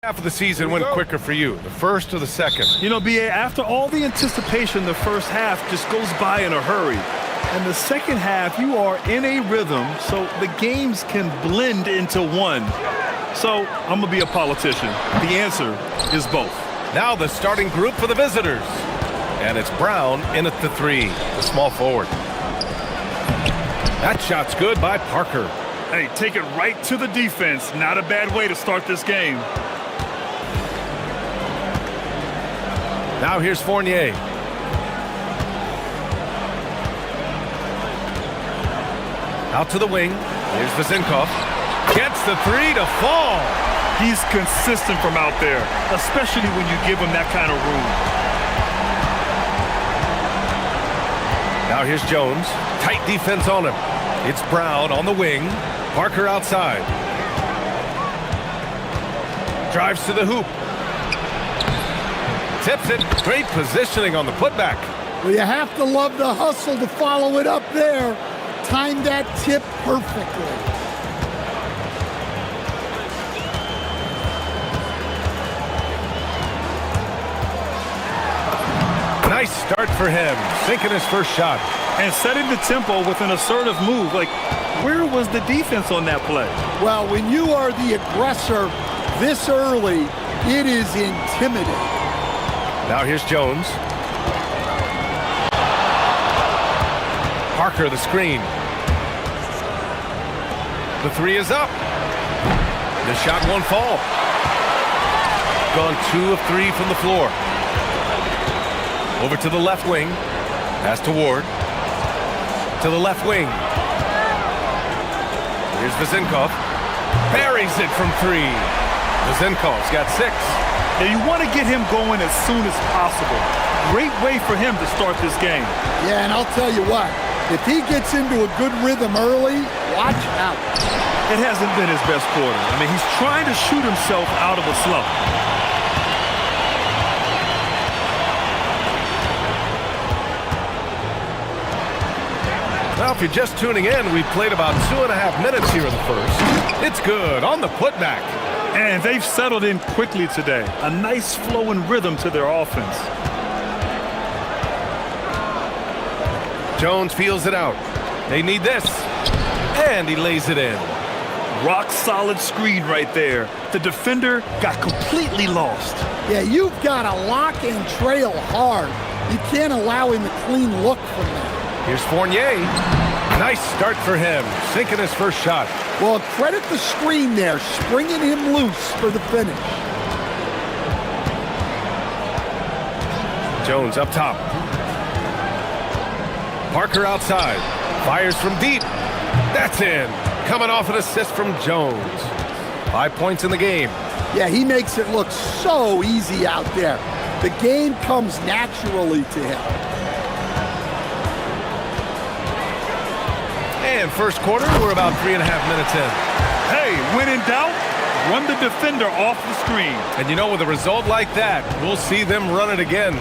Half of the season went quicker for you, the first or the second? You know, B.A., after all the anticipation, the first half just goes by in a hurry. And the second half, you are in a rhythm, so the games can blend into one. So I'm going to be a politician. The answer is both. Now the starting group for the visitors. And it's Brown in at the three, the small forward. That shot's good by Parker. Hey, take it right to the defense. Not a bad way to start this game. Now here's Fournier. Out to the wing. Here's Vezinkov. Gets the three to fall. He's consistent from out there, especially when you give him that kind of room. Now here's Jones. Tight defense on him. It's Brown on the wing. Parker outside. Drives to the hoop. Tips it. Great positioning on the putback. Well, you have to love the hustle to follow it up there. Timed that tip perfectly. Nice start for him. Sinking his first shot. And setting the tempo with an assertive move. Like, where was the defense on that play? Well, when you are the aggressor this early, it is intimidating. Now here's Jones. Parker the screen. The three is up. The shot won't fall. Gone 2 of 3 from the floor. Over to the left wing. Pass to Ward. To the left wing. Here's Vezinkov. Buries it from 3. Vezinkov's got 6. Yeah, you want to get him going as soon as possible. Great way for him to start this game. Yeah, and I'll tell you what, if he gets into a good rhythm early, watch out. It hasn't been his best quarter. I mean, he's trying to shoot himself out of a slump. Now, if you're just tuning in, we've played about 2.5 minutes here in the first. It's good on the putback. And they've settled in quickly today. A nice flow and rhythm to their offense. Jones feels it out. They need this. And he lays it in. Rock solid screen right there. The defender got completely lost. Yeah, you've got to lock and trail hard. You can't allow him a clean look from that. Here's Fournier. Nice start for him. Sinking his first shot. Well, credit the screen there, springing him loose for the finish. Jones up top. Parker outside. Fires from deep. That's in. Coming off an assist from Jones. 5 points in the game. Yeah, he makes it look so easy out there. The game comes naturally to him. And first quarter, we're about 3.5 minutes in. Hey, when in doubt, run the defender off the screen. And you know, with a result like that, we'll see them run it again.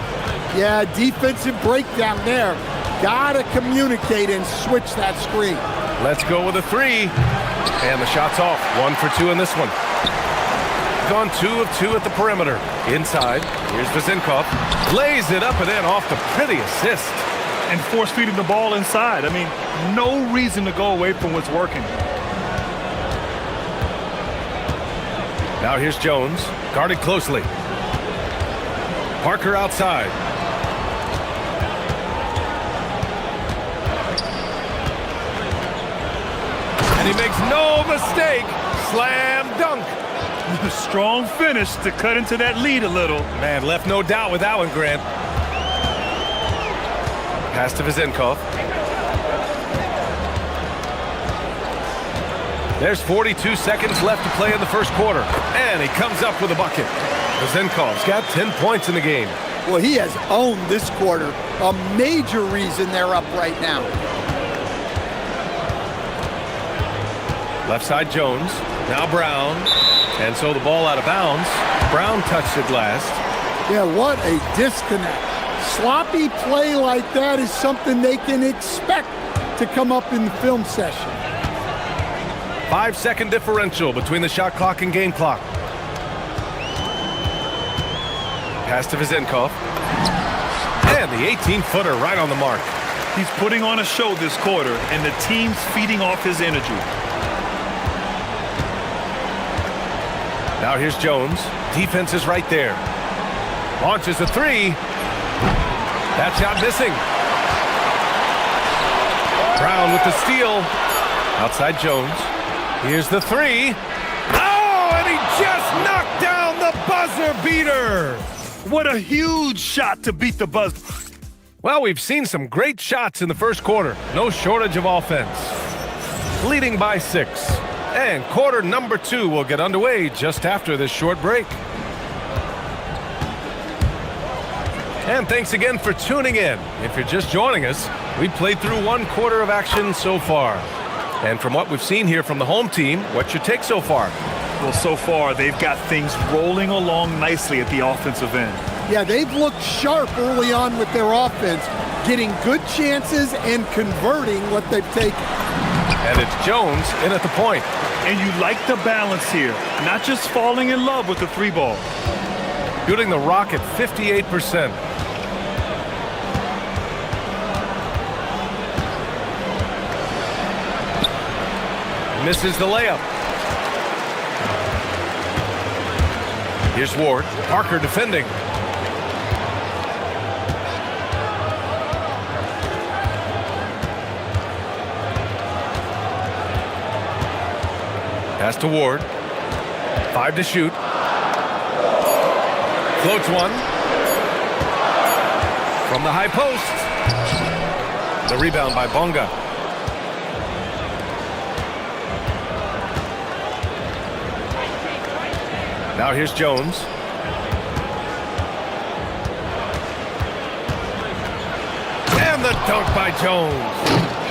Yeah, defensive breakdown there. Gotta communicate and switch that screen. Let's go with a 3. And the shot's off. 1 for 2 in this one. Gone 2 of 2 at the perimeter. Inside, here's Vezinkov. Lays it up and in off the pretty assist. And force-feeding the ball inside. I mean, no reason to go away from what's working. Now here's Jones. Guarded closely. Parker outside. And he makes no mistake. Slam dunk. Strong finish to cut into that lead a little. Man, left no doubt with that one, Grant. Pass to Vezinkov. There's 42 seconds left to play in the first quarter. And he comes up with a bucket. Vezinkov's got 10 points in the game. Well, he has owned this quarter. A major reason they're up right now. Left side Jones. Now Brown. And so the ball out of bounds. Brown touched it last. Yeah, what a disconnect. Sloppy play like that is something they can expect to come up in the film session. 5-second differential between the shot clock and game clock. Pass to Vizenkov. And the 18-footer right on the mark. He's putting on a show this quarter, and the team's feeding off his energy. Now here's Jones. Defense is right there. Launches a three. That shot missing. Brown with the steal. Outside Jones. Here's the three. Oh, and he just knocked down the buzzer beater. What a huge shot to beat the buzzer. Well, we've seen some great shots in the first quarter. No shortage of offense. Leading by 6. And quarter number 2 will get underway just after this short break. And thanks again for tuning in. If you're just joining us, we played through 1 quarter of action so far. And from what we've seen here from the home team, what's your take so far? Well, so far, they've got things rolling along nicely at the offensive end. Yeah, they've looked sharp early on with their offense, getting good chances and converting what they've taken. And it's Jones in at the point. And you like the balance here, not just falling in love with the 3 ball. Shooting the rock at 58%. Misses the layup. Here's Ward. Parker defending. Pass to Ward. 5 to shoot. Floats one. From the high post. The rebound by Bonga. Now here's Jones. And the dunk by Jones.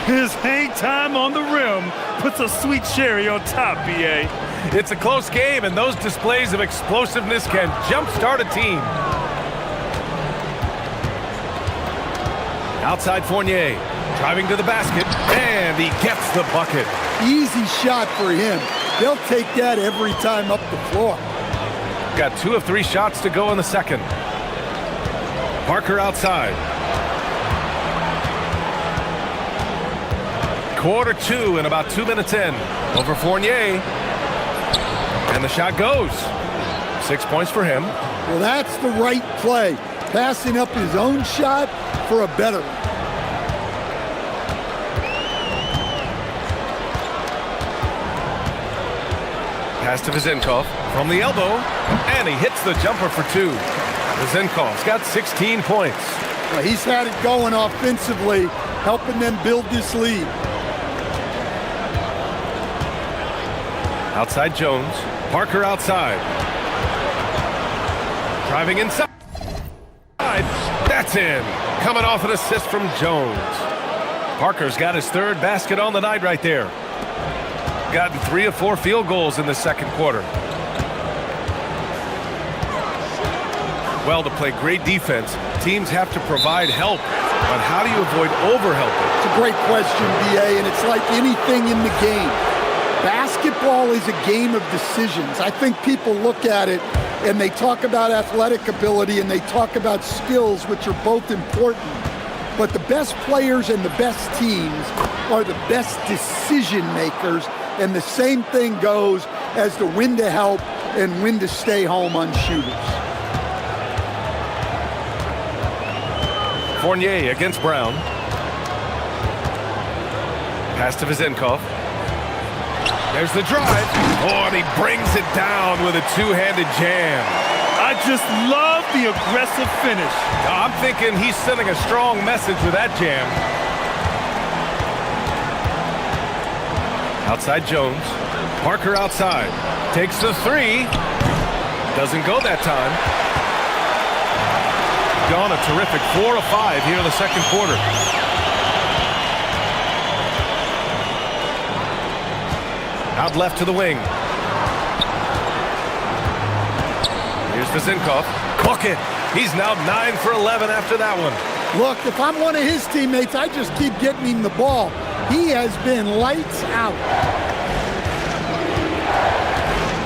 His hang time on the rim puts a sweet cherry on top, B.A. It's a close game, and those displays of explosiveness can jumpstart a team. Outside Fournier, driving to the basket, and he gets the bucket. Easy shot for him. They'll take that every time up the floor. Got 2 of 3 shots to go in the second. Parker outside. Quarter 2 and about 2 minutes in. Over Fournier. And the shot goes. 6 points for him. Well, that's the right play. Passing up his own shot for a better one. Pass to Vizenkov from the elbow, and he hits the jumper for 2. Vizenkov's got 16 points. Well, he's had it going offensively, helping them build this lead. Outside Jones. Parker outside. Driving inside. That's in. Coming off an assist from Jones. Parker's got his 3rd basket on the night right there. Gotten 3 of 4 field goals in the second quarter. Well, to play great defense, teams have to provide help. But how do you avoid overhelping? It's a great question, B.A., and it's like anything in the game. Basketball is a game of decisions. I think people look at it and they talk about athletic ability and they talk about skills, which are both important. But the best players and the best teams are the best decision makers. And the same thing goes as to when to help and when to stay home on shooters. Fournier against Brown. Pass to Vizenkov. There's the drive. Oh, and he brings it down with a 2-handed jam. I just love the aggressive finish. I'm thinking he's sending a strong message with that jam. Outside Jones. Parker outside. Takes the 3. Doesn't go that time. Gone a terrific 4 of 5 here in the second quarter. Out left to the wing. Here's Vizenkov. Bucket. He's now 9 for 11 after that one. Look, if I'm one of his teammates, I just keep getting him the ball. He has been lights out.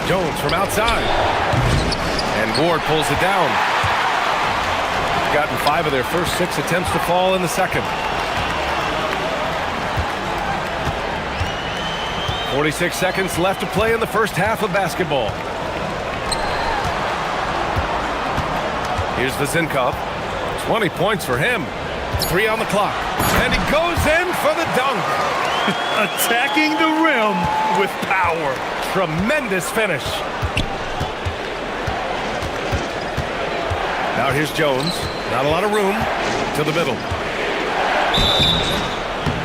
Jones from outside. And Ward pulls it down. Gotten 5 of their first 6 attempts to fall in the second. 46 seconds left to play in the first half of basketball. Here's Vezinkov. 20 points for him. 3 on the clock. And he goes in for the dunk. Attacking the rim with power. Tremendous finish. Now here's Jones. Not a lot of room. To the middle.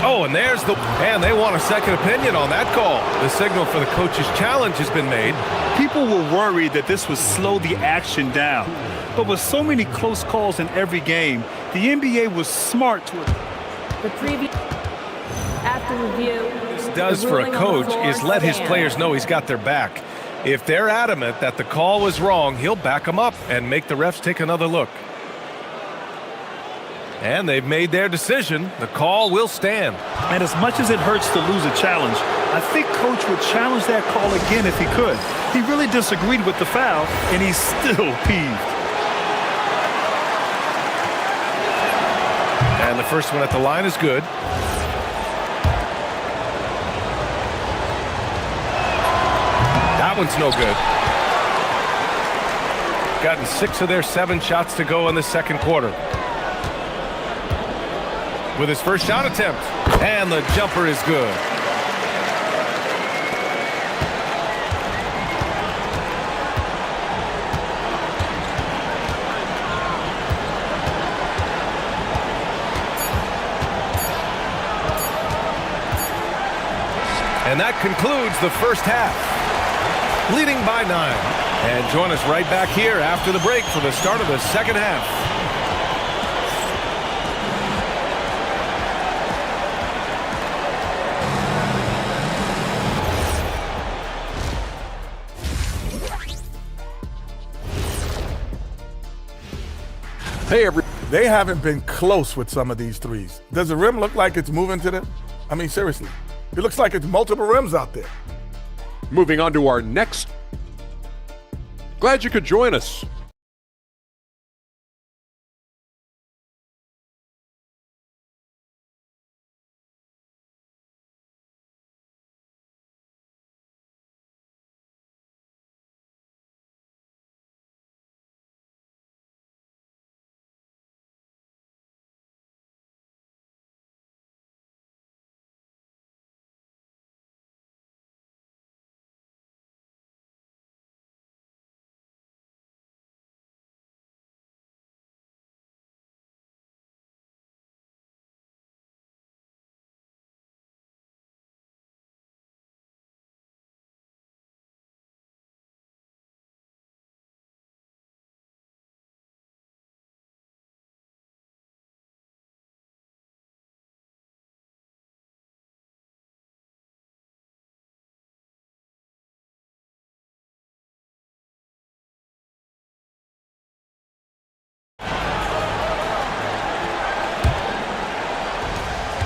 Oh, and there's the... And they want a second opinion on that call. The signal for the coach's challenge has been made. People were worried that this would slow the action down. But with so many close calls in every game, the NBA was smart to... The preview after review. This does for a coach is let his players know he's got their back. If they're adamant that the call was wrong, he'll back them up and make the refs take another look. And they've made their decision. The call will stand. And as much as it hurts to lose a challenge, I think Coach would challenge that call again if he could. He really disagreed with the foul, and he's still peeved. And the first one at the line is good. That one's no good. Gotten 6 of their 7 shots to go in the second quarter. With his first shot attempt. And the jumper is good. And that concludes the first half. Leading by 9. And join us right back here after the break for the start of the second half. Hey, they haven't been close with some of these threes. Does the rim look like it's moving to them? I mean, seriously. It looks like it's multiple rims out there. Moving on to our next. Glad you could join us.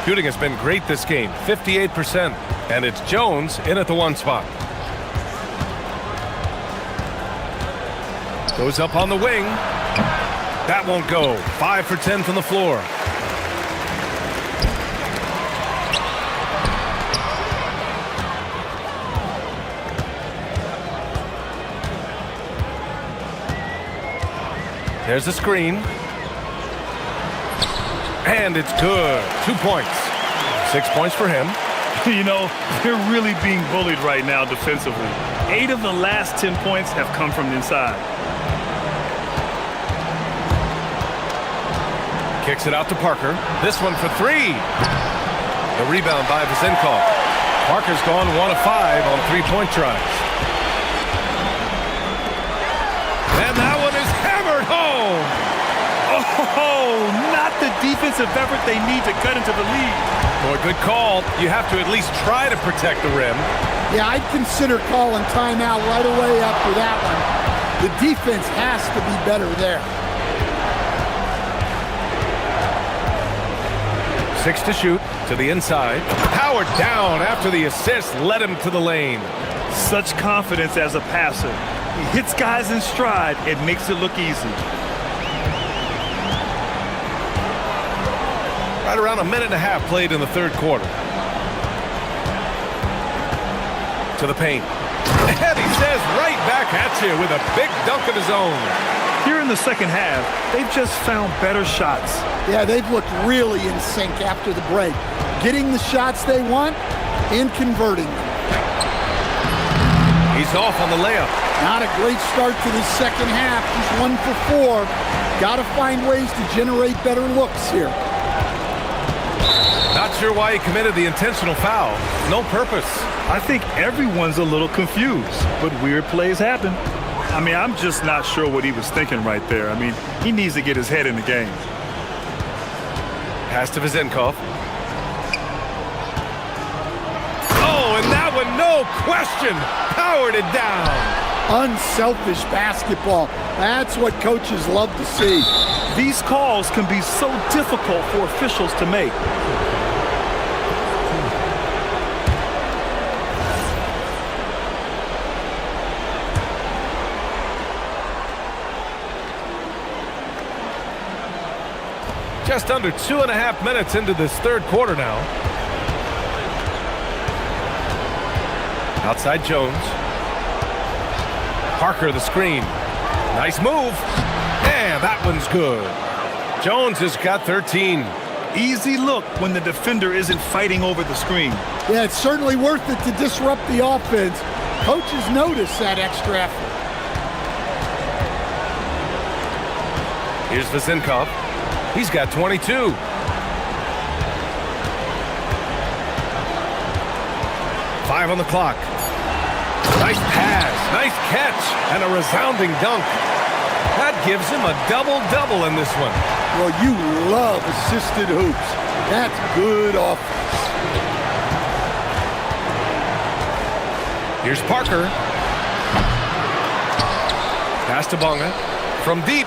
Shooting has been great this game, 58%. And it's Jones in at the 1 spot. Goes up on the wing. That won't go. 5 for 10 from the floor. There's the screen. And it's good. 2 points. 6 points for him. You know, they're really being bullied right now defensively. 8 of the last 10 points have come from inside. Kicks it out to Parker. This one for 3. The rebound by Vezinkov. Parker's gone 1 of 5 on 3-point tries. And that one is hammered home. Oh, not the defensive effort they need to cut into the lead. Boy, good call. You have to at least try to protect the rim. Yeah, I'd consider calling timeout right away after that one. The defense has to be better there. 6 to shoot, to the inside. Powered down after the assist led him to the lane. Such confidence as a passer. He hits guys in stride. It makes it look easy. Right around a minute and a half played in the third quarter. To the paint. And he says right back at you with a big dunk of his own. Here in the second half, they've just found better shots. Yeah, they've looked really in sync after the break. Getting the shots they want and converting them. He's off on the layup. Not a great start to the second half. He's 1 for 4. Got to find ways to generate better looks here. Not sure why he committed the intentional foul. No purpose. I think everyone's a little confused, but weird plays happen. I mean, I'm just not sure what he was thinking right there. I mean, he needs to get his head in the game. Pass to Vizenkov. Oh, and that one, no question, powered it down. Unselfish basketball. That's what coaches love to see. These calls can be so difficult for officials to make. Just under 2.5 minutes into this third quarter now. Outside Jones. Parker the screen. Nice move. And that one's good. Jones has got 13. Easy look when the defender isn't fighting over the screen. Yeah, it's certainly worth it to disrupt the offense. Coaches notice that extra effort. Here's Vizenkov. He's got 22. Five on the clock. Nice pass, nice catch, and a resounding dunk. That gives him a double-double in this one. Well, you love assisted hoops. That's good offense. Here's Parker. Pass to Bonga. From deep.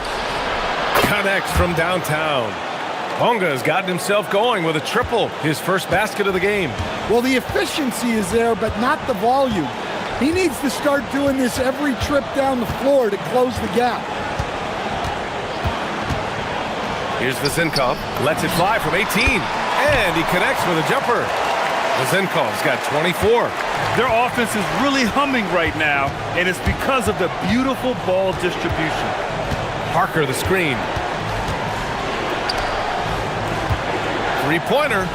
Connects from downtown. Bonga has gotten himself going with a triple, his first basket of the game. Well, the efficiency is there, but not the volume. He needs to start doing this every trip down the floor to close the gap. Here's Vizenkov. Lets it fly from 18. And he connects with a jumper. Vizenkov's got 24. Their offense is really humming right now, and it's because of the beautiful ball distribution. Parker the screen. Three-pointer.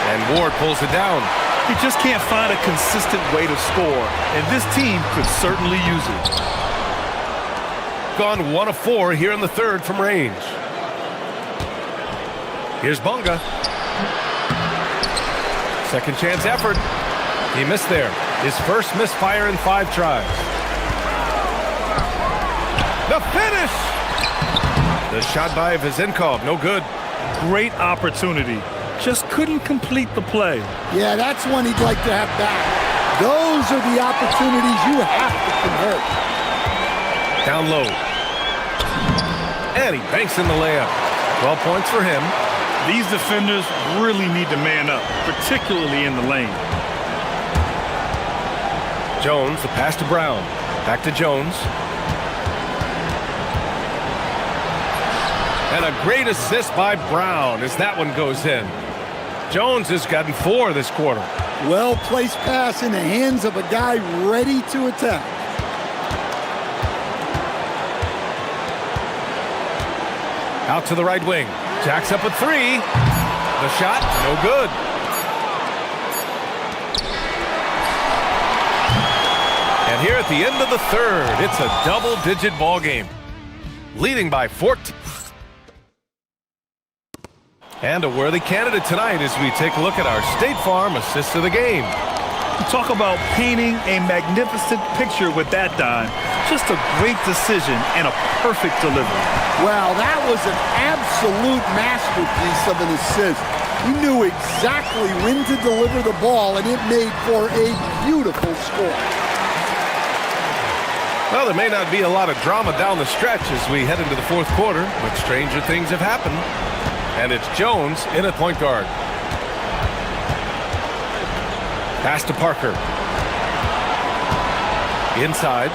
And Ward pulls it down. He just can't find a consistent way to score, and this team could certainly use it. Gone 1 of 4 here in the third from range. Here's Bonga. Second chance effort. He missed there. His first misfire in 5 tries. The finish! The shot by Vizenkov, no good. Great opportunity. Just couldn't complete the play. Yeah, that's one he'd like to have back. Those are the opportunities you have to convert. Down low. And he banks in the layup. 12 points for him. These defenders really need to man up, particularly in the lane. Jones, the pass to Brown. Back to Jones. And a great assist by Brown as that one goes in. Jones has gotten 4 this quarter. Well-placed pass in the hands of a guy ready to attack. Out to the right wing. Jacks up a 3. The shot, no good. And here at the end of the third, it's a double-digit ball game. Leading by 14. And a worthy candidate tonight as we take a look at our State Farm assist of the game. Talk about painting a magnificent picture with that dime. Just a great decision and a perfect delivery. Wow, that was an absolute masterpiece of an assist. He knew exactly when to deliver the ball, and it made for a beautiful score. Well, there may not be a lot of drama down the stretch as we head into the fourth quarter, but stranger things have happened. And it's Jones in at point guard. Pass to Parker. Inside.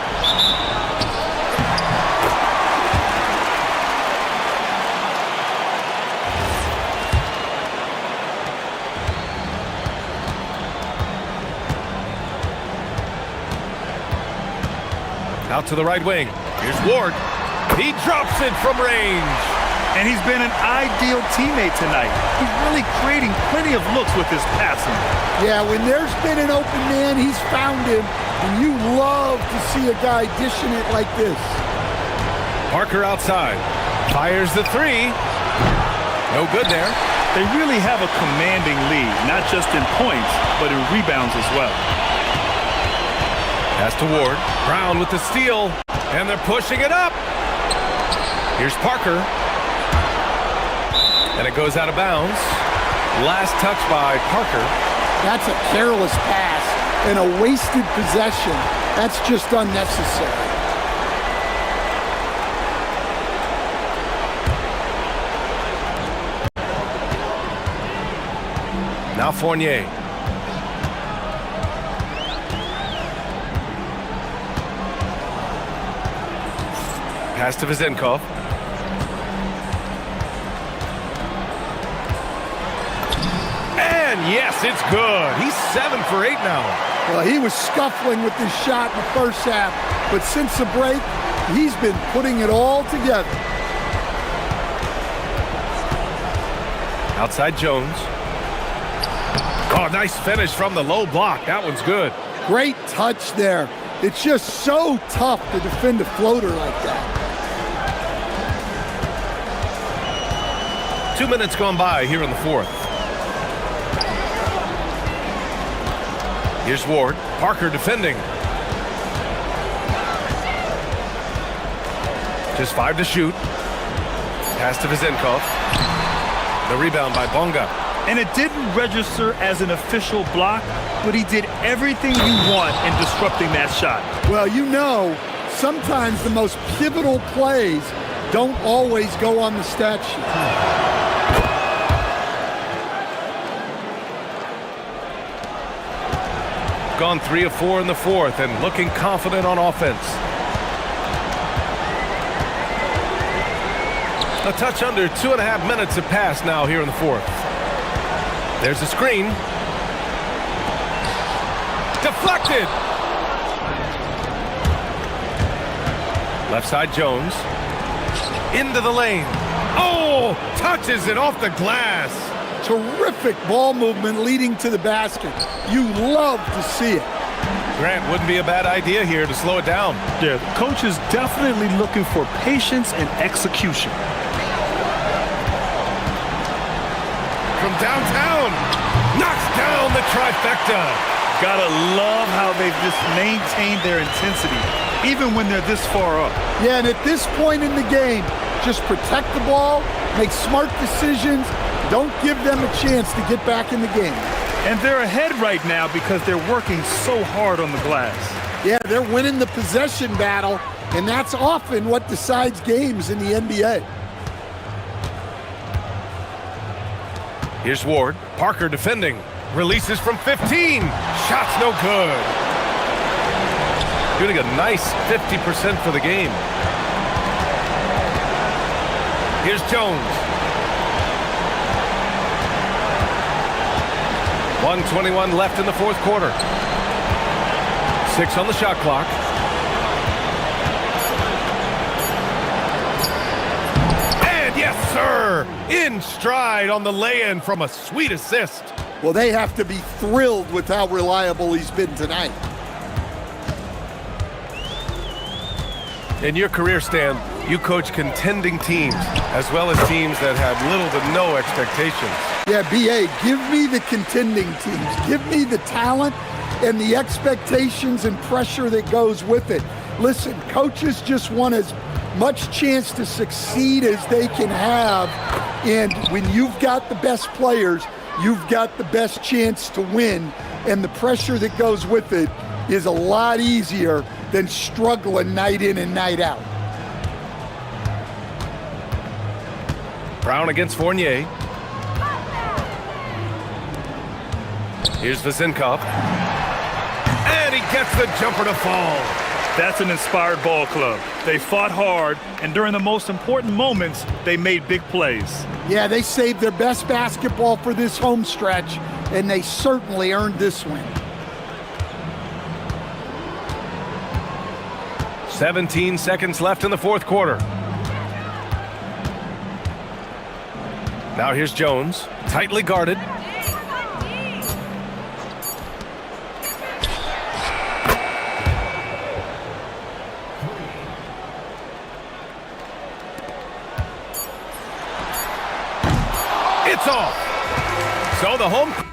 Out to the right wing. Here's Ward. He drops it from range. And he's been an ideal teammate tonight. He's really creating plenty of looks with his passing. Yeah, when there's been an open man, he's found him. And you love to see a guy dishing it like this. Parker outside. Fires the three. No good there. They really have a commanding lead, not just in points, but in rebounds as well. Pass to Ward. Brown with the steal. And they're pushing it up. Here's Parker. And it goes out of bounds. Last touch by Parker. That's a careless pass and a wasted possession. That's just unnecessary. Now Fournier. Pass to Vezenkov. And yes, it's good. He's 7 for 8 now. Well, he was scuffling with his shot in the first half, but since the break, he's been putting it all together. Outside Jones. Oh, nice finish from the low block. That one's good. Great touch there. It's just so tough to defend a floater like that. 2 minutes gone by here in the fourth. Here's Ward. Parker defending. Just 5 to shoot. Pass to Vezenkov. The rebound by Bonga. And it didn't register as an official block, but he did everything you want in disrupting that shot. Well, you know, sometimes the most pivotal plays don't always go on the stat sheet. Gone 3 of 4 in the fourth and looking confident on offense. A touch under 2.5 minutes have passed now here in the fourth. There's a screen. Deflected. Left side Jones. Into the lane. Oh, touches it off the glass. Terrific ball movement leading to the basket. You love to see it. Grant, wouldn't be a bad idea here to slow it down. Yeah, the coach is definitely looking for patience and execution. From downtown, knocks down the trifecta. Gotta love how they've just maintained their intensity, even when they're this far up. Yeah, and at this point in the game, just protect the ball, make smart decisions, don't give them a chance to get back in the game. And they're ahead right now because they're working so hard on the glass. Yeah, they're winning the possession battle, and that's often what decides games in the NBA. Here's Ward. Parker defending. Releases from 15. Shot's no good. Doing a nice 50% for the game. Here's Jones. 1:21 left in the fourth quarter. 6 on the shot clock. And yes, sir! In stride on the lay-in from a sweet assist. Well, they have to be thrilled with how reliable he's been tonight. In your career, Stan, you coach contending teams, as well as teams that have little to no expectations. Yeah, B.A., give me the contending teams. Give me the talent and the expectations and pressure that goes with it. Listen, coaches just want as much chance to succeed as they can have. And when you've got the best players, you've got the best chance to win. And the pressure that goes with it is a lot easier than struggling night in and night out. Brown against Fournier. Here's Vezenkov. And he gets the jumper to fall. That's an inspired ball club. They fought hard, and during the most important moments, they made big plays. Yeah, they saved their best basketball for this home stretch, and they certainly earned this win. 17 seconds left in the fourth quarter. Now here's Jones, tightly guarded. It's off. So the home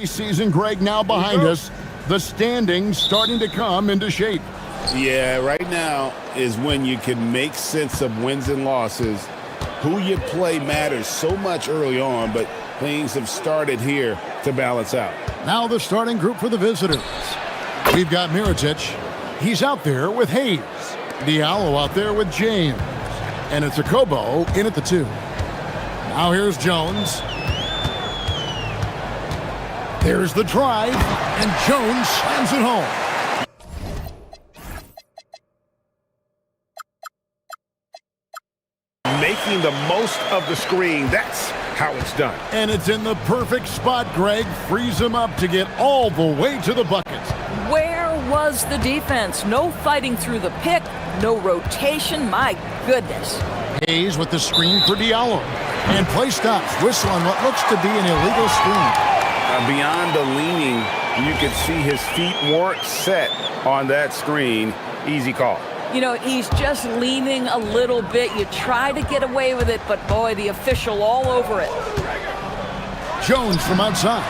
Season, Greg, now behind us. The standings starting to come into shape. Yeah, right now is when you can make sense of wins and losses. Who you play matters so much early on, but things have started here to balance out. Now the starting group for the visitors. We've got Mirotic. He's out there with Hayes. Diallo out there with James. And it's Akobo in at the 2. Now here's Jones. There's the drive, and Jones slams it home. Making the most of the screen, that's how it's done. And it's in the perfect spot, Greg. Frees him up to get all the way to the bucket. Where was the defense? No fighting through the pick, no rotation, my goodness. Hayes with the screen for Diallo. And play stops, whistle on what looks to be an illegal screen. Beyond the leaning, you could see his feet weren't set on that screen. Easy call. You know, he's just leaning a little bit. You try to get away with it, but boy, the official all over it. Jones from outside.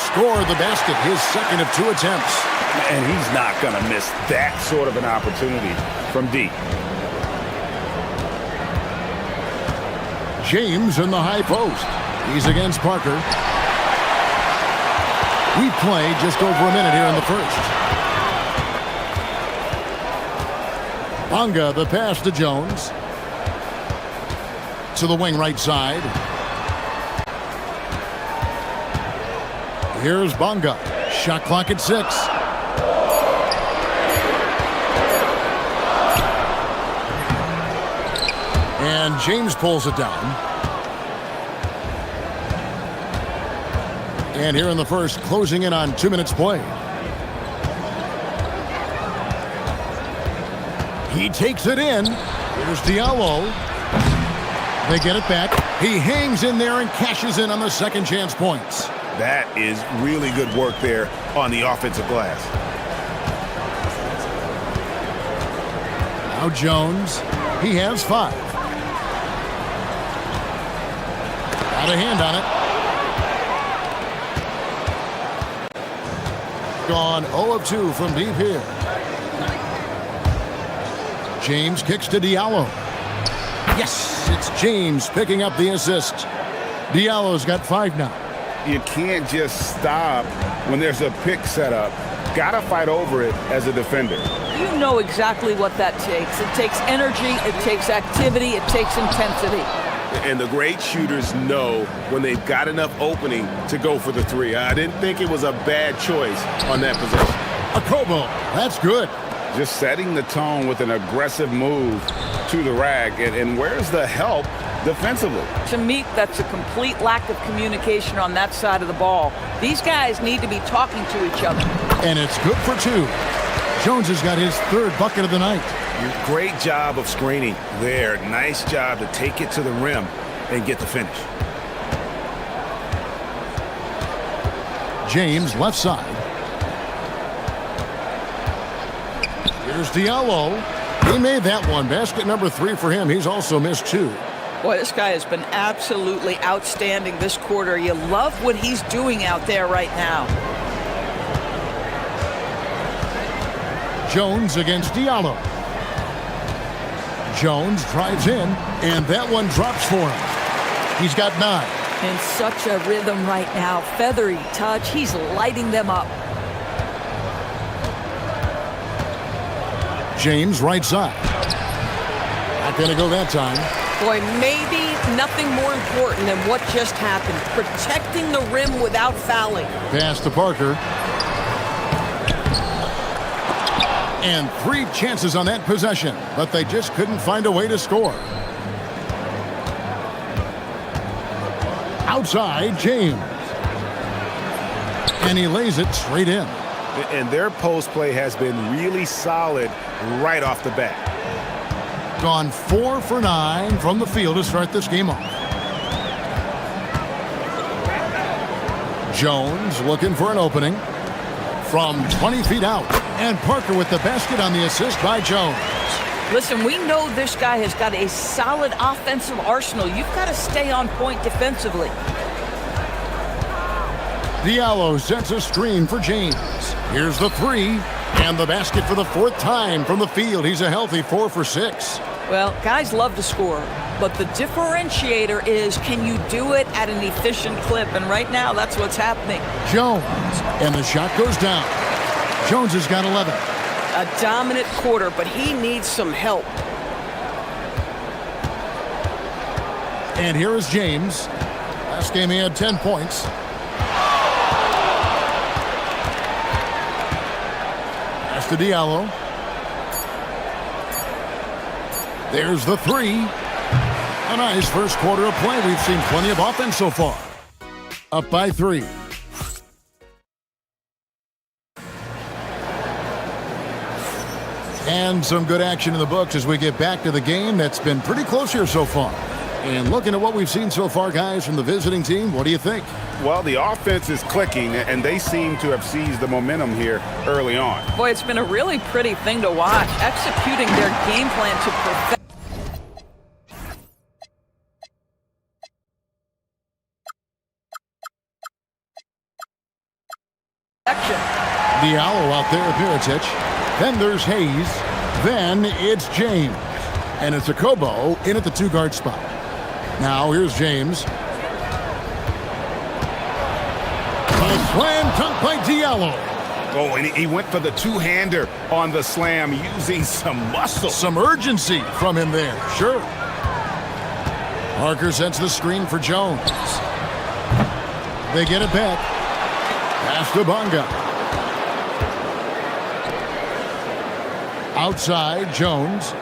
Scored the basket, his second of 2 attempts. And he's not going to miss that sort of an opportunity from deep. James in the high post. He's against Parker. We played just over a minute here in the first. Bonga, the pass to Jones. To the wing right side. Here's Bonga. Shot clock at 6. And James pulls it down. And here in the first, closing in on 2 minutes played. He takes it in. Here's Diallo. They get it back. He hangs in there and cashes in on the second chance points. That is really good work there on the offensive glass. Now Jones. He has 5. Got a hand on it. Gone 0 of 2 from deep here. James kicks to Diallo. Yes, it's James picking up the assist. Diallo's got 5 now. You can't just stop when there's a pick set up. Gotta fight over it as a defender. You know exactly what that takes. It takes energy, it takes activity, it takes intensity. And the great shooters know when they've got enough opening to go for the 3. I didn't think it was a bad choice on that possession. Akobo, that's good. Just setting the tone with an aggressive move to the rack. And where's the help defensively? To me, that's a complete lack of communication on that side of the ball. These guys need to be talking to each other. And it's good for 2. Jones has got his 3rd bucket of the night. Great job of screening there. Nice job to take it to the rim and get the finish. James left side. Here's Diallo. He made that one. Basket number 3 for him. He's also missed 2. Boy, this guy has been absolutely outstanding this quarter. You love what he's doing out there right now. Jones against Diallo. Jones drives in, and that one drops for him. He's got 9. In such a rhythm right now. Feathery touch. He's lighting them up. James right side. Not going to go that time. Boy, maybe nothing more important than what just happened. Protecting the rim without fouling. Pass to Parker. And 3 chances on that possession, but they just couldn't find a way to score. Outside, James. And he lays it straight in. And their post play has been really solid right off the bat. Gone 4 for 9 from the field to start this game off. Jones looking for an opening from 20 feet out. And Parker with the basket on the assist by Jones. Listen, we know this guy has got a solid offensive arsenal. You've got to stay on point defensively. Diallo sets a screen for James. Here's the three, and the basket for the fourth time from the field. He's a healthy 4 for 6. Well, guys love to score, but the differentiator is, can you do it at an efficient clip? And right now, that's what's happening. Jones, and the shot goes down. Jones has got 11. A dominant quarter, but he needs some help. And here is James. Last game he had 10 points. Pass to Diallo. There's the three. A nice first quarter of play. We've seen plenty of offense so far. Up by 3. And some good action in the books as we get back to the game that's been pretty close here so far. And looking at what we've seen so far, guys, from the visiting team, what do you think? Well, the offense is clicking, and they seem to have seized the momentum here early on. Boy, it's been a really pretty thing to watch, executing their game plan to perfection. Diallo out there with Mirotic. Then there's Hayes. Then it's James. And it's a Kobo in at the 2-guard spot. Now here's James. A slam dunk by Diallo. Oh, and he went for the two-hander on the slam using some muscle. Some urgency from him there, sure. Parker sets the screen for Jones. They get it back. Pass to Bonga. Outside, Jones.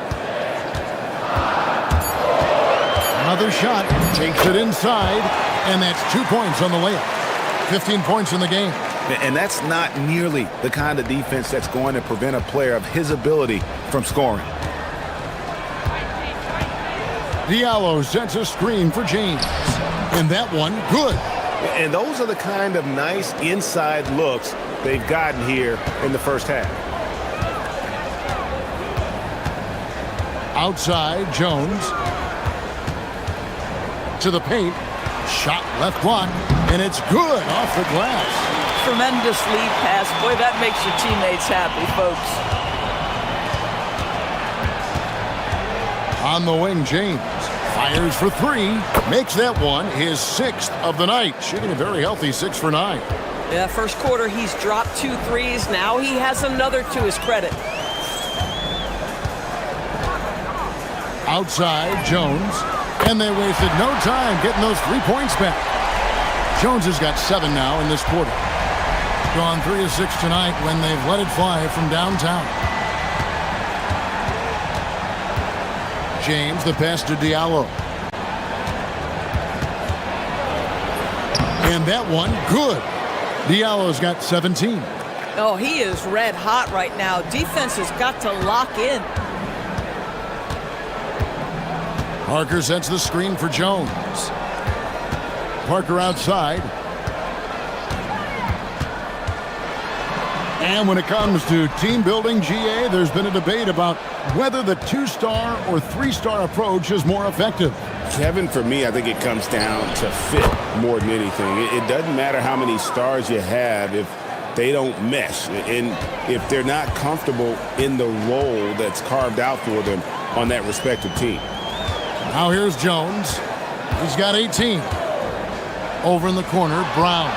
Another shot. Takes it inside. And that's 2 points on the layup. 15 points in the game. And that's not nearly the kind of defense that's going to prevent a player of his ability from scoring. Diallo sets a screen for James. And that one, good. And those are the kind of nice inside looks they've gotten here in the first half. Outside, Jones. To the paint. Shot left block. And it's good off the glass. Tremendous lead pass. Boy, that makes your teammates happy, folks. On the wing, James. Fires for 3. Makes that one his 6th of the night. Shooting a very healthy 6 for 9. Yeah, first quarter he's dropped 2 threes. Now he has another to his credit. Outside, Jones. And they wasted no time getting those 3 points back. Jones has got 7 now in this quarter. Gone 3 of 6 tonight when they've let it fly from downtown. James, the pass to Diallo. And that one, good. Diallo's got 17. Oh, he is red hot right now. Defense has got to lock in. Parker sets the screen for Jones. Parker outside. And when it comes to team building, GA, there's been a debate about whether the 2-star or 3-star approach is more effective. Kevin, for me, I think it comes down to fit more than anything. It doesn't matter how many stars you have if they don't mesh and if they're not comfortable in the role that's carved out for them on that respective team. Now here's Jones. He's got 18. Over in the corner, Brown.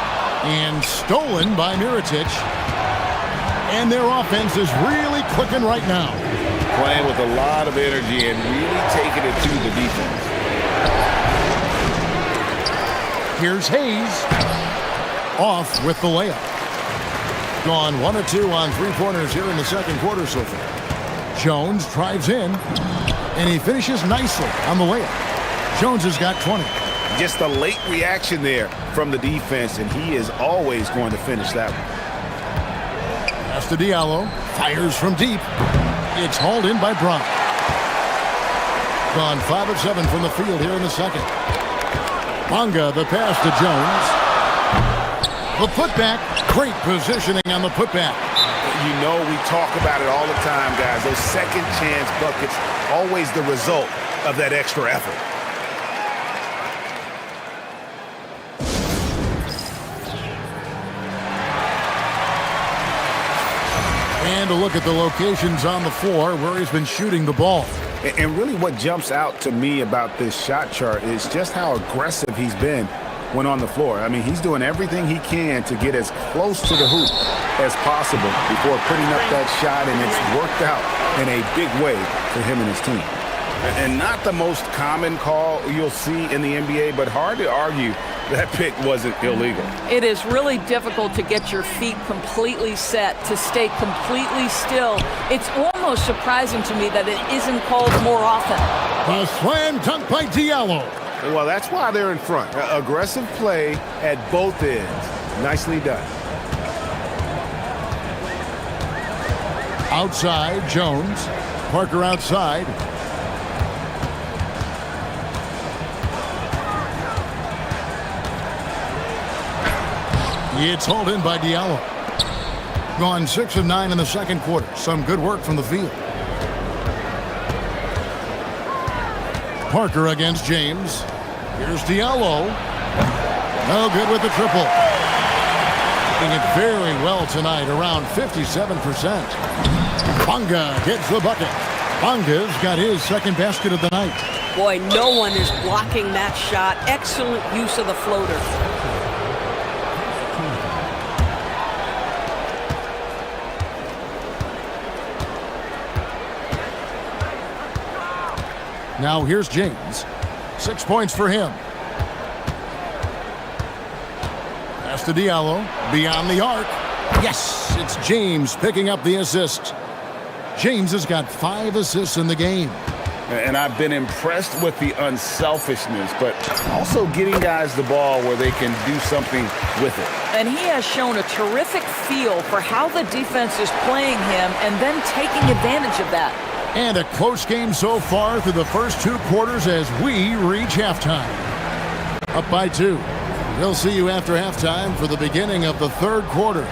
And stolen by Mirotic. And their offense is really clicking right now. Playing with a lot of energy and really taking it to the defense. Here's Hayes. Off with the layup. Gone 1 of 2 on 3-pointers here in the second quarter so far. Jones drives in. And he finishes nicely on the layup. Jones has got 20. Just a late reaction there from the defense, and he is always going to finish that one. Pass to Diallo. Fires from deep. It's hauled in by Brown. Gone 5 of 7 from the field here in the second. Bonga, the pass to Jones. The putback. Great positioning on the putback. You know we talk about it all the time, guys. Those second chance buckets, always the result of that extra effort. And a look at the locations on the floor where he's been shooting the ball. And really what jumps out to me about this shot chart is just how aggressive he's been when on the floor. I mean, he's doing everything he can to get as close to the hoop as possible before putting up that shot, and it's worked out in a big way for him and his team. And not the most common call you'll see in the NBA, but hard to argue that pick wasn't illegal. It is really difficult to get your feet completely set, to stay completely still. It's almost surprising to me that it isn't called more often. A slam dunk by Diallo. Well, that's why they're in front. Aggressive play at both ends. Nicely done. Outside, Jones. Parker outside. It's hauled in by Diallo. Gone 6 of 9 in the second quarter. Some good work from the field. Parker against James. Here's Diallo. No good with the triple. Doing it very well tonight, around 57%. Bonga gets the bucket. Bonga's got his second basket of the night. Boy, no one is blocking that shot. Excellent use of the floater. Now here's James. 6 points for him. Pass to Diallo. Beyond the arc. Yes, it's James picking up the assist. James has got 5 assists in the game. And I've been impressed with the unselfishness, but also getting guys the ball where they can do something with it. And he has shown a terrific feel for how the defense is playing him and then taking advantage of that. And a close game so far through the first 2 quarters as we reach halftime. Up by 2. We'll see you after halftime for the beginning of the third quarter.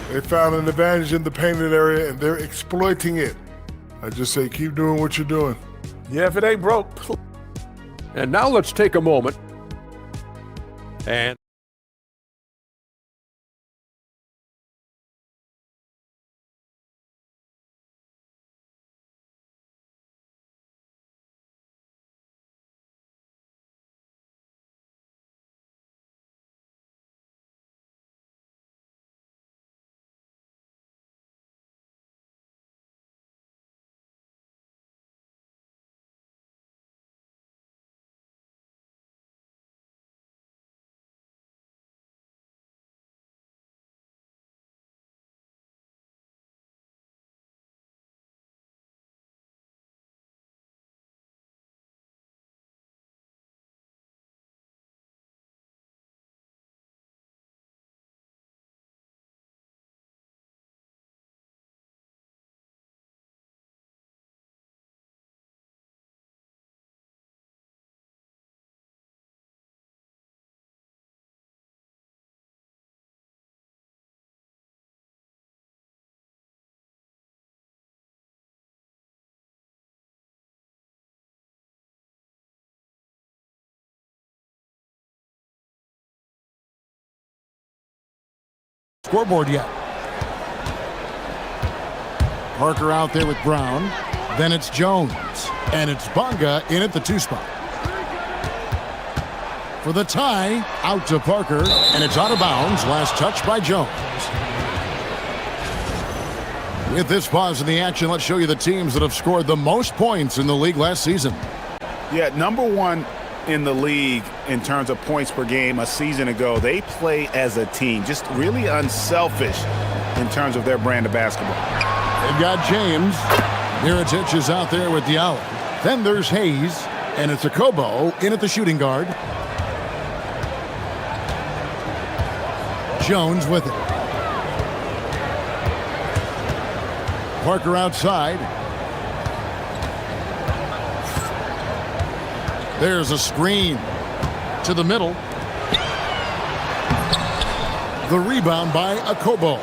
They found an advantage in the painted area, and they're exploiting it. I just say keep doing what you're doing. Yeah, if it ain't broke. And now let's take a moment and scoreboard yet. Parker out there with Brown. Then it's Jones. And it's Bonga in at the 2 spot. For the tie, out to Parker. And it's out of bounds. Last touch by Jones. With this pause in the action, let's show you the teams that have scored the most points in the league last season. Yeah, number 1 in the league in terms of points per game a season ago. They play as a team, just really unselfish in terms of their brand of basketball. They've got James. Mirotic is out there with Diallo. Then there's Hayes, and it's Akobo in at the shooting guard. Jones with it. Parker outside. There's a screen to the middle. The rebound by Akobo.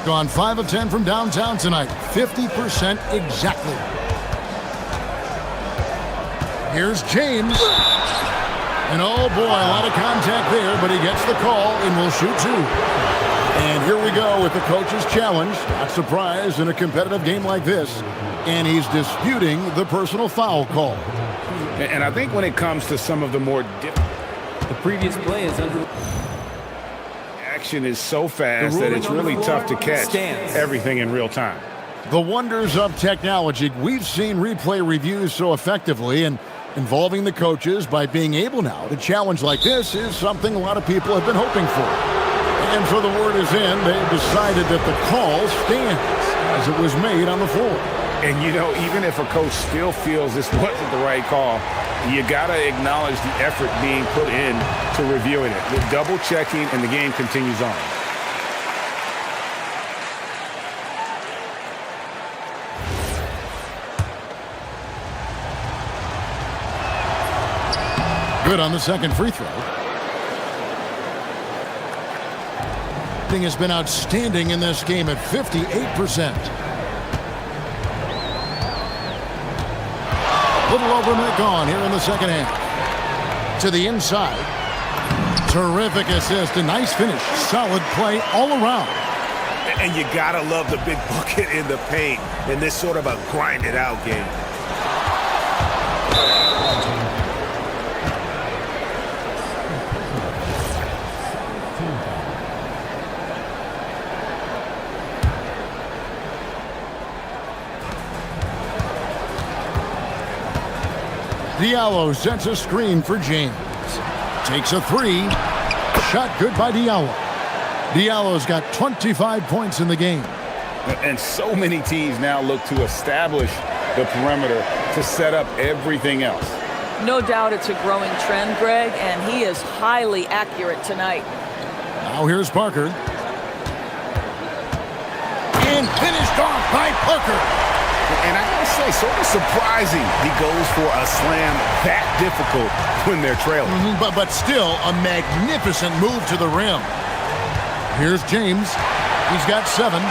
Gone 5 of 10 from downtown tonight. 50% exactly. Here's James. And oh boy, a lot of contact there, but he gets the call and will shoot 2. And here we go with the coach's challenge. Not surprised in a competitive game like this. And he's disputing the personal foul call. And I think when it comes to some of the more the previous play is under. Action is so fast that it's really tough to catch everything in real time. The wonders of technology. We've seen replay reviews so effectively, and involving the coaches by being able now to challenge like this is something a lot of people have been hoping for. And so the word is in, they've decided that the call stands as it was made on the floor. And you know, even if a coach still feels this wasn't the right call, you gotta acknowledge the effort being put in to reviewing it. With double checking, and the game continues on. Good on the second free throw. Thing has been outstanding in this game at 58%. Little over a minute gone here in the second half. To the inside. Terrific assist, a nice finish. Solid play all around. And you gotta love the big bucket in the paint in this sort of a grinded out game. Diallo sets a screen for James. Takes a 3. Shot good by Diallo. Diallo's got 25 points in the game. And so many teams now look to establish the perimeter to set up everything else. No doubt it's a growing trend, Greg, and he is highly accurate tonight. Now here's Parker. And finished off by Parker. And I gotta say, sort of surprising he goes for a slam that difficult when they're trailing. But still a magnificent move to the rim. Here's James. He's got 7.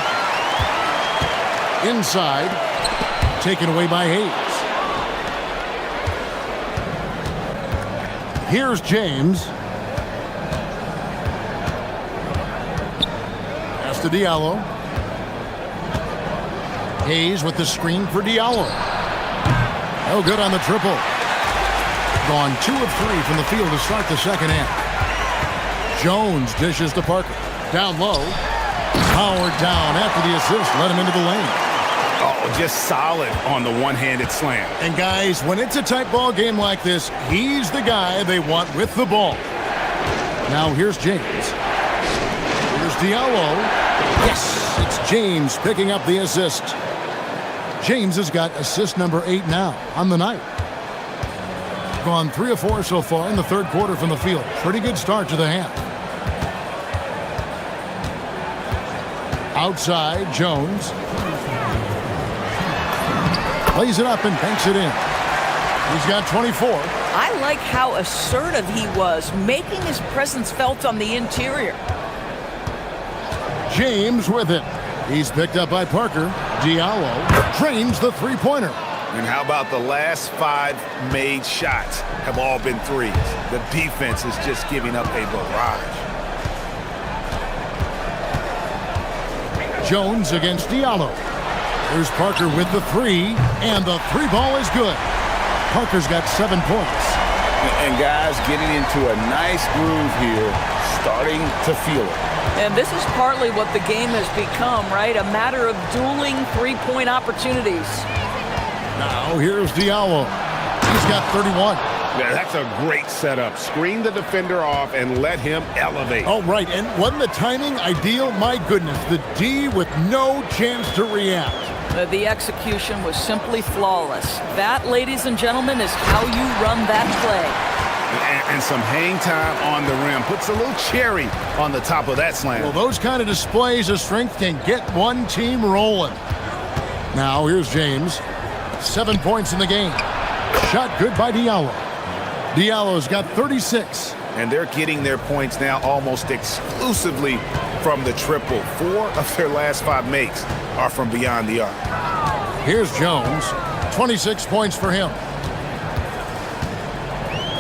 Inside. Taken away by Hayes. Here's James. Pass to Diallo. Hayes with the screen for Diallo. No good on the triple. Gone 2 of 3 from the field to start the second half. Jones dishes to Parker. Down low. Powered down after the assist. Let him into the lane. Oh, just solid on the one-handed slam. And guys, when it's a tight ball game like this, he's the guy they want with the ball. Now here's James. Here's Diallo. Yes, it's James picking up the assist. James has got assist number 8 now on the night. Gone 3 of 4 so far in the third quarter from the field. Pretty good start to the half. Outside, Jones. Plays it up and banks it in. He's got 24. I like how assertive he was, making his presence felt on the interior. James with it. He's picked up by Parker. Diallo drains the three-pointer. And how about the last 5 made shots have all been threes? The defense is just giving up a barrage. Jones against Diallo. There's Parker with the 3, and the 3 ball is good. Parker's got 7 points. And guys getting into a nice groove here, starting to feel it. And this is partly what the game has become, right? A matter of dueling three-point opportunities. Now here's Diallo. He's got 31. Yeah, that's a great setup. Screen the defender off and let him elevate. Oh, right. And wasn't the timing ideal? My goodness, the D with no chance to react. The execution was simply flawless. That, ladies and gentlemen, is how you run that play. And some hang time on the rim. Puts a little cherry on the top of that slam. Well, those kind of displays of strength can get one team rolling. Now, here's James. 7 points in the game. Shot good by Diallo. Diallo's got 36. And they're getting their points now almost exclusively from the triple. 4 of their last 5 makes are from beyond the arc. Here's Jones. 26 points for him.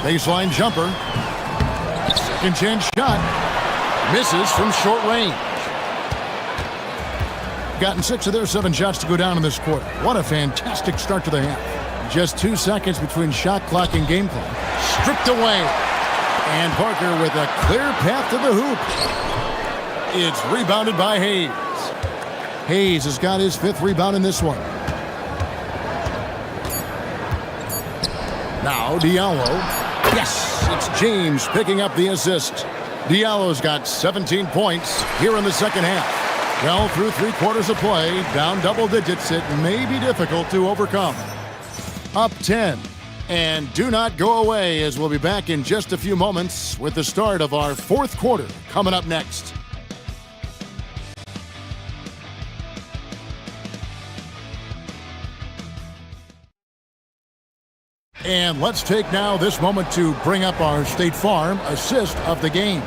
Baseline jumper. Second chance shot. Misses from short range. Gotten 6 of their 7 shots to go down in this quarter. What a fantastic start to the half. Just 2 seconds between shot clock and game clock. Stripped away. And Parker with a clear path to the hoop. It's rebounded by Hayes. Hayes has got his 5th rebound in this one. Now Diallo. Yes, it's James picking up the assist. Diallo's got 17 points here in the second half. Well, through 3 quarters of play, down double digits, it may be difficult to overcome. Up 10. And do not go away, as we'll be back in just a few moments with the start of our 4th quarter coming up next. And let's take now this moment to bring up our State Farm assist of the game.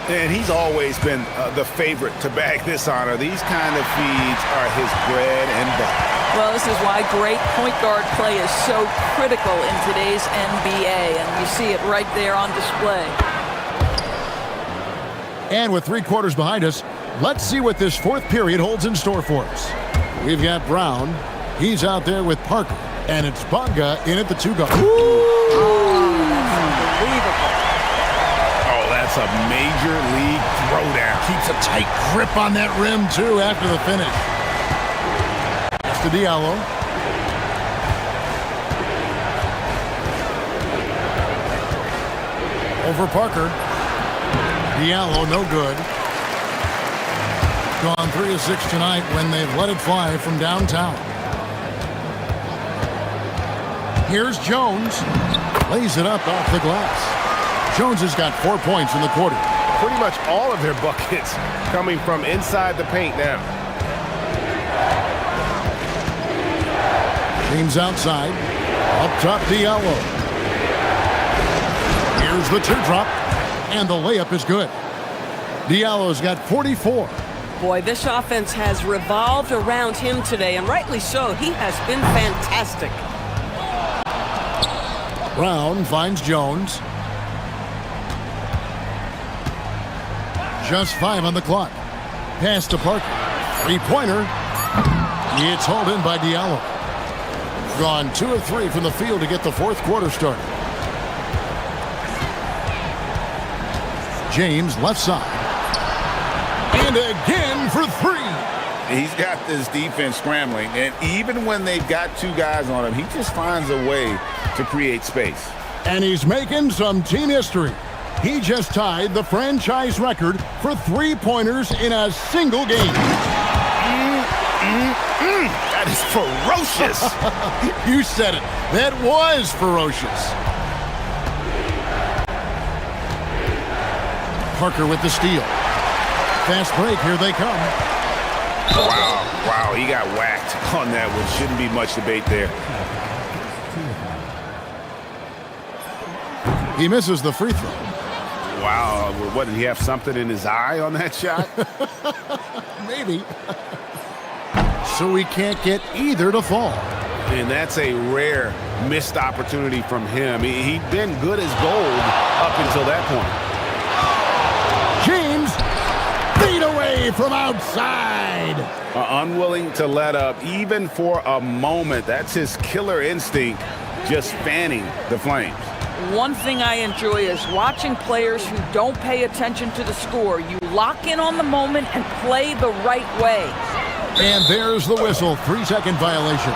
And he's always been the favorite to bag this honor. These kind of feeds are his bread and butter. Well, this is why great point guard play is so critical in today's NBA, and you see it right there on display. And with 3 quarters behind us, let's see what this 4th period holds in store for us. We've got Brown. He's out there with Parker, and it's Bonga in at the 2 guard. Unbelievable. Oh, that's a major league throwdown. Keeps a tight grip on that rim, too, after the finish. To Diallo. Over Parker. Diallo, no good. Gone 3 of 6 tonight when they've let it fly from downtown. Here's Jones. Lays it up off the glass. Jones has got 4 points in the quarter. Pretty much all of their buckets coming from inside the paint now. James outside. Up top, Diallo. Here's the teardrop. And the layup is good. Diallo's got 44. Boy, this offense has revolved around him today, and rightly so. He has been fantastic. Brown finds Jones. Just 5 on the clock. Pass to Parker. 3-pointer. It's hauled in by Diallo. Gone 2 of 3 from the field to get the 4th quarter started. James left side. And again for 3. He's got this defense scrambling, and even when they've got 2 guys on him, he just finds a way to create space. And he's making some team history. He just tied the franchise record for 3-pointers in a single game. That is ferocious. You said it. That was ferocious. Parker with the steal. Fast break. Here they come. Wow, he got whacked on that one. Shouldn't be much debate there. He misses the free throw. Wow, what, did he have something in his eye on that shot? Maybe. So he can't get either to fall. And that's a rare missed opportunity from him. He'd been good as gold up until that point. James, feed away from outside. Unwilling to let up even for a moment. That's his killer instinct, just fanning the flames. One thing I enjoy is watching players who don't pay attention to the score. You lock in on the moment and play the right way. And there's the whistle. 3-second violation.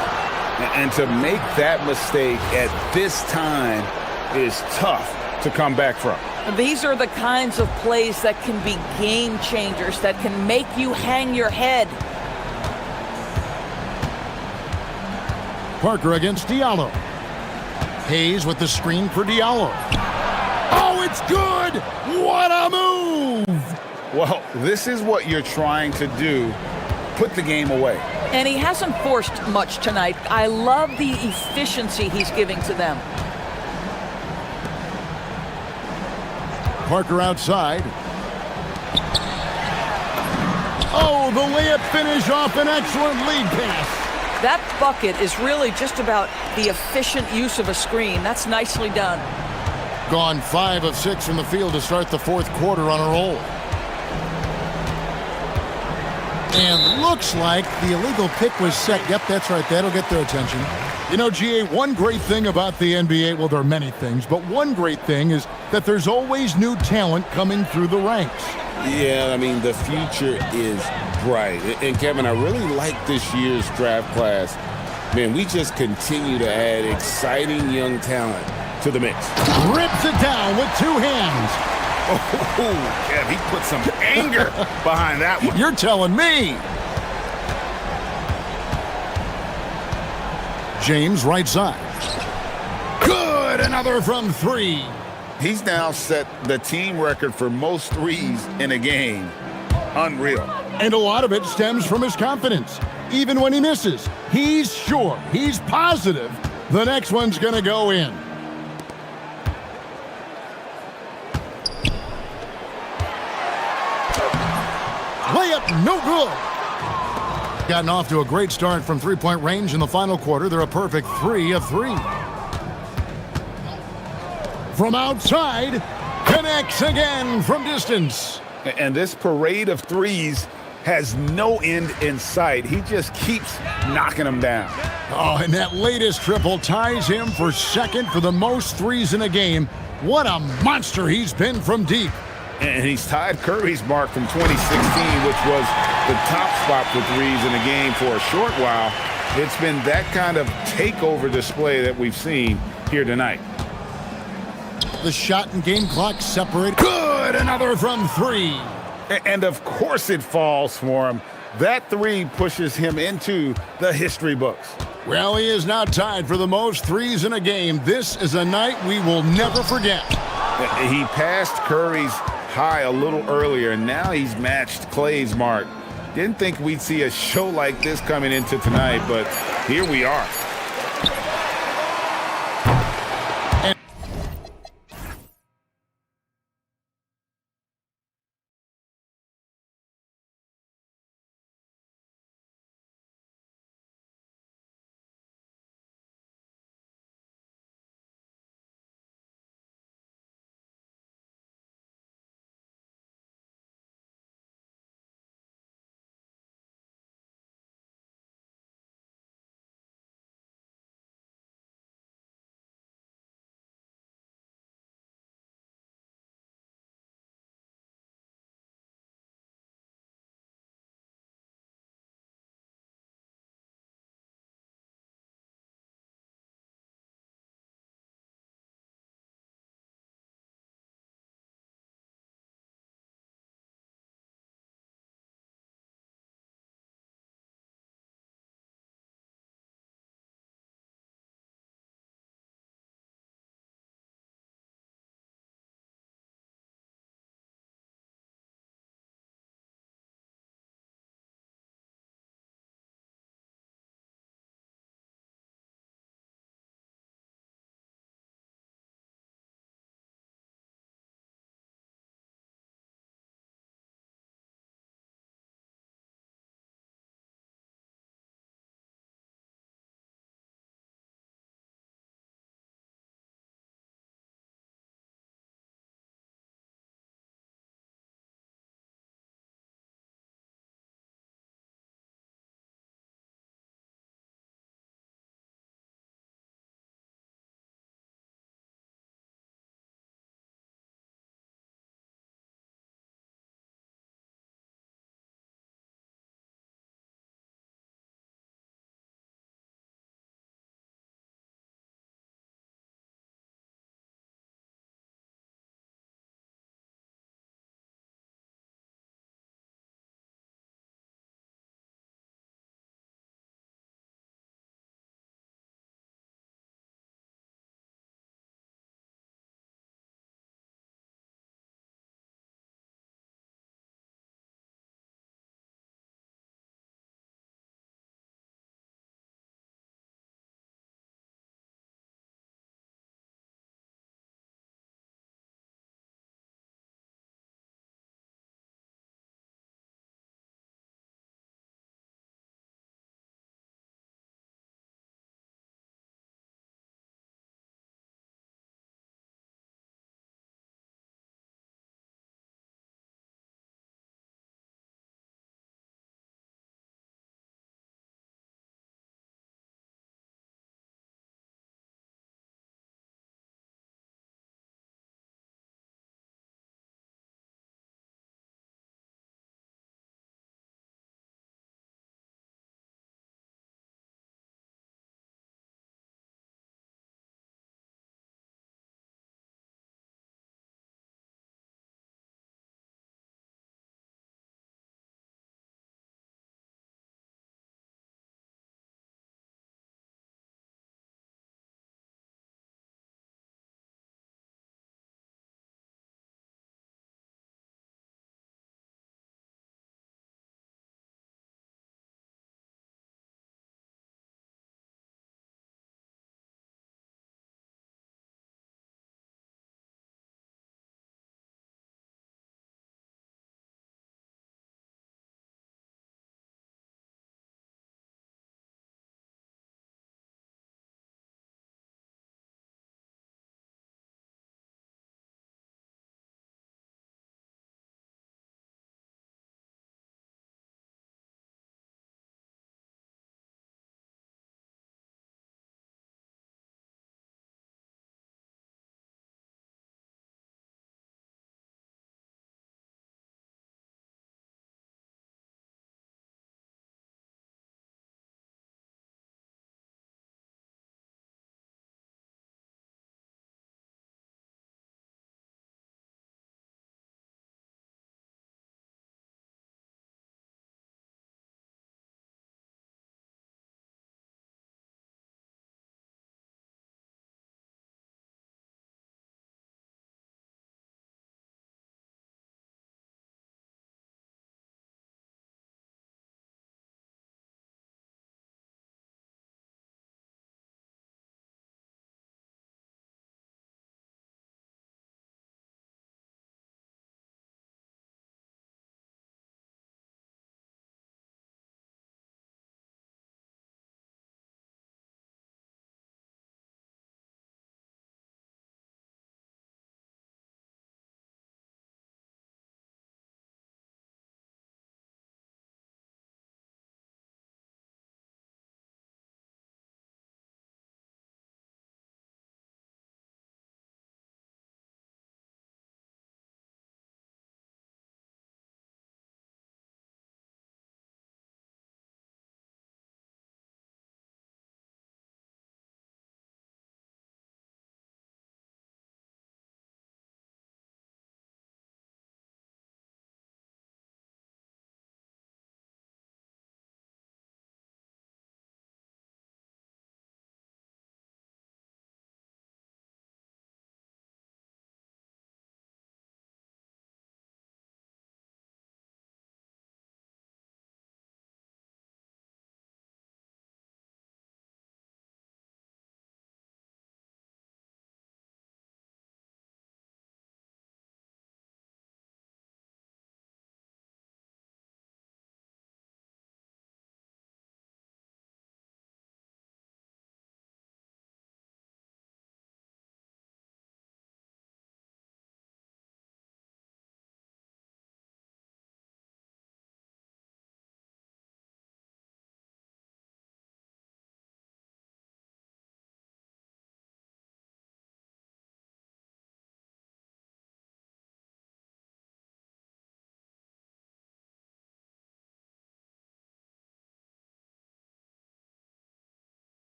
And to make that mistake at this time is tough to come back from. These are the kinds of plays that can be game changers, that can make you hang your head. Parker against Diallo. Hayes with the screen for Diallo. Oh, it's good! What a move! Well, this is what you're trying to do. Put the game away. And he hasn't forced much tonight. I love the efficiency he's giving to them. Parker outside. Oh, the layup finish off an excellent lead pass. That bucket is really just about the efficient use of a screen. That's nicely done. Gone 5 of 6 from the field to start the fourth quarter on a roll. And looks like the illegal pick was set. Yep, that's right. That'll get their attention. You know, GA, one great thing about the NBA, well, there are many things, but one great thing is that there's always new talent coming through the ranks. Yeah, I mean, the future is bright. And Kevin, I really like this year's draft class. Man, we just continue to add exciting young talent to the mix. Rips it down with 2 hands. Oh, yeah, he put some anger behind that one. You're telling me. James right side. Good, another from 3. He's now set the team record for most threes in a game. Unreal. And a lot of it stems from his confidence. Even when he misses, he's sure, he's positive the next one's going to go in. Layup, no good. Gotten off to a great start from three-point range in the final quarter. They're a perfect 3 of 3. From outside, connects again from distance. And this parade of threes has no end in sight. He just keeps knocking them down. Oh, and that latest triple ties him for second for the most threes in a game. What a monster he's been from deep. And he's tied Curry's mark from 2016, which was the top spot for threes in a game for a short while. It's been that kind of takeover display that we've seen here tonight. The shot and game clock separate. Good, another from 3. And of course it falls for him. That 3 pushes him into the history books. Well, he is now tied for the most threes in a game. This is a night we will never forget. He passed Curry's high a little earlier, and now he's matched Clay's mark. Didn't think we'd see a show like this coming into tonight, but here we are.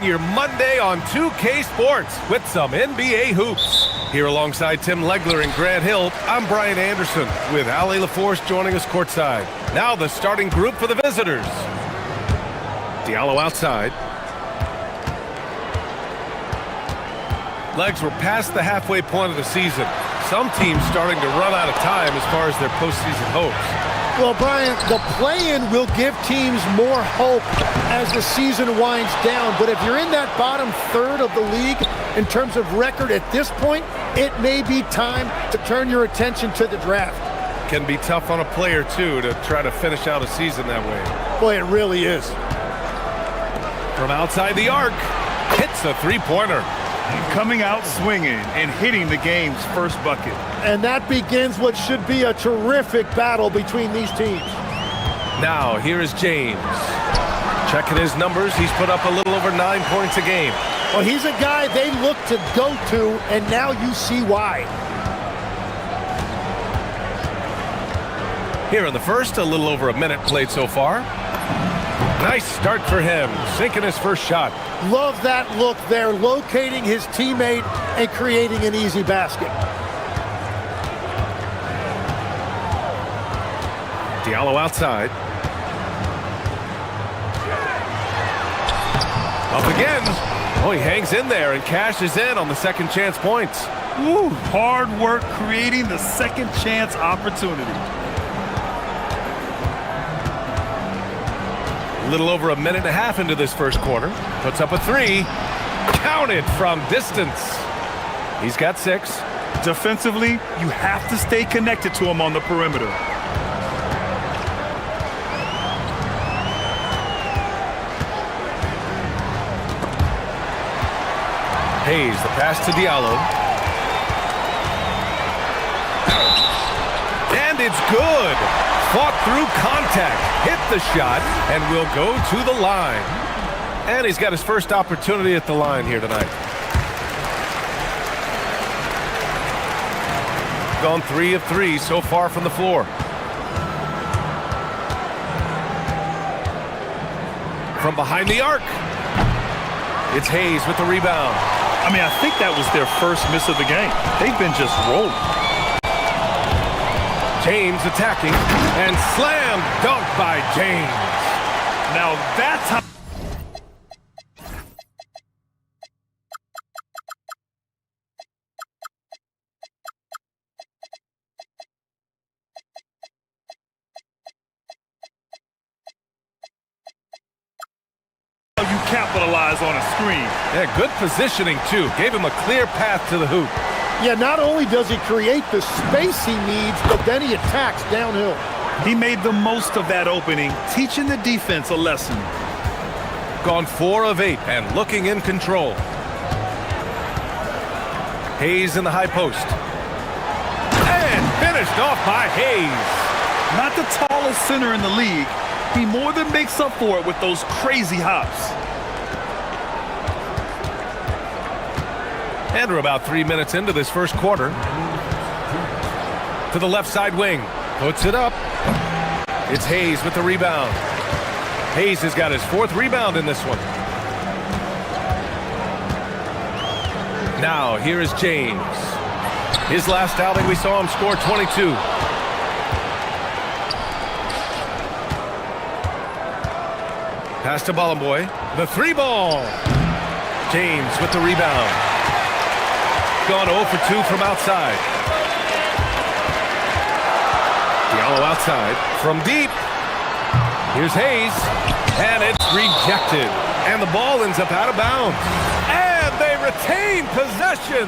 Your Monday on 2K Sports with some NBA hoops. Here alongside Tim Legler and Grant Hill, I'm Brian Anderson with Ali LaForce joining us courtside. Now the starting group for the visitors. Diallo outside. Legs were past the halfway point of the season. Some teams starting to run out of time as far as their postseason hopes. Well, Brian, the play-in will give teams more hope as the season winds down. But if you're in that bottom third of the league in terms of record at this point, it may be time to turn your attention to the draft. Can be tough on a player, too, to try to finish out a season that way. Boy, it really is. From outside the arc, hits a three-pointer. Coming out swinging and hitting the game's first bucket. And that begins what should be a terrific battle between these teams. Now, here is James. Checking his numbers, he's put up a little over 9 points a game. Well, he's a guy they look to go to, and now you see why. Here in the first, a little over a minute played so far. Nice start for him, sinking his first shot. Love that look there, locating his teammate and creating an easy basket. Diallo outside. Up again. Oh, he hangs in there and cashes in on the second chance points. Woo, hard work creating the second chance opportunity. A little over a minute and a half into this first quarter. Puts up a three. Counted from distance. He's got 6. Defensively, you have to stay connected to him on the perimeter. Hayes, the pass to Diallo. And it's good. Fought through contact, hit the shot, and will go to the line. And he's got his first opportunity at the line here tonight. Gone 3 of 3 so far from the floor. From behind the arc, it's Hayes with the rebound. I mean, I think that was their first miss of the game. They've been just rolling. James attacking, and slam dunk by James. Now that's how... you capitalize on a screen. Yeah, good positioning, too. Gave him a clear path to the hoop. Yeah, not only does he create the space he needs, but then he attacks downhill. He made the most of that opening, teaching the defense a lesson. Gone 4 of 8 and looking in control. Hayes in the high post. And finished off by Hayes. Not the tallest center in the league. He more than makes up for it with those crazy hops. And we're about 3 minutes into this first quarter. To the left side wing. Puts it up. It's Hayes with the rebound. Hayes has got his 4th rebound in this one. Now, here is James. His last outing, we saw him score 22. Pass to Bollenboy. The 3-ball. James with the rebound. Gone 0 for 2 from outside. Diallo outside. From deep. Here's Hayes. And it's rejected. And the ball ends up out of bounds. And they retain possession.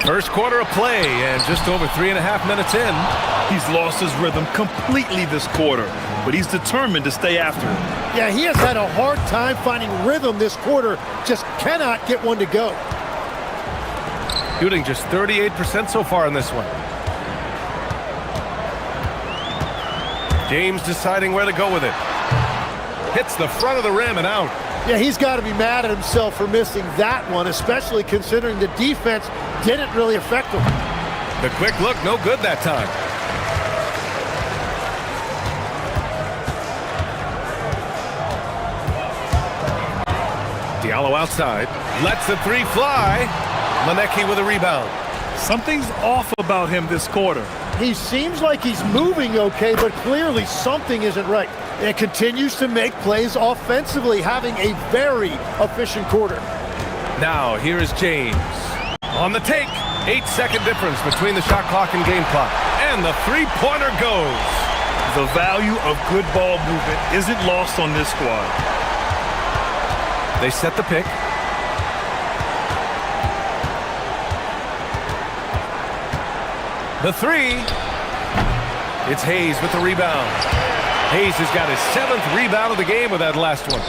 First quarter of play and just over 3.5 minutes in. He's lost his rhythm completely this quarter, but he's determined to stay after it. Yeah, he has had a hard time finding rhythm this quarter. Just cannot get one to go. Shooting just 38% so far in this one. James deciding where to go with it. Hits the front of the rim and out. Yeah, he's got to be mad at himself for missing that one, especially considering the defense didn't really affect him. The quick look, no good that time. Diallo outside. Lets the three fly. Manecki with a rebound. Something's off about him this quarter. He seems like he's moving okay, but clearly something isn't right. And continues to make plays offensively, having a very efficient quarter. Now, here is James. On the take. 8-second difference between the shot clock and game clock. And the three-pointer goes. The value of good ball movement isn't lost on this squad. They set the pick. The three. It's Hayes with the rebound. Hayes has got his 7th rebound of the game with that last one.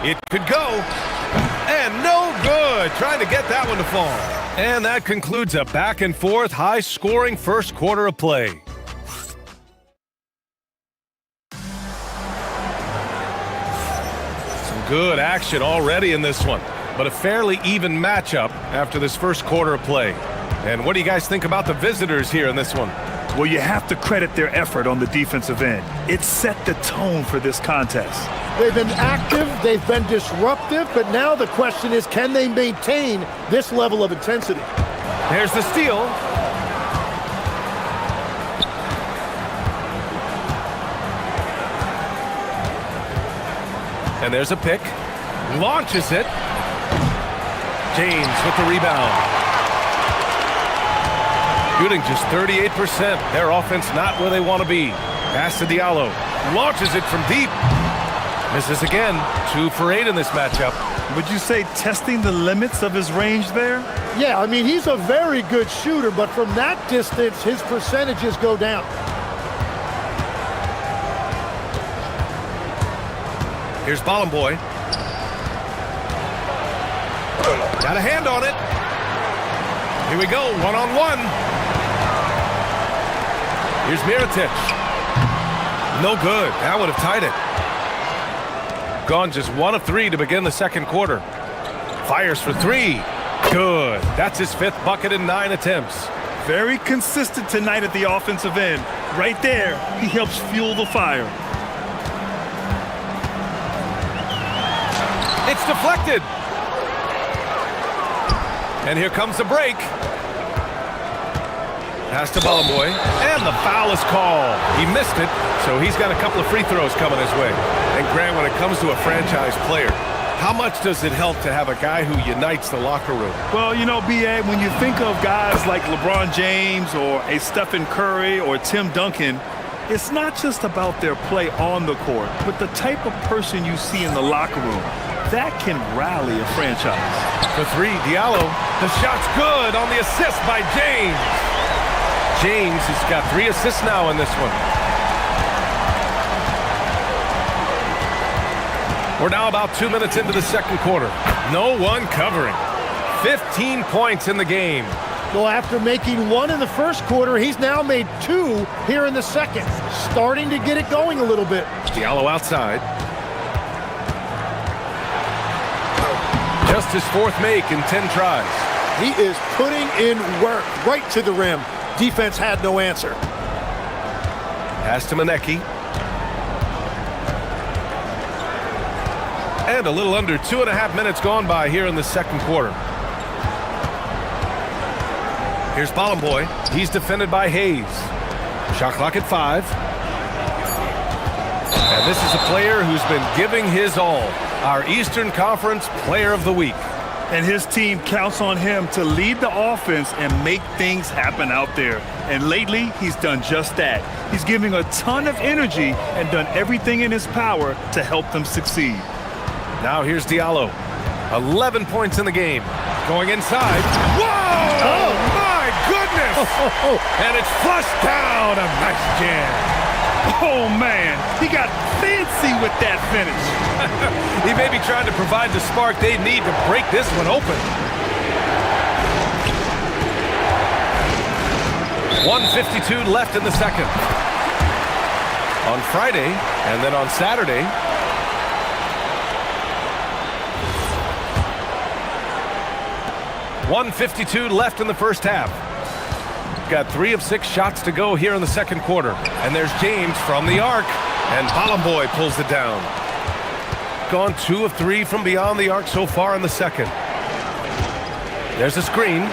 It could go. And no good. Trying to get that one to fall. And that concludes a back-and-forth, high-scoring first quarter of play. Some good action already in this one, but a fairly even matchup after this first quarter of play. And what do you guys think about the visitors here in this one? Well, you have to credit their effort on the defensive end. It set the tone for this contest. They've been active, they've been disruptive, but now the question is, can they maintain this level of intensity? There's the steal. And there's a pick. Launches it. James with the rebound. Shooting just 38%. Their offense not where they want to be. Pass to Diallo. Launches it from deep. Misses again. 2 for 8 in this matchup. Would you say testing the limits of his range there? Yeah, I mean, he's a very good shooter, but from that distance, his percentages go down. Here's Bollenboy. Got a hand on it. Here we go, one-on-one. Here's Mirotic. No good. That would have tied it. Gone just 1 of 3 to begin the second quarter. Fires for 3. Good. That's his 5th bucket in 9 attempts. Very consistent tonight at the offensive end. Right there, he helps fuel the fire. It's deflected. And here comes the break. Pass to Bollenboy. And the foul is called. He missed it, so he's got a couple of free throws coming his way. And Grant, when it comes to a franchise player, how much does it help to have a guy who unites the locker room? Well, you know, B.A., when you think of guys like LeBron James or a Stephen Curry or Tim Duncan, it's not just about their play on the court, but the type of person you see in the locker room. That can rally a franchise. The 3, Diallo. The shot's good on the assist by James. James has got 3 assists now in this one. We're now about 2 minutes into the second quarter. No one covering. 15 points in the game. Well, after making 1 in the first quarter, he's now made 2 here in the second. Starting to get it going a little bit. Diallo outside. Just his 4th make in 10 tries. He is putting in work right to the rim. Defense had no answer. Pass to Manecki. And a little under 2.5 minutes gone by here in the second quarter. Here's Bollenboy. He's defended by Hayes. Shot clock at 5. And this is a player who's been giving his all. Our Eastern Conference Player of the Week. And his team counts on him to lead the offense and make things happen out there. And lately, he's done just that. He's giving a ton of energy and done everything in his power to help them succeed. Now here's Diallo. 11 points in the game. Going inside. Whoa! Oh, my goodness! And it's flushed down. A nice jam. Oh, man. He got fancy with that finish. He may be trying to provide the spark they need to break this one open. 1:52 left in the second. On Friday, and then on Saturday, .152 left in the first half. Got 3 of 6 shots to go here in the second quarter. And there's James from the arc. And Balamboy pulls it down. Gone 2 of 3 from beyond the arc so far in the second. There's a screen.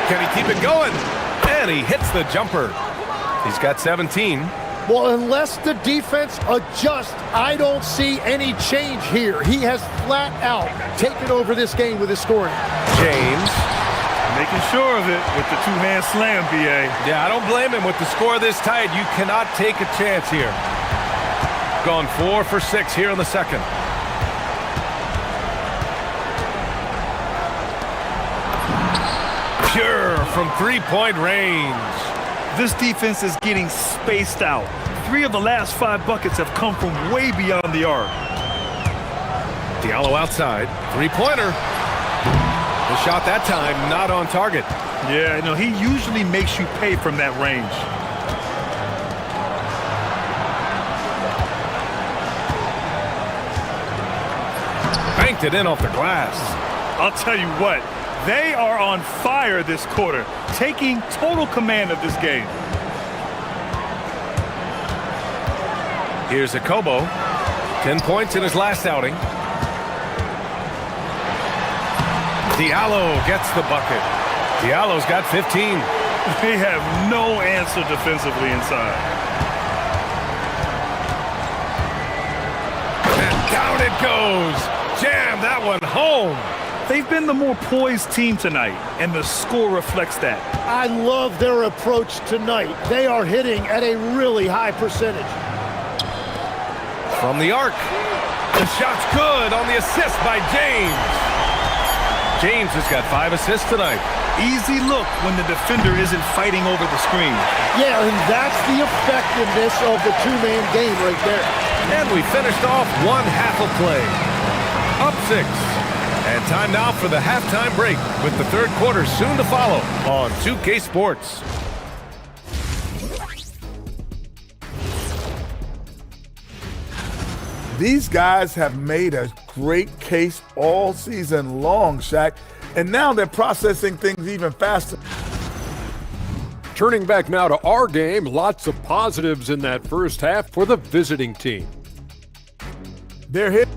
Can he keep it going? And he hits the jumper. He's got 17. Well, unless the defense adjusts, I don't see any change here. He has flat out taken over this game with his scoring. James. Making sure of it with the two-hand slam, B.A. Yeah, I don't blame him. With the score this tight, you cannot take a chance here. Gone 4 for 6 here in the second. Pure from three-point range. This defense is getting spaced out. 3 of the last 5 buckets have come from way beyond the arc. Diallo outside. Three-pointer. The shot that time not on target. Yeah, no, he usually makes you pay from that range. Banked it in off the glass. I'll tell you what, they are on fire this quarter, taking total command of this game. Here's Akobo. 10 points in his last outing. Diallo gets the bucket. Diallo's got 15. They have no answer defensively inside. And down it goes. Jam that one home. They've been the more poised team tonight, and the score reflects that. I love their approach tonight. They are hitting at a really high percentage. From the arc. The shot's good on the assist by James. James has got 5 assists tonight. Easy look when the defender isn't fighting over the screen. Yeah, and that's the effectiveness of the two-man game right there. And we finished off one half of play. Up 6. And time now for the halftime break with the third quarter soon to follow on 2K Sports. These guys have made a great case all season long, Shaq, and now they're processing things even faster. Turning back now to our game, lots of positives in that first half for the visiting team. They're hit.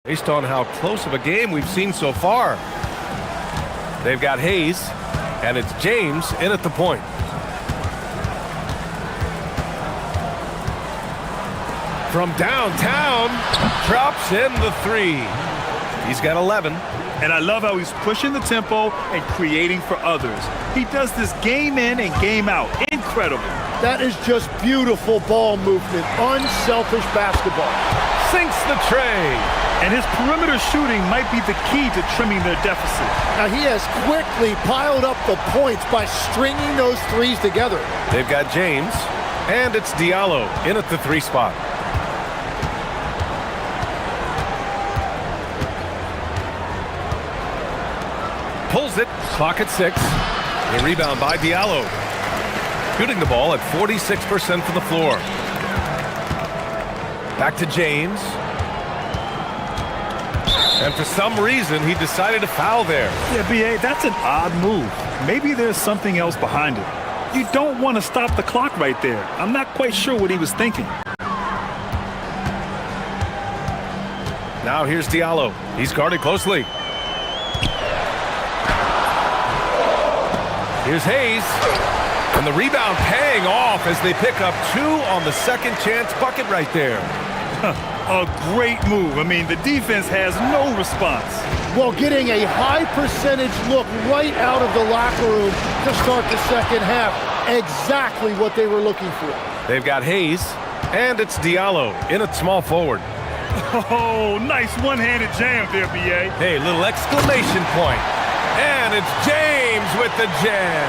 Based on how close of a game we've seen so far. They've got Hayes, and it's James in at the point. From downtown, drops in the 3. He's got 11. And I love how he's pushing the tempo and creating for others. He does this game in and game out. Incredible. That is just beautiful ball movement. Unselfish basketball. Sinks the tray. And his perimeter shooting might be the key to trimming their deficit. Now he has quickly piled up the points by stringing those threes together. They've got James, and it's Diallo in at the 3 spot. Pulls it, clock at 6. A rebound by Diallo. Shooting the ball at 46% from the floor. Back to James. And for some reason, he decided to foul there. Yeah, B.A., that's an odd move. Maybe there's something else behind it. You don't want to stop the clock right there. I'm not quite sure what he was thinking. Now here's Diallo. He's guarded closely. Here's Hayes. And the rebound paying off as they pick up 2 on the second chance bucket right there. A great move. I mean, the defense has no response. Well, getting a high percentage look right out of the locker room to start the second half. Exactly what they were looking for. They've got Hayes, and it's Diallo in at small forward. Oh, nice one-handed jam there, B.A. Hey, little exclamation point. And it's James with the jam.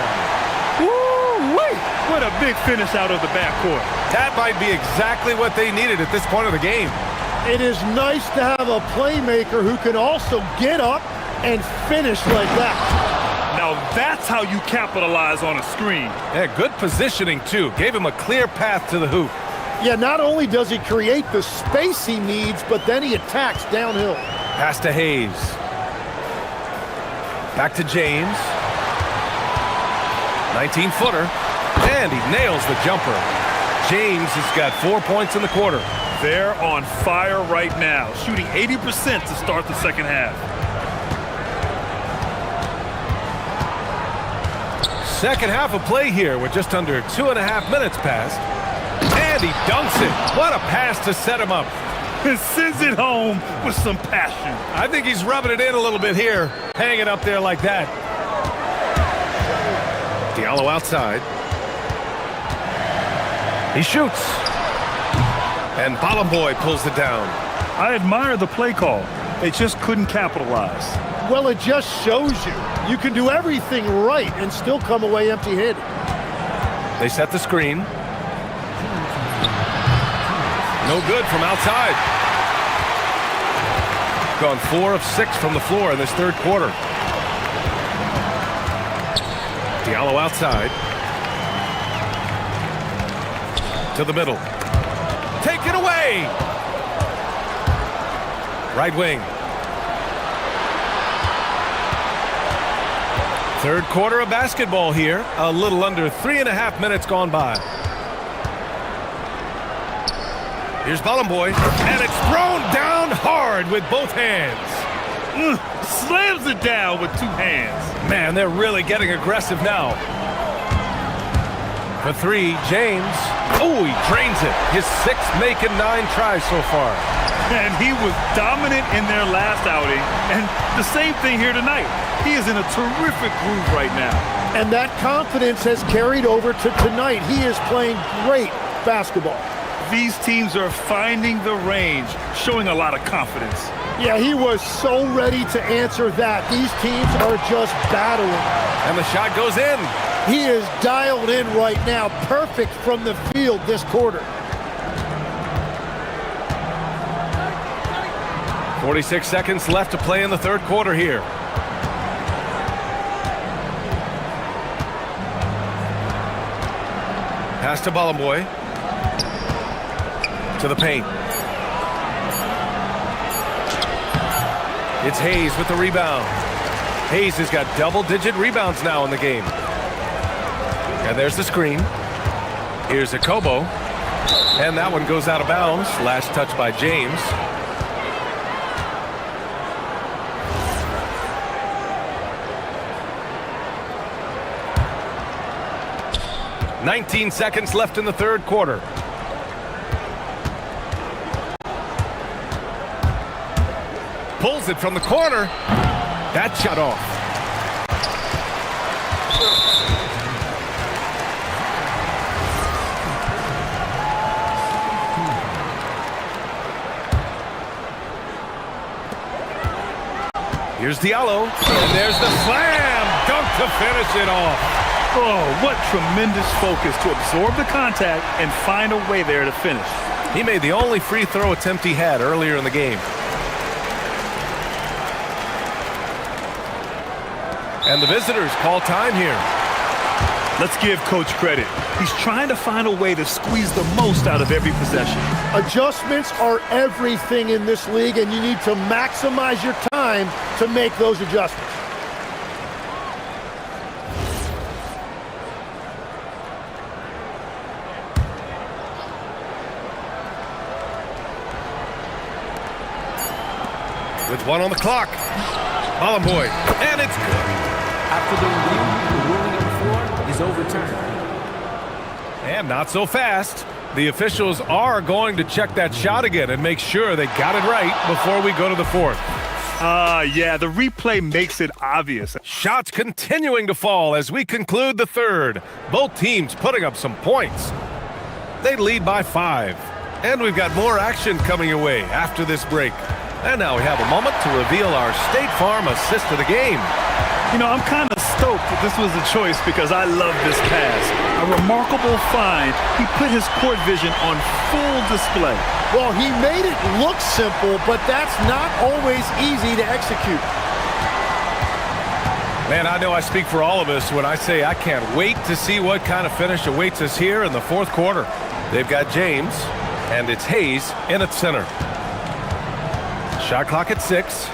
Woo-wee! What a big finish out of the backcourt. That might be exactly what they needed at this point of the game. It is nice to have a playmaker who can also get up and finish like that. Now that's how you capitalize on a screen. Yeah, good positioning, too. Gave him a clear path to the hoop. Yeah, not only does he create the space he needs, but then he attacks downhill. Pass to Hayes. Back to James. 19-footer. And he nails the jumper. James has got 4 points in the quarter. They're on fire right now, shooting 80% to start the second half. Second half of play here with just under 2.5 minutes passed. And he dunks it. What a pass to set him up. And sends it home with some passion. I think he's rubbing it in a little bit here, hanging up there like that. Diallo outside. He shoots. And Bottom Boy pulls it down. I admire the play call. They just couldn't capitalize. Well, it just shows you can do everything right and still come away empty-handed. They set the screen. No good from outside. Gone 4 of 6 from the floor in this third quarter. Diallo outside. To the middle. Take it away! Right wing. Third quarter of basketball here. A little under 3.5 minutes gone by. Here's Bottom Boy, and it's thrown down hard with both hands. Slams it down with 2 hands. Man, they're really getting aggressive now. For 3, James. Oh, he drains it. His 6th making 9 tries so far. And he was dominant in their last outing. And the same thing here tonight. He is in a terrific groove right now. And that confidence has carried over to tonight. He is playing great basketball. These teams are finding the range, showing a lot of confidence. Yeah, he was so ready to answer that. These teams are just battling. And the shot goes in. He is dialed in right now. Perfect from the field this quarter. 46 seconds left to play in the third quarter here. Pass to Bottom Boy. To the paint. It's Hayes with the rebound. Hayes has got double-digit rebounds now in the game. And there's the screen. Here's a Kobo. And that one goes out of bounds. Last touch by James. "19 seconds left in the third quarter. Pulls it from the corner. That shot off. Here's Diallo. And there's the slam dunk to finish it off. Oh, what tremendous focus to absorb the contact and find a way there to finish. He made the only free throw attempt he had earlier in the game. And the visitors call time here. Let's give Coach credit. He's trying to find a way to squeeze the most out of every possession. Adjustments are everything in this league, and you need to maximize your time to make those adjustments. with one on the clock. Boy, and it's good. After the review, the ruling on the floor is overturned. And not so fast. The officials are going to check that shot again and make sure they got it right before we go to the fourth. Yeah, the replay makes it obvious. Shots continuing to fall as we conclude the third. Both teams putting up some points. They lead by 5. And we've got more action coming your way after this break. And now we have a moment to reveal our State Farm assist of the game. You know, I'm kind of stoked that this was a choice because I love this pass. A remarkable find. He put his court vision on full display. Well, he made it look simple, but that's not always easy to execute. Man, I know I speak for all of us when I say I can't wait to see what kind of finish awaits us here in the fourth quarter. They've got James, and it's Hayes in at center. Shot clock at 6.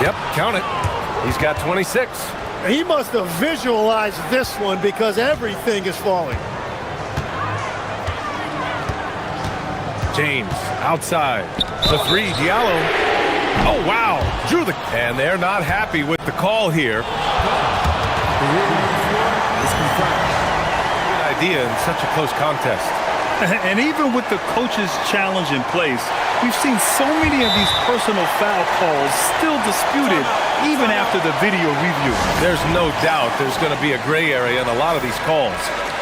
Yep, count it. He's got 26. He must have visualized this one because everything is falling. James outside. The 3, Diallo. Oh, wow. Drew the... And they're not happy with the call here. The ruling on the floor is confirmed. Good idea in such a close contest. And even with the coach's challenge in place, we've seen so many of these personal foul calls still disputed even after the video review. There's no doubt there's going to be a gray area in a lot of these calls.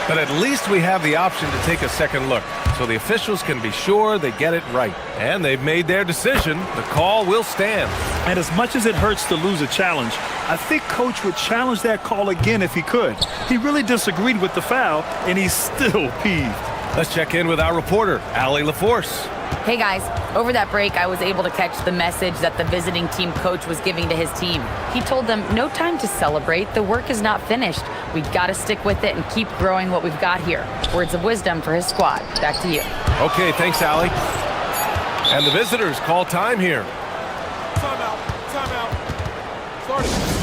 But at least we have the option to take a second look, so the officials can be sure they get it right. And they've made their decision. The call will stand. And as much as it hurts to lose a challenge, I think Coach would challenge that call again if he could. He really disagreed with the foul, and he's still peeved. Let's check in with our reporter, Allie LaForce. Hey guys, over that break, I was able to catch the message that the visiting team coach was giving to his team. He told them, no time to celebrate. The work is not finished. We've got to stick with it and keep growing what we've got here. Words of wisdom for his squad. Back to you. Okay, thanks, Allie. And the visitors call time here. Timeout. Timeout. Starting.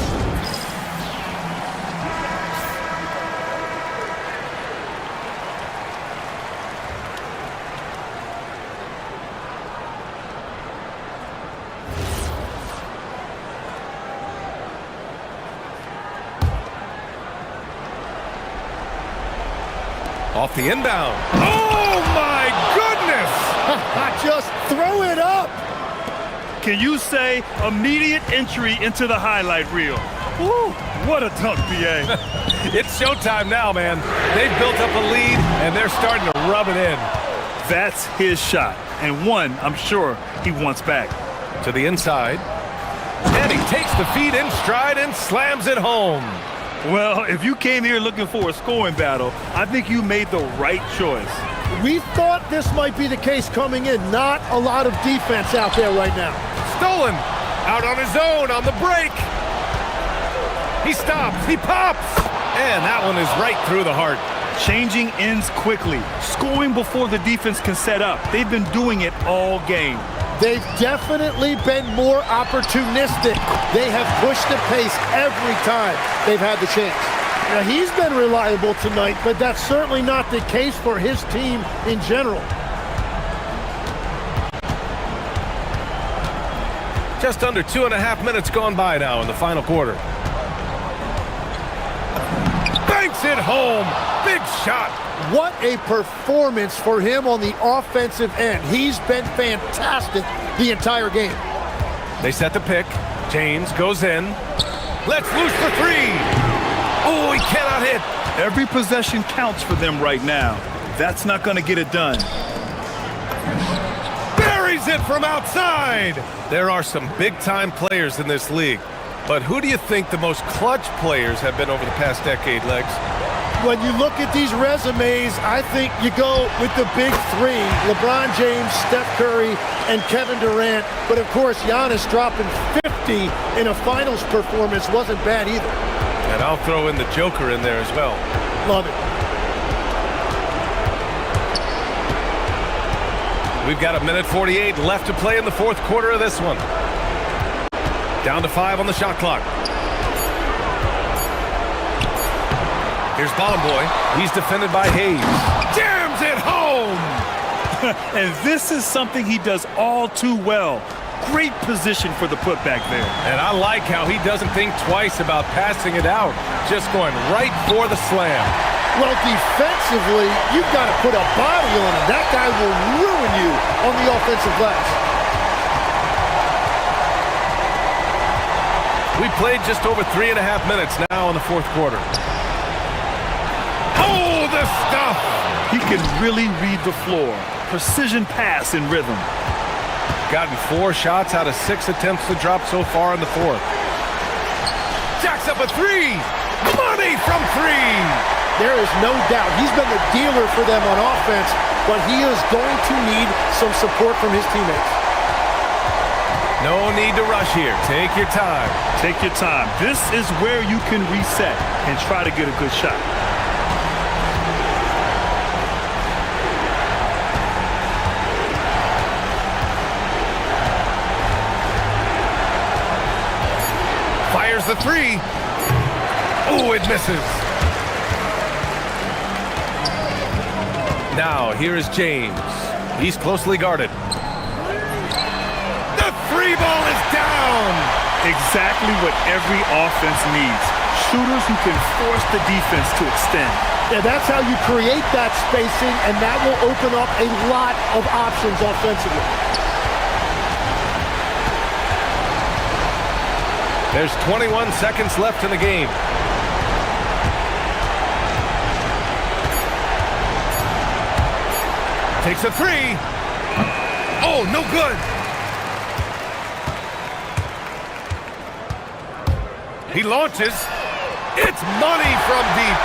Off the inbound. Oh, my goodness! Just throw it up! Can you say immediate entry into the highlight reel? Woo, what a dunk, BA. It's showtime now, man. They've built up a lead, and they're starting to rub it in. That's his shot, and one I'm sure he wants back. To the inside. And he takes the feed in stride and slams it home. Well, if you came here looking for a scoring battle, I think you made the right choice. We thought this might be the case coming in. Not a lot of defense out there right now. Stolen. Out on his own on the break. He stops. He pops. And that one is right through the heart. Changing ends quickly. Scoring before the defense can set up. They've been doing it all game. They've definitely been more opportunistic. They have pushed the pace every time they've had the chance. Now, he's been reliable tonight, but that's certainly not the case for his team in general. Just under 2.5 minutes gone by now in the final quarter. Banks it home. Big shot. What a performance for him on the offensive end. He's been fantastic the entire game. They set the pick. James goes in. Lets loose for 3. Oh, he cannot hit. Every possession counts for them right now. That's not going to get it done. Buries it from outside. There are some big-time players in this league. But who do you think the most clutch players have been over the past decade, Legs? When you look at these resumes, I think you go with the big 3. LeBron James, Steph Curry, and Kevin Durant. But, of course, Giannis dropping 50 in a finals performance wasn't bad either. And I'll throw in the Joker in there as well. Love it. We've got 1:48 left to play in the fourth quarter of this one. Down to 5 on the shot clock. Here's Boy. He's defended by Hayes. Jams it home! And this is something he does all too well. Great position for the putback there. And I like how he doesn't think twice about passing it out, just going right for the slam. Well, defensively, you've got to put a body on him. That guy will ruin you on the offensive glass. We played just over 3.5 minutes now in the fourth quarter. Oh, the stuff! He can really read the floor. Precision pass in rhythm. Gotten 4 shots out of 6 attempts to drop so far in the fourth. Jacks up a 3! Money from 3! There is no doubt he's been the dealer for them on offense, but he is going to need some support from his teammates. No need to rush here. Take your time. Take your time. This is where you can reset and try to get a good shot. Fires the 3. Oh, it misses. Now, here is James. He's closely guarded. The 3 ball is down. Exactly what every offense needs. Shooters who can force the defense to extend. Yeah, that's how you create that spacing, and that will open up a lot of options offensively. There's 21 seconds left in the game. Takes a 3. Oh, no good. He launches. It's money from deep.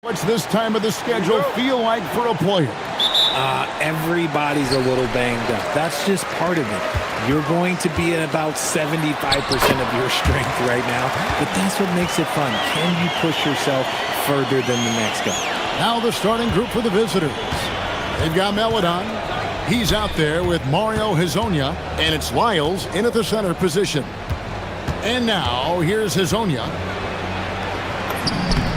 What's this time of the schedule feel like for a player? Everybody's a little banged up. That's just part of it. You're going to be at about 75% of your strength right now, but that's what makes it fun. Can you push yourself further than the next guy? Now the starting group for the visitors. They've got Meladon. He's out there with Mario Hezonja, and it's Lyles in at the center position. And now here's Hezonja.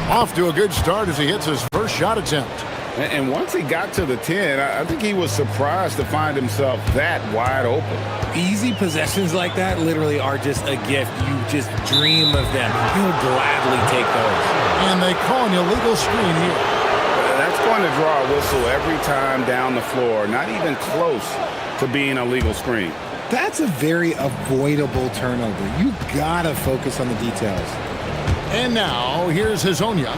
Off to a good start as he hits his first shot attempt. And once he got to the 10, I think he was surprised to find himself that wide open. Easy possessions like that literally are just a gift. You just dream of them. You'll gladly take those. And they call an illegal screen here. That's going to draw a whistle every time down the floor. Not even close to being a legal screen. That's a very avoidable turnover. You gotta focus on the details. And now here's Hezonja.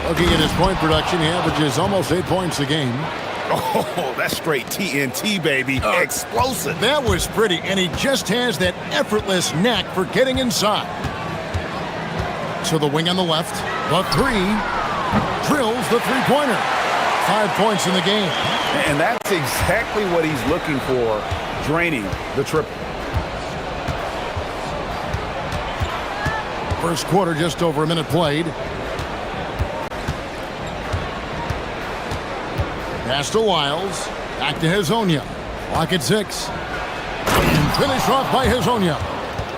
Looking at his point production, he averages almost 8 points a game. Oh, that's straight TNT, baby. Explosive. That was pretty, and he just has that effortless knack for getting inside. To the wing on the left. The three. Drills the three-pointer. 5 points in the game. And that's exactly what he's looking for, draining the triple. First quarter, just over a minute played. Pass to Lyles. Back to Hezonja. Lock at 6. And finish off by Hezonja.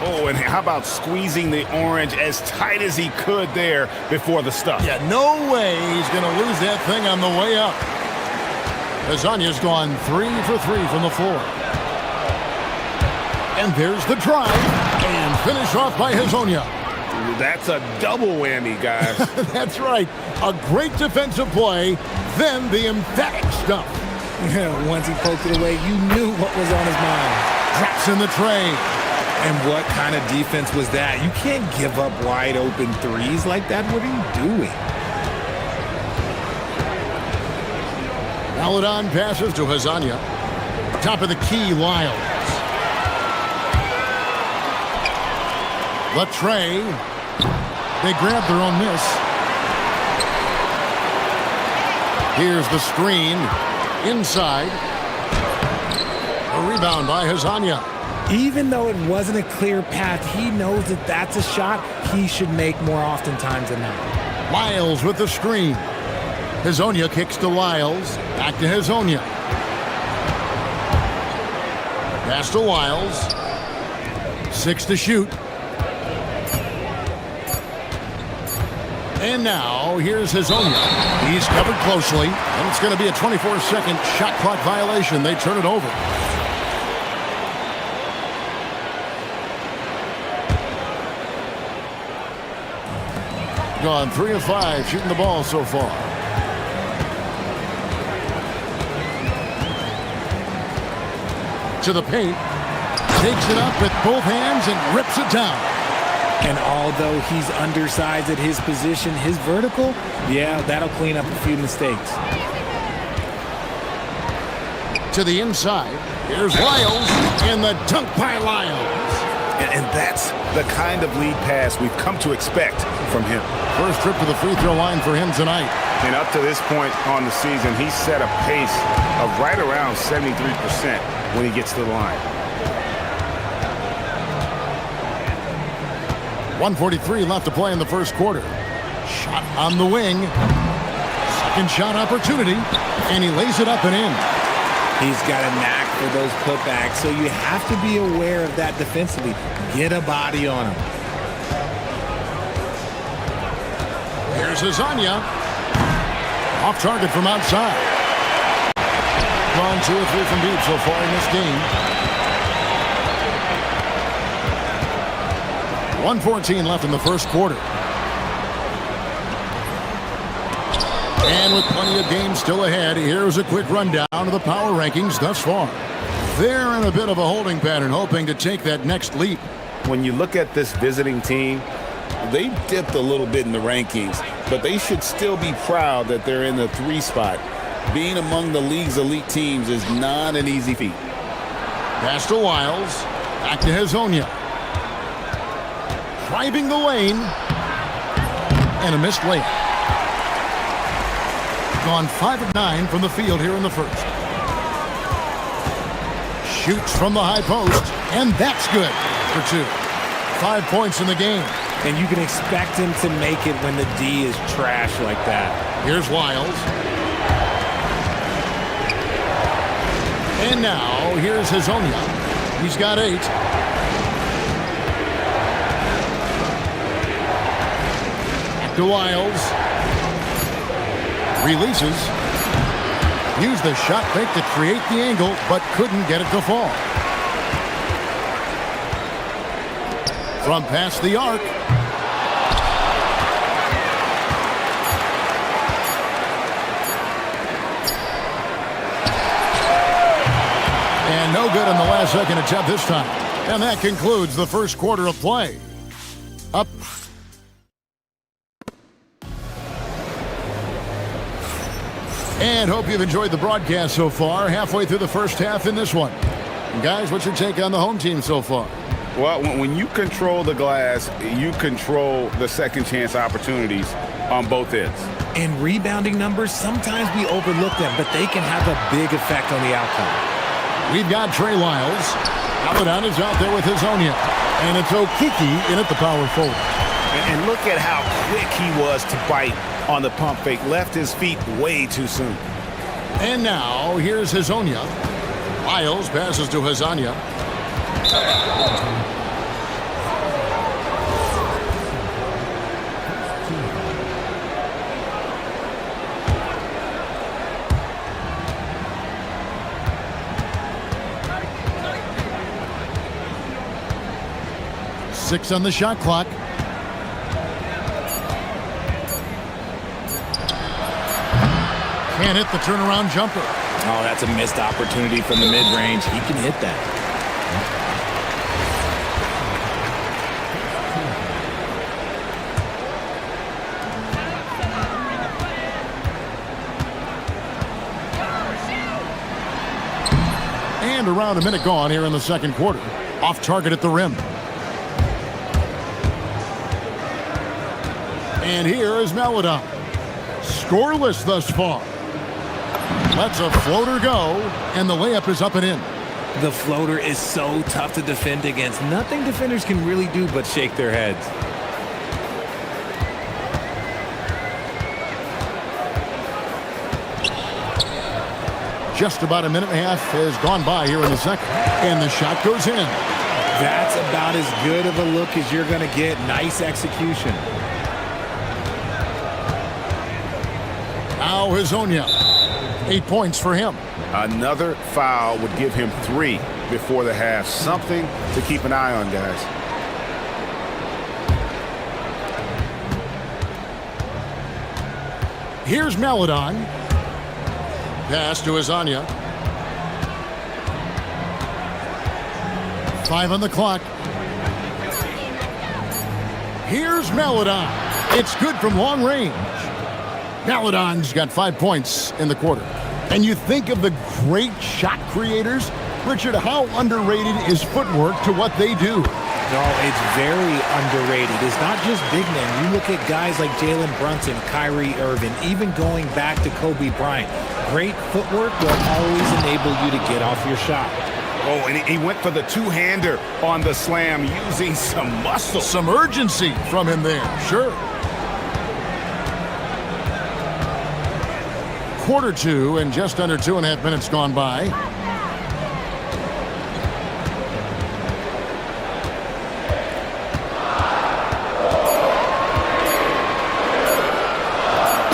Oh, and how about squeezing the orange as tight as he could there before the stuff? Yeah, no way he's going to lose that thing on the way up. Hezonja's gone 3 for 3 from the floor. And there's the drive. And finish off by Hezonja. That's a double whammy, guys. That's right. A great defensive play, then the emphatic stuff. Once he poked it away, you knew what was on his mind. Drops in the tray. And what kind of defense was that? You can't give up wide open threes like that. What are you doing? Meladon passes to Hezonja. Top of the key, Lyles. The tray. They grab their own miss. Here's the screen. Inside. A rebound by Hezonja. Even though it wasn't a clear path, he knows that that's a shot he should make more oftentimes than not. Lyles with the screen. Hezonja kicks to Lyles. Back to Hezonja. Pass to Lyles. 6 to shoot. And now, here's Hezonja. He's covered closely, and it's going to be a 24-second shot clock violation. They turn it over. Gone 3 of 5 shooting the ball so far. To the paint. Takes it up with both hands and rips it down. And although he's undersized at his position, his vertical, yeah, that'll clean up a few mistakes. To the inside. Here's Lyles, and the dunk by Lyles. And that's the kind of lead pass we've come to expect from him. First trip to the free throw line for him tonight. And up to this point on the season, he's set a pace of right around 73% when he gets to the line. 1:43 left to play in the first quarter. Shot on the wing. Second shot opportunity, and he lays it up and in. He's got a knack for those putbacks, so you have to be aware of that defensively. Get a body on him. Here's Hezonja. Off target from outside. Gone 2 or 3 from deep so far in this game. 1:14 left in the first quarter. And with plenty of games still ahead, here's a quick rundown of the power rankings thus far. They're in a bit of a holding pattern, hoping to take that next leap. When you look at this visiting team, they dipped a little bit in the rankings, but they should still be proud that they're in the 3 spot. Being among the league's elite teams is not an easy feat. Pass to Lyles. Back to Hezonja. Driving the lane. And a missed layup. gone 5 of 9 from the field here in the first. Shoots from the high post, and that's good for 2. 5 points in the game. And you can expect him to make it when the D is trash like that. Here's Wiles. And now, here's Hazonia. He's got 8. To Wiles. Releases. Used the shot fake to create the angle, but couldn't get it to fall. From past the arc. And no good on the last second attempt this time. And that concludes the first quarter of play. Up. And hope you've enjoyed the broadcast so far. Halfway through the first half in this one. And guys, what's your take on the home team so far? Well, when you control the glass, you control the second chance opportunities on both ends. And rebounding numbers, sometimes we overlook them, but they can have a big effect on the outcome. We've got Trey Lyles. Paladon is out there with Hazonia. And it's Okiki in at the power forward. And look at how quick he was to bite on the pump fake. Left his feet way too soon. And now, here's Hazonia. Lyles passes to Hazonia. Six on the shot clock. Can't hit the turnaround jumper. Oh, that's a missed opportunity from the mid-range. He can hit that. And around a minute gone here in the second quarter. Off target at the rim. And here is Maladon. Scoreless thus far. Lets a floater go, and the layup is up and in. The floater is so tough to defend against. Nothing defenders can really do but shake their heads. Just about a minute and a half has gone by here in the second, and the shot goes in. That's about as good of a look as you're going to get. Nice execution. Now Hazonia. 8 points for him. Another foul would give him 3 before the half. Something to keep an eye on, guys. Here's Maladon. Pass to Hazonia. 5 on the clock. Here's Maladon. It's good from long range. Maladon's got 5 points in the quarter. And you think of the great shot creators? Richard, how underrated is footwork to what they do? No, it's very underrated. It's not just big men. You look at guys like Jalen Brunson, Kyrie Irving, even going back to Kobe Bryant. Great footwork will always enable you to get off your shot. Oh, and he went for the two-hander on the slam using some muscle. Some urgency from him there, sure. Quarter 2 and just under 2.5 minutes gone by.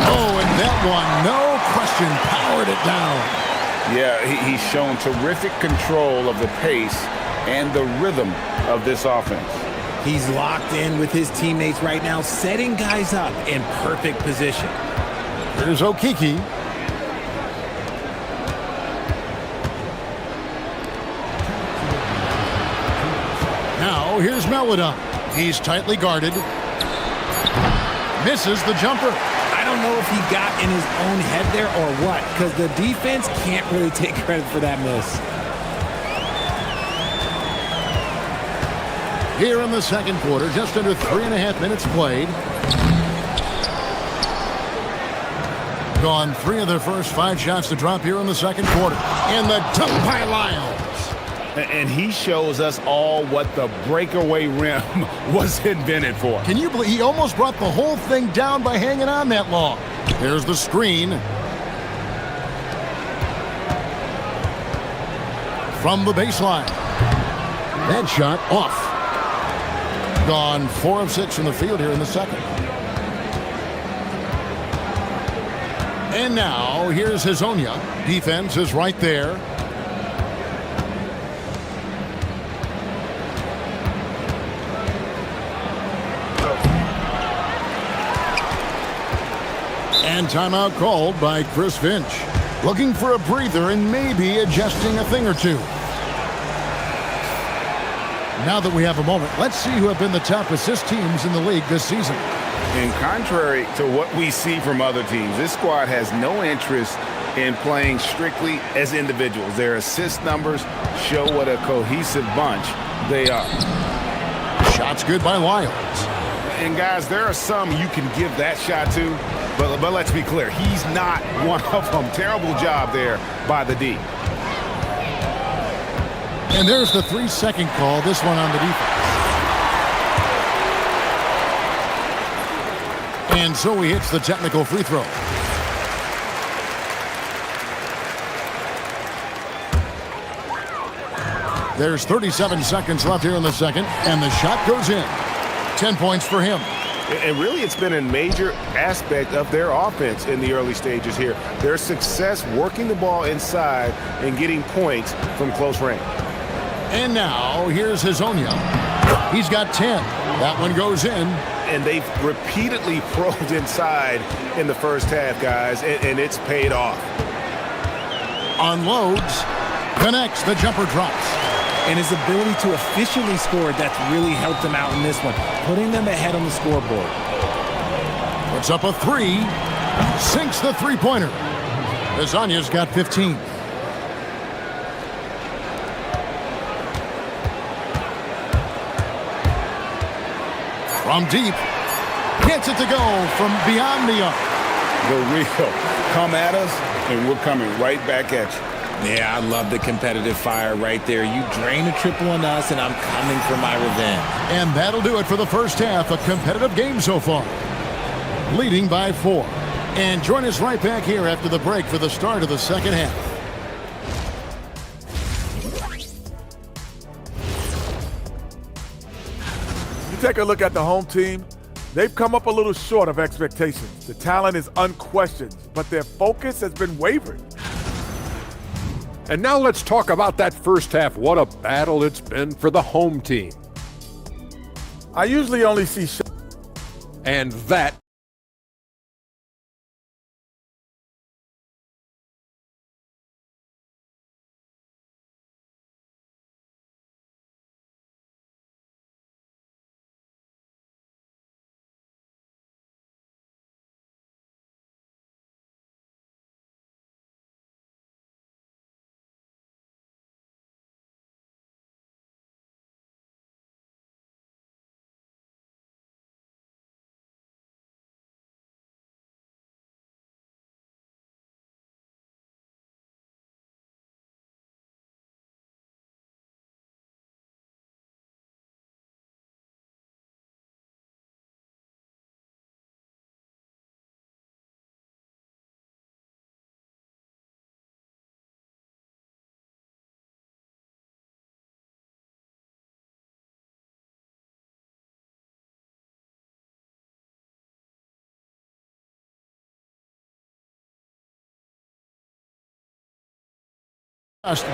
Oh, and that one, no question, powered it down. Yeah, he's shown terrific control of the pace and the rhythm of this offense. He's locked in with his teammates right now, setting guys up in perfect position. Here's Okiki. Now, here's Maladon. He's tightly guarded. Misses the jumper. I don't know if he got in his own head there or what, because the defense can't really take credit for that miss. Here in the second quarter, just under 3.5 minutes played. Gone 3 of their first 5 shots to drop here in the second quarter. And the dunk by Lyles. And he shows us all what the breakaway rim was invented for. Can you believe he almost brought the whole thing down by hanging on that long? There's the screen. From the baseline. That shot off. Gone 4 of 6 from the field here in the second. And now, here's Hazonia. Defense is right there. And timeout called by Chris Finch. Looking for a breather and maybe adjusting a thing or two. Now that we have a moment, let's see who have been the top assist teams in the league this season. And contrary to what we see from other teams, this squad has no interest in playing strictly as individuals. Their assist numbers show what a cohesive bunch they are. Shots good by Lyles. And guys, there are some you can give that shot to, but let's be clear, he's not one of them. Terrible job there by the D. And there's the 3-second call, this one on the defense. And so he hits the technical free throw. There's 37 seconds left here in the second, and the shot goes in. 10 points for him. And really, it's been a major aspect of their offense in the early stages here. Their success working the ball inside and getting points from close range. And now, here's Hazonia. He's got 10. That one goes in. And they've repeatedly probed inside in the first half, guys, and it's paid off. Unloads. Connects. The jumper drops. And his ability to efficiently score, that's really helped him out in this one, putting them ahead on the scoreboard. Puts up a 3. Sinks the three-pointer. Hazonia's got 15. From deep, gets it to go from beyond the arc. The real come at us, and we're coming right back at you. Yeah, I love the competitive fire right there. You drain a triple on us, and I'm coming for my revenge. And that'll do it for the first half. A competitive game so far. Leading by 4. And join us right back here after the break for the start of the second half. Take a look at the home team. They've come up a little short of expectations. The talent is unquestioned, but their focus has been wavering. And now let's talk about that first half. What a battle it's been for the home team. I usually only see and that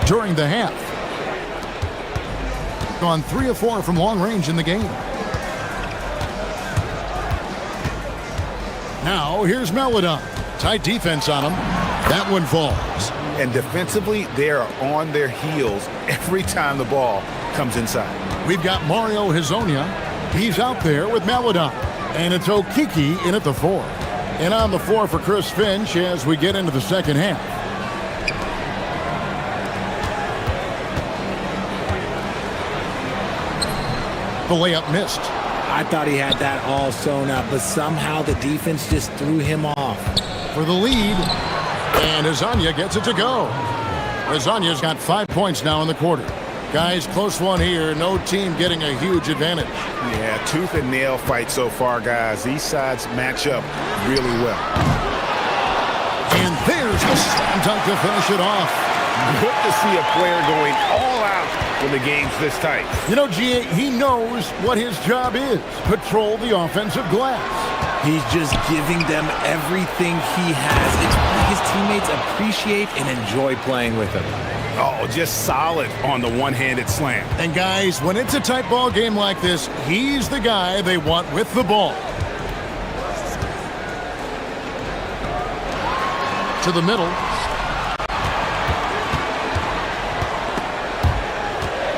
during the half. Gone 3 of 4 from long range in the game. Now here's Melodon. Tight defense on him. That one falls. And defensively, they are on their heels every time the ball comes inside. We've got Mario Hazonia. He's out there with Melodon. And it's Okiki in at the 4. And on the 4 for Chris Finch as we get into the second half. The layup missed. I thought he had that all sewn up, but somehow the defense just threw him off. for the lead. And Azania gets it to go. Azania's got 5 points now in the quarter. Guys, close one here. No team getting a huge advantage. Yeah, tooth and nail fight so far, guys. These sides match up really well. And there's the slam dunk to finish it off. Good to see a player going all out when the game's this tight. You know, G.A., he knows what his job is. Patrol the offensive glass. He's just giving them everything he has. It's what his teammates appreciate and enjoy playing with him. Oh, just solid on the one-handed slam. And guys, when it's a tight ball game like this, he's the guy they want with the ball. To the middle.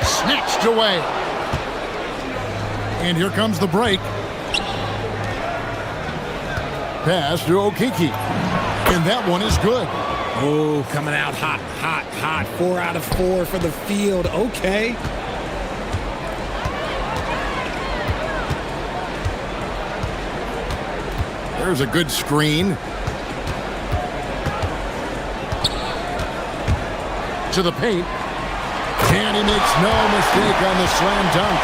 Snatched away. And here comes the break. Pass to Okiki. And that one is good. Oh, coming out hot, hot, hot. 4 out of 4 for the field. Okay. There's a good screen. To the paint. And he makes no mistake on the slam dunk.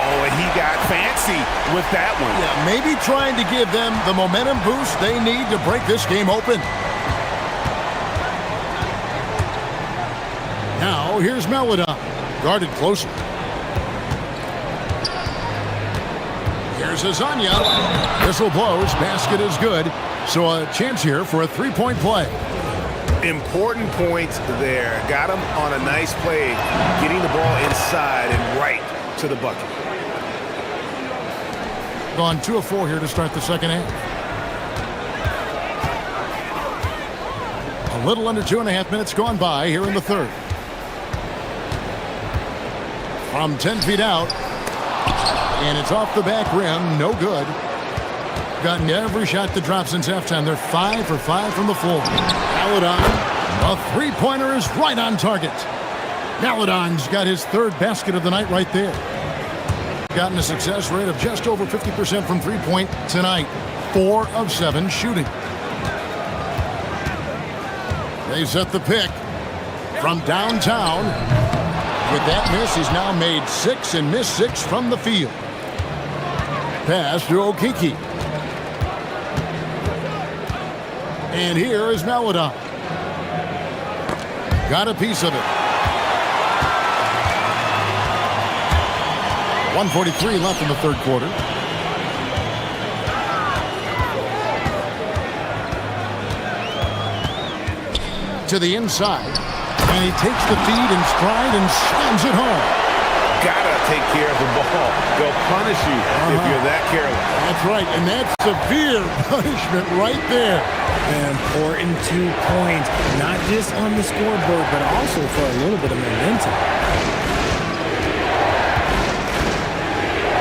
Oh, and he got fancy with that one. Yeah, maybe trying to give them the momentum boost they need to break this game open. Now, here's Melodon. Guarded closer. Here's Azania. Whistle blows. Basket is good. So a chance here for a three-point play. Important points there. Got him on a nice play, getting the ball inside and right to the bucket. Gone 2 of 4 here to start the second half. A little under 2.5 minutes gone by here in the third. From 10 feet out. And it's off the back rim. No good. Gotten every shot to drop since halftime. They're 5 for 5 from the floor. Maladon, a three-pointer is right on target. Maladon's got his third basket of the night right there. Gotten a success rate of just over 50% from three-point tonight. 4 of 7 shooting. They set the pick from downtown. With that miss, he's now made 6 and missed 6 from the field. Pass to Okiki. And here is Maladon. Got a piece of it. 1:43 left in the third quarter. To the inside. And he takes the feed in stride and slams it home. Gotta take care of the ball. They'll punish you if you're that careless. That's right, and that's severe punishment right there. An important 2 points, not just on the scoreboard, but also for a little bit of momentum.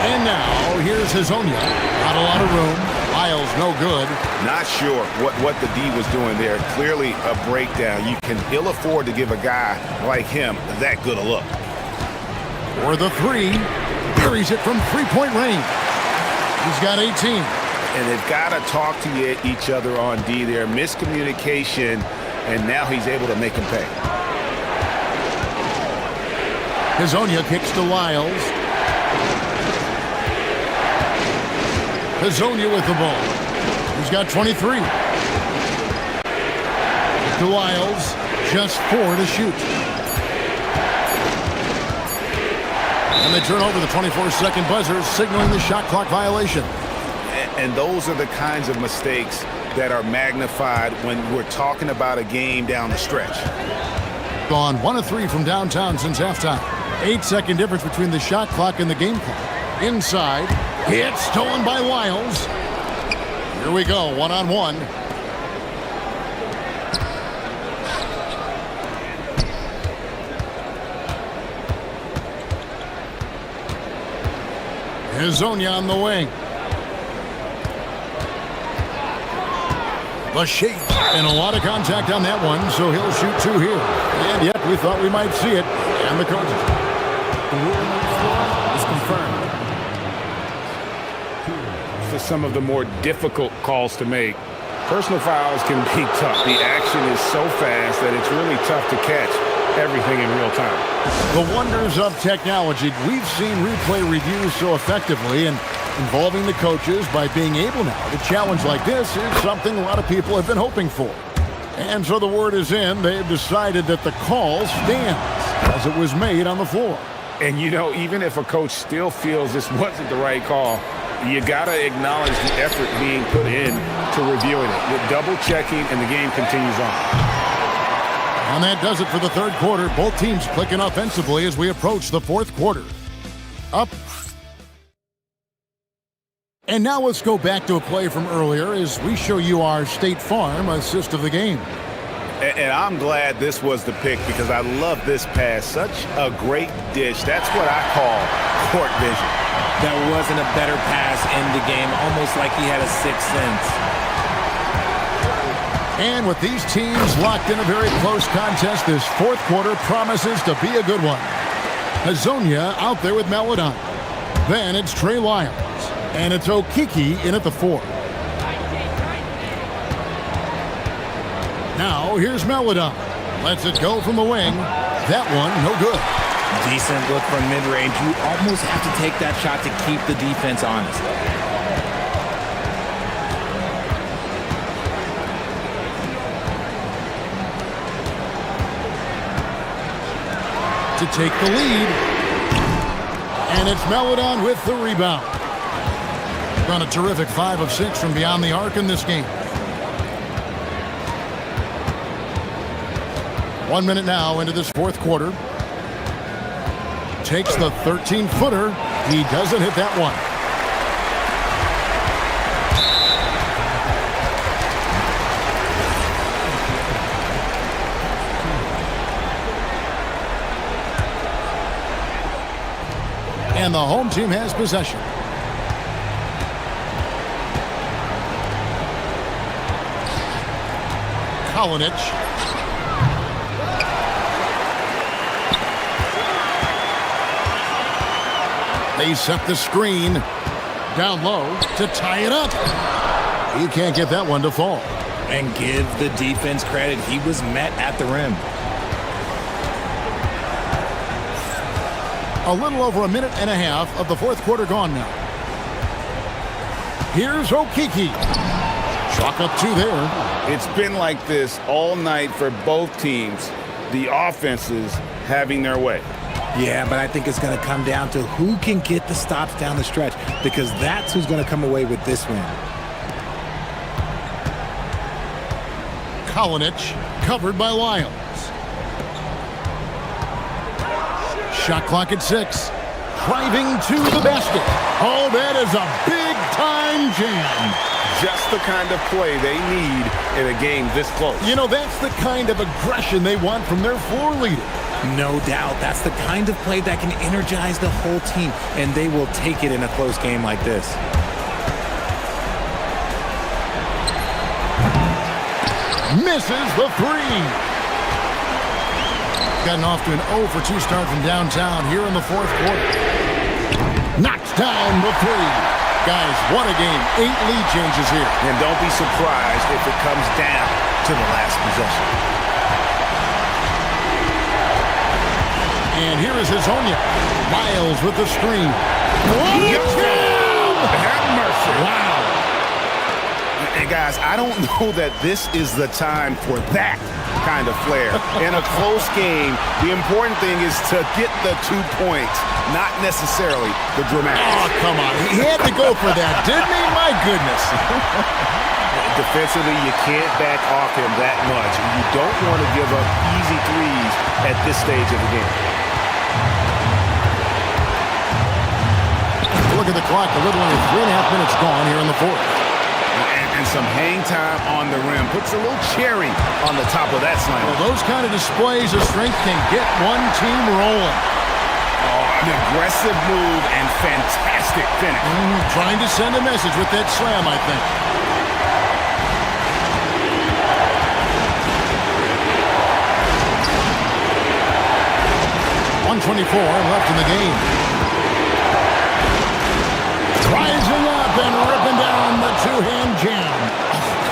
And now, here's Hazonia. Not a lot of room. Lyles, no good. Not sure what the D was doing there. Clearly a breakdown. You can ill afford to give a guy like him that good a look. For the three, buries it from three-point range. He's got 18. And they've got to talk to each other on D there. Miscommunication, and now he's able to make him pay. Hazonia kicks to Lyles. Hazonia with the ball. He's got 23. To Lyles, just 4 to shoot. And they turn over the 24-second buzzer, signaling the shot clock violation. And those are the kinds of mistakes that are magnified when we're talking about a game down the stretch. Gone 1 of 3 from downtown since halftime. 8-second difference between the shot clock and the game clock. Inside, it's stolen by Lyles. Here we go, one-on-one. Hazonia on the wing. The shape, and a lot of contact on that one, so he'll shoot 2 here. And yet, we thought we might see it. And the coaches. The ruling on the floor is confirmed. For some of the more difficult calls to make, Personal fouls can be tough. The action is so fast that it's really tough to catch everything in real time. The wonders of technology. We've seen replay reviews so effectively, and involving the coaches by being able now to challenge like this is something a lot of people have been hoping for. And so the word is in. They've decided that the call stands as it was made on the floor. And, you know, even if a coach still feels this wasn't the right call, you got to acknowledge the effort being put in to reviewing it. With double-checking, and the game continues on. And that does it for the third quarter. Both teams clicking offensively as we approach the fourth quarter. Up. And now let's go back to a play from earlier as we show you our State Farm assist of the game. And I'm glad this was the pick because I love this pass. Such a great dish. That's what I call court vision. That wasn't a better pass in the game, almost like he had a sixth sense. And with these teams locked in a very close contest, this fourth quarter promises to be a good one. Hazonia out there with Meladon. Then it's Trey Lyles. And it's Okiki in at the 4. Now here's Meladon. Lets it go from the wing. That one, no good. Decent look from mid-range. You almost have to take that shot to keep the defense honest. To take the lead. And it's Meladon with the rebound. Done a terrific 5 of 6 from beyond the arc in this game. 1 minute now into this fourth quarter. Takes the 13-footer. He doesn't hit that one. And the home team has possession. Kalinic. They set the screen down low to tie it up. He can't get that one to fall. And give the defense credit. He was met at the rim. A little over a minute and a half of the fourth quarter gone now. Here's Okiki. Chalk up 2 there. It's been like this all night for both teams. The offenses having their way. Yeah, but I think it's going to come down to who can get the stops down the stretch, because that's who's going to come away with this win. Kalinic covered by Lyles. Shot clock at 6. Driving to the basket. Oh, that is a big-time jam. Just the kind of play they need in a game this close. You know, that's the kind of aggression they want from their floor leader. No doubt. That's the kind of play that can energize the whole team, and they will take it in a close game like this. Misses the 3. Gotten off to an 0 for 2 start from downtown here in the fourth quarter. Knocks down the 3. Guys, what a game. 8 lead changes here. And don't be surprised if it comes down to the last possession. And here is Hazonia. Lyles with the screen. Have mercy. Wow. And guys, I don't know that this is the time for that kind of flair. In a close game, the important thing is to get the 2 points, not necessarily the dramatics. Oh, come on. He had to go for that, didn't he? My goodness. Defensively, you can't back off him that much. You don't want to give up easy threes at this stage of the game. Look at the clock. A little under 3.5 minutes gone here in the fourth. And some hang time on the rim. Puts a little cherry on the top of that slam. Well, those kind of displays of strength can get one team rolling. Oh, an aggressive move and fantastic finish. Trying to send a message with that slam, I think. .124 left in the game. Rising up and ripping down the two-hand jam.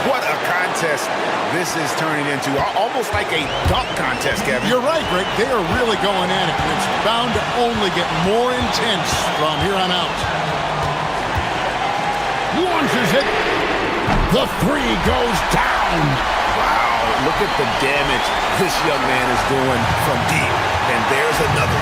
What a turning into almost like a dunk contest, Kevin. You're right, Greg. They are really going at it, and it's bound to only get more intense from here on out. Launches it. The three goes down. Wow, look at the damage this young man is doing from deep. And there's another.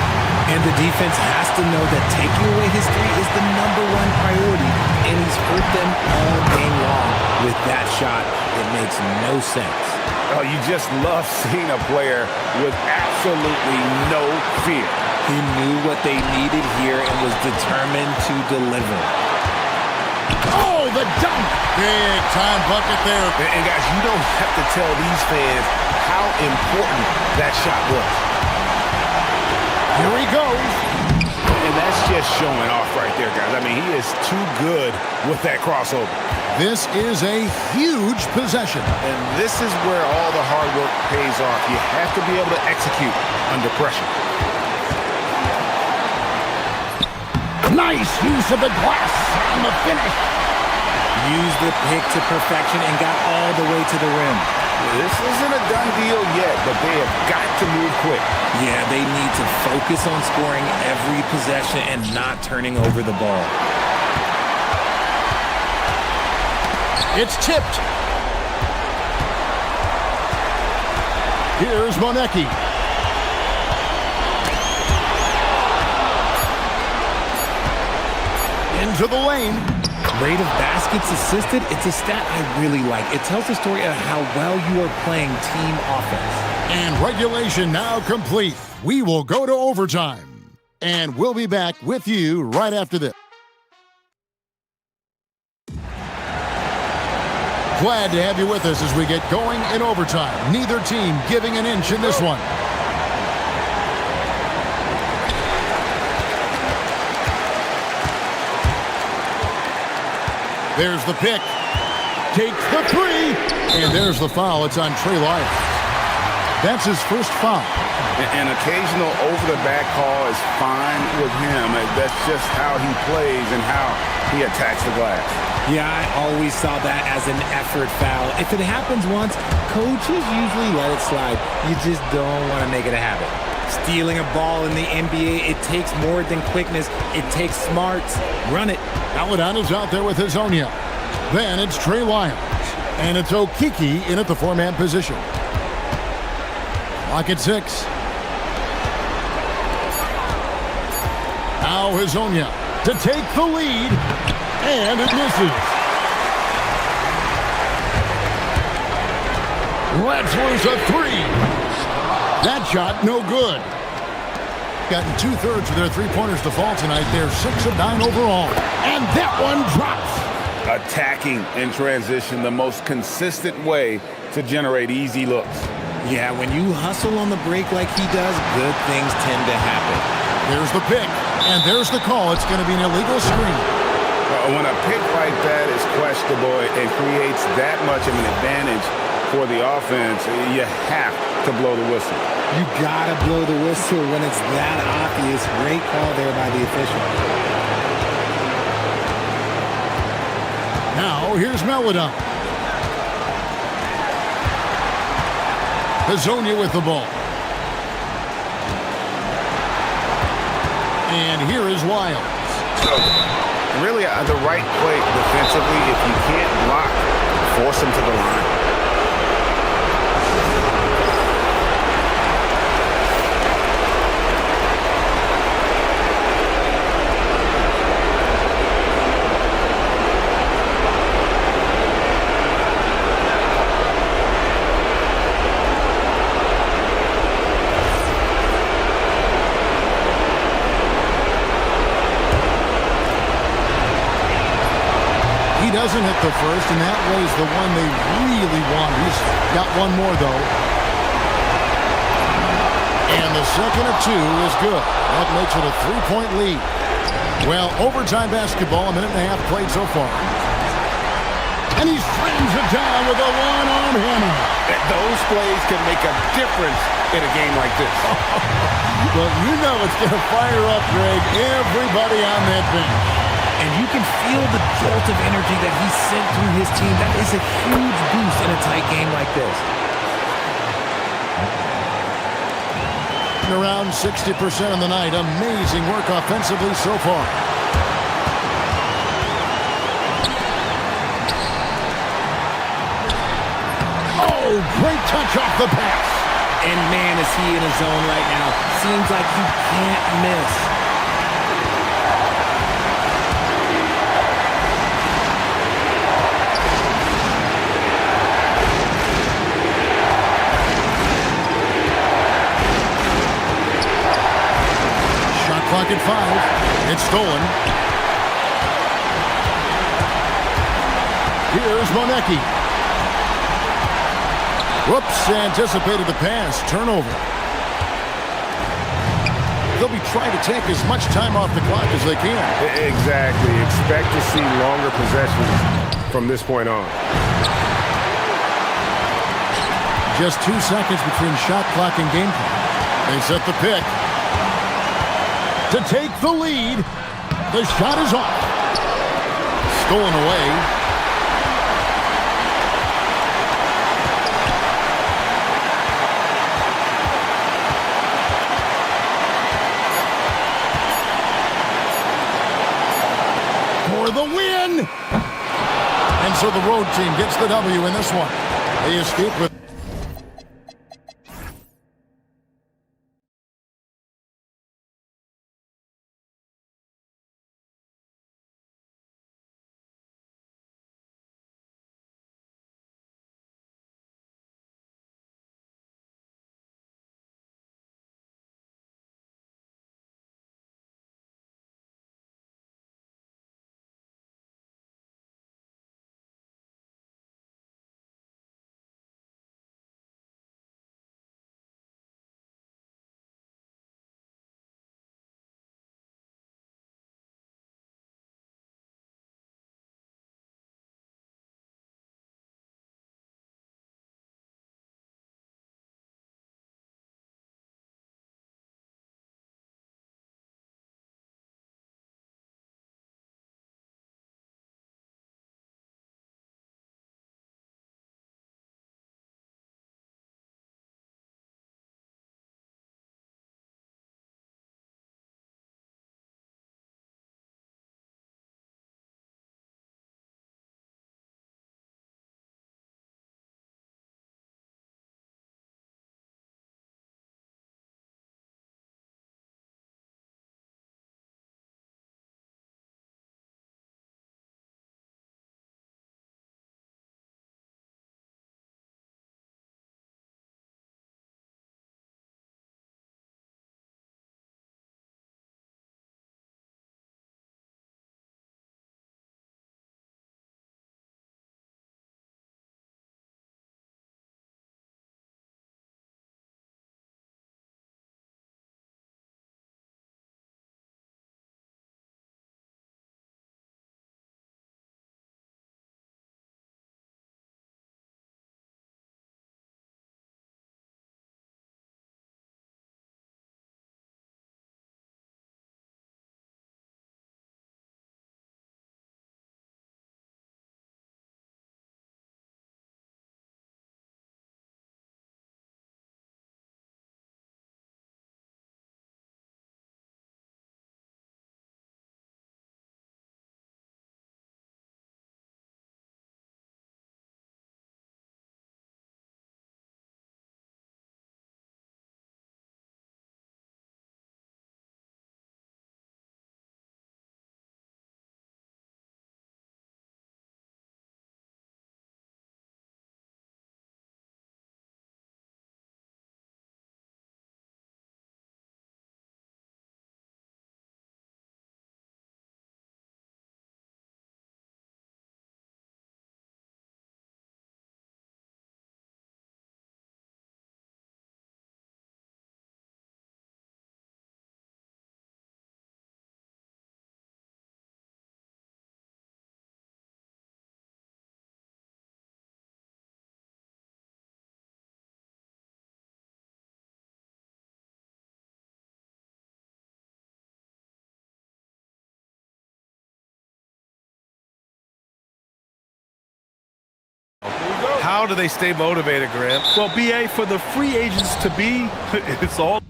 And the defense has to know that taking away his three is the #1 priority, and he's hurt them all game long with that shot. It makes no sense. Oh, you just love seeing a player with absolutely no fear. He knew what they needed here and was determined to deliver. Oh, the dunk! Big time bucket there. And guys, you don't have to tell these fans how important that shot was. Here he goes. And that's just showing off right there, guys. I mean, he is too good with that crossover. This is a huge possession. And this is where all the hard work pays off. You have to be able to execute under pressure. Nice use of the glass on the finish. Used the pick to perfection and got all the way to the rim. This isn't a done deal yet, but they have got to move quick. Yeah, they need to focus on scoring every possession and not turning over the ball. It's tipped. Here's Monecki. Into the lane. Rate of baskets assisted, it's a stat I really like. It tells the story of how well you are playing team offense. And regulation now complete. We will go to overtime. And we'll be back with you right after this. Glad to have you with us as we get going in overtime. Neither team giving an inch in this one. There's the pick. Takes the three. And there's the foul. It's on Trey Lyles. That's his first foul. An occasional over-the-back call is fine with him. That's just how he plays and how he attacks the glass. Yeah, I always saw that as an effort foul. If it happens once, coaches usually let it slide. You just don't want to make it a habit. Stealing a ball in the NBA, it takes more than quickness. It takes smarts. Run it. Aladano's out there with Hazonia. Then it's Trey Lyles. And it's Okiki in at the four-man position. Clock at 6. Now Hazonia to take the lead. And it misses. Let's lose a three. That shot, no good. Gotten 2/3 of their three-pointers to fall tonight. They're 6 of 9 overall. And that one drops. Attacking in transition, the most consistent way to generate easy looks. Yeah, when you hustle on the break like he does, good things tend to happen. There's the pick. And there's the call. It's going to be an illegal screen. When a pick like that is questionable and creates that much of an advantage for the offense, you have to blow the whistle. You gotta blow the whistle when it's that obvious. Great call there by the official. Now here's Meladon. Hazonia with the ball. And here is Lyles. Really, the right play defensively. If you can't block, force him to the line. He doesn't hit the first, and that was the one they really want. He's got one more, though. And the second of 2 is good. That makes it a 3-point lead. Well, overtime basketball, a minute and a half played so far. And he slams it down with a one-arm hammer. Those plays can make a difference in a game like this. Well, you know it's going to fire up, Greg, everybody on that bench. And you can feel the jolt of energy that he sent through his team. That is a huge boost in a tight game like this. Around 60% of the night. Amazing work offensively so far. Oh, great touch off the pass. And man, is he in his zone right now. Seems like he can't miss. Shot clock at 5. It's stolen. Here's Monecki. Whoops, anticipated the pass. Turnover. They'll be trying to take as much time off the clock as they can. Exactly. Expect to see longer possessions from this point on. Just 2 seconds between shot clock and game clock. They set the pick. To take the lead. The shot is off. Stolen away. For the win! And so the road team gets the W in this one. They escape with how do they stay motivated, Grant? Well, BA, for the free agents to be, it's all.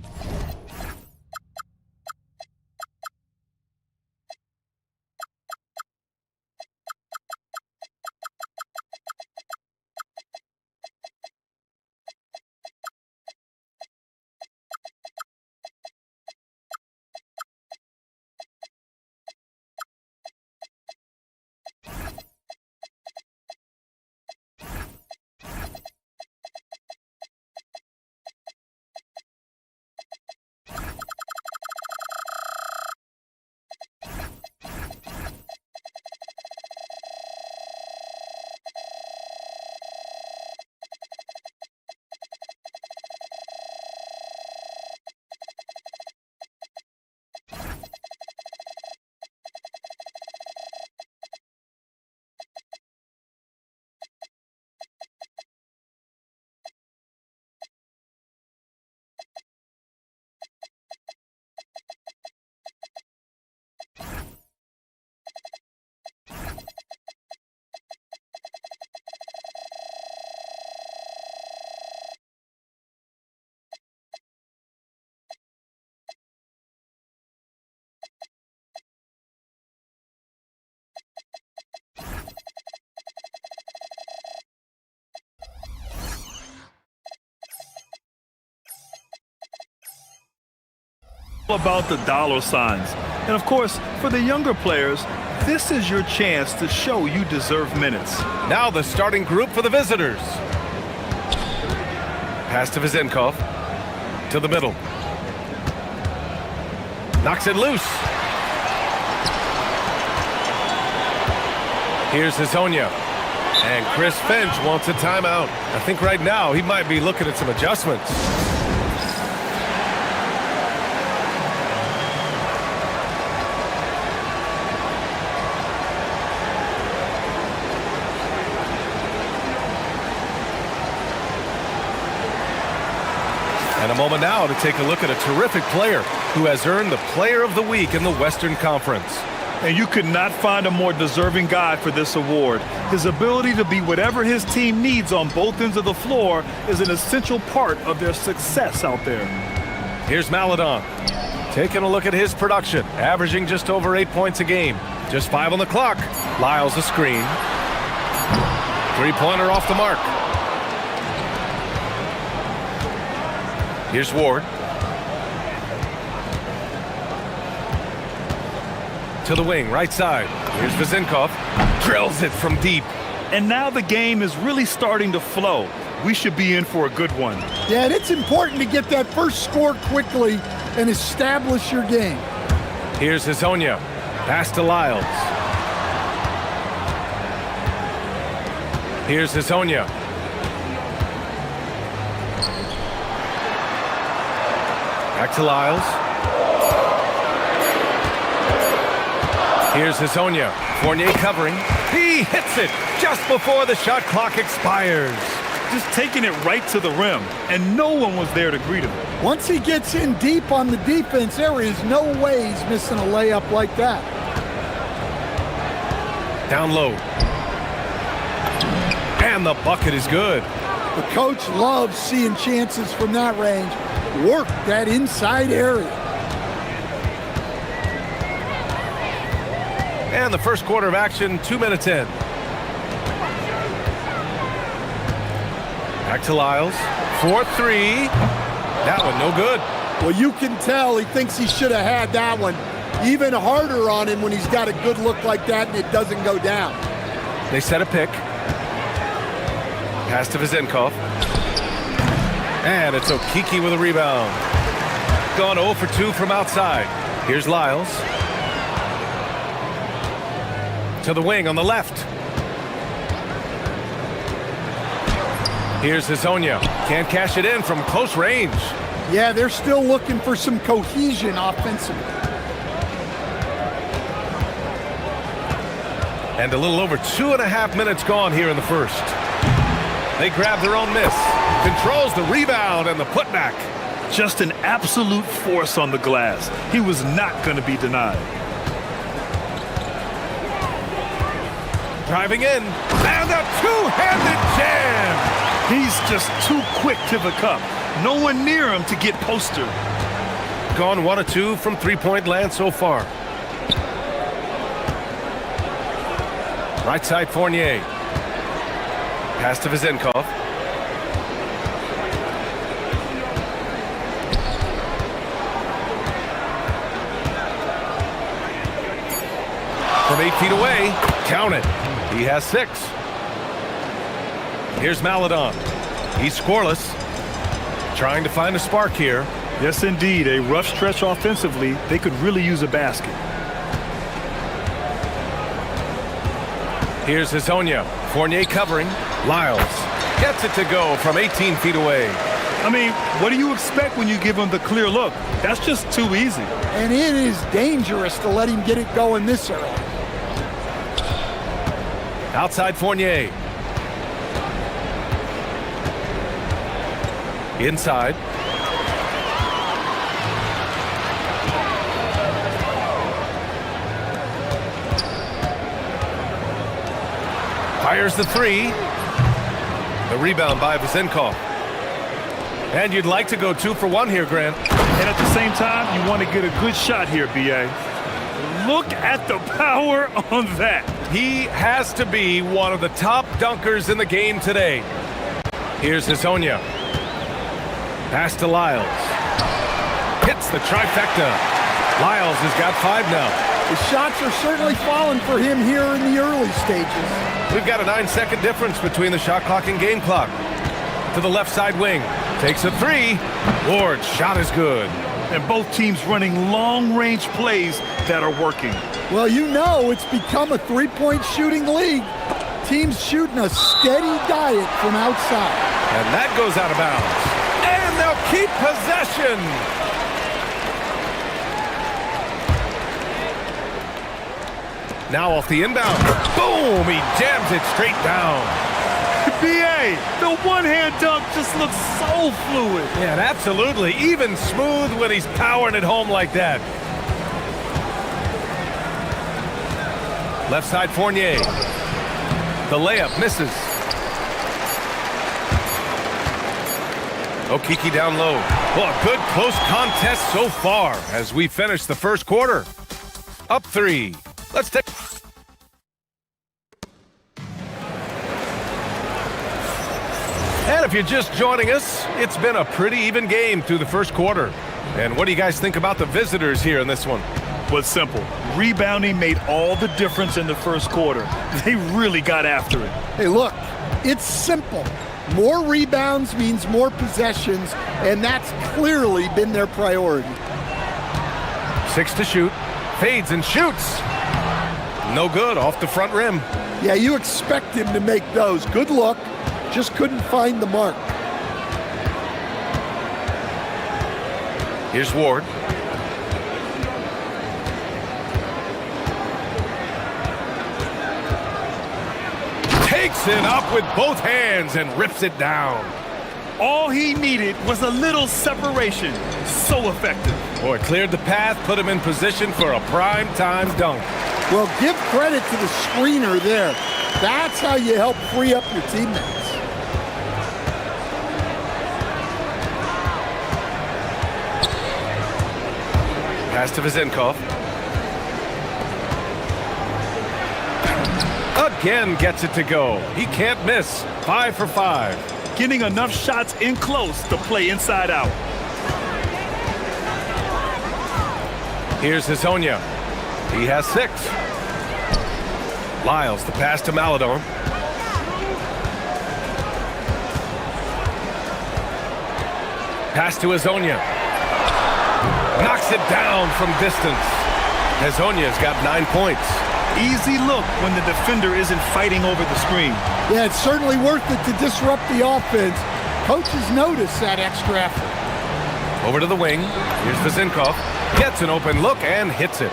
About the dollar signs. And of course, for the younger players, this is your chance to show you deserve minutes. Now the starting group for the visitors. Pass to Vizenkov. To the middle. Knocks it loose. Here's Hazonia. And Chris Finch wants a timeout. I think right now he might be looking at some adjustments. And a moment now to take a look at a terrific player who has earned the Player of the Week in the Western Conference. And you could not find a more deserving guy for this award. His ability to be whatever his team needs on both ends of the floor is an essential part of their success out there. Here's Maladon. Taking a look at his production, averaging just over 8 points a game. Just 5 on the clock. Lyles a screen. Three-pointer off the mark. Here's Ward. To the wing, right side. Here's Vizenkov. Drills it from deep. And now the game is really starting to flow. We should be in for a good one. Yeah, and it's important to get that first score quickly and establish your game. Here's Hazonia. Pass to Lyles. Here's Hazonia. Back to Lyles. Here's Hazonia. Fournier covering. He hits it just before the shot clock expires. Just taking it right to the rim, and no one was there to greet him. Once he gets in deep on the defense, there is no way he's missing a layup like that. Down low. And the bucket is good. The coach loves seeing chances from that range. Work that inside area. And the first quarter of action, 2 minutes in. Back to Lyles. 4-3. That one no good. Well, you can tell he thinks he should have had that one. Even harder on him when he's got a good look like that and it doesn't go down. They set a pick. Pass to Vizenkov. And it's Okiki with a rebound. Gone 0 for 2 from outside. Here's Lyles. To the wing on the left. Here's Hazonia. Can't cash it in from close range. Yeah, they're still looking for some cohesion offensively. And a little over 2.5 minutes gone here in the first. They grab their own miss. Controls the rebound and the putback. Just an absolute force on the glass. He was not going to be denied. Driving in. And a two-handed jam. He's just too quick to the cup. No one near him to get postered. Gone 1 of 2 from three-point land so far. Right side Fournier. Pass to Vezenkov. From 8 feet away, count it. He has 6. Here's Maladon. He's scoreless. Trying to find a spark here. Yes, indeed. A rough stretch offensively. They could really use a basket. Here's Hazonia. Fournier covering. Lyles gets it to go from 18 feet away. I mean, what do you expect when you give him the clear look? That's just too easy. And it is dangerous to let him get it going this early. Outside Fournier. Inside. Fires the three. The rebound by Vezenkov. And you'd like to go 2 for 1 here, Grant. And at the same time, you want to get a good shot here, B.A. Look at the power on that. He has to be one of the top dunkers in the game today. Here's Hazonia. Pass to Lyles. Hits the trifecta. Lyles has got 5 now. The shots are certainly falling for him here in the early stages. We've got a 9-second difference between the shot clock and game clock. To the left side wing. Takes a 3. Ward's shot is good. And both teams running long-range plays that are working. Well, you know it's become a three-point shooting league. Teams shooting a steady diet from outside. And that goes out of bounds. And they'll keep possession. Now off the inbound. Boom! He jams it straight down. B.A., the one-hand dunk just looks so fluid. Yeah, and absolutely. Even smooth when he's powering it home like that. Left side Fournier. The layup misses. Okiki down low. Well, a good close contest so far as we finish the first quarter. Up 3. Let's take... And if you're just joining us, it's been a pretty even game through the first quarter. And what do you guys think about the visitors here in this one? Well, it's simple. Rebounding made all the difference in the first quarter. They really got after it. Hey, look, it's simple. More rebounds means more possessions, and that's clearly been their priority. 6 to shoot. Fades and shoots. No good, off the front rim. Yeah, you expect him to make those. Good look. Just couldn't find the mark. Here's Ward. Takes it up with both hands and rips it down. All he needed was a little separation. So effective. Boy, cleared the path, put him in position for a prime-time dunk. Well, give credit to the screener there. That's how you help free up your teammates. Pass to Vezenkov. Again gets it to go. He can't miss. 5 for 5. Getting enough shots in close to play inside out. Here's Hazonia. He has 6. Lyles, the pass to Maladon. Pass to Hazonia. Knocks it down from distance. Hazonia's got 9 points. Easy look when the defender isn't fighting over the screen. Yeah, it's certainly worth it to disrupt the offense. Coaches notice that extra effort. Over to the wing. Here's Vezenkov. Gets an open look and hits it.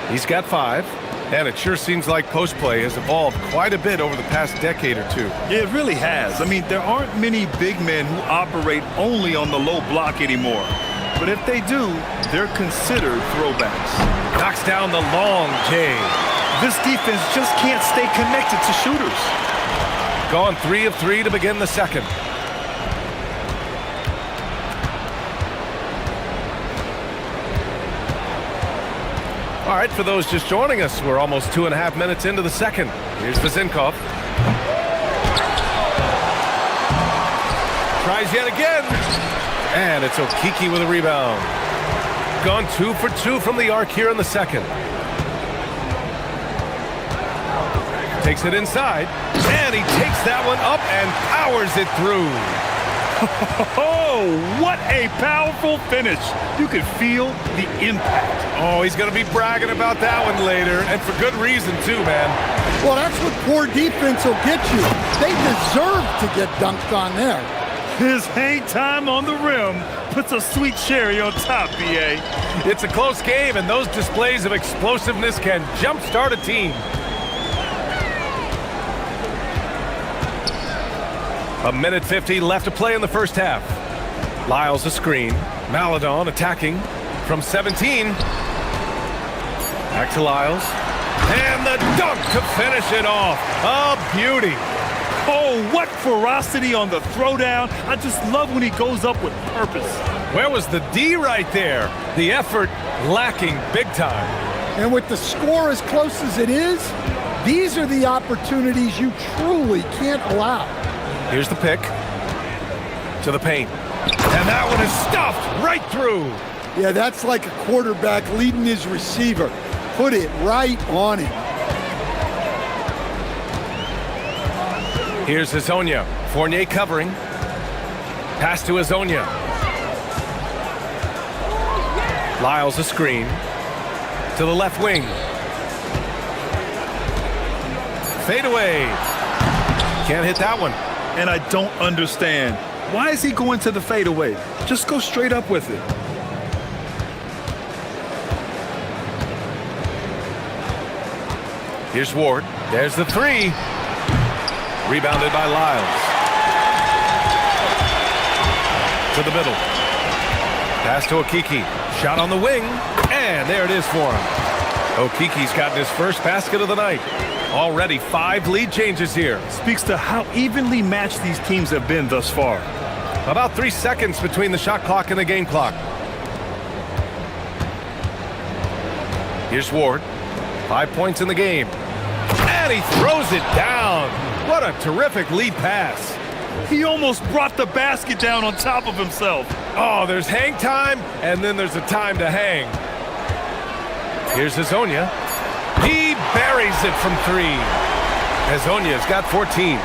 He's got 5. And it sure seems like post play has evolved quite a bit over the past decade or 2. Yeah, it really has. I mean, there aren't many big men who operate only on the low block anymore. But if they do, they're considered throwbacks. Knocks down the long J. This defense just can't stay connected to shooters. Gone 3 of 3 to begin the second. All right, for those just joining us, we're almost 2.5 minutes into the second. Here's Vezinkov. Tries yet again. And it's Okiki with a rebound. Gone 2 for 2 from the arc here in the second. Takes it inside, and he takes that one up and powers it through. Oh, what a powerful finish. You could feel the impact. Oh, he's going to be bragging about that one later, and for good reason too, man. Well, that's what poor defense will get you. They deserve to get dunked on there. His hang time on the rim puts a sweet cherry on top, BA. It's a close game, and those displays of explosiveness can jumpstart a team. A minute 50 left to play in the first half. Lyles a screen. Maladon attacking from 17. Back to Lyles. And the dunk to finish it off. A beauty. Oh, what ferocity on the throwdown. I just love when he goes up with purpose. Where was the D right there? The effort lacking big time. And with the score as close as it is, these are the opportunities you truly can't allow. Here's the pick. To the paint. And that one is stuffed right through. Yeah, that's like a quarterback leading his receiver. Put it right on him. Here's Hezonja. Fournier covering. Pass to Hezonja. Lyles a screen. To the left wing. Fade away. Can't hit that one. And I don't understand. Why is he going to the fadeaway? Just go straight up with it. Here's Ward. There's the three. Rebounded by Lyles. To the middle. Pass to Okiki. Shot on the wing. And there it is for him. Okiki's gotten his first basket of the night. Already 5 lead changes here. Speaks to how evenly matched these teams have been thus far. About 3 seconds between the shot clock and the game clock. Here's Ward. 5 points in the game. And he throws it down. What a terrific lead pass. He almost brought the basket down on top of himself. Oh, there's hang time, and then there's a time to hang. Here's Hezonja. He buries it from 3. Hezonja's got 14.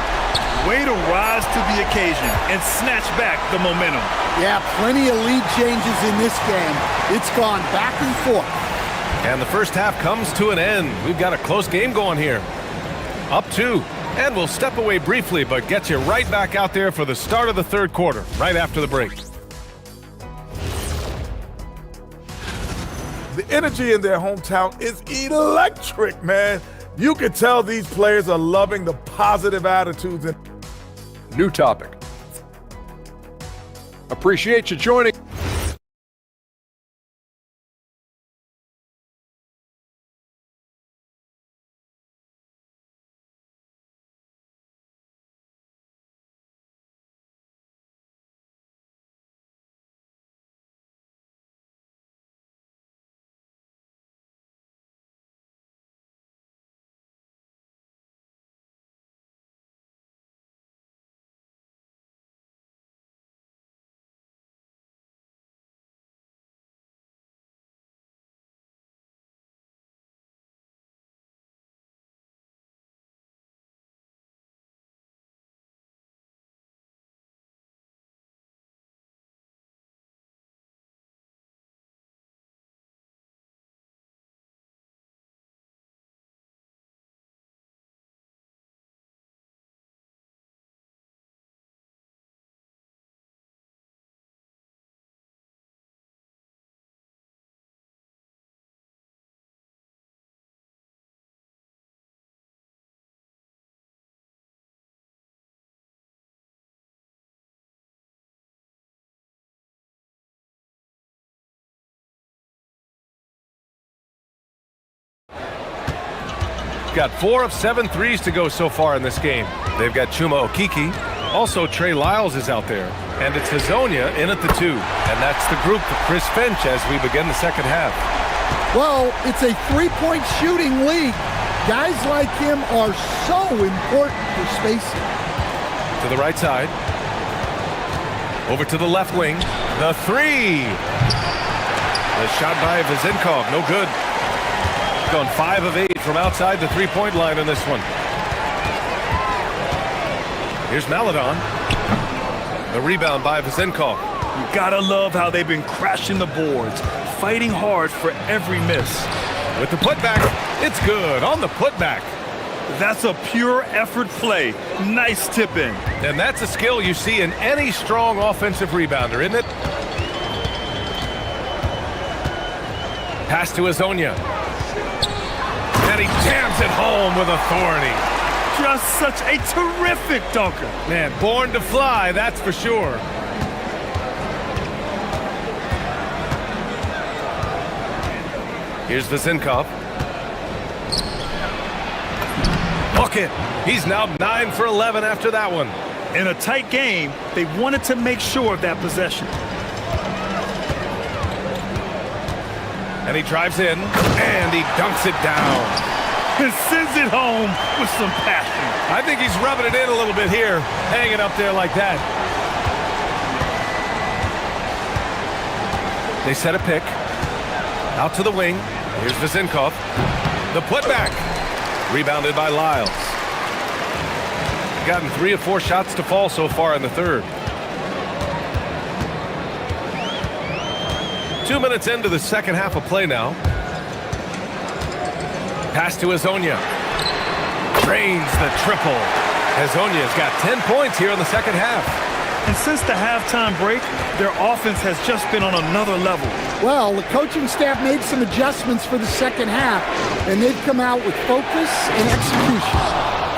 Way to rise to the occasion and snatch back the momentum. Yeah, plenty of lead changes in this game. It's gone back and forth. And the first half comes to an end. We've got a close game going here. Up 2. And we'll step away briefly, but get you right back out there for the start of the third quarter, right after the break. The energy in their hometown is electric, man. You can tell these players are loving the positive attitudes. New topic. Appreciate you joining. Got 4 of 7 threes to go so far in this game. They've got Chuma Okiki. Also, Trey Lyles is out there. And it's Hezonja in at the 2. And that's the group for Chris Finch as we begin the second half. Well, it's a three-point shooting league. Guys like him are so important for spacing. To the right side. Over to the left wing. The three. The shot by Vezinkov, no good. Gone 5 of 8 from outside the three-point line in this one. Here's Maladon. The rebound by Vezinkov. You gotta love how they've been crashing the boards, fighting hard for every miss. With the putback, it's good on the putback. That's a pure effort play. Nice tip in. And that's a skill you see in any strong offensive rebounder, isn't it? Pass to Azonia. And he jams it home with authority. Just such a terrific dunker. Man, born to fly, that's for sure. Here's Vezinkov. Bucket. He's now 9 for 11 after that one. In a tight game, they wanted to make sure of that possession. And he drives in, and he dunks it down. And sends it home with some passion. I think he's rubbing it in a little bit here, hanging up there like that. They set a pick. Out to the wing. Here's Vezinkov. The putback. Rebounded by Lyles. Gotten 3 of 4 shots to fall so far in the third. 2 minutes into the second half of play now. Pass to Azonia. Drains the triple. Azonia's got 10 points here in the second half. And since the halftime break, their offense has just been on another level. Well, the coaching staff made some adjustments for the second half, and they've come out with focus and execution.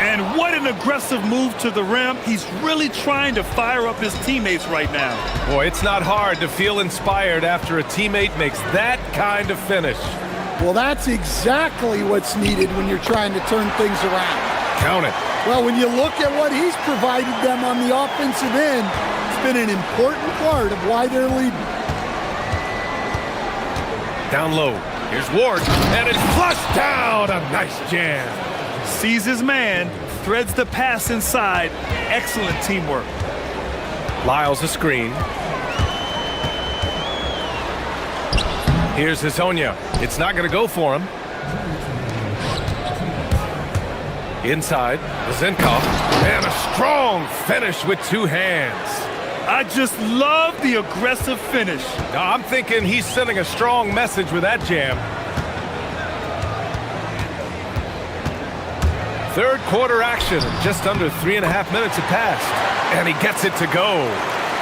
And what an aggressive move to the rim. He's really trying to fire up his teammates right now. Boy, it's not hard to feel inspired after a teammate makes that kind of finish. Well, that's exactly what's needed when you're trying to turn things around. Count it. Well, when you look at what he's provided them on the offensive end, it's been an important part of why they're leading. Down low. Here's Ward, and it's flushed down. A nice jam. Sees his man, threads the pass inside. Excellent teamwork. Lyles a screen. Here's Azonia. It's not going to go for him. Inside, Vezinkov, and a strong finish with 2 hands. I just love the aggressive finish. Now, I'm thinking he's sending a strong message with that jam. Third quarter action, just under 3.5 minutes have passed, and he gets it to go.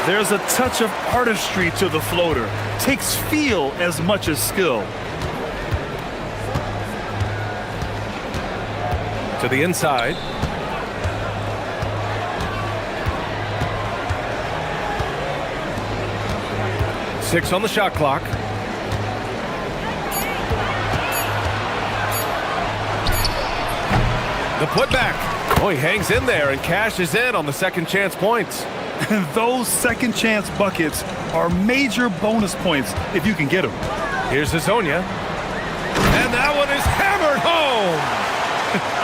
There's a touch of artistry to the floater. Takes feel as much as skill. To the inside. Six on the shot clock. The putback. Oh, he hangs in there and cashes in on the second chance points. And those second chance buckets are major bonus points if you can get them. Here's Azonia. And that one is hammered home.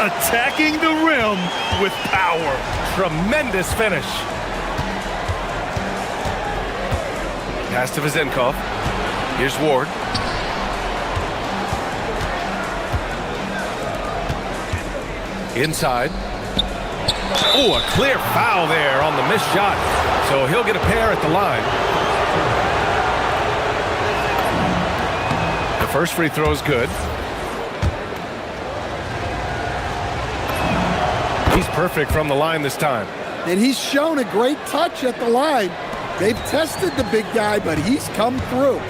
Attacking the rim with power. Tremendous finish. Pass to Vezinkov. Here's Ward. Inside. Oh, a clear foul there on the missed shot. So he'll get a pair at the line. The first free throw is good. He's perfect from the line this time. And he's shown a great touch at the line. They've tested the big guy, but he's come through.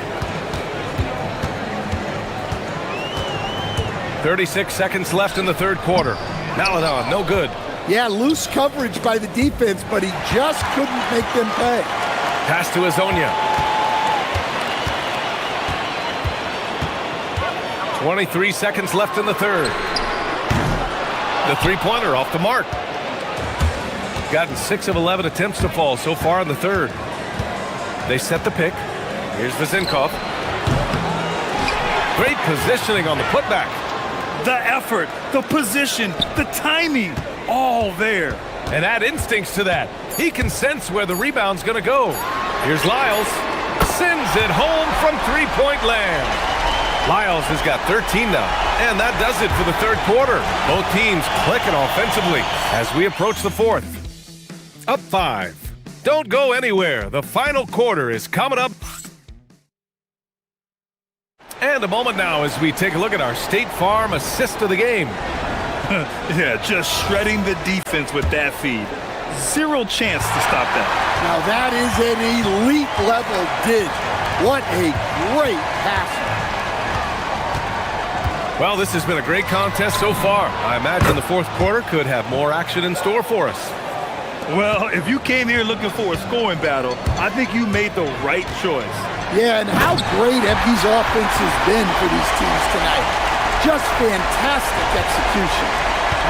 36 seconds left in the third quarter. Maladon, no good. Yeah, loose coverage by the defense, but he just couldn't make them pay. Pass to Azonia. 23 seconds left in the third. The three-pointer off the mark. Gotten 6 of 11 attempts to fall so far in the third. They set the pick. Here's Vezinkov. Great positioning on the putback. The effort, the position, the timing, all there. And add instincts to that. He can sense where the rebound's going to go. Here's Lyles. Sends it home from three-point land. Lyles has got 13 now. And that does it for the third quarter. Both teams clicking offensively as we approach the fourth. Up 5. Don't go anywhere. The final quarter is coming up. And a moment now as we take a look at our State Farm assist of the game. Yeah, just shredding the defense with that feed. Zero chance to stop that. Now that is an elite level dig. What a great passer. Well, this has been a great contest so far. I imagine the fourth quarter could have more action in store for us. Well, if you came here looking for a scoring battle, I think you made the right choice. Yeah, and how great have these offenses been for these teams tonight? Just fantastic execution.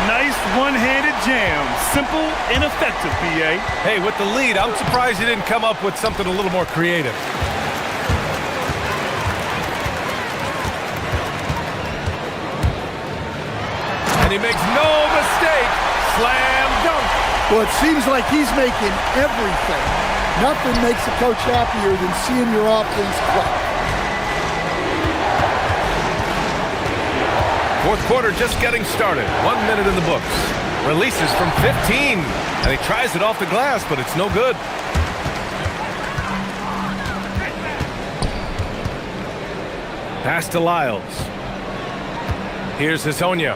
Nice one-handed jam. Simple and effective, BA. Hey, with the lead, I'm surprised you didn't come up with something a little more creative. And he makes no mistake. Slam dunk. Well, it seems like he's making everything. Nothing makes a coach happier than seeing your offense play. Fourth quarter just getting started. 1 minute in the books. Releases from 15. And he tries it off the glass, but it's no good. Pass to Lyles. Here's Hezonja.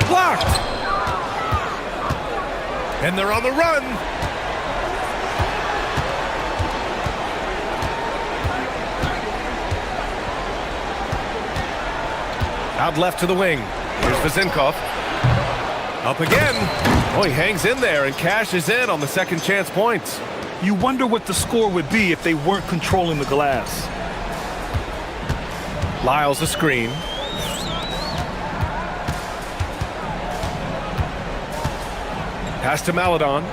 Blocked! And they're on the run. Out left to the wing. Here's Vezinkov. Up again. Oh, he hangs in there and cashes in on the second chance points. You wonder what the score would be if they weren't controlling the glass. Lyles a screen. Pass to Maledon.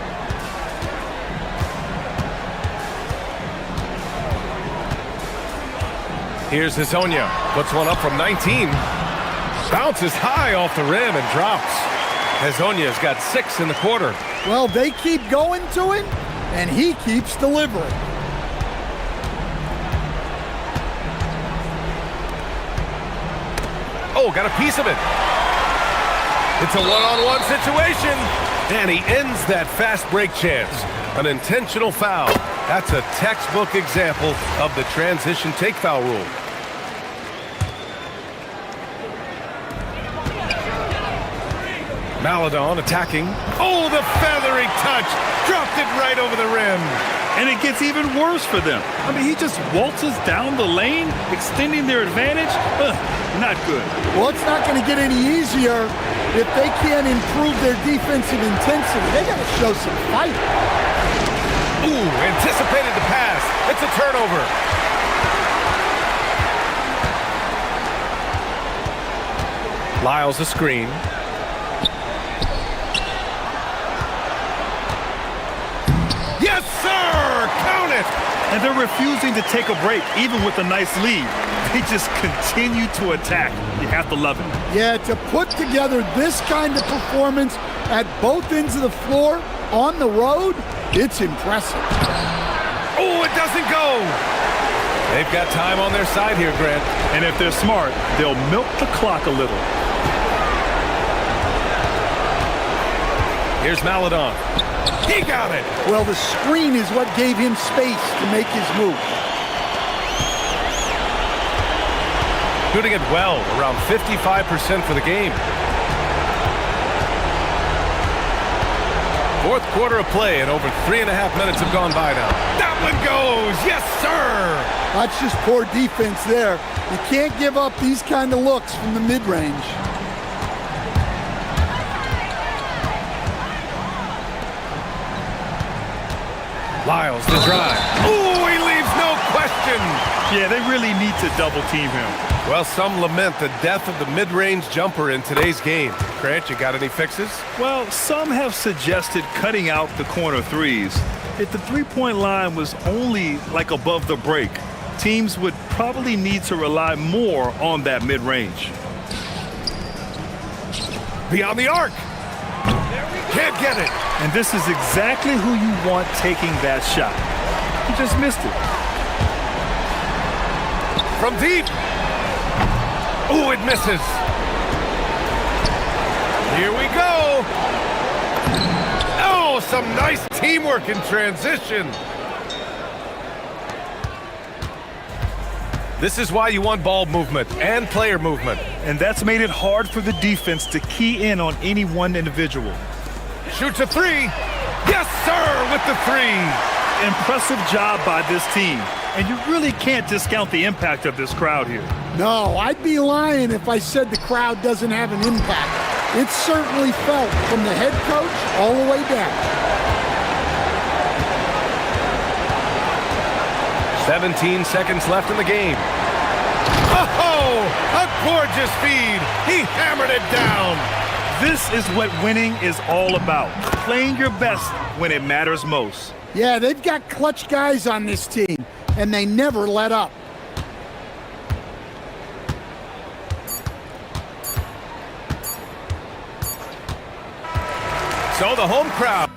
Here's Hezonja. Puts one up from 19. Bounces high off the rim and drops. Hezonja's got 6 in the quarter. Well, they keep going to him, and he keeps delivering. Oh, got a piece of it. It's a one-on-one situation. And he ends that fast break chance. An intentional foul. That's a textbook example of the transition take foul rule. Maledon attacking. Oh, the feathery touch. Dropped it right over the rim. And it gets even worse for them. I mean, he just waltzes down the lane, extending their advantage. Not good. Well, it's not going to get any easier if they can't improve their defensive intensity. They got to show some fight. Ooh, anticipated the pass. It's a turnover. Lyles a screen. Yes, sir! Count it! And they're refusing to take a break, even with a nice lead. They just continue to attack. You have to love it. Yeah, to put together this kind of performance at both ends of the floor on the road, it's impressive. Oh, it doesn't go! They've got time on their side here, Grant. And if they're smart, they'll milk the clock a little. Here's Maledon. He got it! Well, the screen is what gave him space to make his move. Shooting it well, around 55% for the game. Fourth quarter of play, and over 3.5 minutes have gone by now. That one goes! Yes, sir! That's just poor defense there. You can't give up these kind of looks from the mid-range. Lyles the drive. Ooh, he leaves no question. Yeah, they really need to double team him. Well, some lament the death of the mid-range jumper in today's game. Grant, you got any fixes? Well, some have suggested cutting out the corner threes. If the three-point line was only like above the break, teams would probably need to rely more on that mid-range. Beyond the arc. Can't get it. And this is exactly who you want taking that shot. He just missed it. From deep. Ooh, it misses. Here we go. Oh, some nice teamwork in transition. This is why you want ball movement and player movement. And that's made it hard for the defense to key in on any one individual. Shoots a three. Yes, sir, with the three. Impressive job by this team. And you really can't discount the impact of this crowd here. No, I'd be lying if I said the crowd doesn't have an impact. It's certainly felt from the head coach all the way down. 17 seconds left in the game. Oh, a gorgeous feed. He hammered it down. This is what winning is all about. Playing your best when it matters most. Yeah, they've got clutch guys on this team, and they never let up. So the home crowd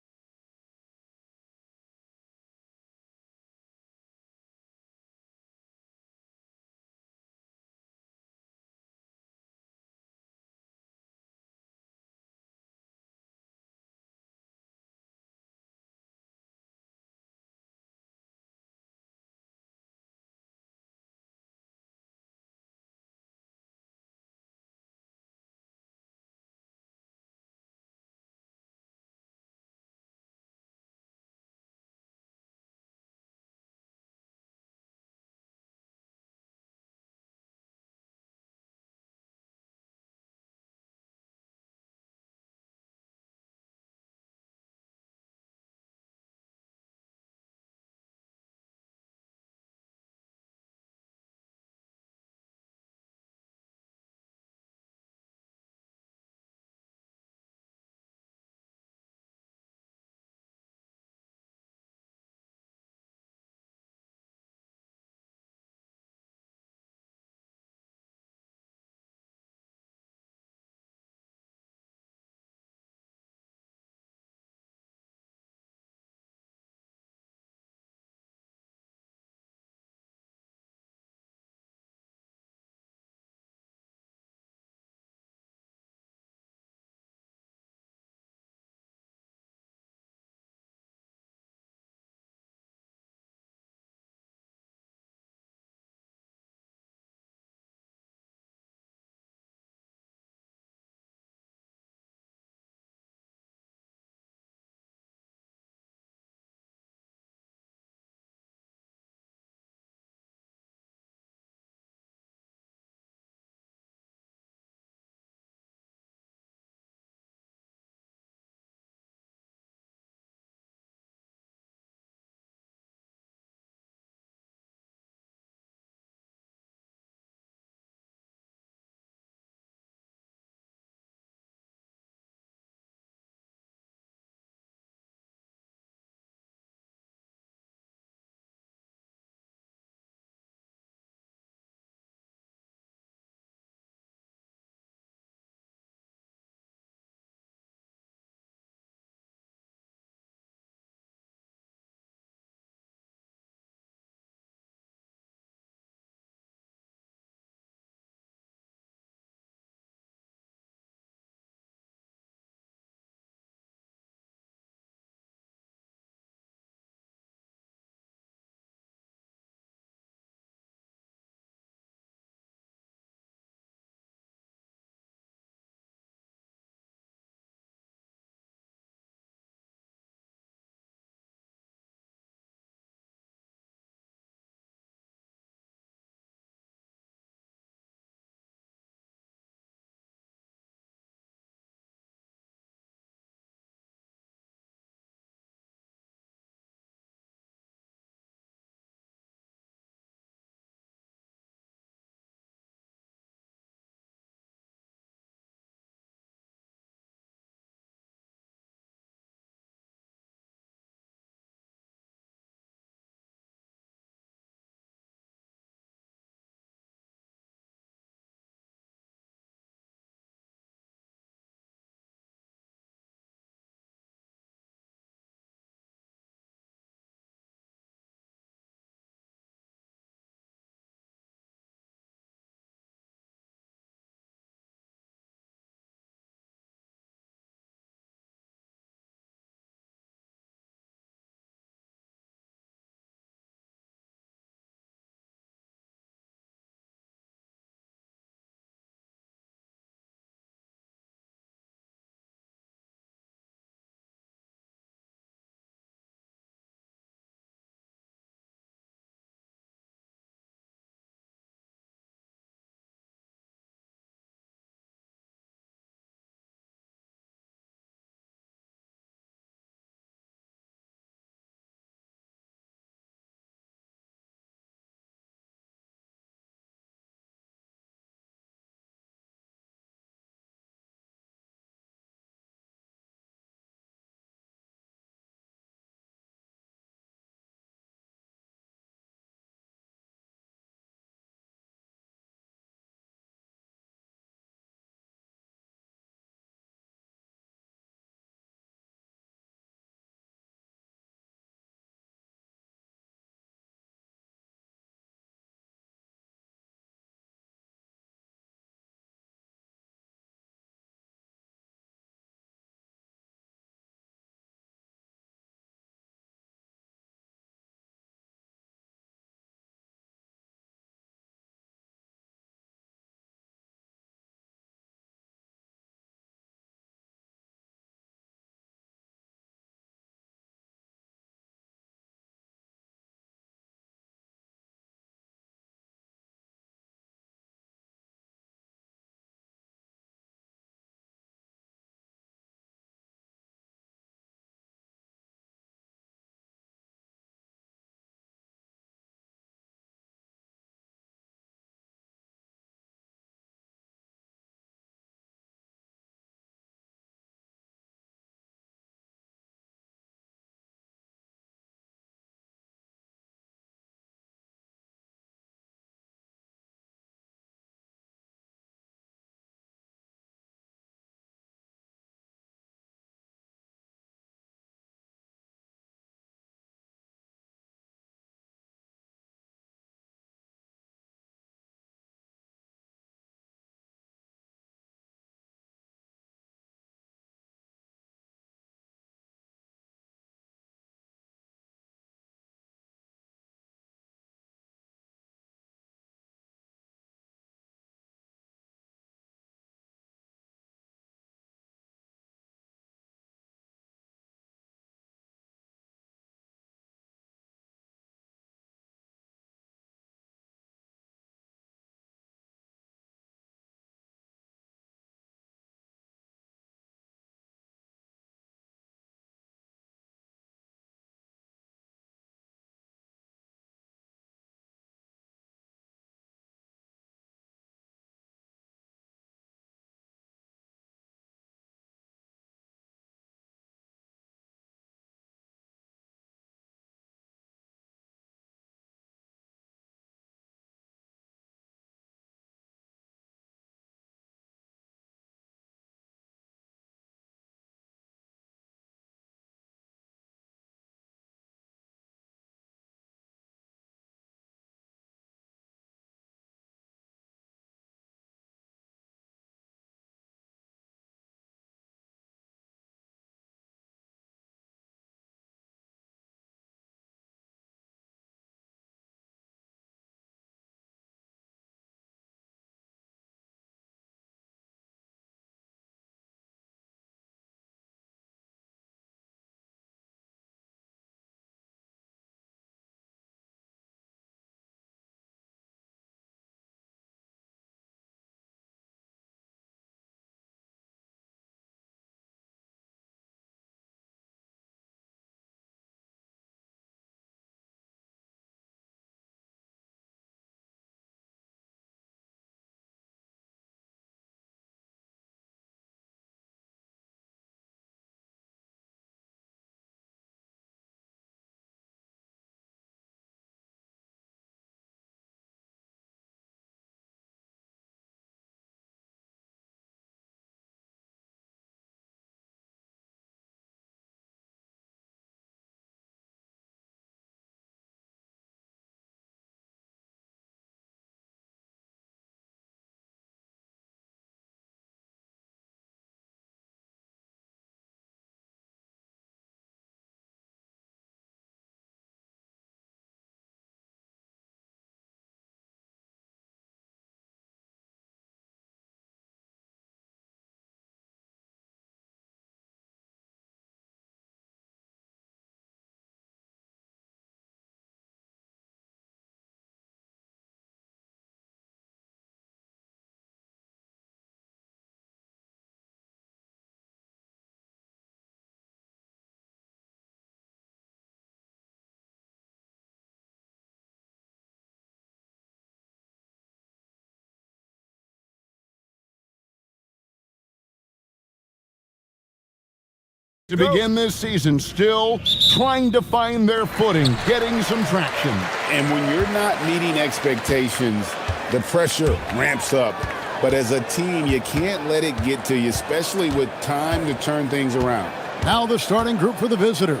To begin this season, still trying to find their footing, getting some traction. And when you're not meeting expectations, the pressure ramps up. But as a team, you can't let it get to you, especially with time to turn things around. Now the starting group for the visitors.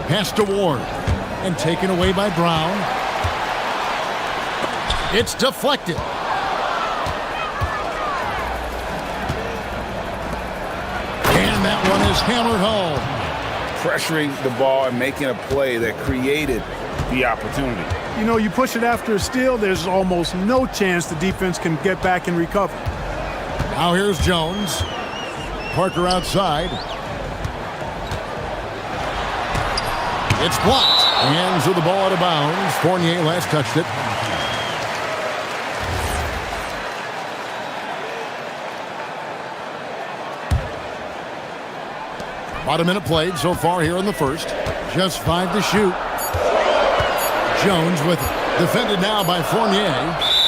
Pass to Ward, and taken away by Brown. It's deflected. And that one is hammered home. Pressuring the ball and making a play that created the opportunity. You know, you push it after a steal, there's almost no chance the defense can get back and recover. Now here's Jones. Parker outside. It's blocked. Hands of the ball out of bounds. Fournier last touched it. About a minute played so far here in the first. Just 5 to shoot. Jones with it. Defended now by Fournier.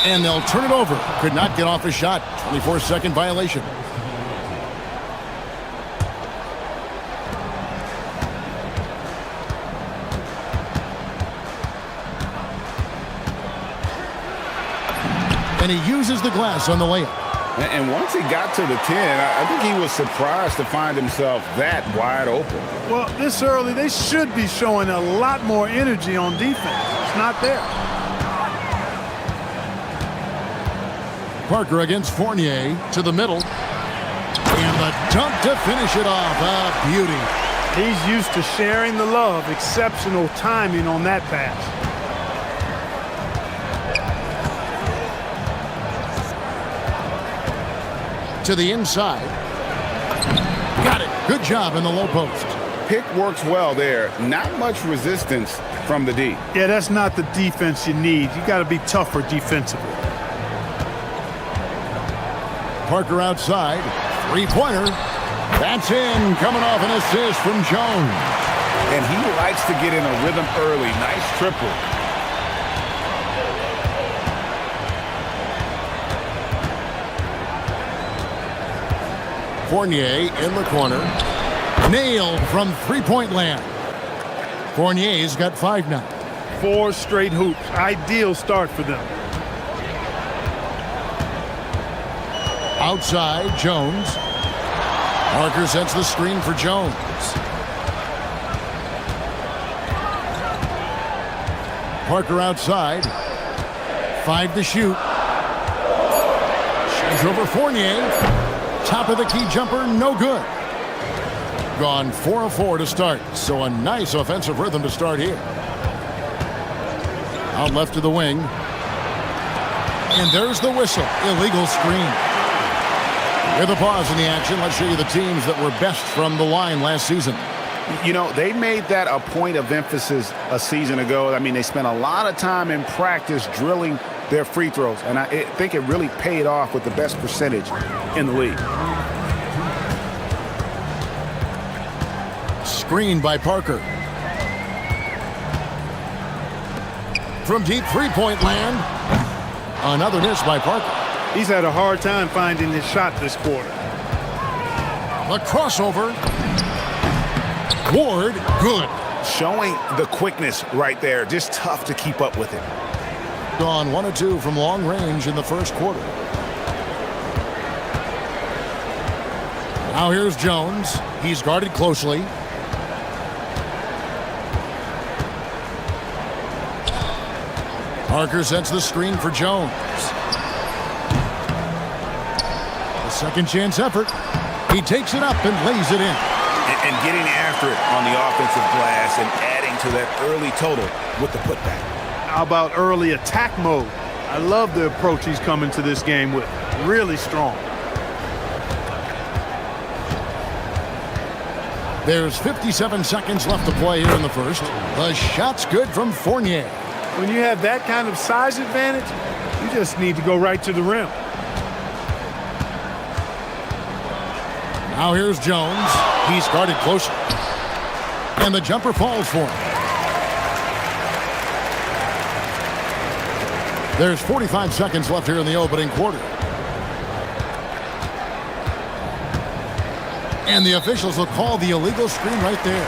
And they'll turn it over. Could not get off a shot. 24-second violation. And he uses the glass on the layup. And once he got to the 10, I think he was surprised to find himself that wide open. Well, this early, they should be showing a lot more energy on defense. It's not there. Parker against Fournier to the middle. And the dunk to finish it off. A beauty. He's used to sharing the love. Exceptional timing on that pass. To the inside. Got it. Good job in the low post. Pick works well there. Not much resistance from the D. Yeah, that's not the defense you need. You got to be tougher defensively. Parker outside. Three-pointer. That's in. Coming off an assist from Jones. And he likes to get in a rhythm early. Nice triple. Fournier in the corner. Nailed from three-point land. Fournier's got 5 now. 4 straight hoops. Ideal start for them. Outside, Jones. Parker sets the screen for Jones. Parker outside. 5 to shoot. Shoots over Fournier. Top of the key jumper, no good. Gone 4 of 4 to start, so a nice offensive rhythm to start here. Out left to the wing. And there's the whistle. Illegal screen. With a pause in the action, let's show you the teams that were best from the line last season. You know, they made that a point of emphasis a season ago. I mean, they spent a lot of time in practice drilling their free throws, and I think it really paid off with the best percentage in the league. Screen by Parker. From deep three-point land. Another miss by Parker. He's had a hard time finding his shot this quarter. The crossover. Ward, good. Showing the quickness right there. Just tough to keep up with it. Gone 1 of 2 from long range in the first quarter. Now here's Jones. He's guarded closely. Parker sets the screen for Jones. A second chance effort. He takes it up and lays it in. And getting after it on the offensive glass and adding to that early total with the putback. How about early attack mode? I love the approach he's coming to this game with. Really strong. There's 57 seconds left to play here in the first. The shot's good from Fournier. When you have that kind of size advantage, you just need to go right to the rim. Now here's Jones. He's guarded closely. And the jumper falls for him. There's 45 seconds left here in the opening quarter. And the officials will call the illegal screen right there.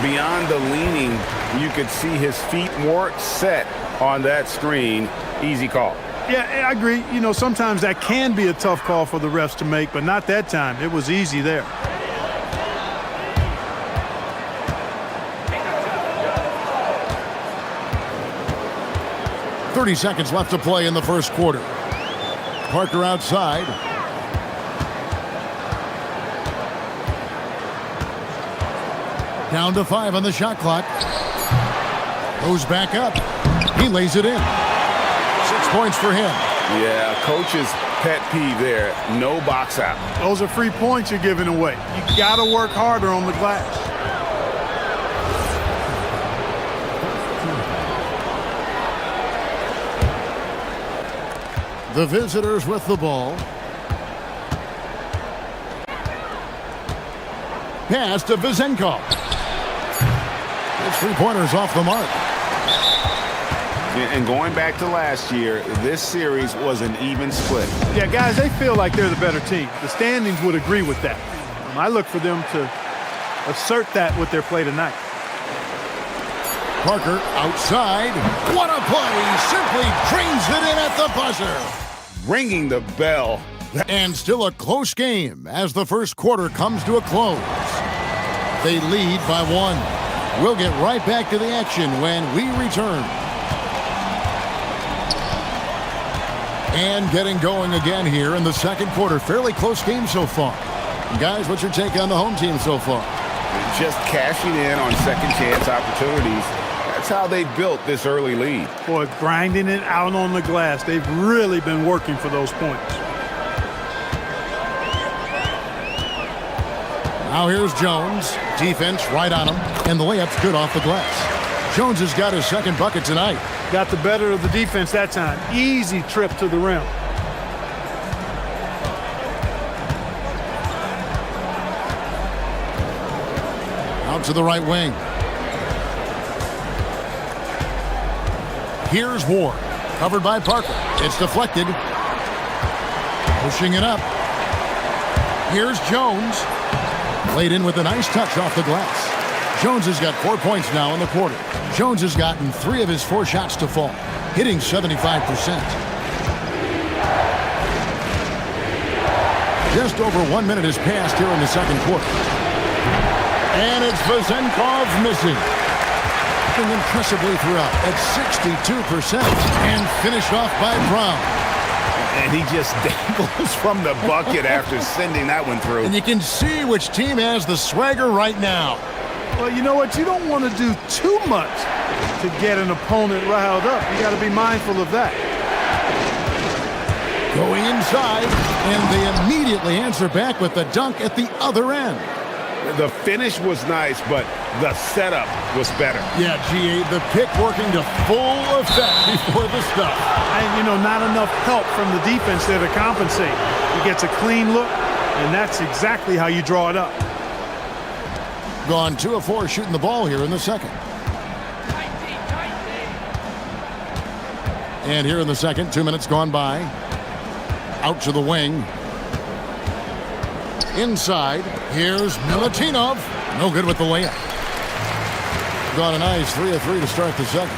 Beyond the leaning, you could see his feet more set on that screen. Easy call. Yeah, I agree. You know, sometimes that can be a tough call for the refs to make, but not that time. It was easy there. .30 seconds left to play in the first quarter. Parker outside. Down to 5 on the shot clock. Goes back up. He lays it in. 6 points for him. Yeah, coach's pet peeve there. No box out. Those are free points you're giving away. You got to work harder on the glass. The visitors with the ball. Pass to Vizenkov. His three-pointers off the mark. And going back to last year, this series was an even split. Yeah, guys, they feel like they're the better team. The standings would agree with that. I look for them to assert that with their play tonight. Parker outside. What a play! Simply drains it in at the buzzer. Ringing the bell. And still a close game as the first quarter comes to a close. They lead by 1. We'll get right back to the action when we return. And getting going again here in the second quarter. Fairly close game so far. Guys, what's your take on the home team so far? Just cashing in on second chance opportunities. That's how they built this early lead. Boy, grinding it out on the glass. They've really been working for those points. Now here's Jones. Defense right on him. And the layup's good off the glass. Jones has got his second bucket tonight. Got the better of the defense that time. Easy trip to the rim. Out to the right wing. Here's Ward. Covered by Parker. It's deflected. Pushing it up. Here's Jones. Laid in with a nice touch off the glass. Jones has got 4 points now in the quarter. Jones has gotten 3 of his 4 shots to fall, hitting 75%. Just over 1 minute has passed here in the second quarter. And it's Vizenkov missing. Impressively throughout at 62% and finished off by Brown. And he just dangles from the bucket after sending that one through. And you can see which team has the swagger right now. Well, you know what? You don't want to do too much to get an opponent riled up. You got to be mindful of that. Going inside, and they immediately answer back with the dunk at the other end. The finish was nice, but the setup was better. Yeah, G.A., the pick working to full effect before the stuff. And, you know, not enough help from the defense there to compensate. He gets a clean look, and that's exactly how you draw it up. Gone 2 of 4 shooting the ball here in the second. And here in the second, 2 minutes gone by. Out to the wing. Inside, here's Milutinov. No good with the layup. Got a nice 3 of 3 to start the second.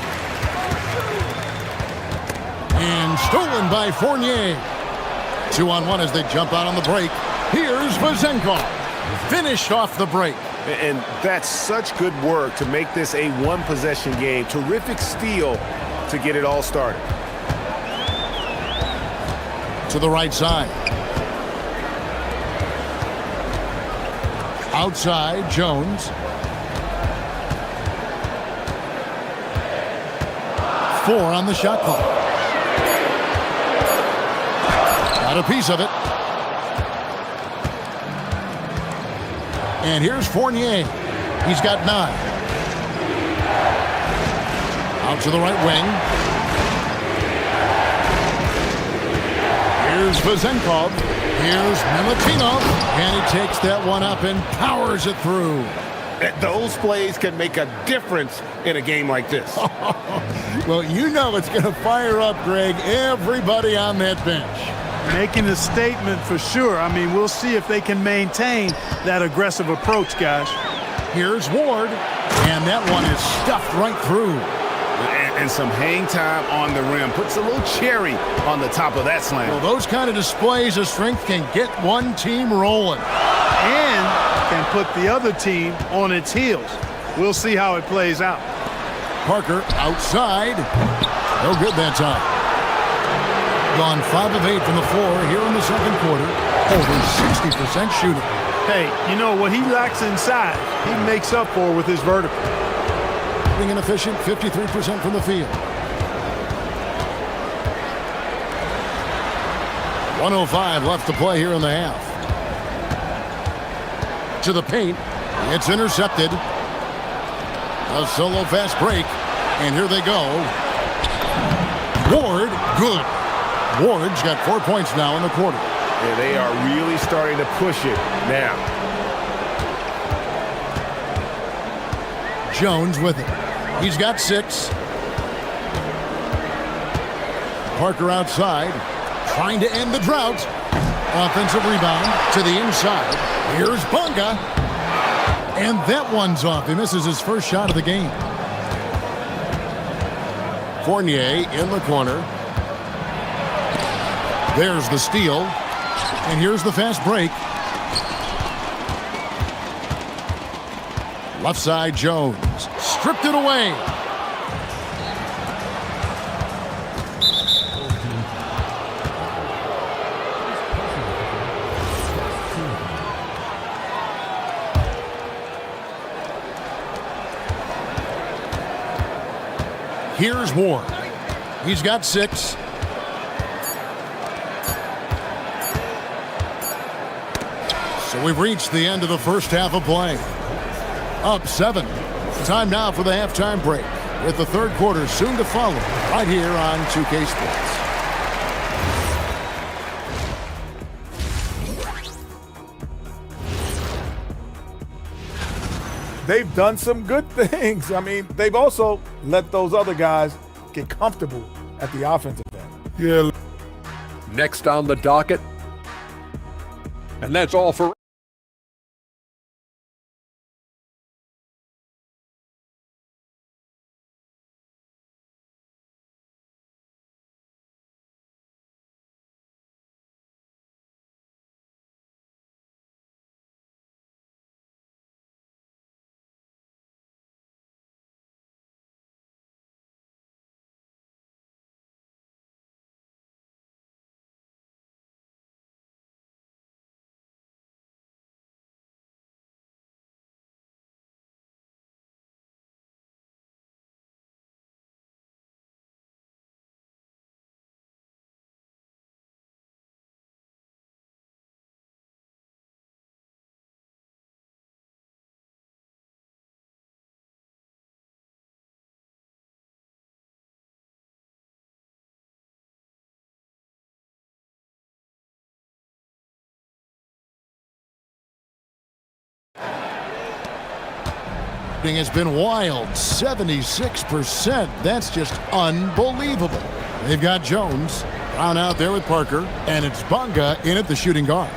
And stolen by Fournier. 2-on-1 as they jump out on the break. Here's Vizenkov. Finished off the break. And that's such good work to make this a one-possession game. Terrific steal to get it all started. To the right side. Outside, Jones. 4 on the shot clock. Got a piece of it. And here's Fournier. He's got 9. Out to the right wing. Here's Vizenkov. Here's Milutinov. And he takes that one up and powers it through. Those plays can make a difference in a game like this. Well, you know it's going to fire up, Greg, everybody on that bench. Making a statement for sure. I mean, we'll see if they can maintain that aggressive approach, guys. Here's Ward, and that one is stuffed right through. And some hang time on the rim. Puts a little cherry on the top of that slam. Well, those kind of displays of strength can get one team rolling. And can put the other team on its heels. We'll see how it plays out. Parker outside. No good that time. Gone 5 of 8 from the floor here in the second quarter. Over 60% shooting. Hey, you know what he lacks inside, he makes up for with his vertical. Being inefficient, 53% from the field. 1:05 left to play here in the half. To the paint. It's intercepted. A solo fast break. And here they go. Ward, good. Ward's got 4 points now in the quarter. Yeah, they are really starting to push it now. Jones with it. He's got 6. Parker outside, trying to end the drought. Offensive rebound to the inside. Here's Bunga. And that one's off. He misses his first shot of the game. Fournier in the corner. There's the steal. And here's the fast break. Left side, Jones. Stripped it away. Here's Ward. He's got 6. So we've reached the end of the first half of play. Up 7. Time now for the halftime break, with the third quarter soon to follow, right here on 2K Sports. They've done some good things. I mean, they've also let those other guys get comfortable at the offensive end. Yeah. Next on the docket. And that's all for Has been wild, 76%. That's just unbelievable. They've got Jones down out there with Parker, and it's Bunga in at the shooting guard.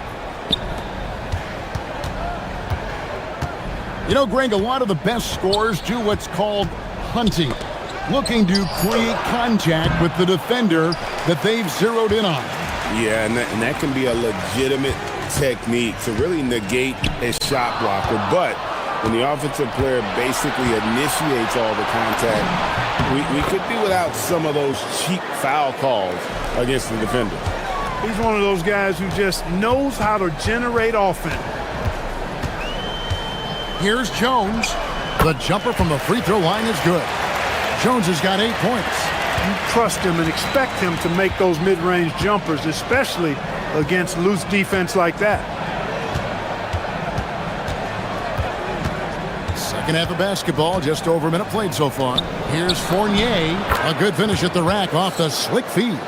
You know, Greg, a lot of the best scorers do what's called hunting, looking to create contact with the defender that they've zeroed in on. Yeah, and that can be a legitimate technique to really negate a shot blocker, but when the offensive player basically initiates all the contact, we could do without some of those cheap foul calls against the defender. He's one of those guys who just knows how to generate offense. Here's Jones. The jumper from the free throw line is good. Jones has got 8 points. You trust him and expect him to make those mid-range jumpers, especially against loose defense like that. Second half of basketball, just over a minute played so far. Here's Fournier. A good finish at the rack off the slick feed.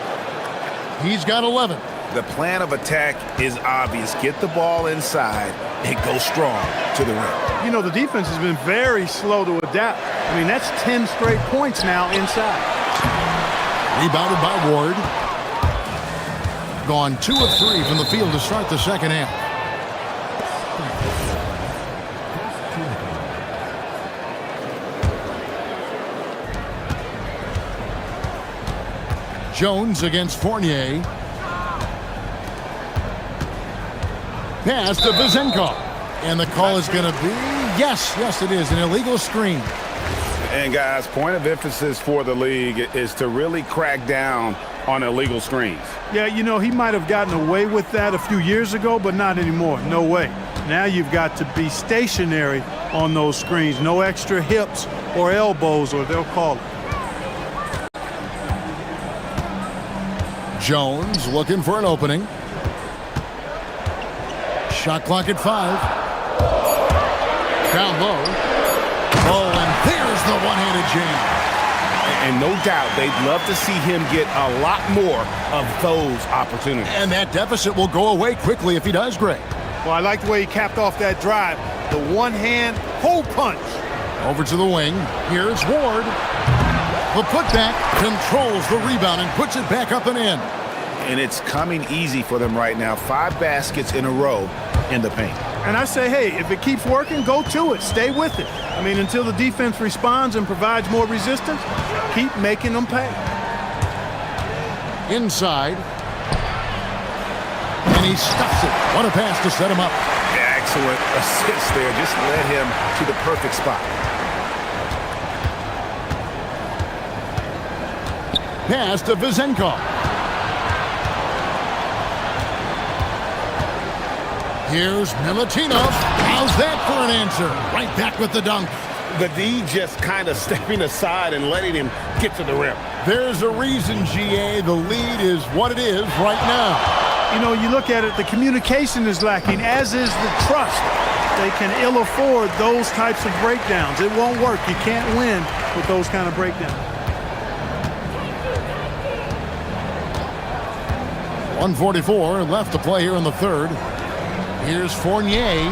He's got 11. The plan of attack is obvious. Get the ball inside and go strong to the rim. You know, the defense has been very slow to adapt. I mean, that's 10 straight points now inside. Rebounded by Ward. Gone 2 of 3 from the field to start the second half. Jones against Fournier. Pass to Vizenkov. And the call is going to be, yes, it is, an illegal screen. And guys, point of emphasis for the league is to really crack down on illegal screens. Yeah, you know, he might have gotten away with that a few years ago, but not anymore. No way. Now you've got to be stationary on those screens. No extra hips or elbows, or they'll call it. Jones looking for an opening. Shot clock at 5. Down low. Oh, and there's the one-handed jam. And no doubt they'd love to see him get a lot more of those opportunities. And that deficit will go away quickly if he does, Greg. Well, I like the way he capped off that drive. The one-hand hole punch. Over to the wing. Here's Ward. The putback controls the rebound and puts it back up and in. And it's coming easy for them right now. 5 baskets in a row in the paint. And I say, hey, if it keeps working, go to it. Stay with it. I mean, until the defense responds and provides more resistance, keep making them pay. Inside. And he stuffs it. What a pass to set him up. Excellent assist there. Just led him to the perfect spot. Pass to Vizenkov. Here's Milutinov. How's that for an answer? Right back with the dunk. The D just kind of stepping aside and letting him get to the rim. There's a reason, GA, the lead is what it is right now. You know, you look at it, the communication is lacking, as is the trust. They can ill afford those types of breakdowns. It won't work. You can't win with those kind of breakdowns. 1:44 left to play here in the third. Here's Fournier.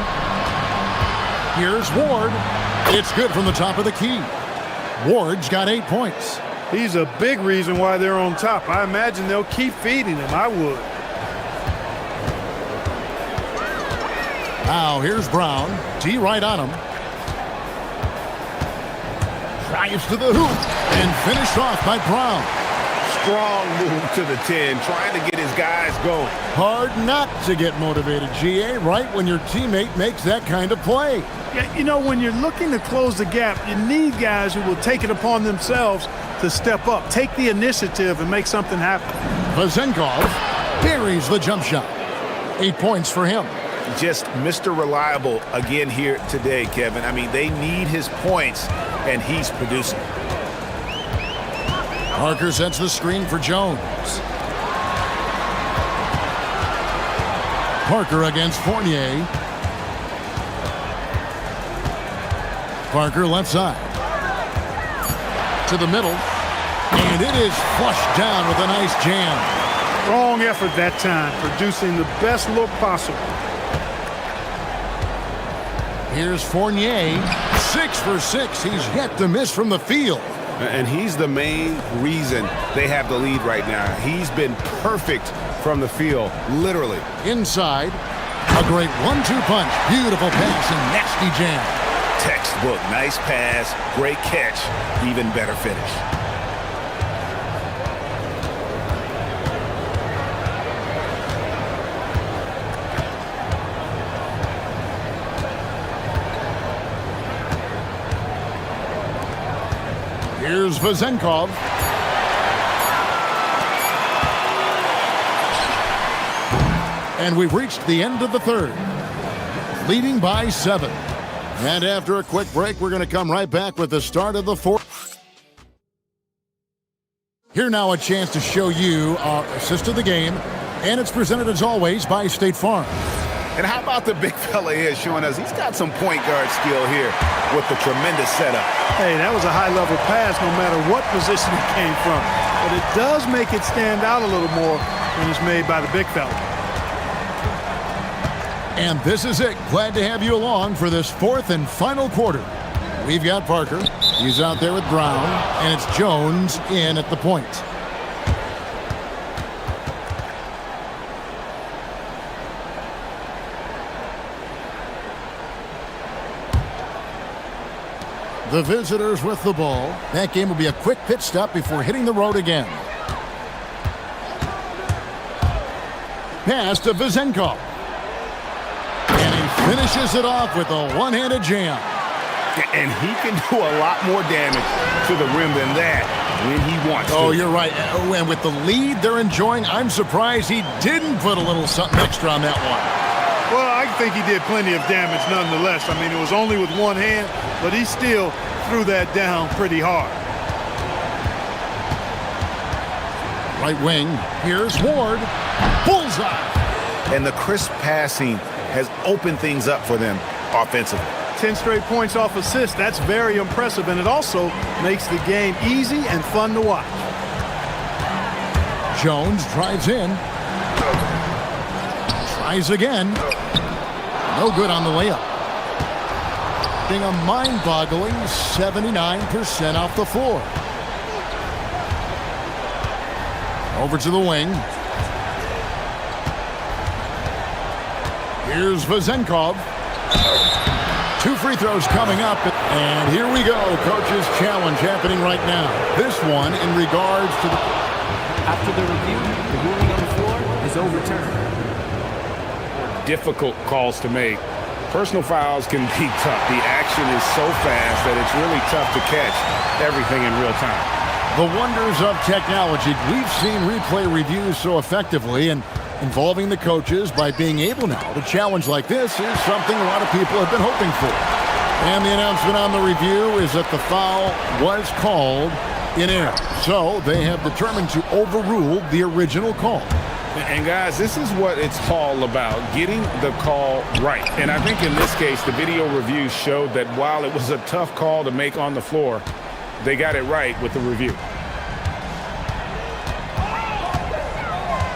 Here's Ward. It's good from the top of the key. Ward's got 8 points. He's a big reason why they're on top. I imagine they'll keep feeding him. I would. Now here's Brown. D right on him. Drives to the hoop and finished off by Brown. Strong move to the 10, trying to get his guys going. Hard not to get motivated, GA, right when your teammate makes that kind of play. Yeah, you know, when you're looking to close the gap, you need guys who will take it upon themselves to step up, take the initiative, and make something happen. Vizenkov buries the jump shot. 8 points for him. Just Mr. Reliable again here today, Kevin. I mean, they need his points, and he's producing. Parker sets the screen for Jones. Parker against Fournier. Parker left side. To the middle. And it is flushed down with a nice jam. Wrong effort that time, producing the best look possible. Here's Fournier. 6 for 6. He's yet to miss from the field. And he's the main reason they have the lead right now. He's been perfect from the field, literally. Inside, a great 1-2 punch. Beautiful pass and nasty jam. Textbook, nice pass, great catch, even better finish. Here's Vizenkov. And we've reached the end of the third, leading by 7. And after a quick break, we're going to come right back with the start of the fourth. Here now a chance to show you our assist of the game, and it's presented as always by State Farm. And how about the big fella here showing us he's got some point guard skill here with the tremendous setup. Hey, that was a high-level pass no matter what position it came from. But it does make it stand out a little more when it's made by the big fella. And this is it. Glad to have you along for this fourth and final quarter. We've got Parker. He's out there with Brown. And it's Jones in at the point. The visitors with the ball. That game will be a quick pit stop before hitting the road again. Pass to Vezenkov. And he finishes it off with a one-handed jam. And he can do a lot more damage to the rim than that when he wants to. Oh, you're right. And with the lead they're enjoying, I'm surprised he didn't put a little something extra on that one. Well, I think he did plenty of damage nonetheless. I mean, it was only with one hand, but he still threw that down pretty hard. Right wing, here's Ward. Bullseye. And the crisp passing has opened things up for them offensively. 10 straight points off assists. That's very impressive, and it also makes the game easy and fun to watch. Jones drives in. Tries again. No good on the layup. Being a mind-boggling 79% off the floor. Over to the wing. Here's Vezenkov. 2 free throws coming up. And here we go. Coach's challenge happening right now. This one in regards to the... After the review, the ruling on the floor is overturned. Difficult calls to make. Personal fouls can be tough. The action is so fast that it's really tough to catch everything in real time. The wonders of technology. We've seen replay reviews so effectively, and involving the coaches by being able now to challenge like this is something a lot of people have been hoping for. And the announcement on the review is that the foul was called in error. So they have determined to overrule the original call. And guys, this is what it's all about, getting the call right. And I think in this case, the video review showed that while it was a tough call to make on the floor, they got it right with the review.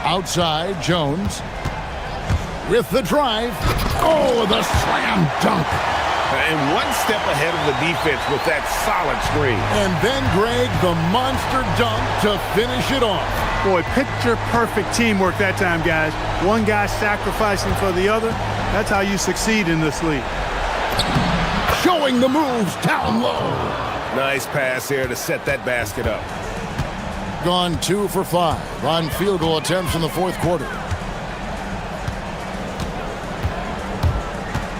Outside, Jones with the drive. Oh, the slam dunk. And one step ahead of the defense with that solid screen. And then, Greg, the monster dunk to finish it off. Boy, picture-perfect teamwork that time, guys. One guy sacrificing for the other. That's how you succeed in this league. Showing the moves down low. Nice pass here to set that basket up. Gone 2 for 5 on field goal attempts in the fourth quarter.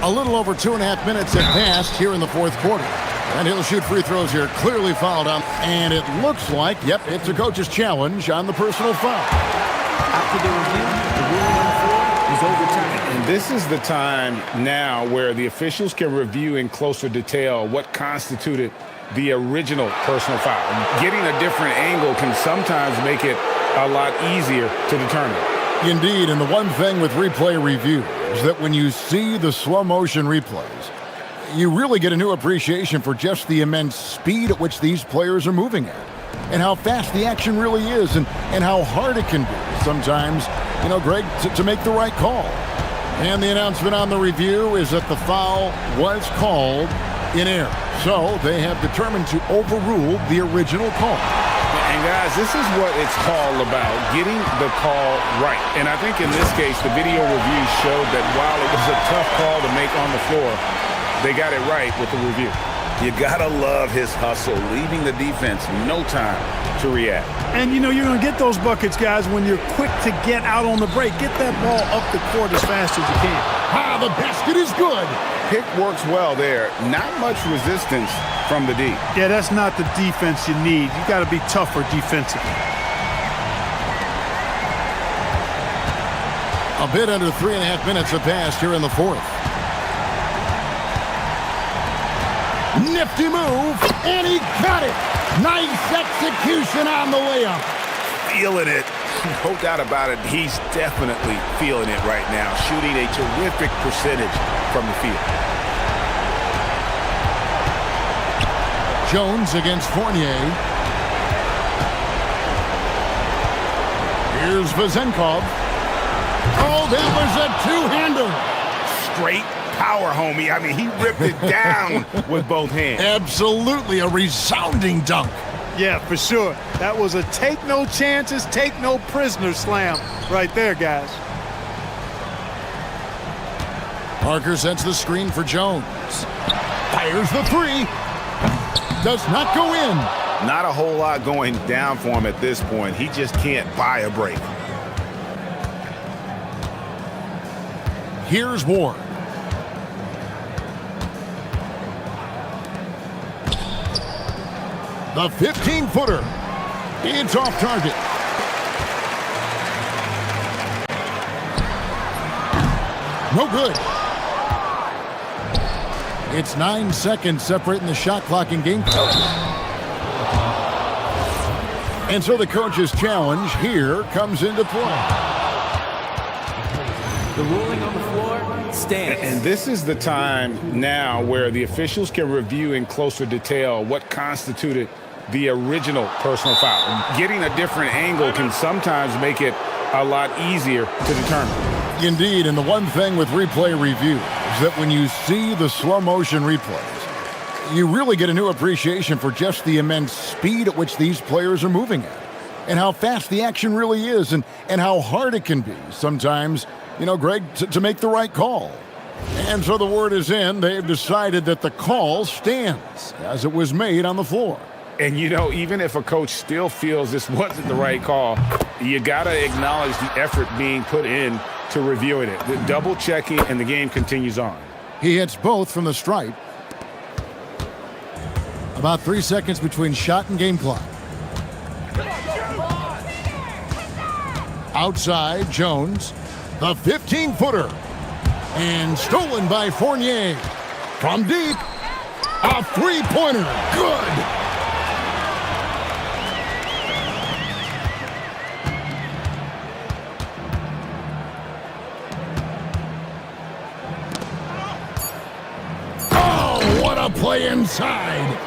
A little over 2.5 minutes have passed here in the fourth quarter. And he'll shoot free throws here, clearly fouled on. And it looks like, yep, it's a coach's challenge on the personal foul. After the review, the ruling on the floor is overturned. And this is the time now where the officials can review in closer detail what constituted the original personal foul. Getting a different angle can sometimes make it a lot easier to determine. Indeed, and the one thing with replay review is that when you see the slow motion replays, you really get a new appreciation for just the immense speed at which these players are moving at, and how fast the action really is, and how hard it can be sometimes, you know, Greg, to make the right call. And the announcement on the review is that the foul was called in error. So they have determined to overrule the original call. And guys, this is what it's all about, getting the call right. And I think in this case, the video review showed that while it was a tough call to make on the floor, they got it right with the review. You gotta love his hustle, leaving the defense no time to react. And you know you're gonna get those buckets, guys, when you're quick to get out on the break. Get that ball up the court as fast as you can. Ah, the basket is good. Pick works well there. Not much resistance from the D. Yeah, that's not the defense you need. You gotta be tougher defensively. A bit under 3.5 minutes have passed here in the fourth. Nifty move, and he got it. Nice execution on the layup. Feeling it. No doubt about it. He's definitely feeling it right now. Shooting a terrific percentage from the field. Jones against Fournier. Here's Vezenkov. Oh, that was a two-hander. Straight power, homie. I mean, he ripped it down with both hands. Absolutely a resounding dunk. Yeah, for sure. That was a take no chances, take no prisoners slam right there, guys. Parker sets the screen for Jones. Fires the three. Does not go in. Not a whole lot going down for him at this point. He just can't buy a break. Here's Ward. The 15-footer. It's off target. No good. It's 9 seconds separating the shot clock and game clock. And so the coach's challenge here comes into play. The ruling on the floor stands. And this is the time now where the officials can review in closer detail what constituted the original personal foul. Getting a different angle can sometimes make it a lot easier to determine. Indeed, and the one thing with replay review is that when you see the slow motion replays, you really get a new appreciation for just the immense speed at which these players are moving at, and how fast the action really is, and how hard it can be sometimes, you know, Greg, to make the right call. And so the word is in. They've decided that the call stands as it was made on the floor. And, you know, even if a coach still feels this wasn't the right call, you got to acknowledge the effort being put in to reviewing it. The double checking, and the game continues on. He hits both from the stripe. About 3 seconds between shot and game clock. Outside, Jones. The 15-footer. And stolen by Fournier. From deep. A three-pointer. Good. Oh, what a play inside.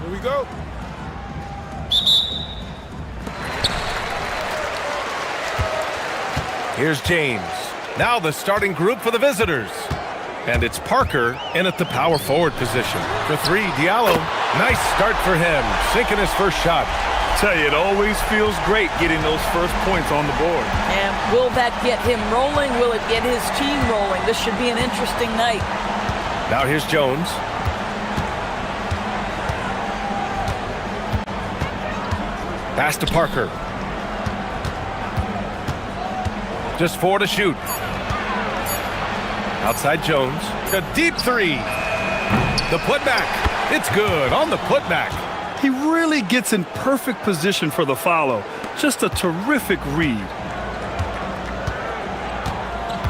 Here we go. Here's James. Now the starting group for the visitors. And it's Parker in at the power forward position. For three, Diallo. Nice start for him, sinking his first shot. Tell you, it always feels great getting those first points on the board. And will that get him rolling? Will it get his team rolling? This should be an interesting night. Now here's Jones. Pass to Parker. Just 4 to shoot. Outside Jones. A deep three. The putback. It's good on the putback. He really gets in perfect position for the follow. Just a terrific read.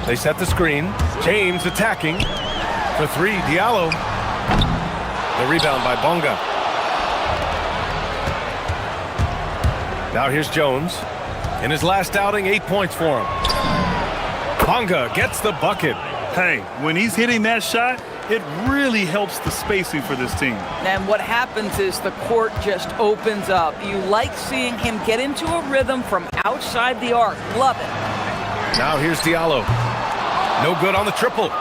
They set the screen. James attacking. For three, Diallo. The rebound by Bonga. Now here's Jones. In his last outing, 8 points for him. Bonga gets the bucket. Hey, when he's hitting that shot, it really helps the spacing for this team. And what happens is the court just opens up. You like seeing him get into a rhythm from outside the arc. Love it. Now here's Diallo. No good on the triple.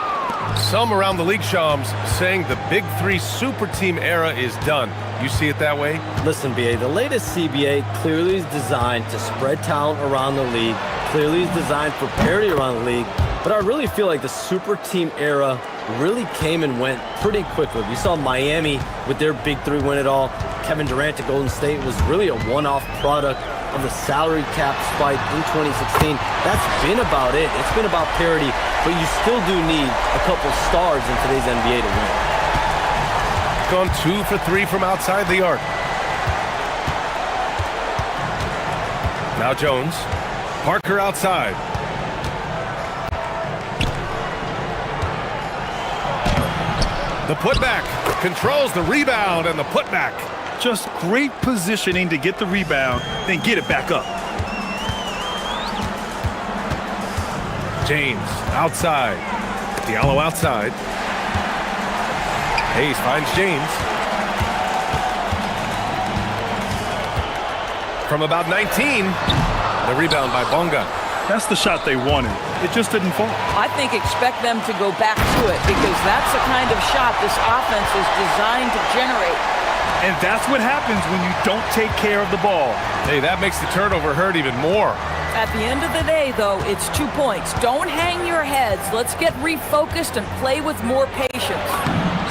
Some around the league, Shams, saying the Big Three super team era is done. You see it that way? Listen, BA, the latest CBA clearly is designed to spread talent around the league, clearly is designed for parity around the league, but I really feel like the super team era really came and went pretty quickly. We saw Miami with their Big Three win it all. Kevin Durant at Golden State was really a one-off product of the salary cap spike in 2016. That's been about it. It's been about parity, but you still do need a couple stars in today's NBA to win. Gone 2 for 3 from outside the arc. Now Jones. Parker outside. The putback controls the rebound and the putback. Just great positioning to get the rebound, then get it back up. James outside. Diallo outside. Hayes finds James. From about 19, the rebound by Bonga. That's the shot they wanted. It just didn't fall. I think expect them to go back to it because that's the kind of shot this offense is designed to generate. And that's what happens when you don't take care of the ball. Hey, that makes the turnover hurt even more. At the end of the day, though, it's 2 points. Don't hang your heads. Let's get refocused and play with more patience.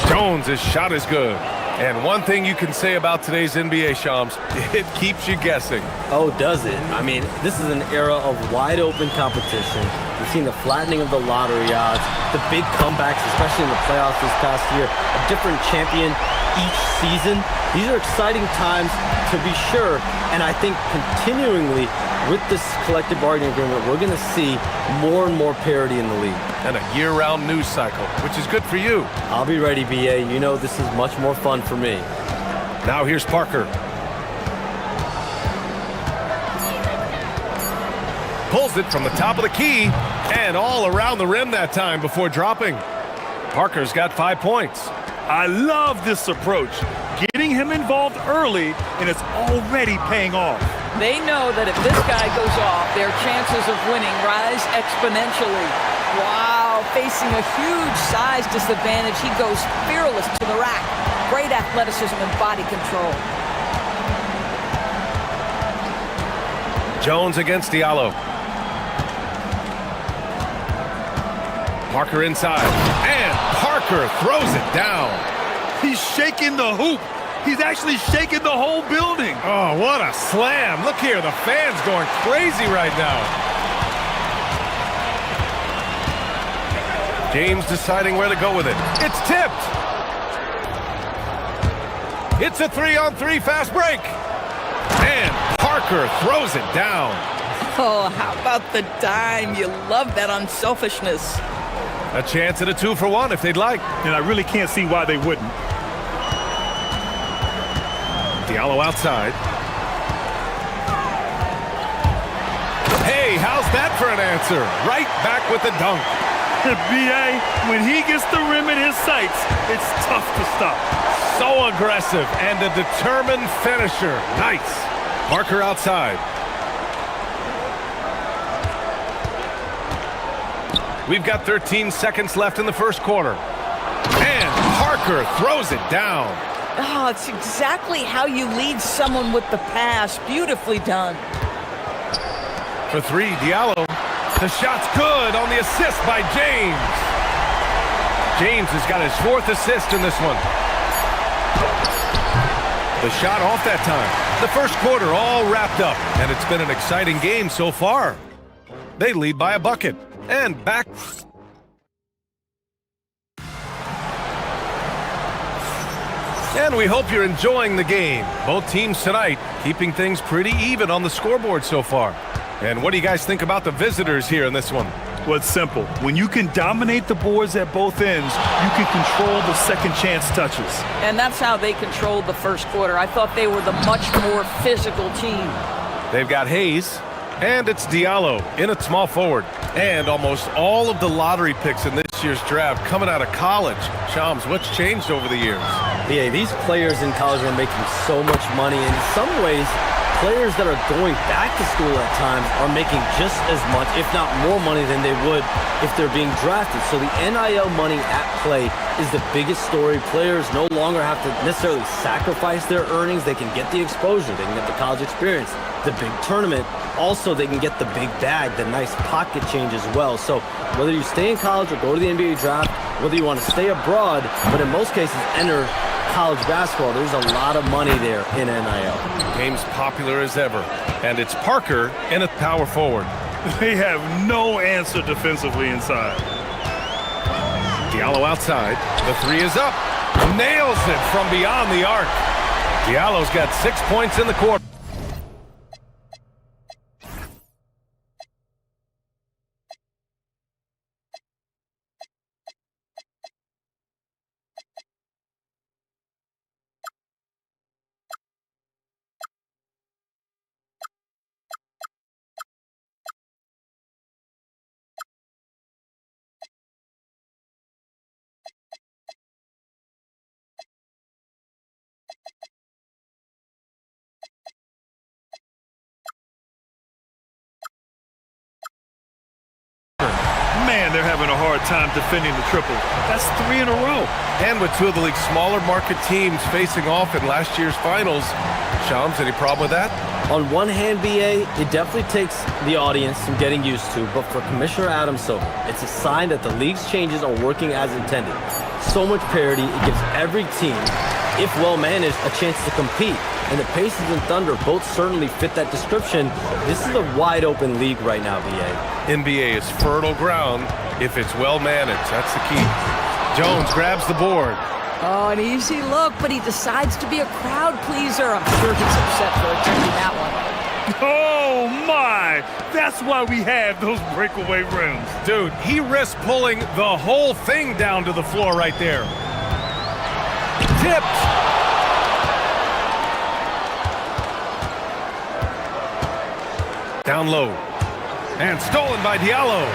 Jones' shot is good. And one thing you can say about today's NBA, Shams, it keeps you guessing. Oh, does it? I mean, this is an era of wide open competition. We've seen the flattening of the lottery odds, the big comebacks, especially in the playoffs this past year, a different champion each season. These are exciting times to be sure, and I think continuingly with this collective bargaining agreement, we're going to see more and more parity in the league. And a year-round news cycle, which is good for you. I'll be ready, BA. You know this is much more fun for me. Now here's Parker. Pulls it from the top of the key and all around the rim that time before dropping. Parker's got 5 points. I love this approach. Getting him involved early, and it's already paying off. They know that if this guy goes off, their chances of winning rise exponentially. Wow, facing a huge size disadvantage, he goes fearless to the rack. Great athleticism and body control. Jones against Diallo. Parker inside, and Parker throws it down. He's shaking the hoop. He's actually shaking the whole building. Oh, what a slam. Look here, the fans going crazy right now. James deciding where to go with it. It's tipped. It's a 3-on-3 fast break. And Parker throws it down. Oh, how about the dime? You love that unselfishness. A chance at a 2-for-1 if they'd like. And I really can't see why they wouldn't. Diallo outside. Hey, how's that for an answer? Right back with the dunk. BA, when he gets the rim in his sights, it's tough to stop. So aggressive and a determined finisher. Nice. Parker outside. We've got 13 seconds left in the first quarter. And Parker throws it down. Oh, it's exactly how you lead someone with the pass. Beautifully done. For three, Diallo. The shot's good on the assist by James. James has got his fourth assist in this one. The shot off that time. The first quarter all wrapped up, and it's been an exciting game so far. They lead by a bucket. And back. And we hope you're enjoying the game. Both teams tonight keeping things pretty even on the scoreboard so far. And what do you guys think about the visitors here in this one? Well, it's simple. When you can dominate the boards at both ends, you can control the second chance touches. And that's how they controlled the first quarter. I thought they were the much more physical team. They've got Hayes, and it's Diallo in at small forward. And almost all of the lottery picks in this year's draft coming out of college. Shams, what's changed over the years? Yeah, these players in college are making so much money. In some ways, players that are going back to school at times are making just as much, if not more money than they would if they're being drafted. So the NIL money at play is the biggest story. Players no longer have to necessarily sacrifice their earnings. They can get the exposure. They can get the college experience, the big tournament. Also, they can get the big bag, the nice pocket change as well. So whether you stay in college or go to the NBA draft, whether you want to stay abroad, but in most cases enter college basketball, there's a lot of money there in NIL. Game's popular as ever. And it's Parker in at power forward. They have no answer defensively inside. Diallo outside. The three is up. Nails it from beyond the arc. Diallo's got 6 points in the quarter. Man, they're having a hard time defending the triple. That's 3 in a row. And with two of the league's smaller market teams facing off in last year's finals, Shams, any problem with that? On one hand, BA, it definitely takes the audience some getting used to, but for Commissioner Adam Silver, it's a sign that the league's changes are working as intended. So much parity, it gives every team, if well managed, a chance to compete. And the Pacers and Thunder both certainly fit that description. This is a wide open league right now, BA. NBA is fertile ground if it's well managed. That's the key. Jones grabs the board. Oh, an easy look, but he decides to be a crowd pleaser. I'm sure he's upset for attempting that one. Oh, my! That's why we have those breakaway rims. Dude, he risked pulling the whole thing down to the floor right there. Tipped. Down low. And stolen by Diallo.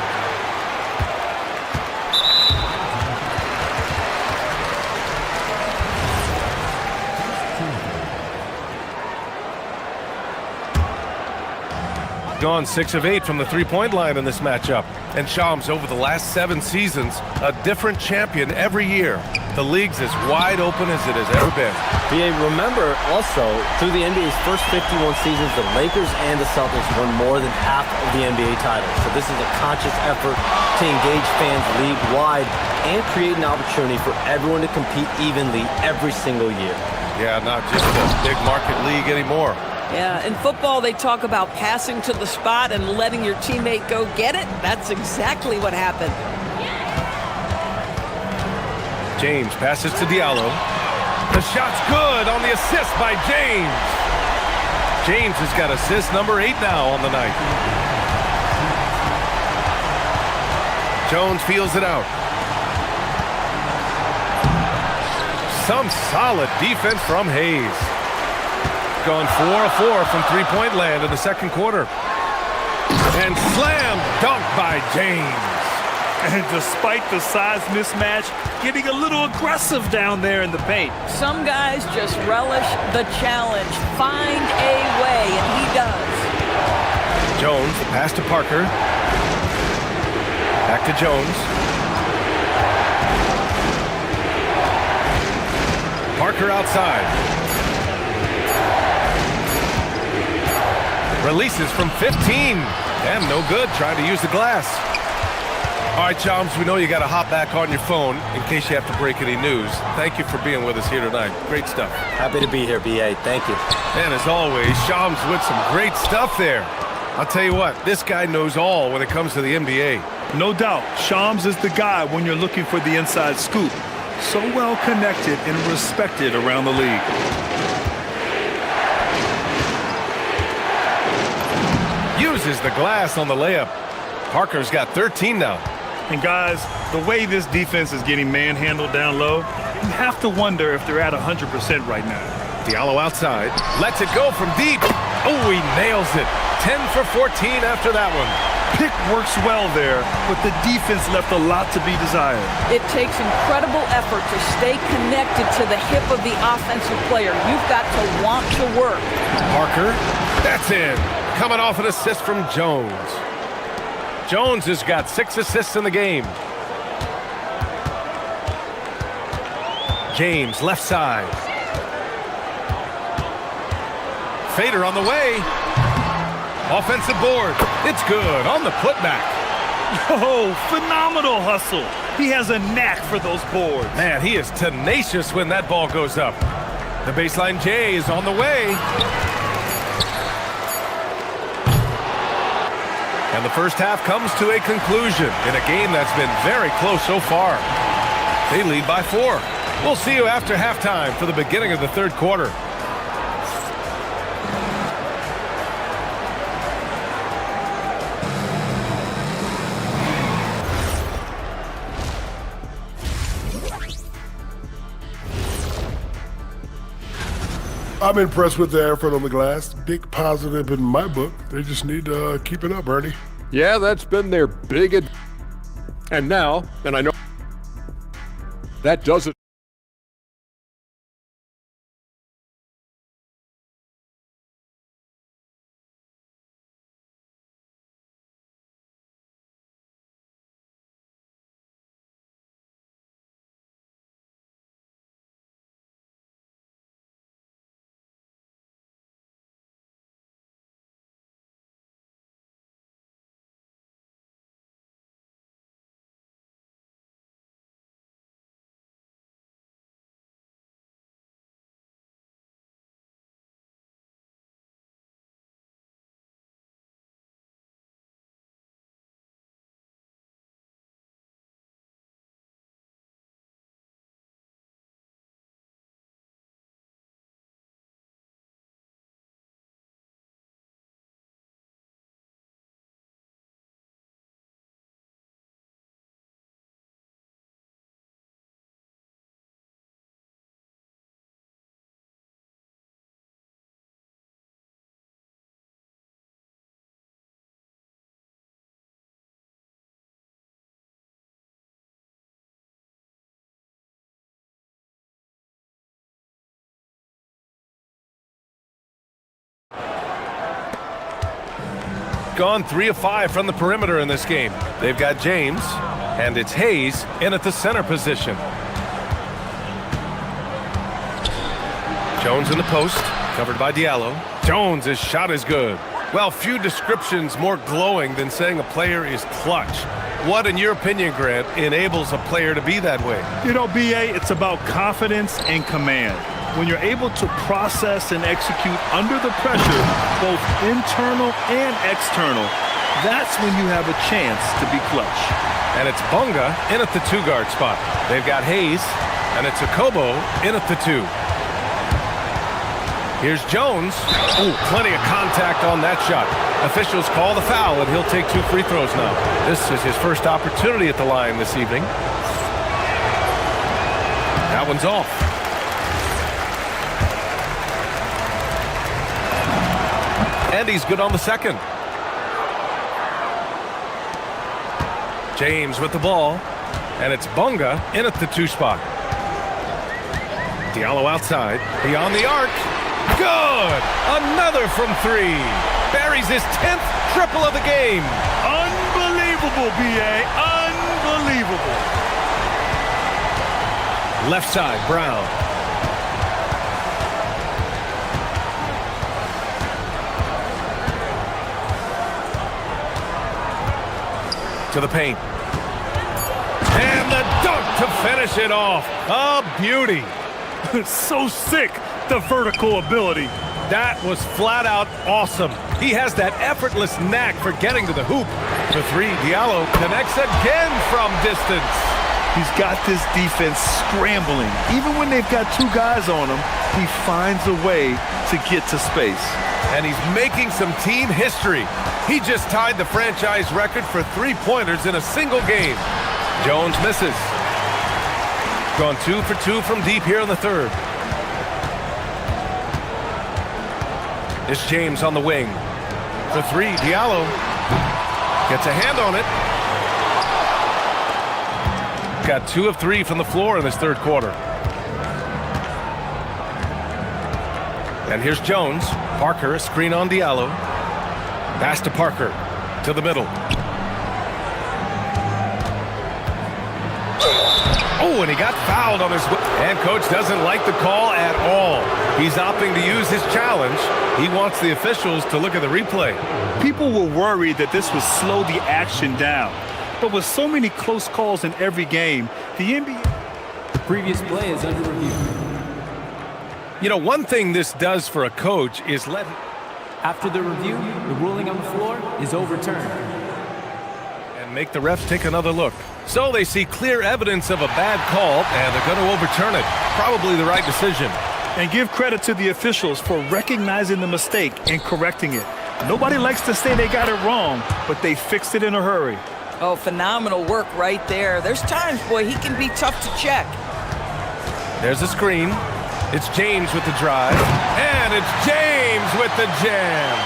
Gone 6 of 8 from the three-point line in this matchup. And Shams, over the last 7 seasons, a different champion every year. The league's as wide open as it has ever been. BA, remember also, through the NBA's first 51 seasons, the Lakers and the Celtics won more than half of the NBA titles. So this is a conscious effort to engage fans league-wide and create an opportunity for everyone to compete evenly every single year. Yeah, not just a big market league anymore. Yeah, in football, they talk about passing to the spot and letting your teammate go get it. That's exactly what happened. James passes to Diallo. The shot's good on the assist by James. James has got assist number 8 now on the night. Jones feels it out. Some solid defense from Hayes. Gone 4 of 4 from three-point land in the second quarter. And slam dunk by James. And despite the size mismatch, getting a little aggressive down there in the paint. Some guys just relish the challenge. Find a way, and he does. Jones, the pass to Parker. Back to Jones. Parker outside. Releases from 15. And no good, trying to use the glass. All right, Chums, we know you got to hop back on your phone in case you have to break any news. Thank you for being with us here tonight. Great stuff. Happy to be here, BA. Thank you. And as always, Chums with some great stuff there. I'll tell you what, this guy knows all when it comes to the NBA. No doubt, Shams is the guy when you're looking for the inside scoop. So well connected and respected around the league. Uses the glass on the layup. Parker's got 13 now. And guys, the way this defense is getting manhandled down low, you have to wonder if they're at 100% right now. Diallo outside, lets it go from deep. Oh, he nails it. 10 for 14 after that one. Pick works well there, but the defense left a lot to be desired. It takes incredible effort to stay connected to the hip of the offensive player. You've got to want to work. Parker, that's in. Coming off an assist from Jones. Jones has got 6 assists in the game. James, left side. Fader on the way. Offensive board. It's good on the putback. Oh, phenomenal hustle. He has a knack for those boards. Man, he is tenacious when that ball goes up. The baseline J is on the way. And the first half comes to a conclusion in a game that's been very close so far. They lead by 4. We'll see you after halftime for the beginning of the third quarter. I'm impressed with the effort on the glass. Big positive in my book. They just need to keep it up, Ernie. Yeah, that's been their big and now, and I know that does it. Gone 3 of 5 from the perimeter in this game. They've got James, and it's Hayes in at the center position. Jones in the post, covered by Diallo. Jones' shot is good. Well, few descriptions more glowing than saying a player is clutch. What, in your opinion, Grant, enables a player to be that way? You know, BA, it's about confidence and command. When you're able to process and execute under the pressure, both internal and external, that's when you have a chance to be clutch. And it's Bunga in at the 2-guard spot. They've got Hayes, and it's Okobo in at the 2. Here's Jones. Ooh, plenty of contact on that shot. Officials call the foul, and he'll take 2 free throws now. This is his first opportunity at the line this evening. That one's off. And he's good on the second. James with the ball, and it's Bonga in at the 2 spot. Diallo outside, beyond the arc. Good! Another from 3. Buries his 10th triple of the game. Unbelievable, B.A. Unbelievable. Left side, Brown. To the paint. And the dunk to finish it off. A beauty. So sick, the vertical ability. That was flat out awesome. He has that effortless knack for getting to the hoop. The 3, Diallo connects again from distance. He's got this defense scrambling. Even when they've got 2 guys on him, he finds a way to get to space. And he's making some team history. He just tied the franchise record for 3-pointers in a single game. Jones misses. Gone 2 for 2 from deep here in the 3rd. It's James on the wing. For 3, Diallo gets a hand on it. Got 2 of 3 from the floor in this 3rd quarter. And here's Jones. Parker, a screen on Diallo. Pass to Parker, to the middle. Oh, and he got fouled on his... And coach doesn't like the call at all. He's opting to use his challenge. He wants the officials to look at the replay. People were worried that this would slow the action down. But with so many close calls in every game, the NBA... The previous play is under review. You know, one thing this does for a coach is let... After the review, the ruling on the floor is overturned. And make the refs take another look. So they see clear evidence of a bad call, and they're going to overturn it. Probably the right decision. And give credit to the officials for recognizing the mistake and correcting it. Nobody likes to say they got it wrong, but they fixed it in a hurry. Oh, phenomenal work right there. There's times, boy, he can be tough to check. There's a screen. It's James with the drive. And it's James with the jam.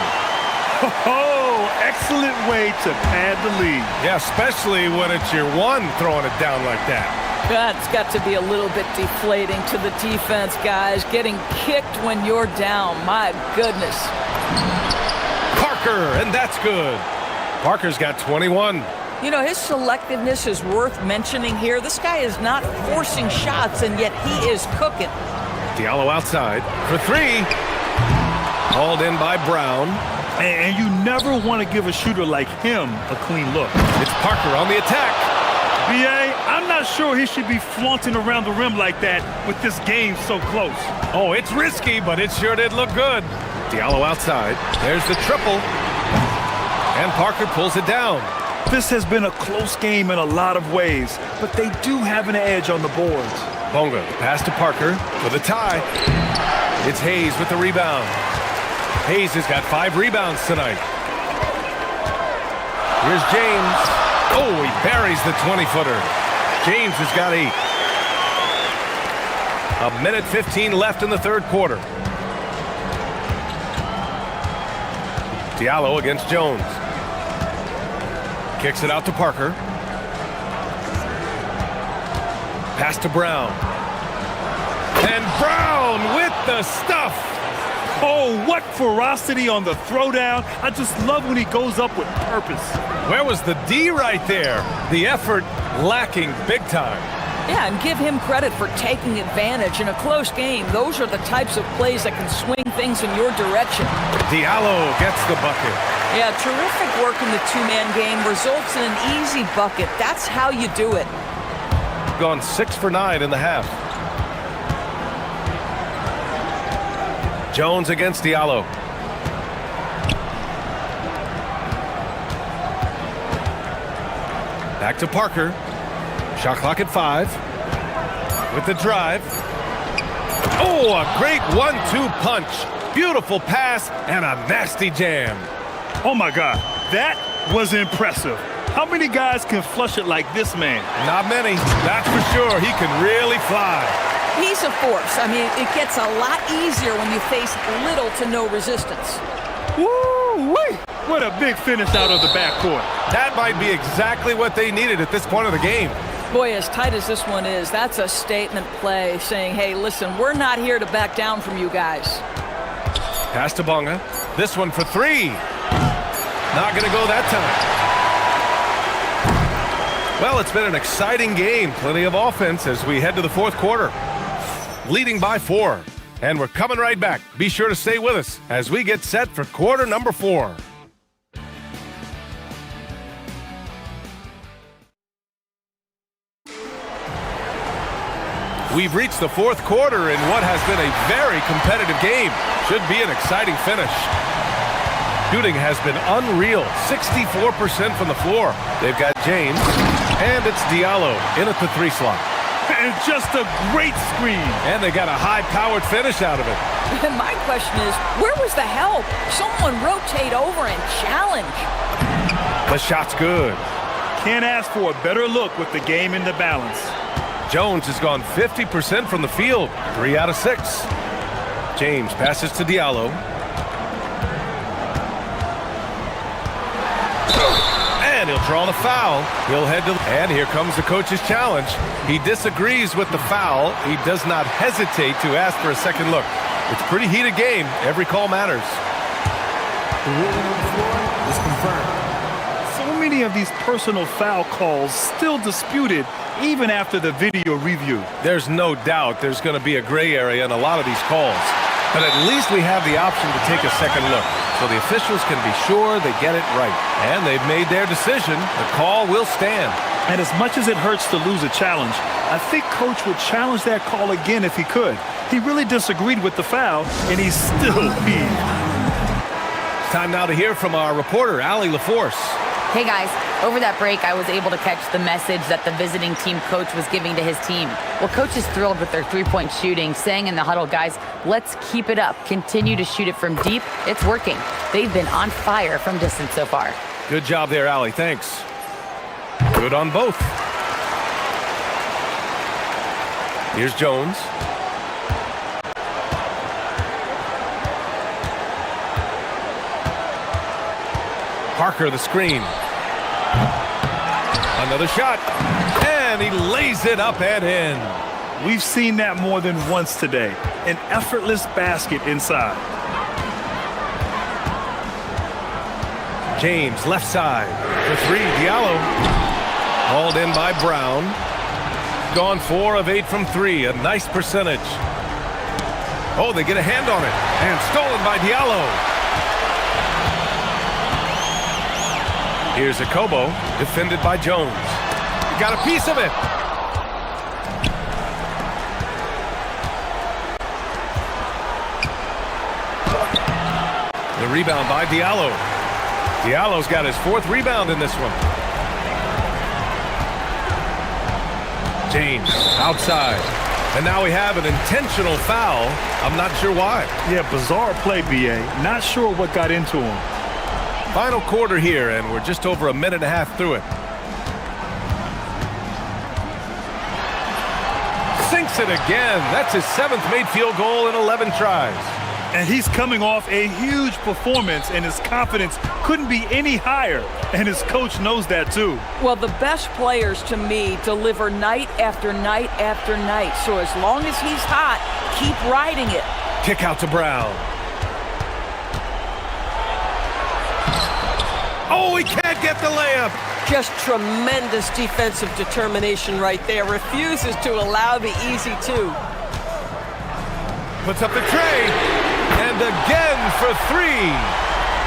Oh, excellent way to pad the lead. Yeah, especially when it's your 1 throwing it down like that. That's got to be a little bit deflating to the defense, guys. Getting kicked when you're down. My goodness. Parker, and that's good. Parker's got 21. You know, his selectiveness is worth mentioning here. This guy is not forcing shots, and yet he is cooking. Diallo outside for 3. Hauled in by Brown. And you never want to give a shooter like him a clean look. It's Parker on the attack. B.A., I'm not sure he should be flaunting around the rim like that with this game so close. Oh, it's risky, but it sure did look good. Diallo outside. There's the triple. And Parker pulls it down. This has been a close game in a lot of ways, but they do have an edge on the boards. Bonga, pass to Parker for the tie. It's Hayes with the rebound. Hayes has got 5 rebounds tonight. Here's James. Oh, he buries the 20-footer. James has got 8. 1:15 left in the 3rd quarter. Diallo against Jones. Kicks it out to Parker. Pass to Brown. And Brown with the stuff. Oh, what ferocity on the throwdown. I just love when he goes up with purpose. Where was the D right there? The effort lacking big time. Yeah, and give him credit for taking advantage in a close game. Those are the types of plays that can swing things in your direction. Diallo gets the bucket. Yeah, terrific work in the 2-man game results in an easy bucket. That's how you do it. Gone 6 for 9 in the half. Jones against Diallo. Back to Parker. Shot clock at 5. With the drive. Oh, a great 1-2 punch. Beautiful pass and a nasty jam. Oh my God, that was impressive. How many guys can flush it like this man? Not many, that's for sure. He can really fly. He's a force. I mean, it gets a lot easier when you face little to no resistance. Woo-wee! What a big finish out of the backcourt. That might be exactly what they needed at this point of the game. Boy, as tight as this one is, that's a statement play saying, hey, listen, we're not here to back down from you guys. Pass to Bonga. This one for three. Not going to go that time. Well, it's been an exciting game. Plenty of offense as we head to the fourth quarter. Leading by 4. And we're coming right back. Be sure to stay with us as we get set for quarter number 4. We've reached the fourth quarter in what has been a very competitive game. Should be an exciting finish. Shooting has been unreal, 64% from the floor. They've got James, and it's Diallo in at the 3 slot. And just a great screen. And they got a high-powered finish out of it. And my question is, where was the help? Someone rotate over and challenge. The shot's good. Can't ask for a better look with the game in the balance. Jones has gone 50% from the field, 3 out of 6. James passes to Diallo. And he'll draw the foul. He'll head to, and here comes the coach's challenge. He disagrees with the foul. He does not hesitate to ask for a second look. It's a pretty heated game. Every call matters. The ruling on the floor is confirmed. So many of these personal foul calls still disputed even after the video review. There's no doubt there's going to be a gray area in a lot of these calls. But at least we have the option to take a second look, so the officials can be sure they get it right. And they've made their decision. The call will stand. And as much as it hurts to lose a challenge, I think Coach would challenge that call again if he could. He really disagreed with the foul, and he's still peeved. Time now to hear from our reporter, Allie LaForce. Hey guys, over that break, I was able to catch the message that the visiting team coach was giving to his team. Well, coach is thrilled with their three-point shooting, saying in the huddle, guys, let's keep it up. Continue to shoot it from deep. It's working. They've been on fire from distance so far. Good job there, Allie. Thanks. Good on both. Here's Jones. Parker the screen. Another shot. And he lays it up and in. We've seen that more than once today. An effortless basket inside. James, left side. For 3, Diallo. Hauled in by Brown. Gone 4 of 8 from 3. A nice percentage. Oh, they get a hand on it. And stolen by Diallo. Here's Akobo, defended by Jones. Got a piece of it. The rebound by Diallo. Diallo's got his 4th rebound in this one. James, outside. And now we have an intentional foul. I'm not sure why. Yeah, bizarre play, B.A. Not sure what got into him. Final quarter here, and we're just over a minute and a half through it. Sinks it again. That's his 7th made field goal in 11 tries. And he's coming off a huge performance, and his confidence couldn't be any higher. And his coach knows that, too. Well, the best players, to me, deliver night after night after night. So as long as he's hot, keep riding it. Kick out to Brown. Oh, he can't get the layup. Just tremendous defensive determination right there. Refuses to allow the easy 2. Puts up the tray. And again for 3.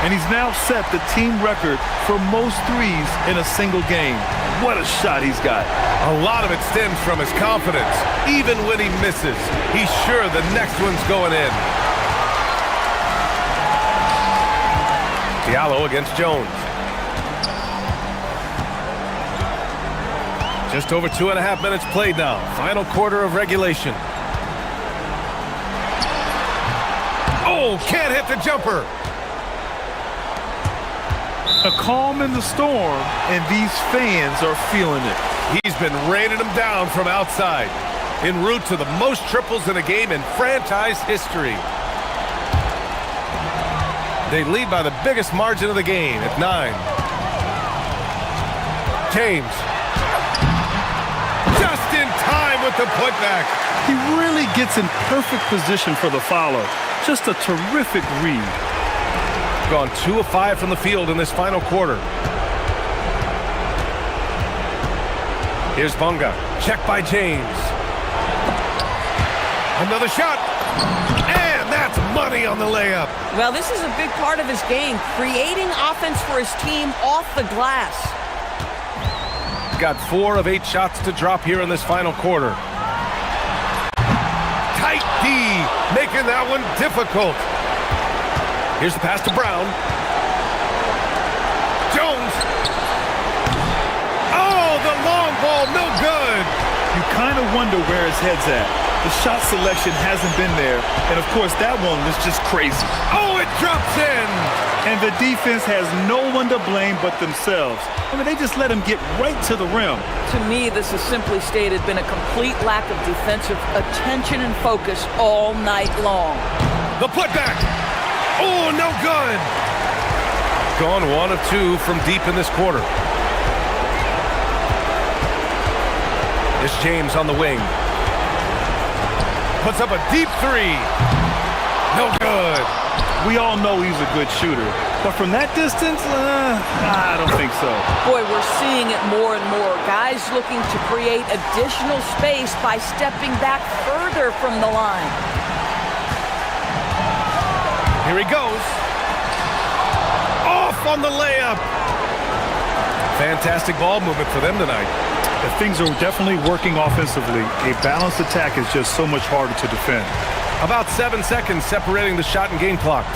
And he's now set the team record for most threes in a single game. What a shot he's got. A lot of it stems from his confidence. Even when he misses, he's sure the next one's going in. Diallo against Jones. Just over 2.5 minutes played now. Final quarter of regulation. Oh, can't hit the jumper. A calm in the storm, and these fans are feeling it. He's been raining them down from outside, en route to the most triples in a game in franchise history. They lead by the biggest margin of the game at 9. James. Just in time with the putback. He really gets in perfect position for the follow. Just a terrific read. Gone 2 of 5 from the field in this final quarter. Here's Bunga. Check by James. Another shot. And that's money on the layup. Well, this is a big part of his game, creating offense for his team off the glass. Got 4 of 8 shots to drop here in this final quarter. Tight D, making that one difficult. Here's the pass to Brown. Jones. Oh, the long ball, no good. You kind of wonder where his head's at. The shot selection hasn't been there. And, of course, that one was just crazy. Oh, it drops in. And the defense has no one to blame but themselves. I mean, they just let him get right to the rim. To me, this has simply stated been a complete lack of defensive attention and focus all night long. The putback. Oh, no good. Gone 1 of 2 from deep in this quarter. It's James on the wing. Puts up a deep 3. No good. We all know he's a good shooter. But from that distance, I don't think so. Boy, we're seeing it more and more. Guys looking to create additional space by stepping back further from the line. Here he goes. Off on the layup. Fantastic ball movement for them tonight. If things are definitely working offensively, a balanced attack is just so much harder to defend. About 7 seconds separating the shot and game clocks.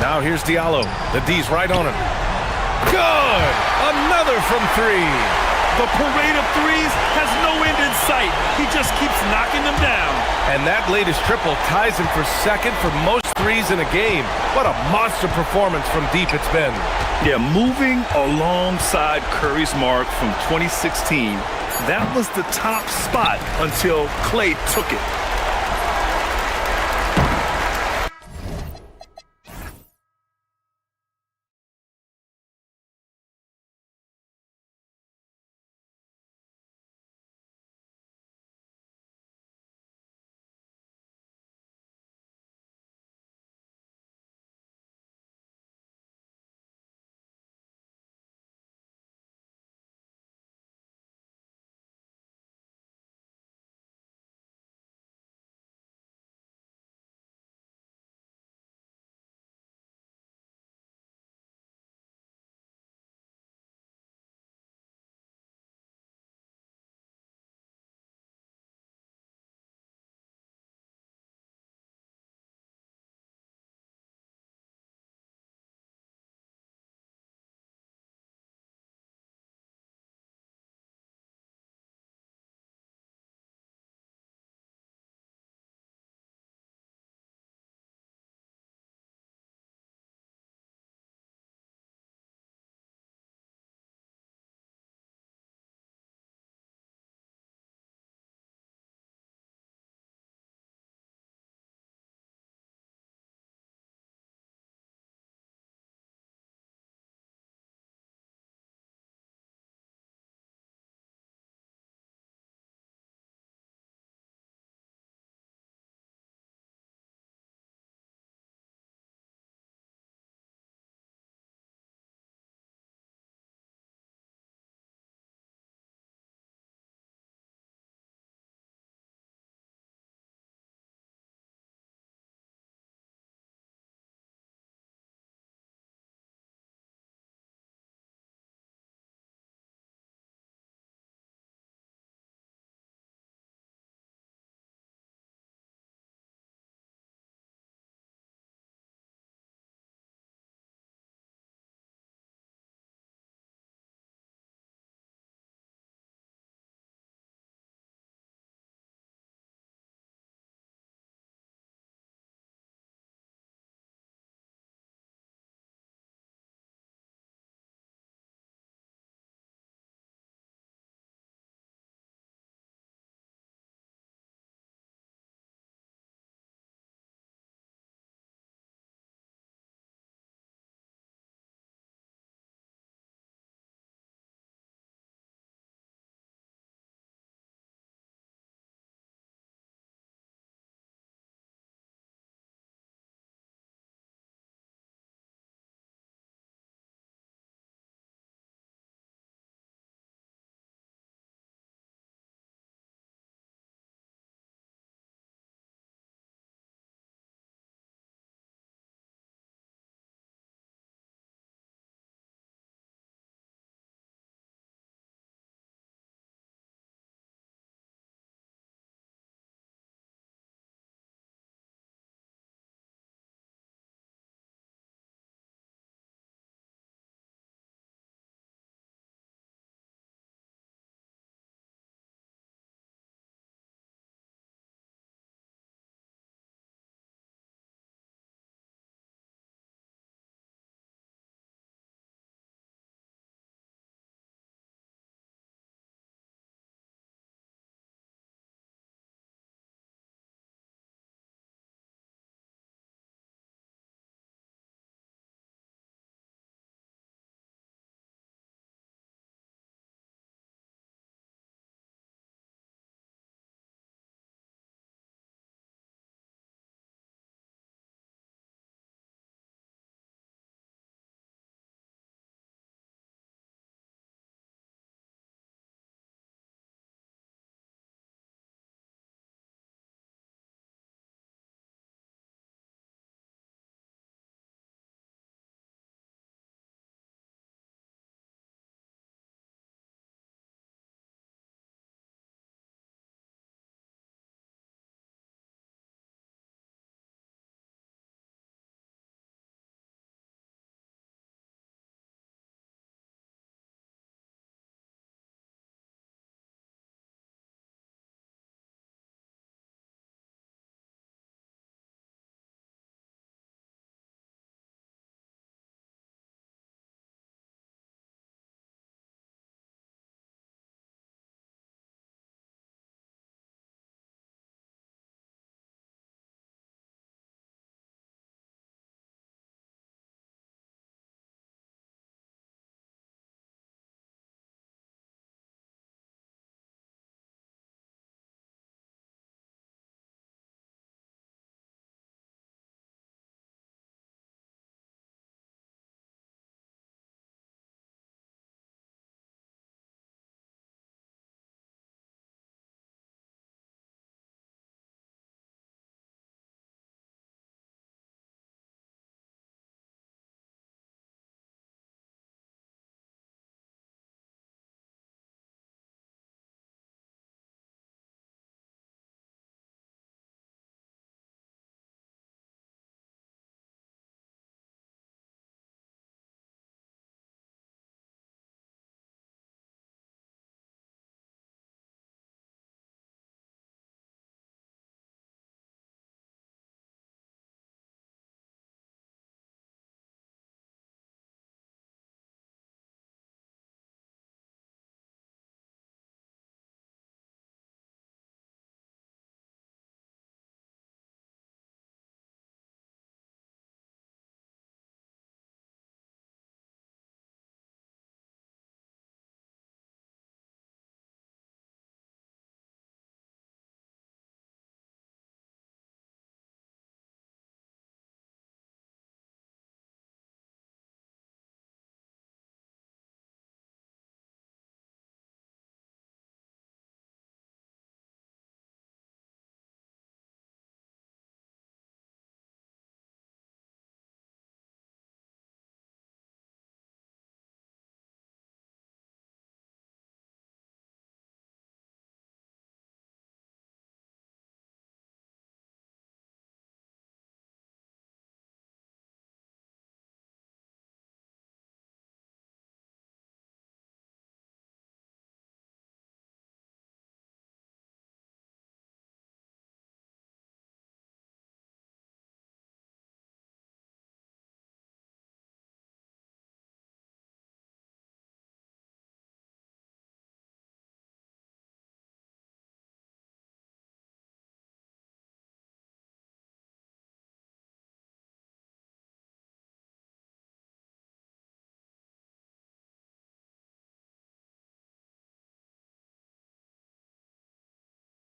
Now here's Diallo. The D's right on him. Good! Another from 3. The parade of threes has no end in sight. He just keeps knocking them down. And that latest triple ties him for second for most threes in a game. What a monster performance from deep it's been. Yeah, moving alongside Curry's mark from 2016, that was the top spot until Clay took it.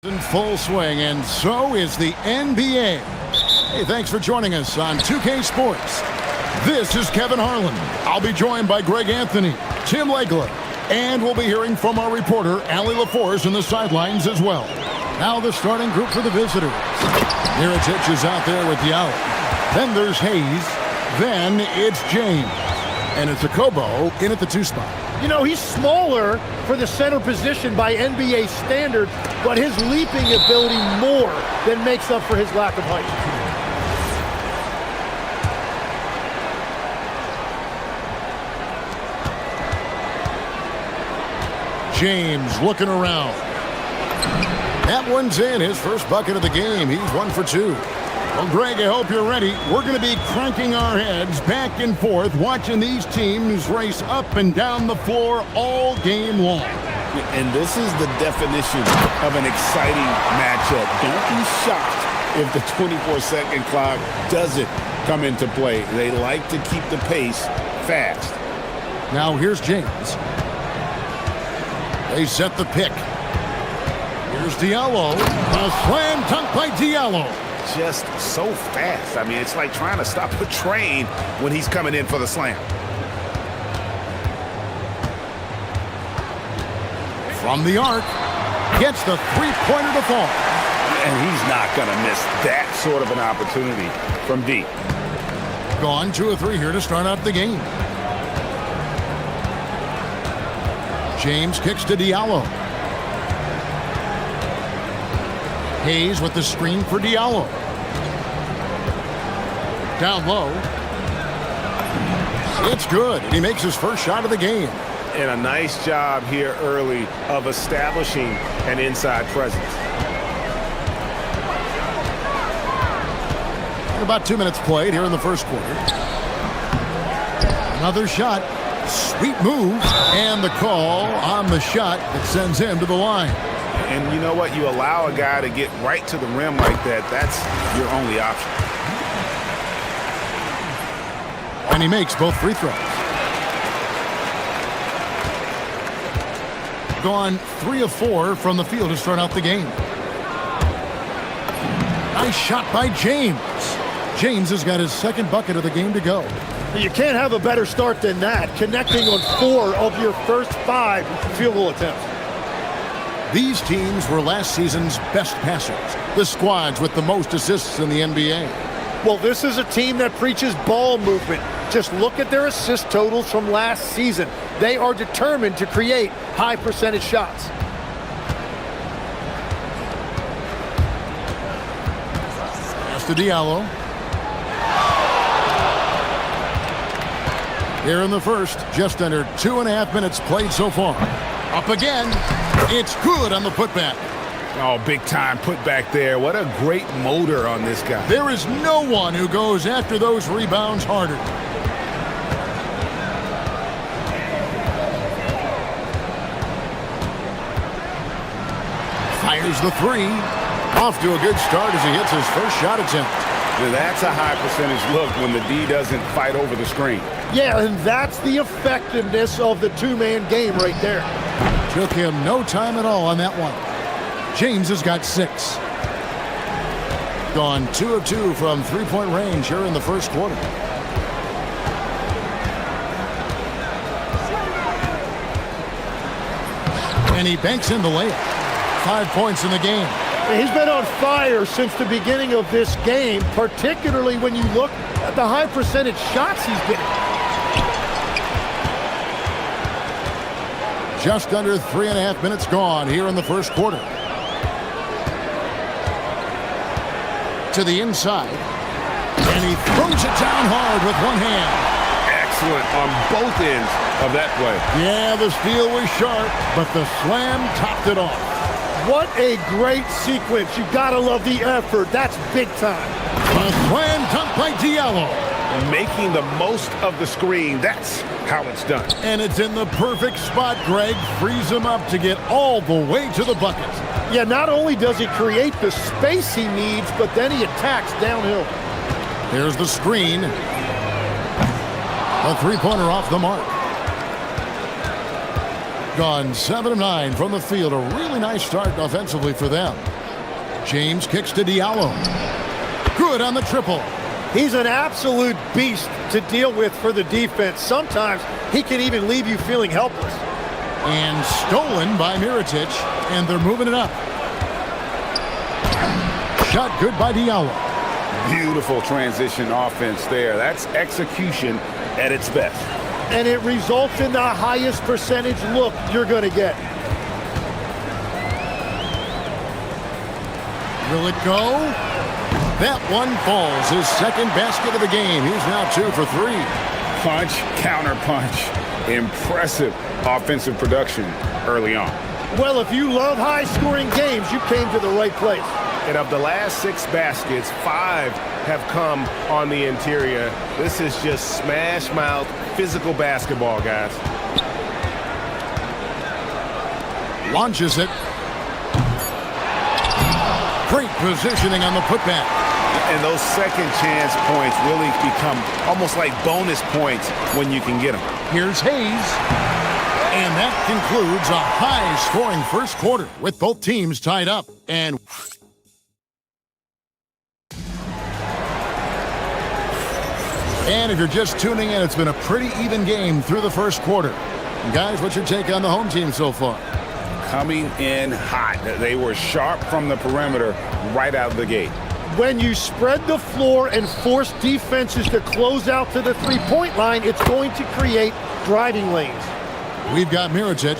In full swing, and so is the NBA. Hey, thanks for joining us on 2K Sports. This is Kevin Harlan. I'll be joined by Greg Anthony, Tim Legler, and we'll be hearing from our reporter, Allie LaForce, in the sidelines as well. Now the starting group for the visitors. Mirotic is out there with Diallo. Then there's Hayes. Then it's James. And it's Akobo in at the 2 spot. You know, he's smaller for the center position by NBA standards, but his leaping ability more than makes up for his lack of height. James looking around. That one's in, his first bucket of the game. He's 1 for 2. Well, Greg, I hope you're ready. We're going to be cranking our heads back and forth, watching these teams race up and down the floor all game long. And this is the definition of an exciting matchup. Don't be shocked if the 24-second clock doesn't come into play. They like to keep the pace fast. Now here's James. They set the pick. Here's Diallo. A slam dunk by Diallo. Just so fast. I mean, it's like trying to stop a train when he's coming in for the slam. From the arc, gets the three-pointer to fall. And he's not going to miss that sort of an opportunity from deep. Gone 2 of 3 here to start out the game. James kicks to Diallo. Hayes with the screen for Diallo. Down low. It's good. He makes his first shot of the game. And a nice job here early of establishing an inside presence. About 2 minutes played here in the first quarter. Another shot. Sweet move. And the call on the shot that sends him to the line. And you know what? You allow a guy to get right to the rim like that. That's your only option. And he makes both free throws. Gone 3 of 4 from the field to start out the game. Nice shot by James. James has got his second bucket of the game to go. You can't have a better start than that, connecting on 4 of your first 5 field goal attempts. These teams were last season's best passers, the squads with the most assists in the NBA. Well, this is a team that preaches ball movement. Just look at their assist totals from last season. They are determined to create high percentage shots. Pass to Diallo. Here in the first, just under 2.5 minutes played so far. Up again. It's good on the putback. Oh, big time putback there. What a great motor on this guy. There is no one who goes after those rebounds harder. Fires the 3. Off to a good start as he hits his first shot attempt. Now that's a high percentage look when the D doesn't fight over the screen. Yeah, and that's the effectiveness of the two-man game right there. Took him no time at all on that one. James has got 6. Gone 2 of 2 from three-point range here in the first quarter. And he banks in the layup. 5 points in the game. He's been on fire since the beginning of this game, particularly when you look at the high percentage shots he's getting. Just under 3.5 minutes gone here in the first quarter. To the inside. And he throws it down hard with one hand. Excellent on both ends of that play. Yeah, the steal was sharp, but the slam topped it off. What a great sequence. You gotta love the effort. That's big time. A slam dunk by Diallo. Making the most of the screen. That's how it's done. And it's in the perfect spot. Greg frees him up to get all the way to the bucket. Yeah, not only does he create the space he needs, but then he attacks downhill. There's the screen. A three-pointer off the mark. Gone 7 of 9 from the field. A really nice start offensively for them. James kicks to Diallo. Good on the triple. He's an absolute beast to deal with for the defense. Sometimes he can even leave you feeling helpless. And stolen by Mirotic, and they're moving it up. Shot good by Diallo. Beautiful transition offense there. That's execution at its best. And it results in the highest percentage look you're going to get. Will it go? That one falls. His second basket of the game. He's now 2 for 3. Punch, counter punch. Impressive offensive production early on. Well, if you love high-scoring games, you came to the right place. And of the last 6 baskets, 5 have come on the interior. This is just smash mouth, physical basketball, guys. Launches it. Great positioning on the putback. And those second chance points really become almost like bonus points when you can get them. Here's Hayes. And that concludes a high-scoring first quarter with both teams tied up. And if you're just tuning in, it's been a pretty even game through the first quarter. Guys, what's your take on the home team so far? Coming in hot. They were sharp from the perimeter right out of the gate. When you spread the floor and force defenses to close out to the three-point line, it's going to create driving lanes. We've got Mirotic.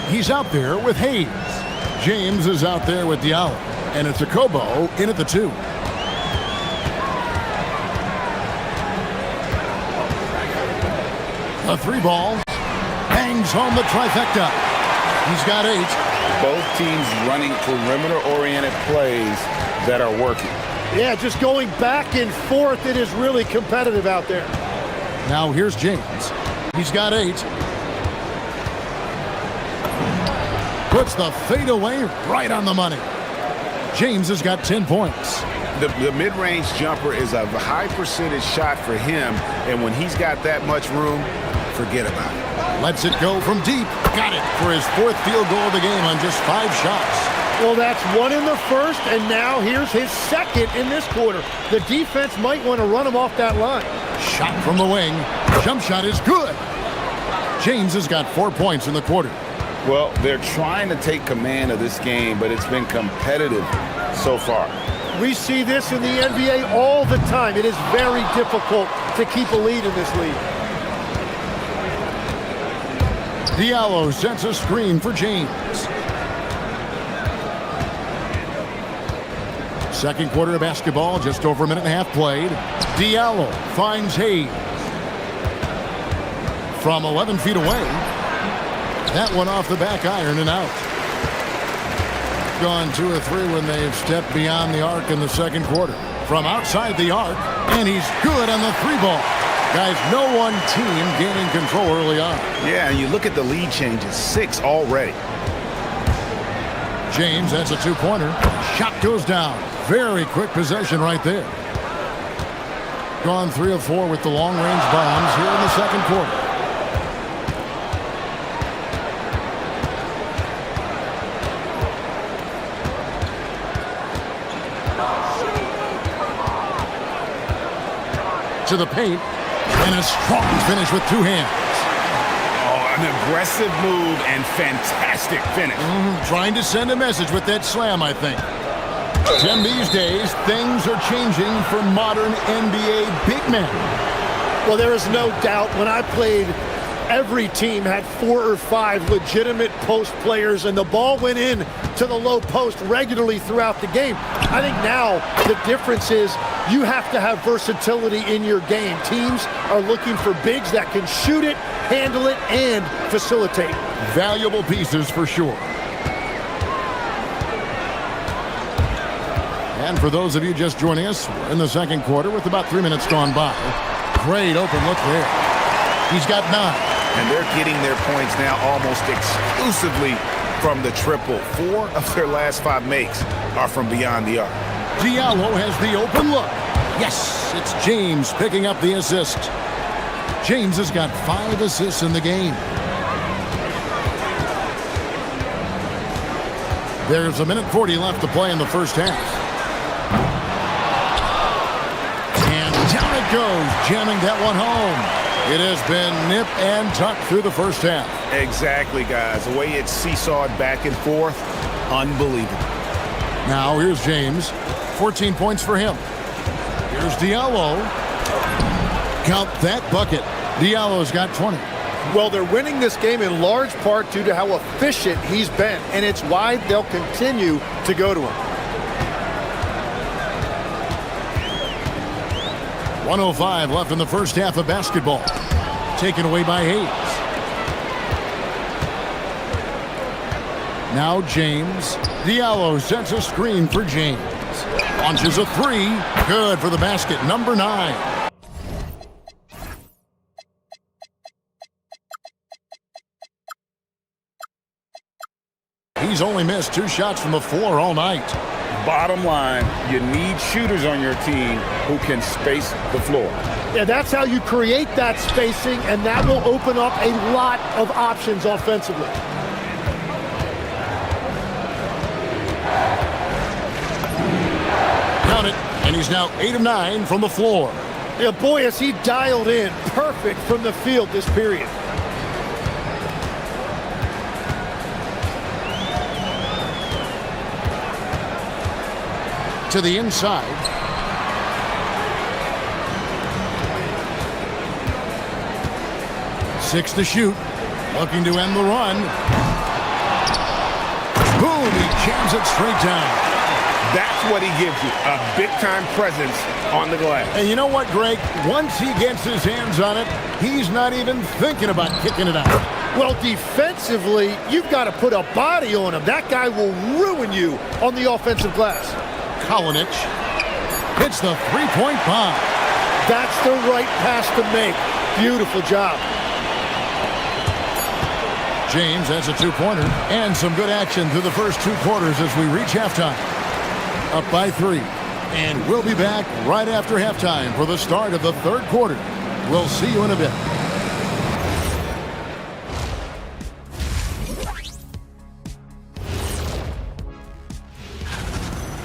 He's out there with Hayes. James is out there with Diallo. And it's a Kobo in at the 2. A 3-ball. Bangs home the trifecta. He's got 8. Both teams running perimeter-oriented plays that are working. Yeah, just going back and forth. It is really competitive out there. Now here's James. He's got 8. Puts the fadeaway right on the money. James has got 10 points. The mid-range jumper is a high percentage shot for him, and when he's got that much room, forget about it. Lets it go from deep. Got it for his 4th field goal of the game on just 5 shots. Well, that's 1 in the first, and now here's his 2nd in this quarter. The defense might want to run him off that line. Shot from the wing. Jump shot is good. James has got 4 points in the quarter. Well, they're trying to take command of this game, but it's been competitive so far. We see this in the NBA all the time. It is very difficult to keep a lead in this league. Diallo sets a screen for James. Second quarter of basketball, just over a minute and a half played. Diallo finds Hayes. From 11 feet away. That one off the back iron and out. Gone 2 or 3 when they've stepped beyond the arc in the second quarter. From outside the arc, and he's good on the 3-ball. Guys, no one team gaining control early on. Yeah, and you look at the lead changes, 6 already. James, that's a 2-pointer. Shot goes down. Very quick possession right there. Gone 3 of 4 with the long-range bombs here in the second quarter. To the paint, and a strong finish with 2 hands. Oh, an aggressive move and fantastic finish. Trying to send a message with that slam, I think. Tim, these days, things are changing for modern NBA big men. Well, there is no doubt when I played, every team had 4 or 5 legitimate post players, and the ball went in to the low post regularly throughout the game. I think now the difference is you have to have versatility in your game. Teams are looking for bigs that can shoot it, handle it, and facilitate. Valuable pieces for sure. And for those of you just joining us, we're in the second quarter with about 3 minutes gone by. Great open look there. He's got 9. And they're getting their points now almost exclusively from the triple. 4 of their last 5 makes are from beyond the arc. Diallo has the open look. Yes, it's James picking up the assist. James has got 5 assists in the game. There's 1:40 left to play in the first half. And down it goes, jamming that one home. It has been nip and tuck through the first half. Exactly, guys. The way it's seesawed back and forth, unbelievable. Now here's James. 14 points for him. Here's Diallo. Count that bucket. Diallo's got 20. Well, they're winning this game in large part due to how efficient he's been, and it's why they'll continue to go to him. 1:05 left in the first half of basketball. Taken away by Hayes. Now James. Diallo sets a screen for James. Launches a three. Good for the basket. Number 9. He's only missed 2 shots from the floor all night. Bottom line, you need shooters on your team who can space the floor. Yeah, that's how you create that spacing, and that will open up a lot of options offensively. Count it, and he's now 8 of 9 from the floor. Yeah, boy, has he dialed in perfect from the field this period. To the inside. Six to shoot. Looking to end the run. Boom, he jams it straight down. That's what he gives you, a big-time presence on the glass. And you know what, Greg? Once he gets his hands on it, he's not even thinking about kicking it out. Well, defensively, you've got to put a body on him. That guy will ruin you on the offensive glass. Kalinic hits the three-point bomb. That's the right pass to make. Beautiful job. James has a 2-pointer and some good action through the first 2 quarters as we reach halftime. Up by 3. And we'll be back right after halftime for the start of the 3rd quarter. We'll see you in a bit.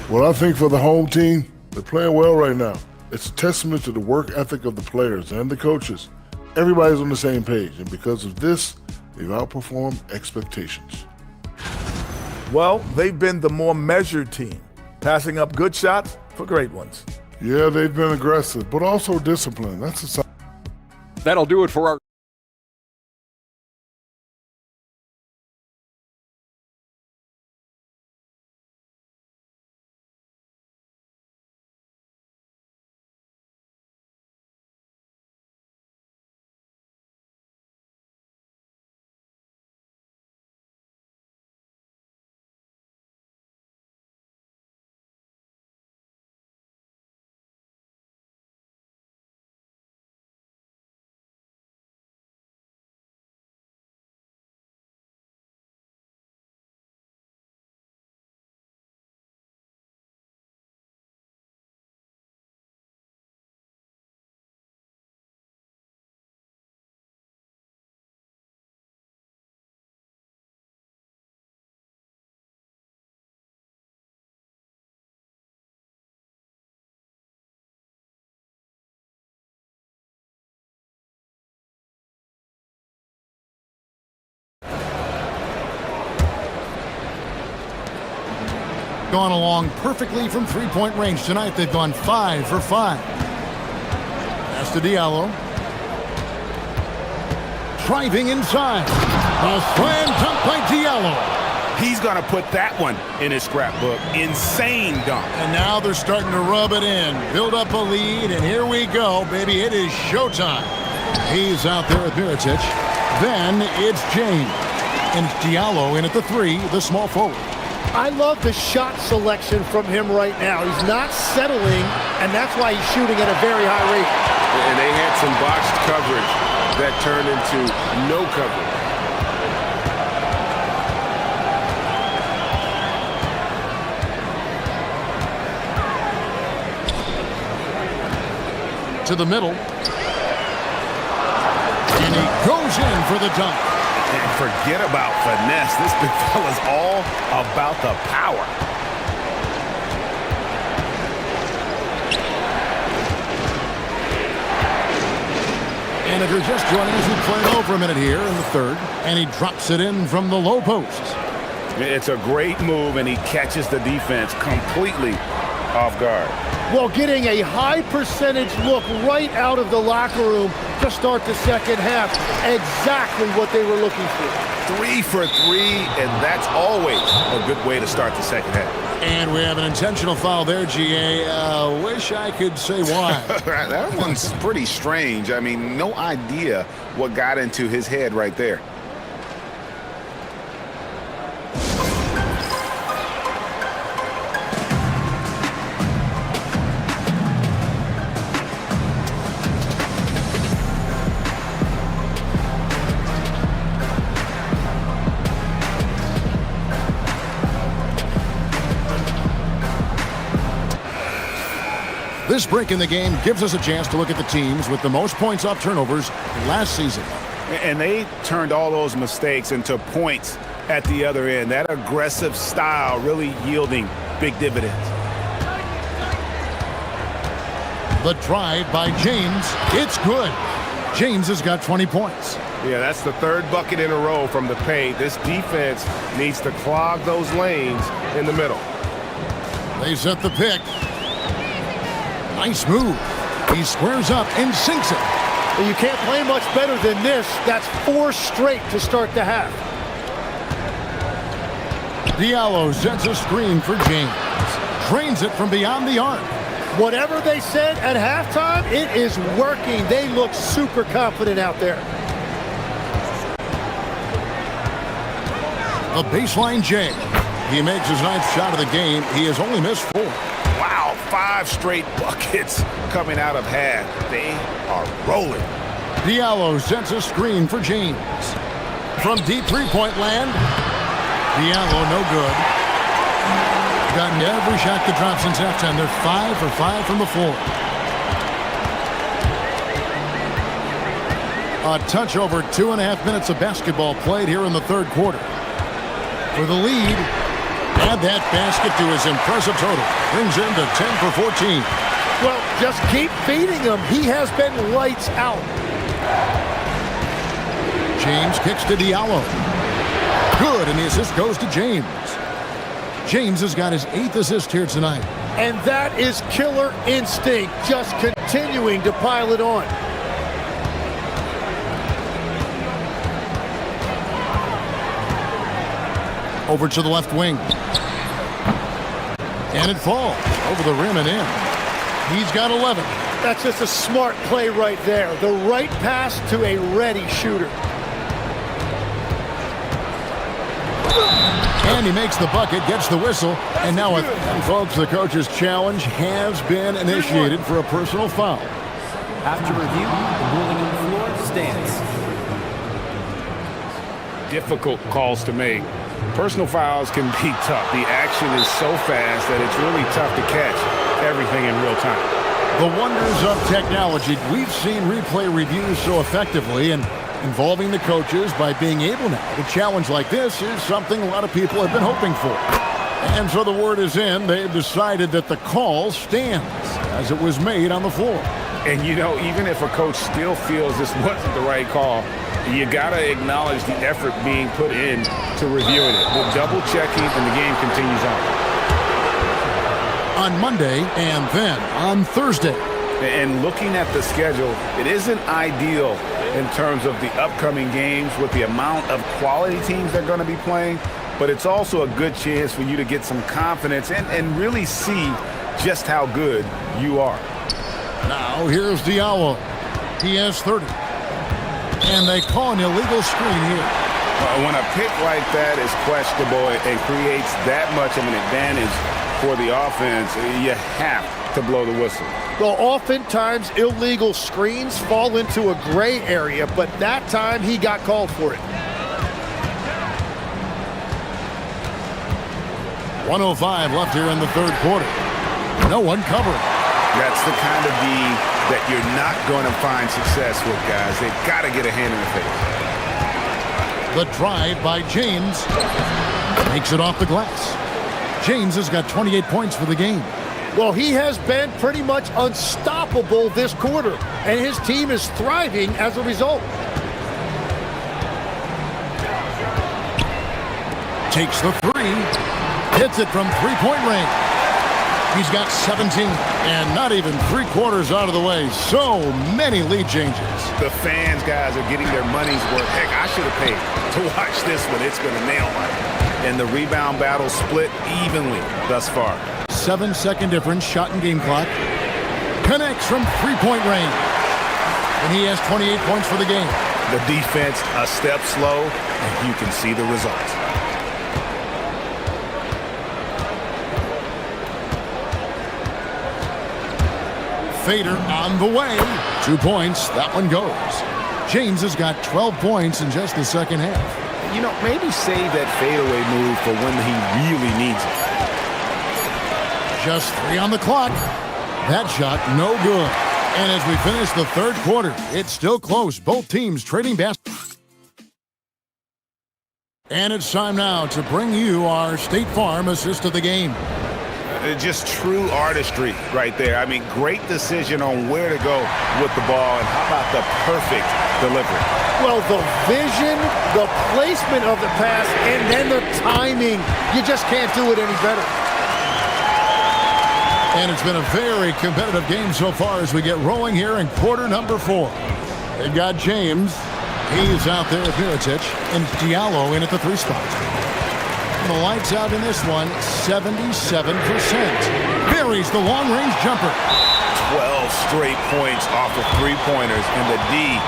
Well, I think for the home team, they're playing well right now. It's a testament to the work ethic of the players and the coaches. Everybody's on the same page, and because of this, they've outperformed expectations. Well, they've been the more measured team, passing up good shots for great ones. Yeah, they've been aggressive, but also disciplined. That's a sign. That'll do it for our Gone along perfectly from 3-point range tonight. They've gone 5 for 5. Pass to Diallo. Driving inside. A slam dunk by Diallo. He's going to put that one in his scrapbook. Insane dunk. And now they're starting to rub it in. Build up a lead, and here we go, baby. It is showtime. He's out there with Mirotic. Then it's James. And it's Diallo in at the 3, the small forward. I love the shot selection from him right now. He's not settling, and that's why he's shooting at a very high rate. And they had some boxed coverage that turned into no coverage. To the middle. And he goes in for the dunk. And forget about finesse. This big fella's all about the power. And if you're just joining us, we played over a minute here in the third, and he drops it in from the low post. It's a great move, and he catches the defense completely off guard. Well, getting a high percentage look right out of the locker room to start the second half. Exactly what they were looking for. 3 for 3, and that's always a good way to start the second half. And we have an intentional foul there, GA. Wish I could say why. That one's pretty strange. I mean, no idea what got into his head right there. This break in the game gives us a chance to look at the teams with the most points off turnovers last season. And they turned all those mistakes into points at the other end. That aggressive style really yielding big dividends. The drive by James. It's good. James has got 20 points. Yeah, that's the third bucket in a row from the paint. This defense needs to clog those lanes in the middle. They set the pick. Nice move. He squares up and sinks it. Well, you can't play much better than this. That's 4 straight to start the half. Diallo sets a screen for James. Drains it from beyond the arc. Whatever they said at halftime, it is working. They look super confident out there. A baseline J. He makes his 9th shot of the game. He has only missed 4. Wow, 5 straight buckets coming out of half. They are rolling. Diallo sets a screen for James. From deep three-point land, Diallo no good. Gotten every shot that drops since halftime. They're 5 for 5 from the floor. A touch over 2.5 minutes of basketball played here in the third quarter. For the lead, add that basket to his impressive total. Brings him to 10 for 14. Well, just keep feeding him. He has been lights out. James kicks to Diallo. Good, and the assist goes to James. James has got his 8th assist here tonight. And that is killer instinct, just continuing to pile it on. Over to the left wing. And it falls over the rim and in. He's got 11. That's just a smart play right there. The right pass to a ready shooter. And he makes the bucket, gets the whistle, and now, folks, the coach's challenge has been initiated for a personal foul. After review, the ruling on the floor stands. Difficult calls to make. Personal fouls can be tough. The action is so fast that it's really tough to catch everything in real time. The wonders of technology. We've seen replay reviews so effectively, and involving the coaches by being able now to challenge like this is something a lot of people have been hoping for. And so the word is in. They've decided that the call stands as it was made on the floor. And, you know, even if a coach still feels this wasn't the right call, you got to acknowledge the effort being put in to reviewing it. The double checking, and the game continues on. On Monday and then on Thursday. And looking at the schedule, it isn't ideal in terms of the upcoming games with the amount of quality teams they're going to be playing, but it's also a good chance for you to get some confidence and really see just how good you are. Now here's Diallo. He has 30. And they call an illegal screen here. When a pick like that is questionable and creates that much of an advantage for the offense, you have to blow the whistle. Well, oftentimes illegal screens fall into a gray area, but that time he got called for it. 1:05 left here in the third quarter. No one covering. That's the kind of D that you're not going to find success with, guys. They've got to get a hand in the face. The drive by James. Makes it off the glass. James has got 28 points for the game. Well, he has been pretty much unstoppable this quarter, and his team is thriving as a result. Takes the three. Hits it from three-point range. He's got 17, and not even three-quarters out of the way. So many lead changes. The fans, guys, are getting their money's worth. Heck, I should have paid to watch this one. It's going to nail mine. And the rebound battle split evenly thus far. 7-second difference, shot and game clock. Connects from three-point range. And he has 28 points for the game. The defense a step slow, and you can see the results. Fader on the way. 2 points. That one goes. James has got 12 points in just the second half. You know, maybe save that fadeaway move for when he really needs it. Just 3 on the clock. That shot, no good. And as we finish the third quarter, it's still close. Both teams trading basketball. And it's time now to bring you our State Farm assist of the game. Just true artistry right there. I mean, great decision on where to go with the ball, and how about the perfect delivery? Well, the vision, the placement of the pass, and then the timing. You just can't do it any better. And it's been a very competitive game so far as we get rolling here in quarter number 4. They've got James. He's out there with Mirotic, and Diallo in at the 3 spot. The lights out in this one, 77%. Buries the long-range jumper. 12 straight points off of three-pointers, and the D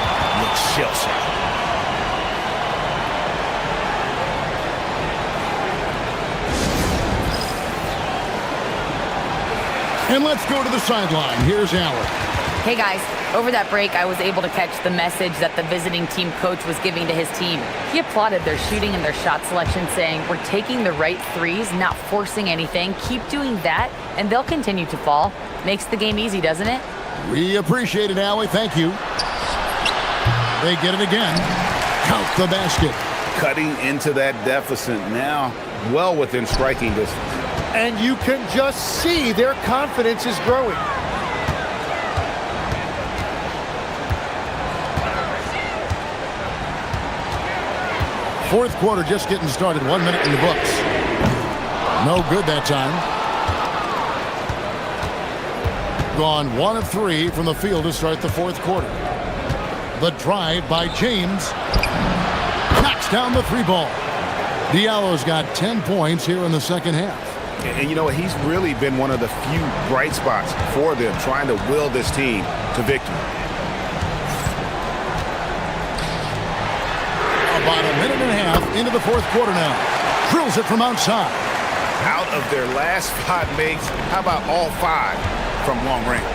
looks shell-shocked. And let's go to the sideline. Here's Allen. Hey guys, over that break, I was able to catch the message that the visiting team coach was giving to his team. He applauded their shooting and their shot selection, saying, "We're taking the right threes, not forcing anything. Keep doing that, and they'll continue to fall." Makes the game easy, doesn't it? We appreciate it, Allie. Thank you. They get it again. Count the basket. Cutting into that deficit now, well within striking distance. And you can just see their confidence is growing. Fourth quarter just getting started. 1 minute in the books. No good that time. Gone 1 of 3 from the field to start the fourth quarter. The drive by James. Knocks down the 3 ball. Diallo's got 10 points here in the second half. And you know, he's really been one of the few bright spots for them, trying to will this team to victory. About a minute and a half into the fourth quarter now. Drills it from outside. Out of their last 5 makes, how about all 5 from long range?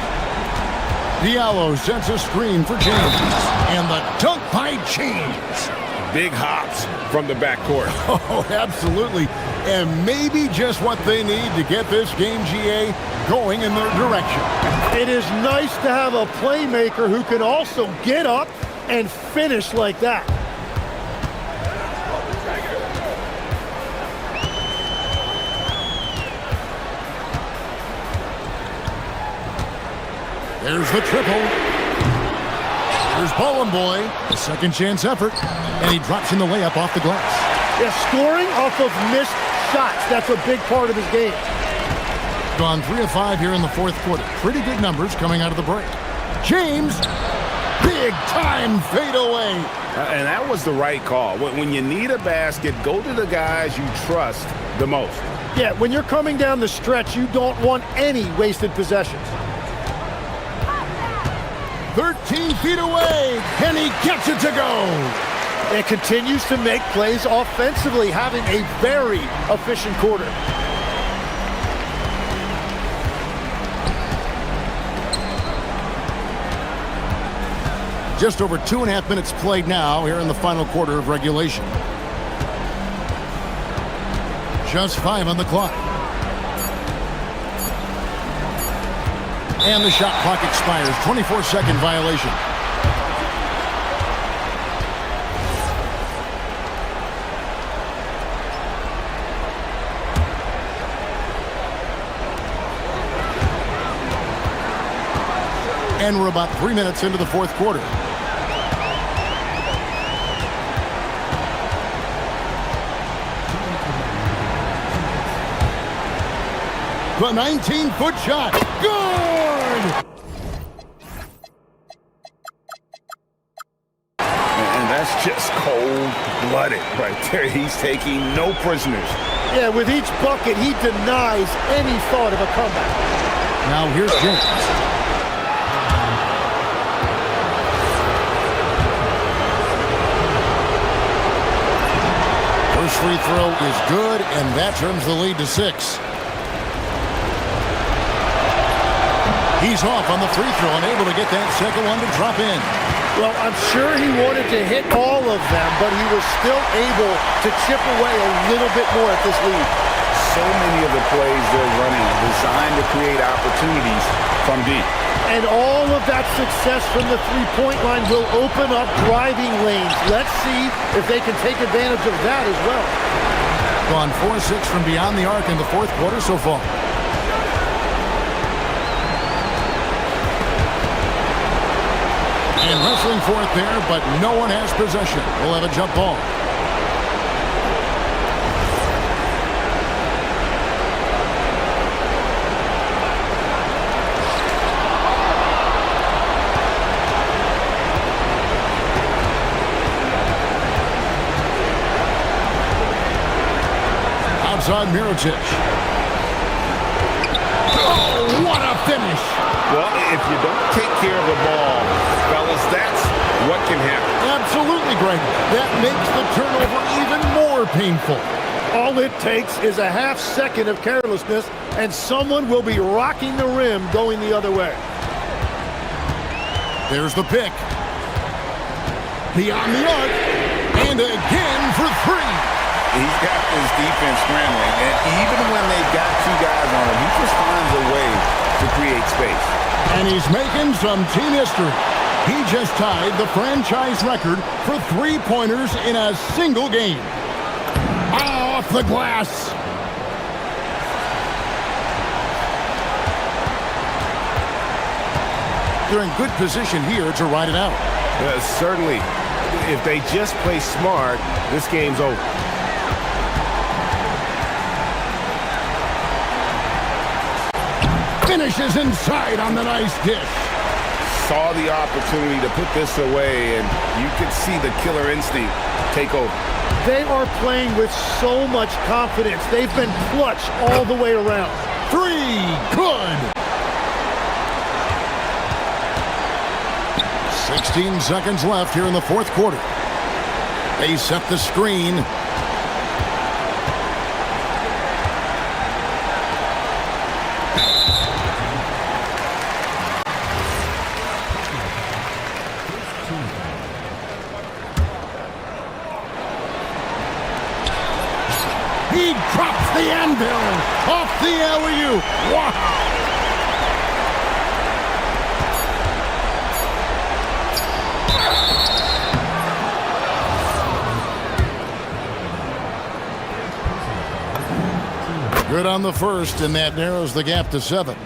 Diallo sends a screen for James. And the dunk by James. Big hops from the backcourt. Oh, absolutely. And maybe just what they need to get this game, GA, going in their direction. It is nice to have a playmaker who can also get up and finish like that. There's the triple. Here's Ballin' Boy, a second chance effort, and he drops in the layup off the glass. Yeah, scoring off of missed shots, that's a big part of his game. Gone 3 of 5 here in the fourth quarter. Pretty good numbers coming out of the break. James, big time fade away. And that was the right call. When you need a basket, go to the guys you trust the most. Yeah, when you're coming down the stretch, you don't want any wasted possessions. 13 feet away, and he gets it to go. And continues to make plays offensively, having a very efficient quarter. Just over 2.5 minutes played now here in the final quarter of regulation. Just 5 on the clock. And the shot clock expires. 24-second violation. And we're about 3 minutes into the fourth quarter. The 19-foot shot. Good! And that's just cold-blooded right there. He's taking no prisoners. Yeah, with each bucket, he denies any thought of a comeback. Now here's James. First free throw is good, and that turns the lead to 6. He's off on the free throw and able to get that second one to drop in. Well, I'm sure he wanted to hit all of them, but he was still able to chip away a little bit more at this lead. So many of the plays they're running designed to create opportunities from deep. And all of that success from the three-point line will open up driving lanes. Let's see if they can take advantage of that as well. Gone 4-6 from beyond the arc in the fourth quarter so far. And wrestling for it there, but no one has possession. We'll have a jump ball. Outside Mirotic. Oh, what a finish! Well, if you don't take care of the ball, fellas, that's what can happen. Absolutely, Greg. That makes the turnover even more painful. All it takes is a half second of carelessness, and someone will be rocking the rim going the other way. There's the pick. Beyond the arc, and again for 3. He's got this defense scrambling, and even when they've got 2 guys on him, he just finds a way to create space. And he's making some team history. He just tied the franchise record for three-pointers in a single game. Off the glass. They're in good position here to ride it out. Certainly. If they just play smart, this game's over. Finishes inside on the nice dish. Saw the opportunity to put this away, and you could see the killer instinct take over. They are playing with so much confidence. They've been clutch all the way around. 3, good. 16 seconds left here in the fourth quarter. They set the screen. He drops the anvil off the alley-oop. Wow! Good on the first, and that narrows the gap to 7.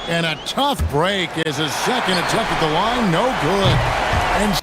And a tough break as his second attempt at the line, no good. And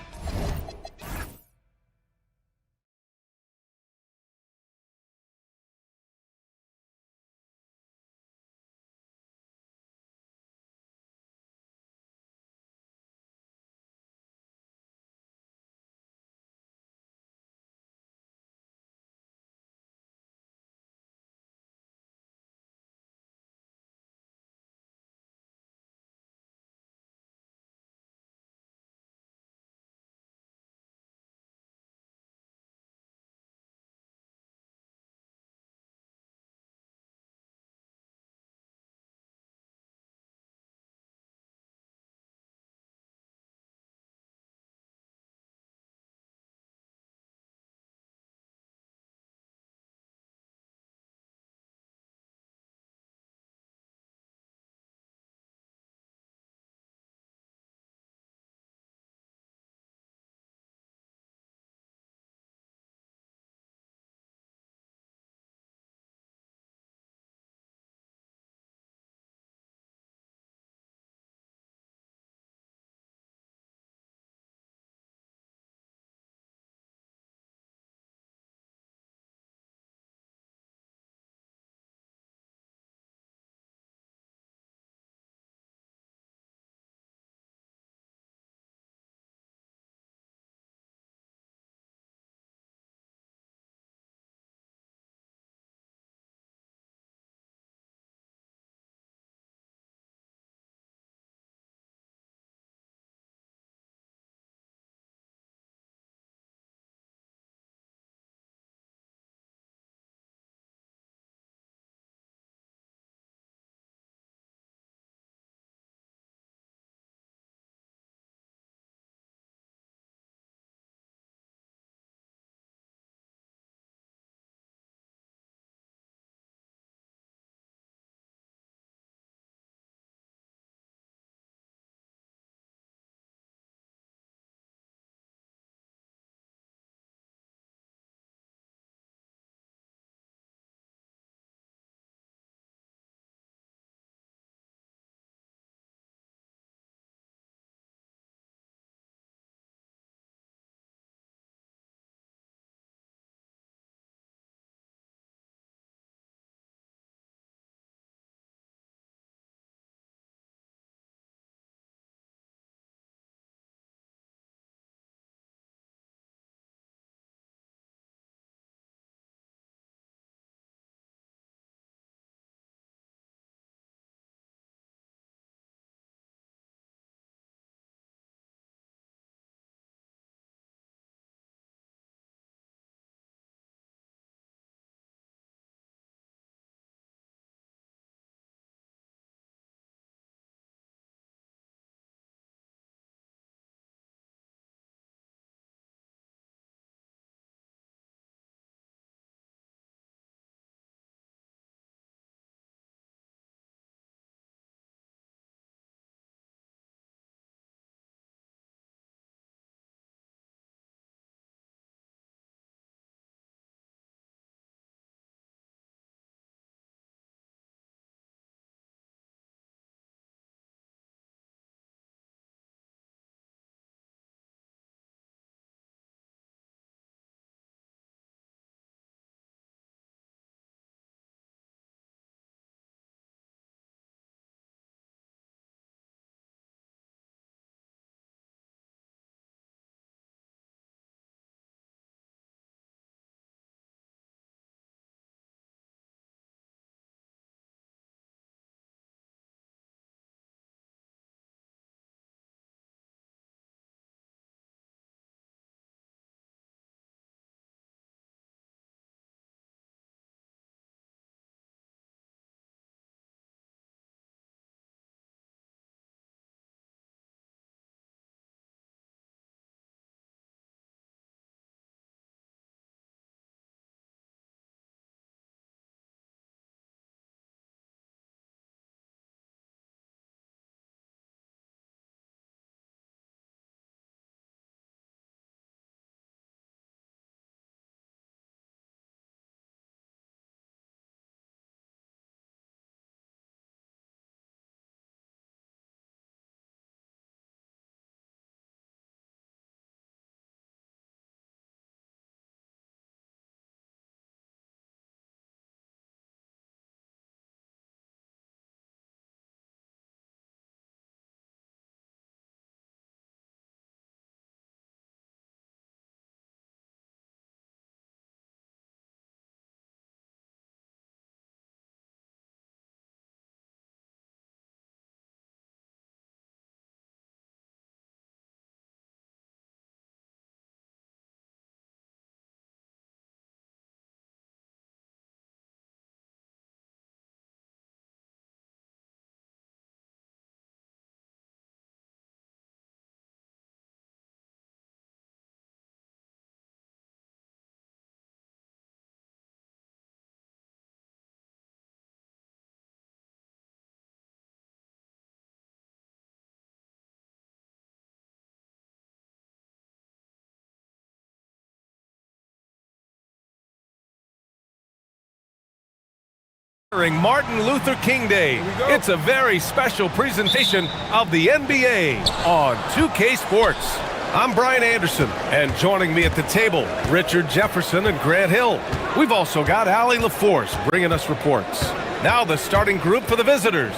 Martin Luther King Day. It's a very special presentation of the NBA on 2K Sports. I'm Brian Anderson, and joining me at the table, Richard Jefferson and Grant Hill. We've also got Allie LaForce bringing us reports. Now the starting group for the visitors.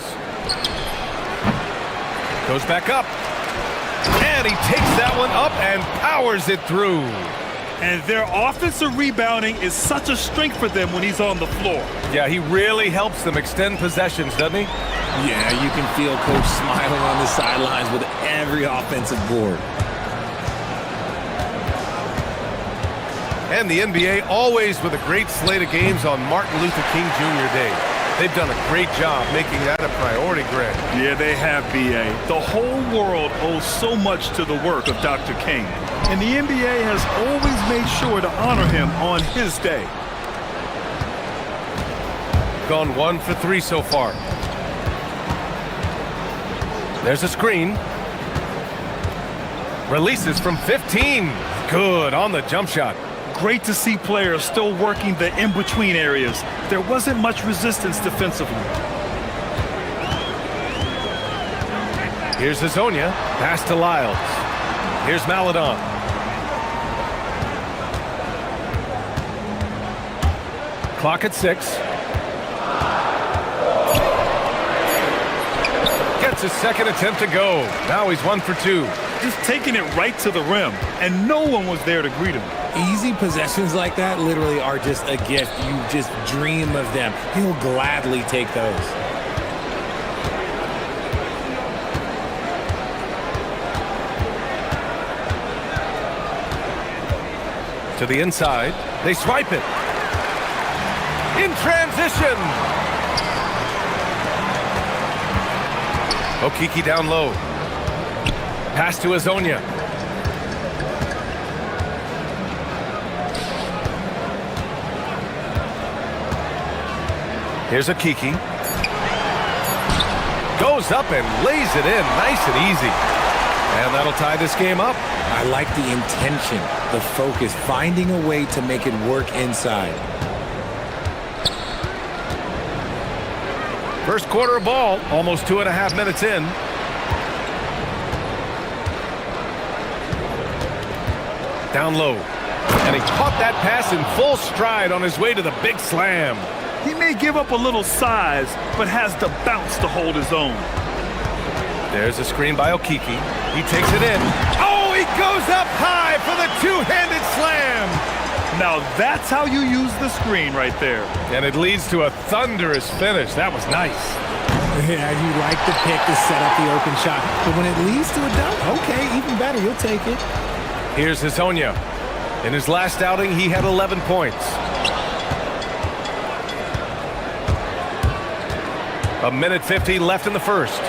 Goes back up. And he takes that one up and powers it through. And their offensive rebounding is such a strength for them when he's on the floor. Yeah, he really helps them extend possessions, doesn't he? Yeah, you can feel Coach smiling on the sidelines with every offensive board. And the NBA always with a great slate of games on Martin Luther King Jr. Day. They've done a great job making that a priority, Greg. Yeah, they have, B.A. The whole world owes so much to the work of Dr. King. And the NBA has always made sure to honor him on his day. Gone 1 for 3 so far. There's a screen. Releases from 15. Good on the jump shot. Great to see players still working the in-between areas. There wasn't much resistance defensively. Here's Hazonia. Pass to Lyles. Here's Maladon. Clock at 6. Gets his second attempt to go. Now he's 1 for 2. Just taking it right to the rim, and no one was there to greet him. Easy possessions like that literally are just a gift. You just dream of them. He'll gladly take those. To the inside. They swipe it. In transition. Okiki down low. Pass to Hazonia. Here's Okiki. Goes up and lays it in nice and easy. And that'll tie this game up. I like the intention, the focus, finding a way to make it work inside. First quarter of ball, almost 2.5 minutes in. Down low. And he caught that pass in full stride on his way to the big slam. He may give up a little size, but has the bounce to hold his own. There's a screen by Okiki. He takes it in. Oh, he goes up high for the two-handed slam. Now that's how you use the screen right there. And it leads to a thunderous finish. That was nice. Yeah, you like the pick to set up the open shot. But when it leads to a dunk, okay, even better, you'll take it. Here's Hazonia. In his last outing, he had 11 points. A minute 50 left in the first.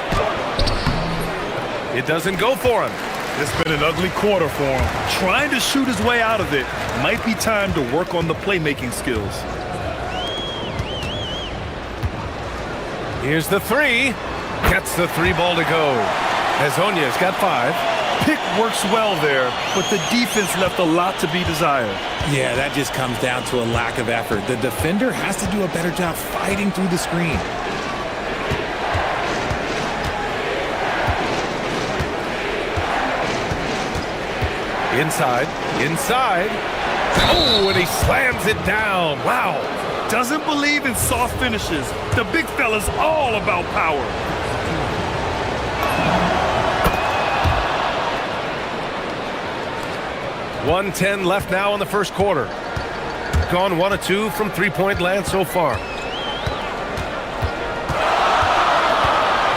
It doesn't go for him. It's been an ugly quarter for him. Trying to shoot his way out of it. Might be time to work on the playmaking skills. Here's the three. Gets the three ball to go. Hazonia's got 5. Pick works well there, but the defense left a lot to be desired. Yeah, that just comes down to a lack of effort. The defender has to do a better job fighting through the screen. Inside. Oh, and he slams it down. Wow. Doesn't believe in soft finishes. The big fella's all about power. .110 left now in the first quarter. Gone 1 of 2 from three-point land so far.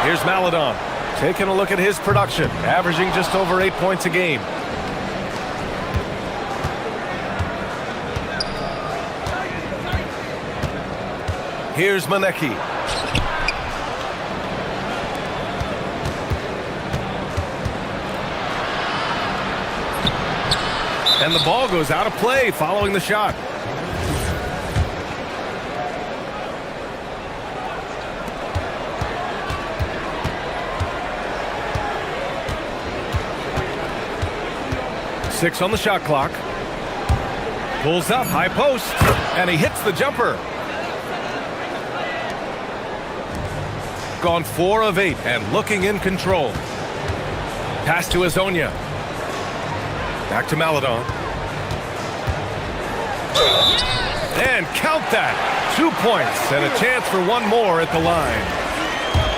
Here's Maladon. Taking a look at his production. Averaging just over 8 points a game. Here's Maneki. And the ball goes out of play following the shot. .6 on the shot clock. Pulls up, high post, and he hits the jumper. gone 4 of 8 and looking in control. Pass to Azonia. Back to Maladon. And count that. 2 points and a chance for one more at the line.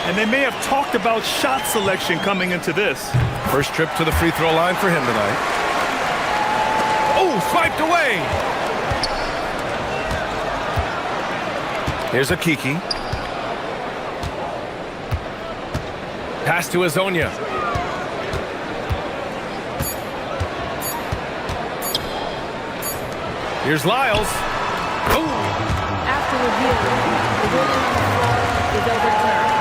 And they may have talked about shot selection coming into this. First trip to the free throw line for him tonight. Oh, swiped away. Here's a Kiki. Pass to Azonia. Here's Lyles. Oh. After review, the ruling on the floor is overturned.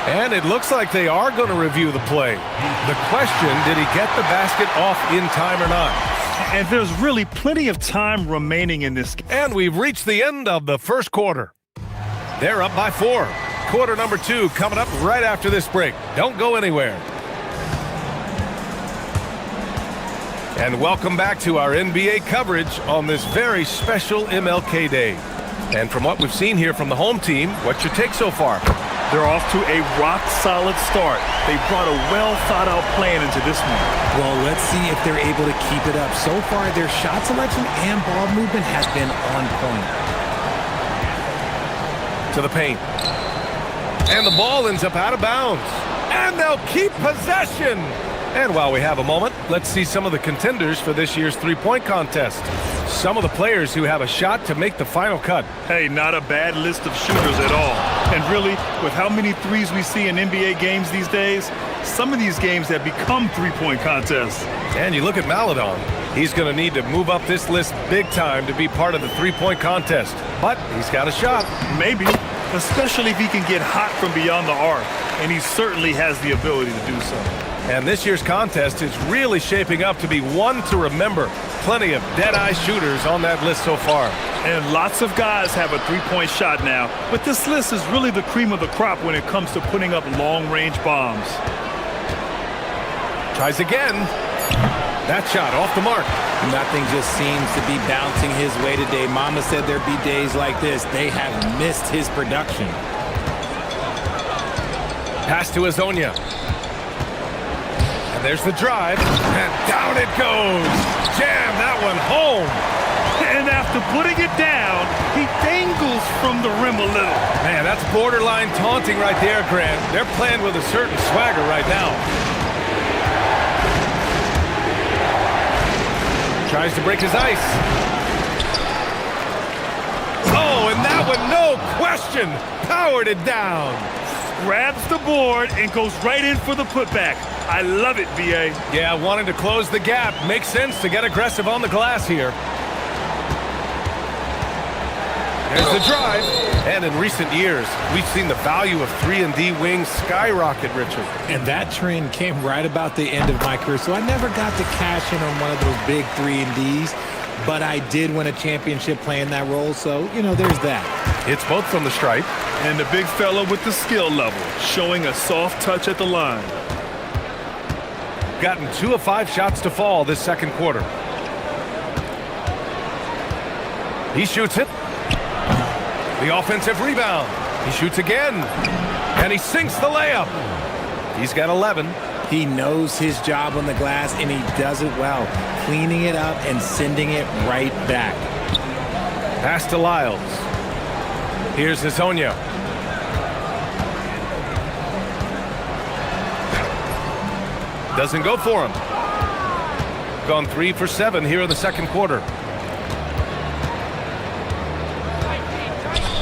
And it looks like they are going to review the play. The question, did he get the basket off in time or not? And there's really plenty of time remaining in this game. And we've reached the end of the first quarter. They're up by 4. Quarter number 2 coming up right after this break. Don't go anywhere. And welcome back to our NBA coverage on this very special MLK Day. And from what we've seen here from the home team, what's your take so far? They're off to a rock-solid start. They brought a well-thought-out plan into this one. Well, let's see if they're able to keep it up. So far, their shot selection and ball movement has been on point. To the paint. And the ball ends up out of bounds. And they'll keep possession. And while we have a moment, let's see some of the contenders for this year's three-point contest. Some of the players who have a shot to make the final cut. Hey, not a bad list of shooters at all. And really, with how many threes we see in NBA games these days, some of these games have become three-point contests. And you look at Maladon. He's going to need to move up this list big time to be part of the three-point contest. But he's got a shot. Maybe, especially if he can get hot from beyond the arc. And he certainly has the ability to do so. And this year's contest is really shaping up to be one to remember. Plenty of dead-eye shooters on that list so far. And lots of guys have a three-point shot now. But this list is really the cream of the crop when it comes to putting up long-range bombs. Tries again. That shot off the mark. Nothing just seems to be bouncing his way today. Mama said there'd be days like this. They have missed his production. Pass to Azonia. And there's the drive. And down it goes. Jam that one home. And after putting it down, he dangles from the rim a little. Man, that's borderline taunting right there, Grant. They're playing with a certain swagger right now. Tries to break his ice. Oh, and that one, no question, powered it down. Grabs the board and goes right in for the putback. I love it, BA. Yeah, wanting to close the gap. Makes sense to get aggressive on the glass here. There's the drive. And in recent years, we've seen the value of 3-and-D wings skyrocket, Richard. And that trend came right about the end of my career. So I never got to cash in on one of those big 3-and-Ds. But I did win a championship playing that role. So, you know, there's that. It's both from the stripe. And the big fella with the skill level, showing a soft touch at the line. Gotten 2 of 5 shots to fall this second quarter. He shoots it. The offensive rebound. He shoots again. And he sinks the layup. He's got 11. He knows his job on the glass, and he does it well. Cleaning it up and sending it right back. Pass to Lyles. Here's Azonia. Doesn't go for him. Gone 3 for 7 here in the second quarter.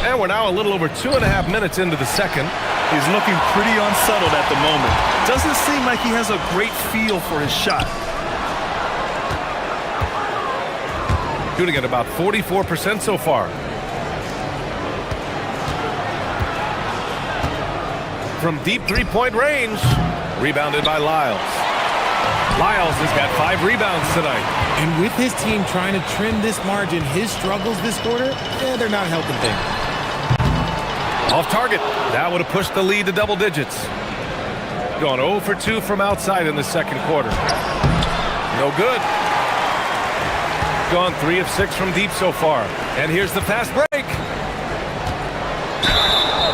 And we're now a little over 2.5 minutes into the second. He's looking pretty unsettled at the moment. Doesn't seem like he has a great feel for his shot. Shooting at about 44% so far. From deep three-point range. Rebounded by Lyles. Lyles has got 5 rebounds tonight. And with his team trying to trim this margin, his struggles this quarter, they're not helping things. Off target. That would have pushed the lead to double digits. Gone 0 for 2 from outside in the second quarter. No good. Gone 3 of 6 from deep so far. And here's the fast break.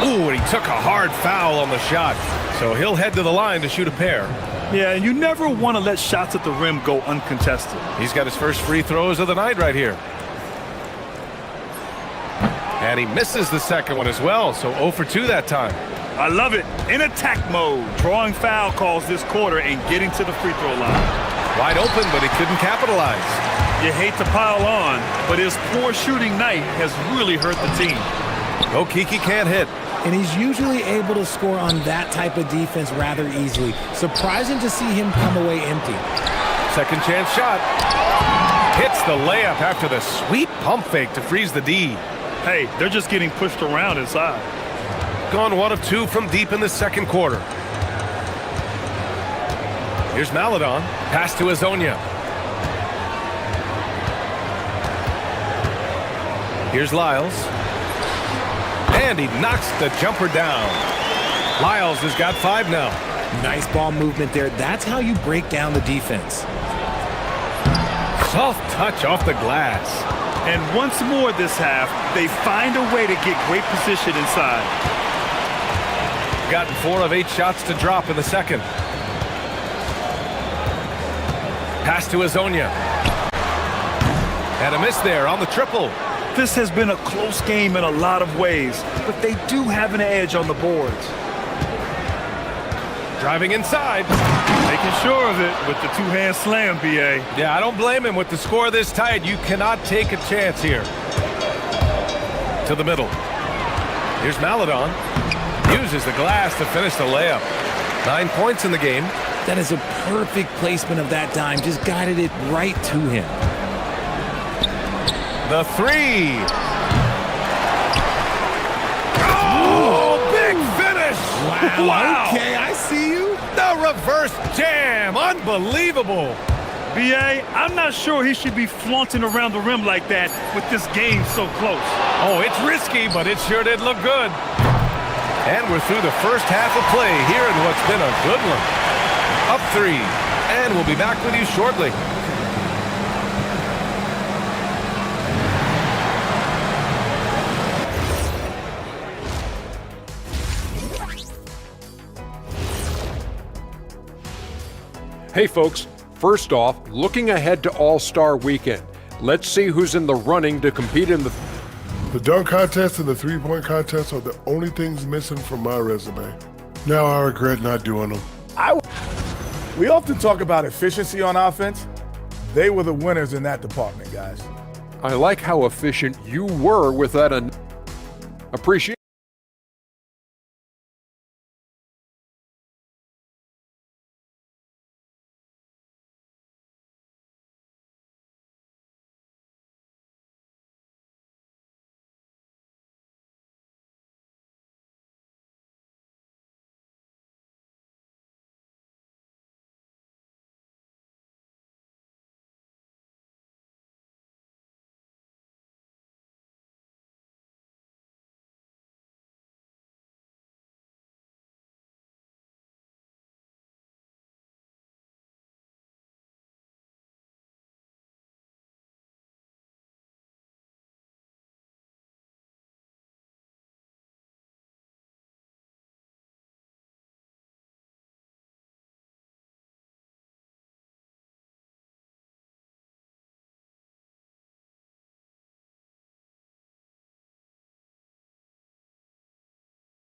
Ooh, and he took a hard foul on the shot. So he'll head to the line to shoot a pair. Yeah, and you never want to let shots at the rim go uncontested. He's got his first free throws of the night right here. And he misses the second one as well, so 0 for 2 that time. I love it. In attack mode, drawing foul calls this quarter and getting to the free throw line. Wide open, but he couldn't capitalize. You hate to pile on, but his poor shooting night has really hurt the team. Kiki can't hit. And he's usually able to score on that type of defense rather easily. Surprising to see him come away empty. Second chance shot. Hits the layup after the sweet pump fake to freeze the D. Hey, they're just getting pushed around inside. Gone 1 of 2 from deep in the second quarter. Here's Maladon. Pass to Azonia. Here's Lyles. And he knocks the jumper down. Lyles has got 5 now. Nice ball movement there. That's how you break down the defense. Soft touch off the glass. And once more this half, they find a way to get great position inside. Gotten 4 of 8 shots to drop in the second. Pass to Azonia. And a miss there on the triple. This has been a close game in a lot of ways, but they do have an edge on the boards. Driving inside. Making sure of it with the two-hand slam, B.A. Yeah, I don't blame him. With the score this tight, you cannot take a chance here. To the middle. Here's Maladon. Uses the glass to finish the layup. 9 points in the game. That is a perfect placement of that dime. Just guided it right to him. The 3. Oh, big finish. Wow. Okay, I see you. The reverse jam. Unbelievable. B.A., I'm not sure he should be flaunting around the rim like that with this game so close. Oh, it's risky, but it sure did look good. And we're through the first half of play here in what's been a good one. Up 3. And we'll be back with you shortly. Hey folks, first off, looking ahead to All-Star Weekend. Let's see who's in the running to compete in the dunk contest and the three-point contest are the only things missing from my resume. Now I regret not doing them. We often talk about efficiency on offense. They were the winners in that department, guys. I like how efficient you were with that. Appreciate.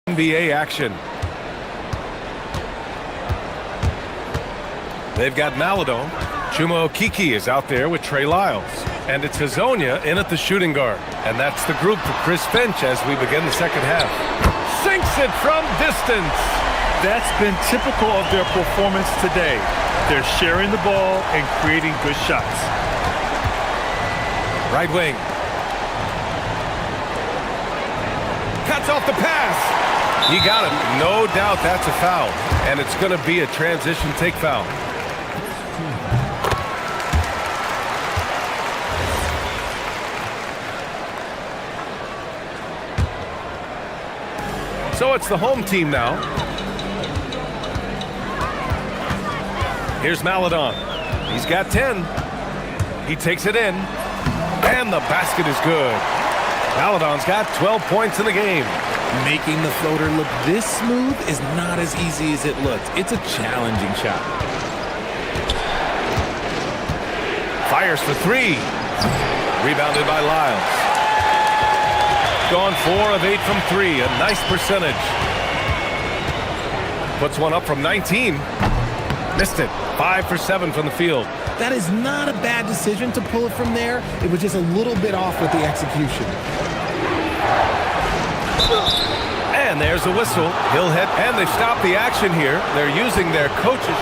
NBA action. They've got Maladon. Chuma Okeke is out there with Trey Lyles. And it's Azonia in at the shooting guard. And that's the group for Chris Finch as we begin the second half. Sinks it from distance. That's been typical of their performance today. They're sharing the ball and creating good shots. Right wing. Cuts off the pass. You got it. No doubt that's a foul. And it's going to be a transition take foul. So it's the home team now. Here's Maladon. He's got 10. He takes it in. And the basket is good. Maladon's got 12 points in the game. Making the floater look this smooth is not as easy as it looks. It's a challenging shot. Fires for three. Rebounded by Lyles. Gone 4 of 8 from three. A nice percentage. Puts one up from 19. Missed it. 5 for 7 from the field. That is not a bad decision to pull it from there. It was just a little bit off with the execution. And there's a whistle. He'll head, and they've stopped the action here. They're using their coaches.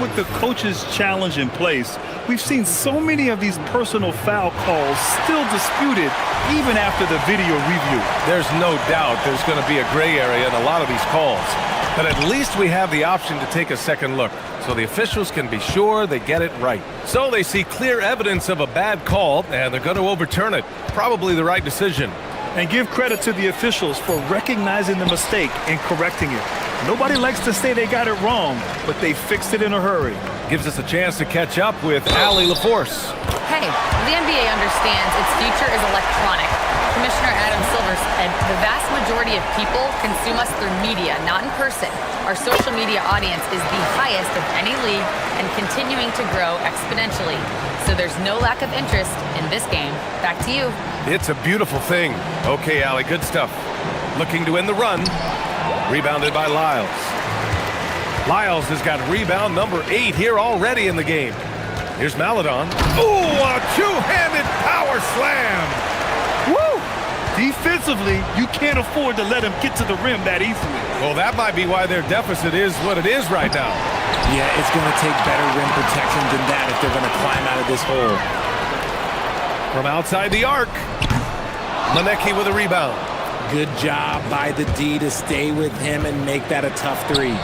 With the coach's challenge in place, we've seen so many of these personal foul calls still disputed even after the video review. There's no doubt there's going to be a gray area in a lot of these calls. But at least we have the option to take a second look, so the officials can be sure they get it right. So they see clear evidence of a bad call, and they're going to overturn it. Probably the right decision. And give credit to the officials for recognizing the mistake and correcting it. Nobody likes to say they got it wrong, but they fixed it in a hurry. Gives us a chance to catch up with Allie LaForce. Hey, the NBA understands its future is electronic. Commissioner Adam Silver said the vast majority of people consume us through media, not in person. Our social media audience is the highest of any league and continuing to grow exponentially. So there's no lack of interest in this game. Back to you. It's a beautiful thing. Okay, Allie, good stuff. Looking to win the run. Rebounded by Lyles. Lyles has got rebound number 8 here already in the game. Here's Maladon. Ooh, a two-handed power slam. Woo! Defensively, you can't afford to let him get to the rim that easily. Well, that might be why their deficit is what it is right now. Yeah, it's going to take better rim protection than that if they're going to climb out of this hole. From outside the arc, Lenecki with a rebound. Good job by the D to stay with him and make that a tough three.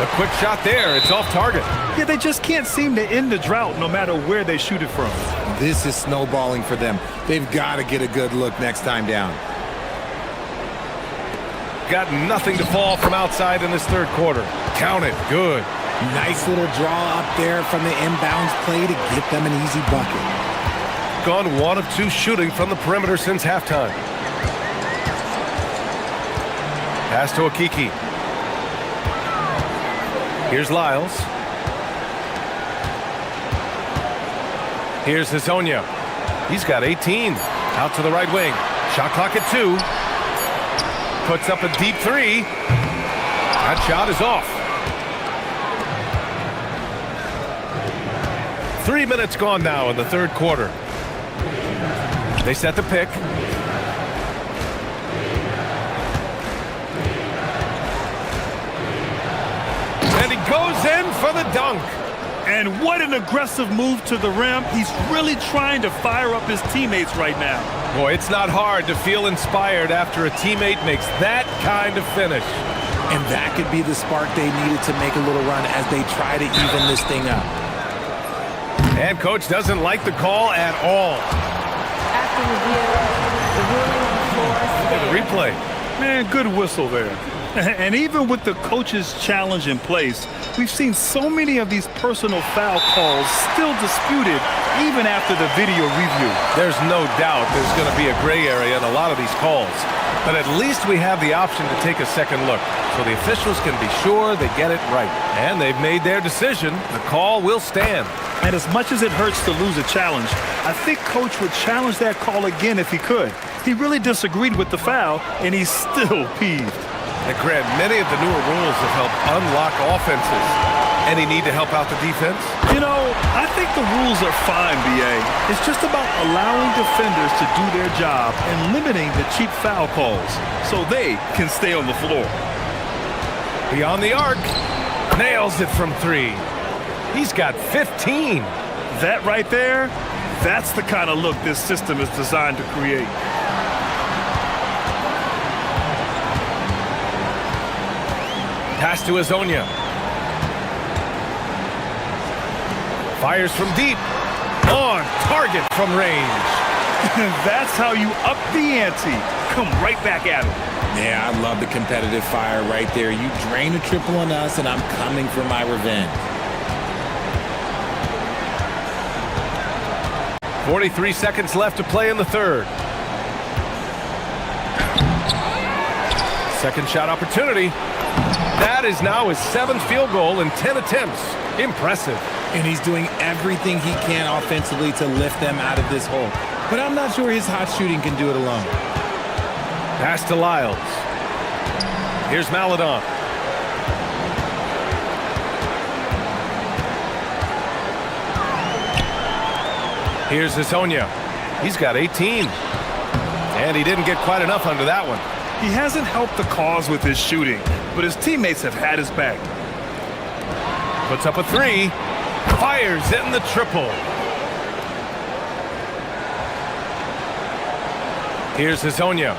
A quick shot there. It's off target. Yeah, they just can't seem to end the drought no matter where they shoot it from. This is snowballing for them. They've got to get a good look next time down. Got nothing to fall from outside in this third quarter. Count it. Good. Nice little draw up there from the inbounds play to get them an easy bucket. Gone 1 of 2 shooting from the perimeter since halftime. Pass to Okiki. Here's Lyles. Here's Hezonja. He's got 18. Out to the right wing. Shot clock at 2. Puts up a deep 3. That shot is off. 3 minutes gone now in the third quarter. They set the pick. And he goes in for the dunk. And what an aggressive move to the rim. He's really trying to fire up his teammates right now. Boy, it's not hard to feel inspired after a teammate makes that kind of finish. And that could be the spark they needed to make a little run as they try to even this thing up. And coach doesn't like the call at all. After review, the ruling on the floor Look at the replay. Man, good whistle there. And even with the coach's challenge in place, we've seen so many of these personal foul calls still disputed even after the video review. There's no doubt there's going to be a gray area in a lot of these calls. But at least we have the option to take a second look, so the officials can be sure they get it right. And they've made their decision. The call will stand. And as much as it hurts to lose a challenge, I think Coach would challenge that call again if he could. He really disagreed with the foul, and he's still peeved. And Grant, many of the newer rules have helped unlock offenses. Any need to help out the defense? You know, I think the rules are fine, B.A. It's just about allowing defenders to do their job and limiting the cheap foul calls so they can stay on the floor. Beyond the arc. Nails it from 3. He's got 15. That right there, that's the kind of look this system is designed to create. Pass to Hezonja. Fires from deep. On target from range. That's how you up the ante. Come right back at him. Yeah, I love the competitive fire right there. You drain a triple on us, and I'm coming for my revenge. 43 seconds left to play in the third. Second shot opportunity. That is now his 7th field goal in 10 attempts. Impressive. And he's doing everything he can offensively to lift them out of this hole. But I'm not sure his hot shooting can do it alone. Pass to Lyles. Here's Maladon. Here's Hezonja. He's got 18. And he didn't get quite enough under that one. He hasn't helped the cause with his shooting, but his teammates have had his back. Puts up a 3. Fires in the triple. Here's Hezonja.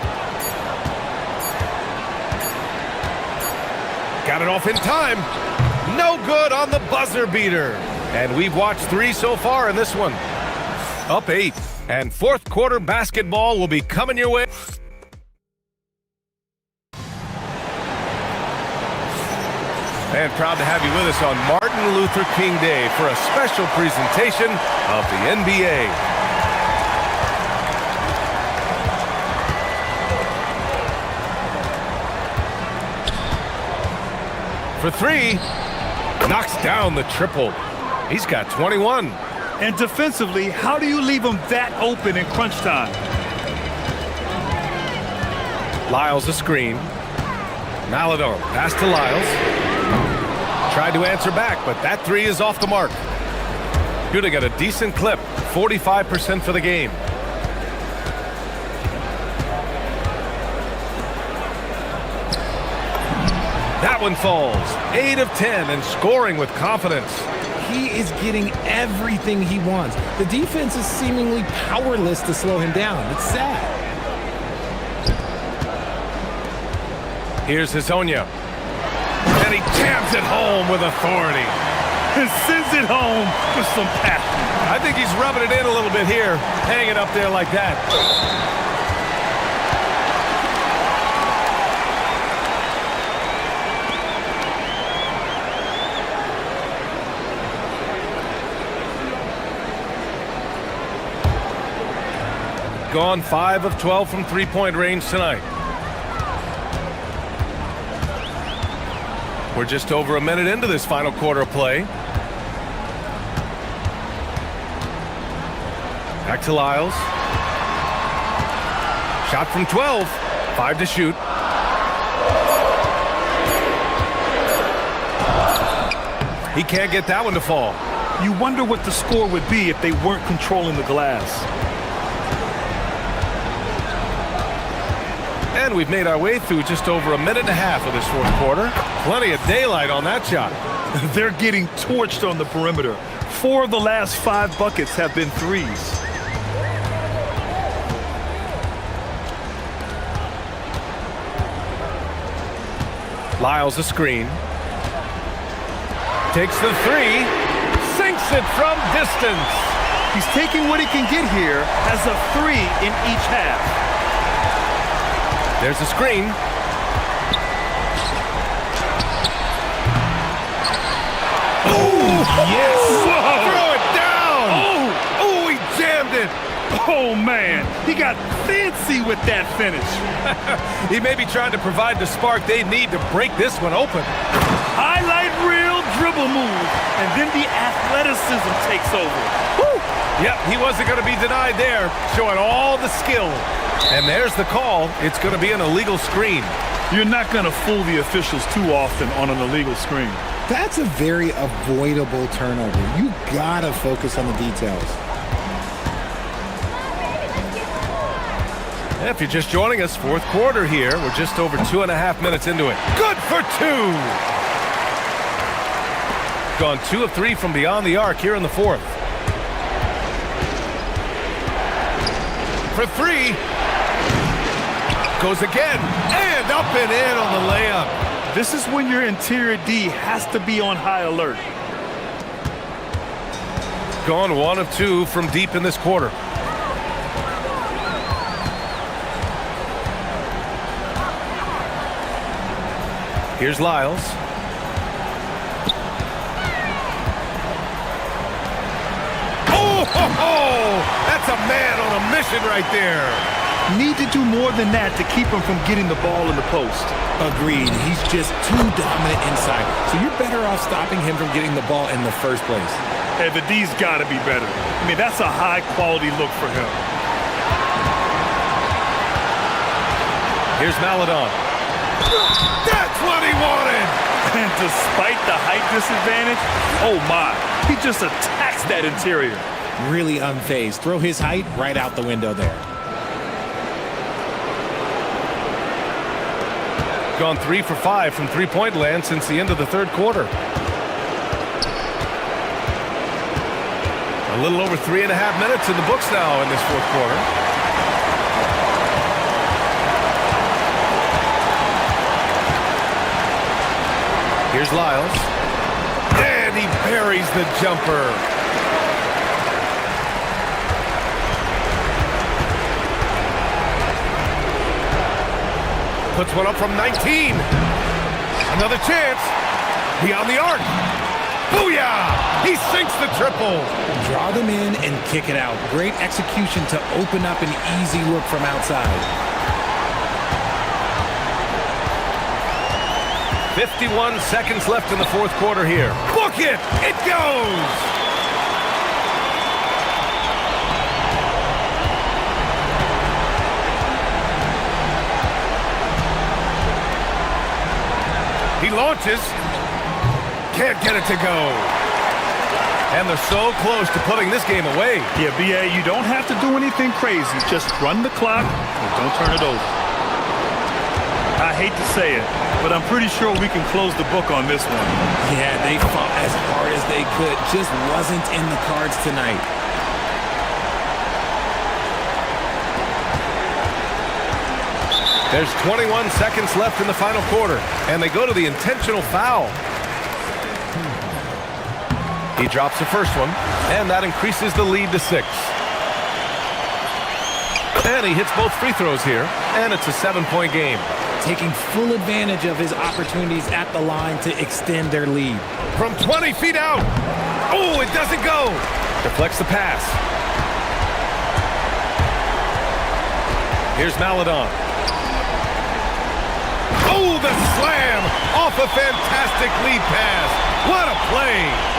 Got it off in time. No good on the buzzer beater. And we've watched 3 so far in this one. Up 8. And fourth quarter basketball will be coming your way. And proud to have you with us on Martin Luther King Day for a special presentation of the NBA. For 3, knocks down the triple. He's got 21. And defensively, how do you leave him that open in crunch time? Lyles a screen. Maladon, pass to Lyles. Tried to answer back, but that 3 is off the mark. Could have got a decent clip, 45% for the game. That one falls. 8 of 10 and scoring with confidence. He is getting everything he wants. The defense is seemingly powerless to slow him down. It's sad. Here's Hezonja. And he jams it home with authority. And sends it home with some passion. I think he's rubbing it in a little bit here, hanging up there like that. Gone 5 of 12 from three-point range tonight. We're just over a minute into this final quarter of play. Back to Lyles. Shot from 12. 5 to shoot. He can't get that one to fall. You wonder what the score would be if they weren't controlling the glass. And we've made our way through just over a minute and a half of this fourth quarter. Plenty of daylight on that shot. They're getting torched on the perimeter. 4 of the last 5 buckets have been threes. Lyles a screen. Takes the 3. Sinks it from distance. He's taking what he can get here as a 3 in each half. There's a screen. Oh, yes! Whoa. Throw it down! Oh, he jammed it! Oh, man. He got fancy with that finish. He may be trying to provide the spark they need to break this one open. Highlight reel dribble move, and then the athleticism takes over. Woo. Yep, he wasn't going to be denied there, showing all the skill. And there's the call. It's going to be an illegal screen. You're not going to fool the officials too often on an illegal screen. That's a very avoidable turnover. You gotta focus on the details. If you're just joining us, fourth quarter here. We're just over 2.5 minutes into it. Good for 2! Gone 2 of 3 from beyond the arc here in the fourth. For 3. Goes again, and up and in on the layup. This is when your interior D has to be on high alert. Gone 1 of 2 from deep in this quarter. Here's Lyles. Oh, ho, ho! That a man on a mission right there. Need to do more than that to keep him from getting the ball in the post. Agreed. He's just too dominant inside. So you're better off stopping him from getting the ball in the first place. Hey, the D's got to be better. I mean, that's a high-quality look for him. Here's Maladon. That's what he wanted! And despite the height disadvantage, oh my, he just attacks that interior. Really unfazed. Throw his height right out the window there. Gone 3 for 5 from three-point land since the end of the third quarter. A little over 3.5 minutes in the books now in this fourth quarter. Here's Lyles. And he buries the jumper. Puts one up from 19. Another chance. Beyond the arc. Booyah! He sinks the triple. Draw them in and kick it out. Great execution to open up an easy look from outside. 51 seconds left in the fourth quarter here. Book it! It goes! He launches. Can't get it to go. And they're so close to putting this game away. Yeah, BA, you don't have to do anything crazy. Just run the clock and don't turn it over. I hate to say it, but I'm pretty sure we can close the book on this one. Yeah, they fought as hard as they could. Just wasn't in the cards tonight. There's 21 seconds left in the final quarter, and they go to the intentional foul. He drops the first one, and that increases the lead to 6. And he hits both free throws here, and it's a 7-point game. Taking full advantage of his opportunities at the line to extend their lead. From 20 feet out. Oh, it doesn't go. Deflects the pass. Here's Maladon. Oh, the slam off a fantastic lead pass. What a play.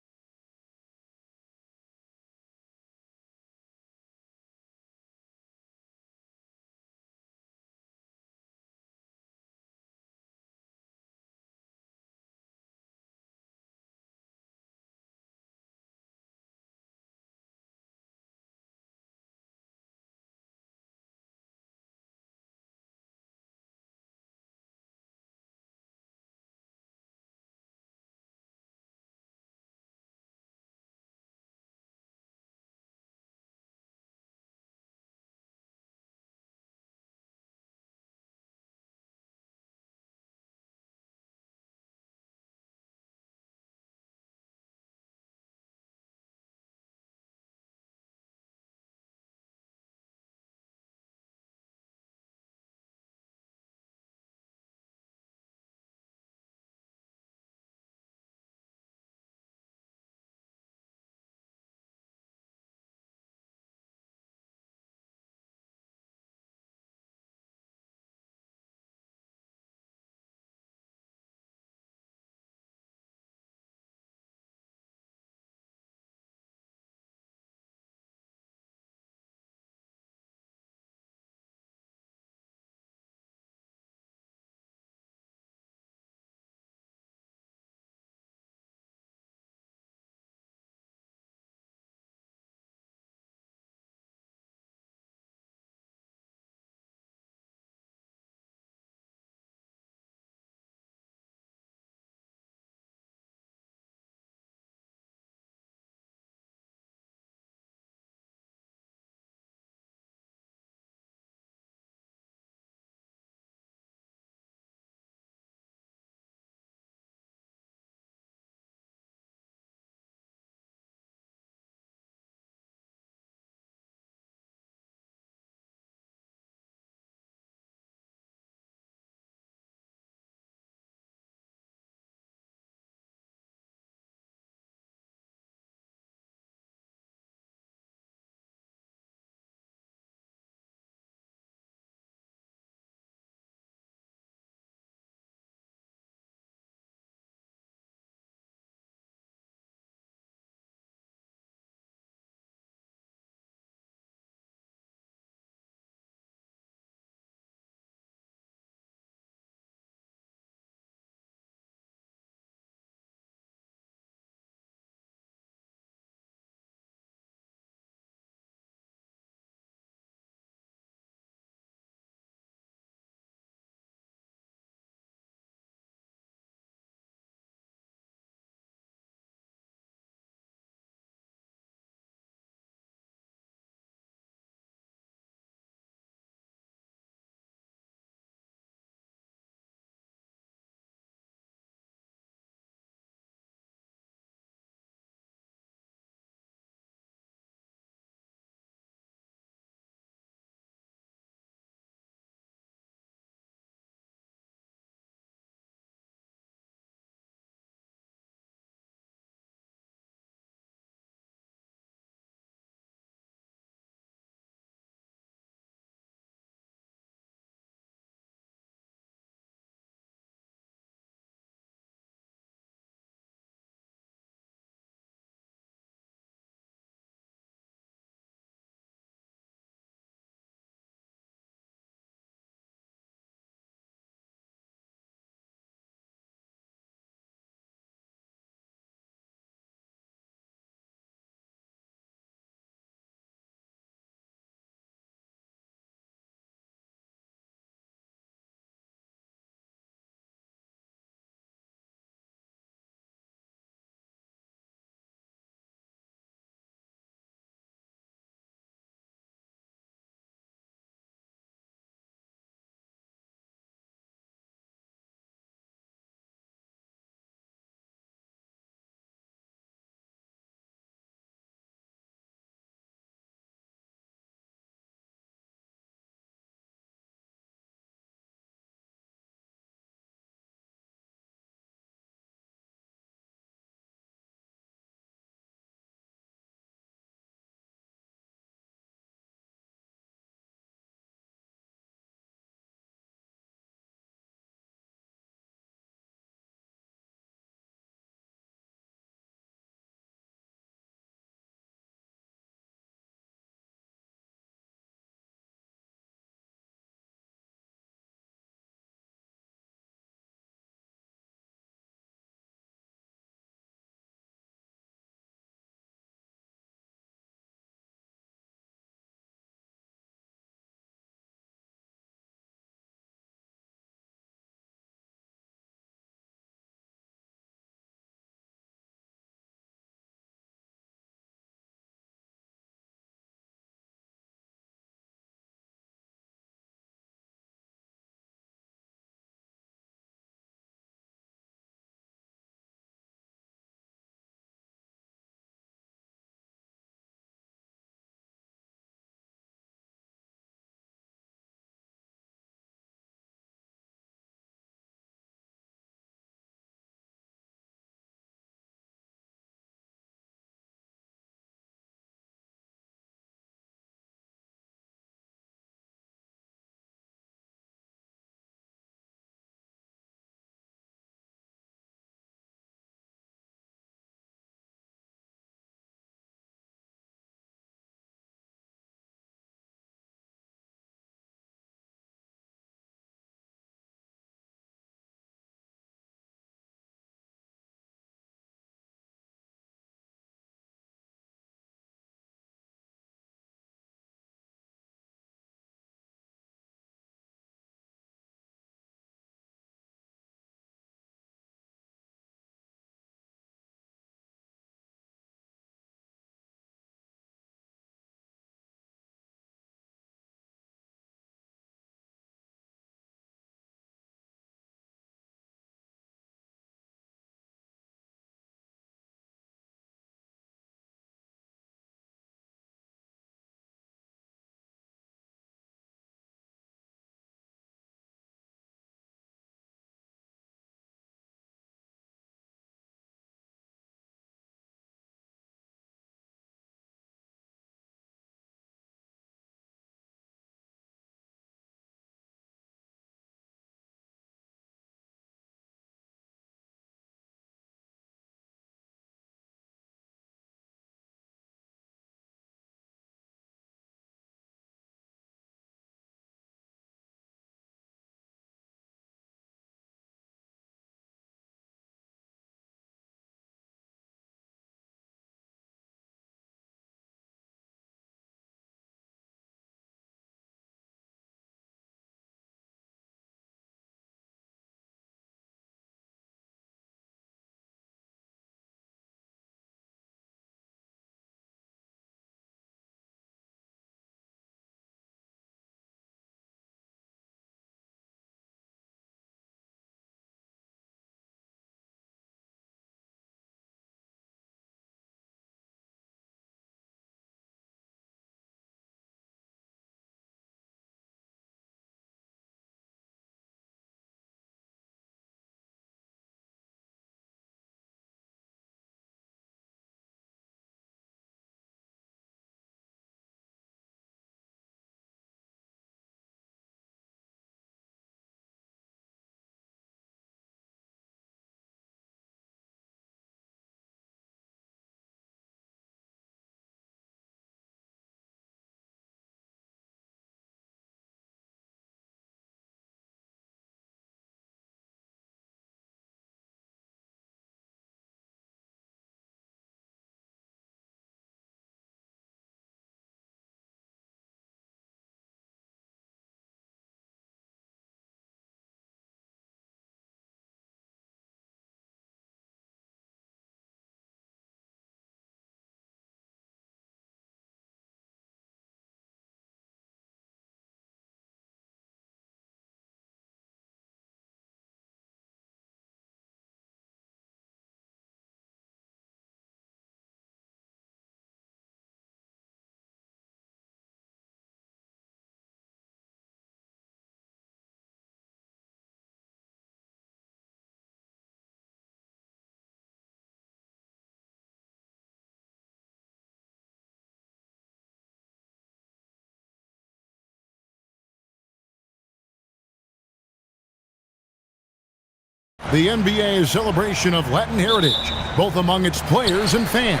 the NBA's celebration of Latin heritage, both among its players and fans.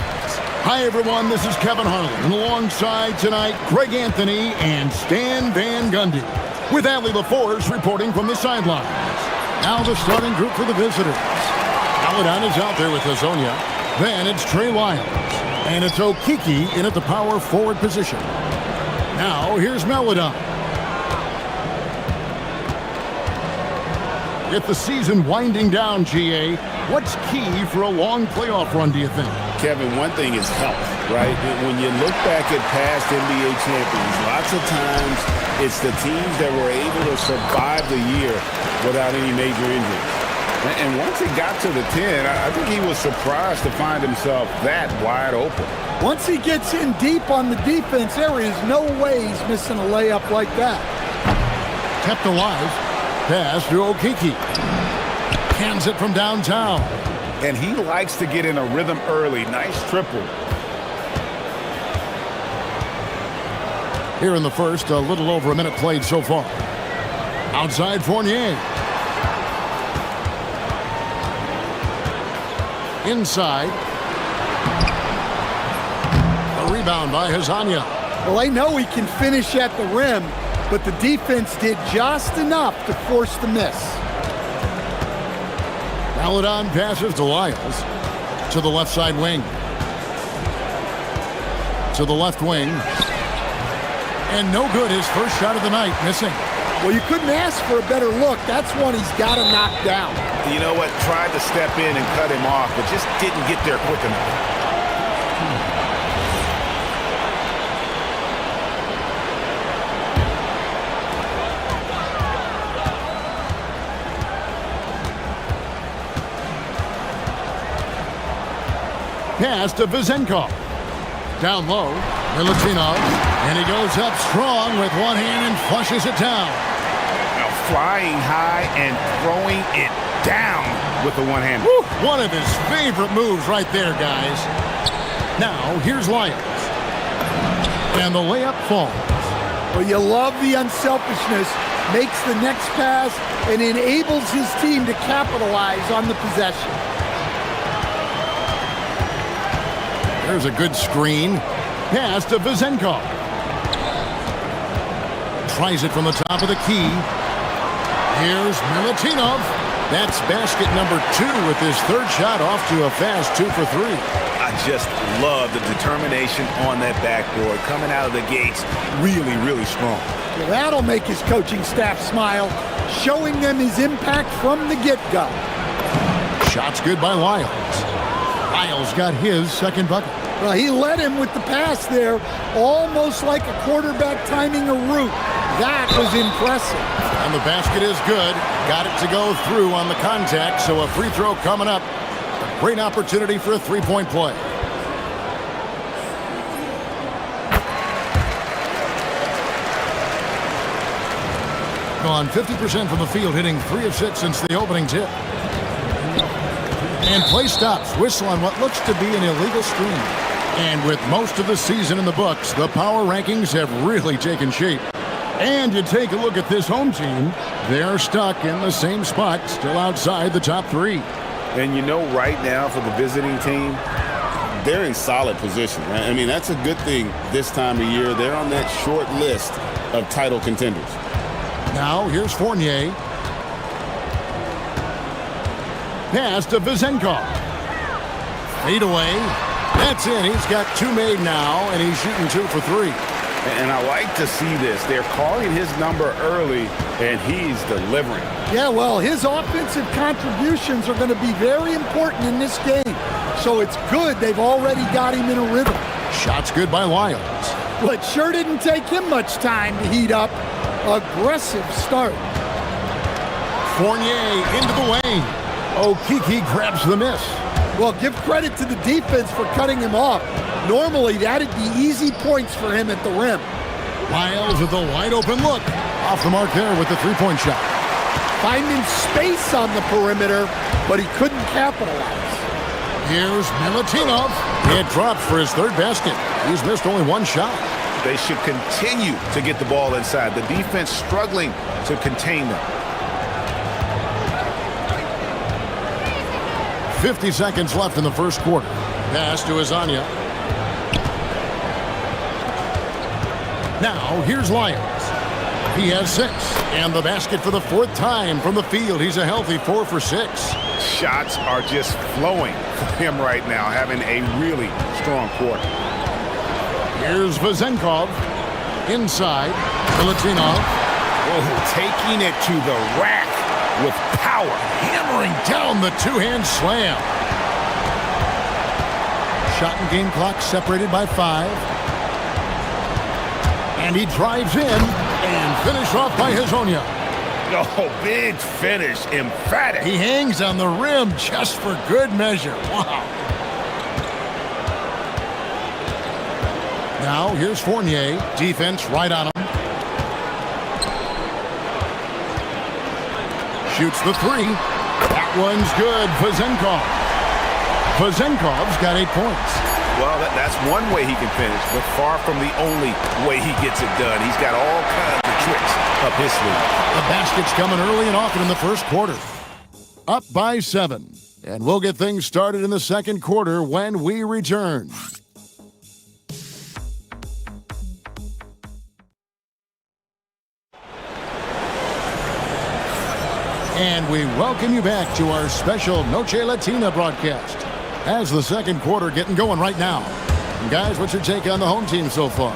Hi, everyone. This is Kevin Harlan, and alongside tonight, Greg Anthony and Stan Van Gundy, with Allie LaForce reporting from the sidelines. Now the starting group for the visitors. Paladon is out there with Hazonia. Then it's Trey Lyles. And it's Okiki in at the power forward position. Now here's Melodon. With the season winding down, GA, what's key for a long playoff run, do you think? Kevin, one thing is health, right? When you look back at past NBA champions, lots of times it's the teams that were able to survive the year without any major injuries. And once he got to the 10, I think he was surprised to find himself that wide open. Once he gets in deep on the defense, there is no way he's missing a layup like that. Kept alive. Pass to Okiki. Hands it from downtown. And he likes to get in a rhythm early. Nice triple. Here in the first, a little over a minute played so far. Outside Fournier. Inside. A rebound by Hazonia. Well, they know he can finish at the rim, but the defense did just enough to force the miss. Paladon passes to Lyles. To the left side wing. To the left wing. And no good, his first shot of the night, missing. Well, you couldn't ask for a better look. That's one he's got to knock down. You know what? Tried to step in and cut him off, but just didn't get there quick enough. Pass to Vizenkov. Down low, Milutinov, and he goes up strong with one hand and flushes it down. Now flying high and throwing it down with the one hand. One of his favorite moves right there, guys. Now, here's Lyles. And the layup falls. Well, you love the unselfishness. Makes the next pass and enables his team to capitalize on the possession. There's a good screen. Pass to Vizenkov. Tries it from the top of the key. Here's Milutinov. That's basket number 2 with his third shot off to a fast 2 for 3. I just love the determination on that backboard. Coming out of the gates really, really strong. Well, that'll make his coaching staff smile, showing them his impact from the get-go. Shot's good by Lyles. Lyles got his second bucket. Well, he led him with the pass there, almost like a quarterback timing a route. That was impressive. And the basket is good. Got it to go through on the contact, so a free throw coming up. A great opportunity for a three-point play. Gone 50% from the field, hitting 3 of 6 since the opening tip. And play stops. Whistle on what looks to be an illegal screen. And with most of the season in the books, the power rankings have really taken shape. And you take a look at this home team, they're stuck in the same spot, still outside the top 3. And you know right now for the visiting team, they're in solid position. Right? I mean, that's a good thing this time of year. They're on that short list of title contenders. Now here's Fournier. Pass to Vizenkov. Fade away. That's in. He's got 2 made now, and he's shooting 2 for 3. And I like to see this. They're calling his number early, and he's delivering. Yeah, well, his offensive contributions are going to be very important in this game. So it's good they've already got him in a rhythm. Shot's good by Lyles. Well, it sure didn't take him much time to heat up. Aggressive start. Fournier into the lane. Okiki grabs the miss. Well, give credit to the defense for cutting him off. Normally, that'd be easy points for him at the rim. Lyles with a wide open look. Off the mark there with the three-point shot. Finding space on the perimeter, but he couldn't capitalize. Here's Milutinov. It drops for his third basket. He's missed only 1 shot. They should continue to get the ball inside. The defense struggling to contain them. 50 seconds left in the first quarter. Pass to Azania. Now, here's Lyons. He has 6. And the basket for the 4th time from the field. He's a healthy 4 for 6. Shots are just flowing for him right now, having a really strong quarter. Here's Vezenkov. Inside. Milutinov. Oh, taking it to the rack with power. Hammering down the two-hand slam. Shot and game clock separated by 5. And he drives in and finished off by Hazonia. Oh, big finish, emphatic. He hangs on the rim just for good measure. Wow. Now here's Fournier. Defense right on him. Shoots the 3. That one's good. Vezenkov's got 8 points. Well, that's one way he can finish, but far from the only way he gets it done. He's got all kinds of tricks up his sleeve. The basket's coming early and often in the first quarter. Up by 7. And we'll get things started in the second quarter when we return. And we welcome you back to our special Noche Latina broadcast. As the second quarter getting going right now. And guys, what's your take on the home team so far?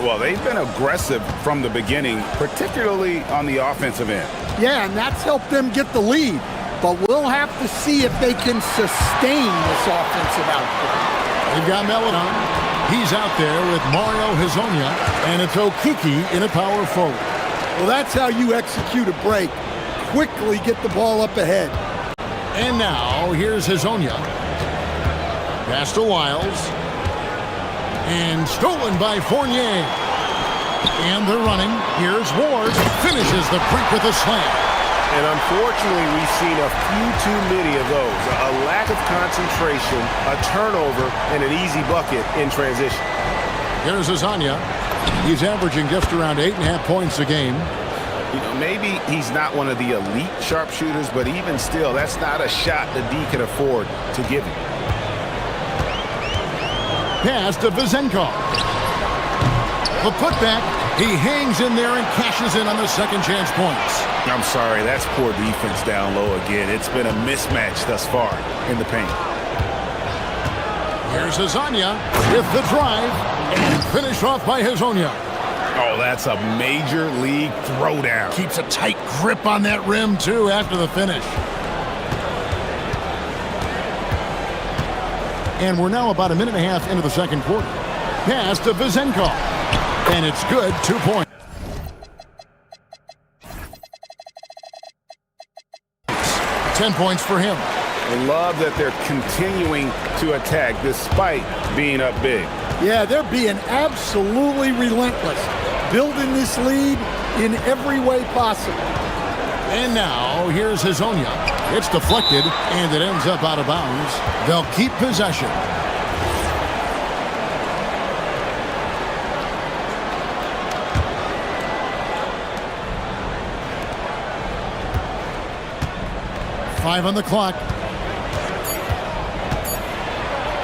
Well, they've been aggressive from the beginning, particularly on the offensive end. Yeah, and that's helped them get the lead. But we'll have to see if they can sustain this offensive output. They've got Melodon. He's out there with Mario Hazonia. And it's Okiki in a power forward. Well, that's how you execute a break. Quickly get the ball up ahead. And now, here's Hazonia. Pass to Wiles. And stolen by Fournier. And they're running. Here's Ward. Finishes the break with a slam. And unfortunately, we've seen a few too many of those. A lack of concentration, a turnover, and an easy bucket in transition. Here's Hazonia. He's averaging just around 8.5 points a game. You know, maybe he's not one of the elite sharpshooters, but even still, that's not a shot the D can afford to give him. Pass to Vezenkov. The putback. He hangs in there and cashes in on the second chance points. I'm sorry, that's poor defense down low again. It's been a mismatch thus far in the paint. Here's Hazonia with the drive and finished off by Hazonia. Oh, that's a major league throwdown. Keeps a tight grip on that rim, too, after the finish. And we're now about a minute and a half into the second quarter. Pass to Vezenkov. And it's good, 2 points. 10 points for him. I love that they're continuing to attack despite being up big. Yeah, they're being absolutely relentless. Building this lead in every way possible. And now, here's Hazonia. It's deflected, and it ends up out of bounds. They'll keep possession. Five on the clock.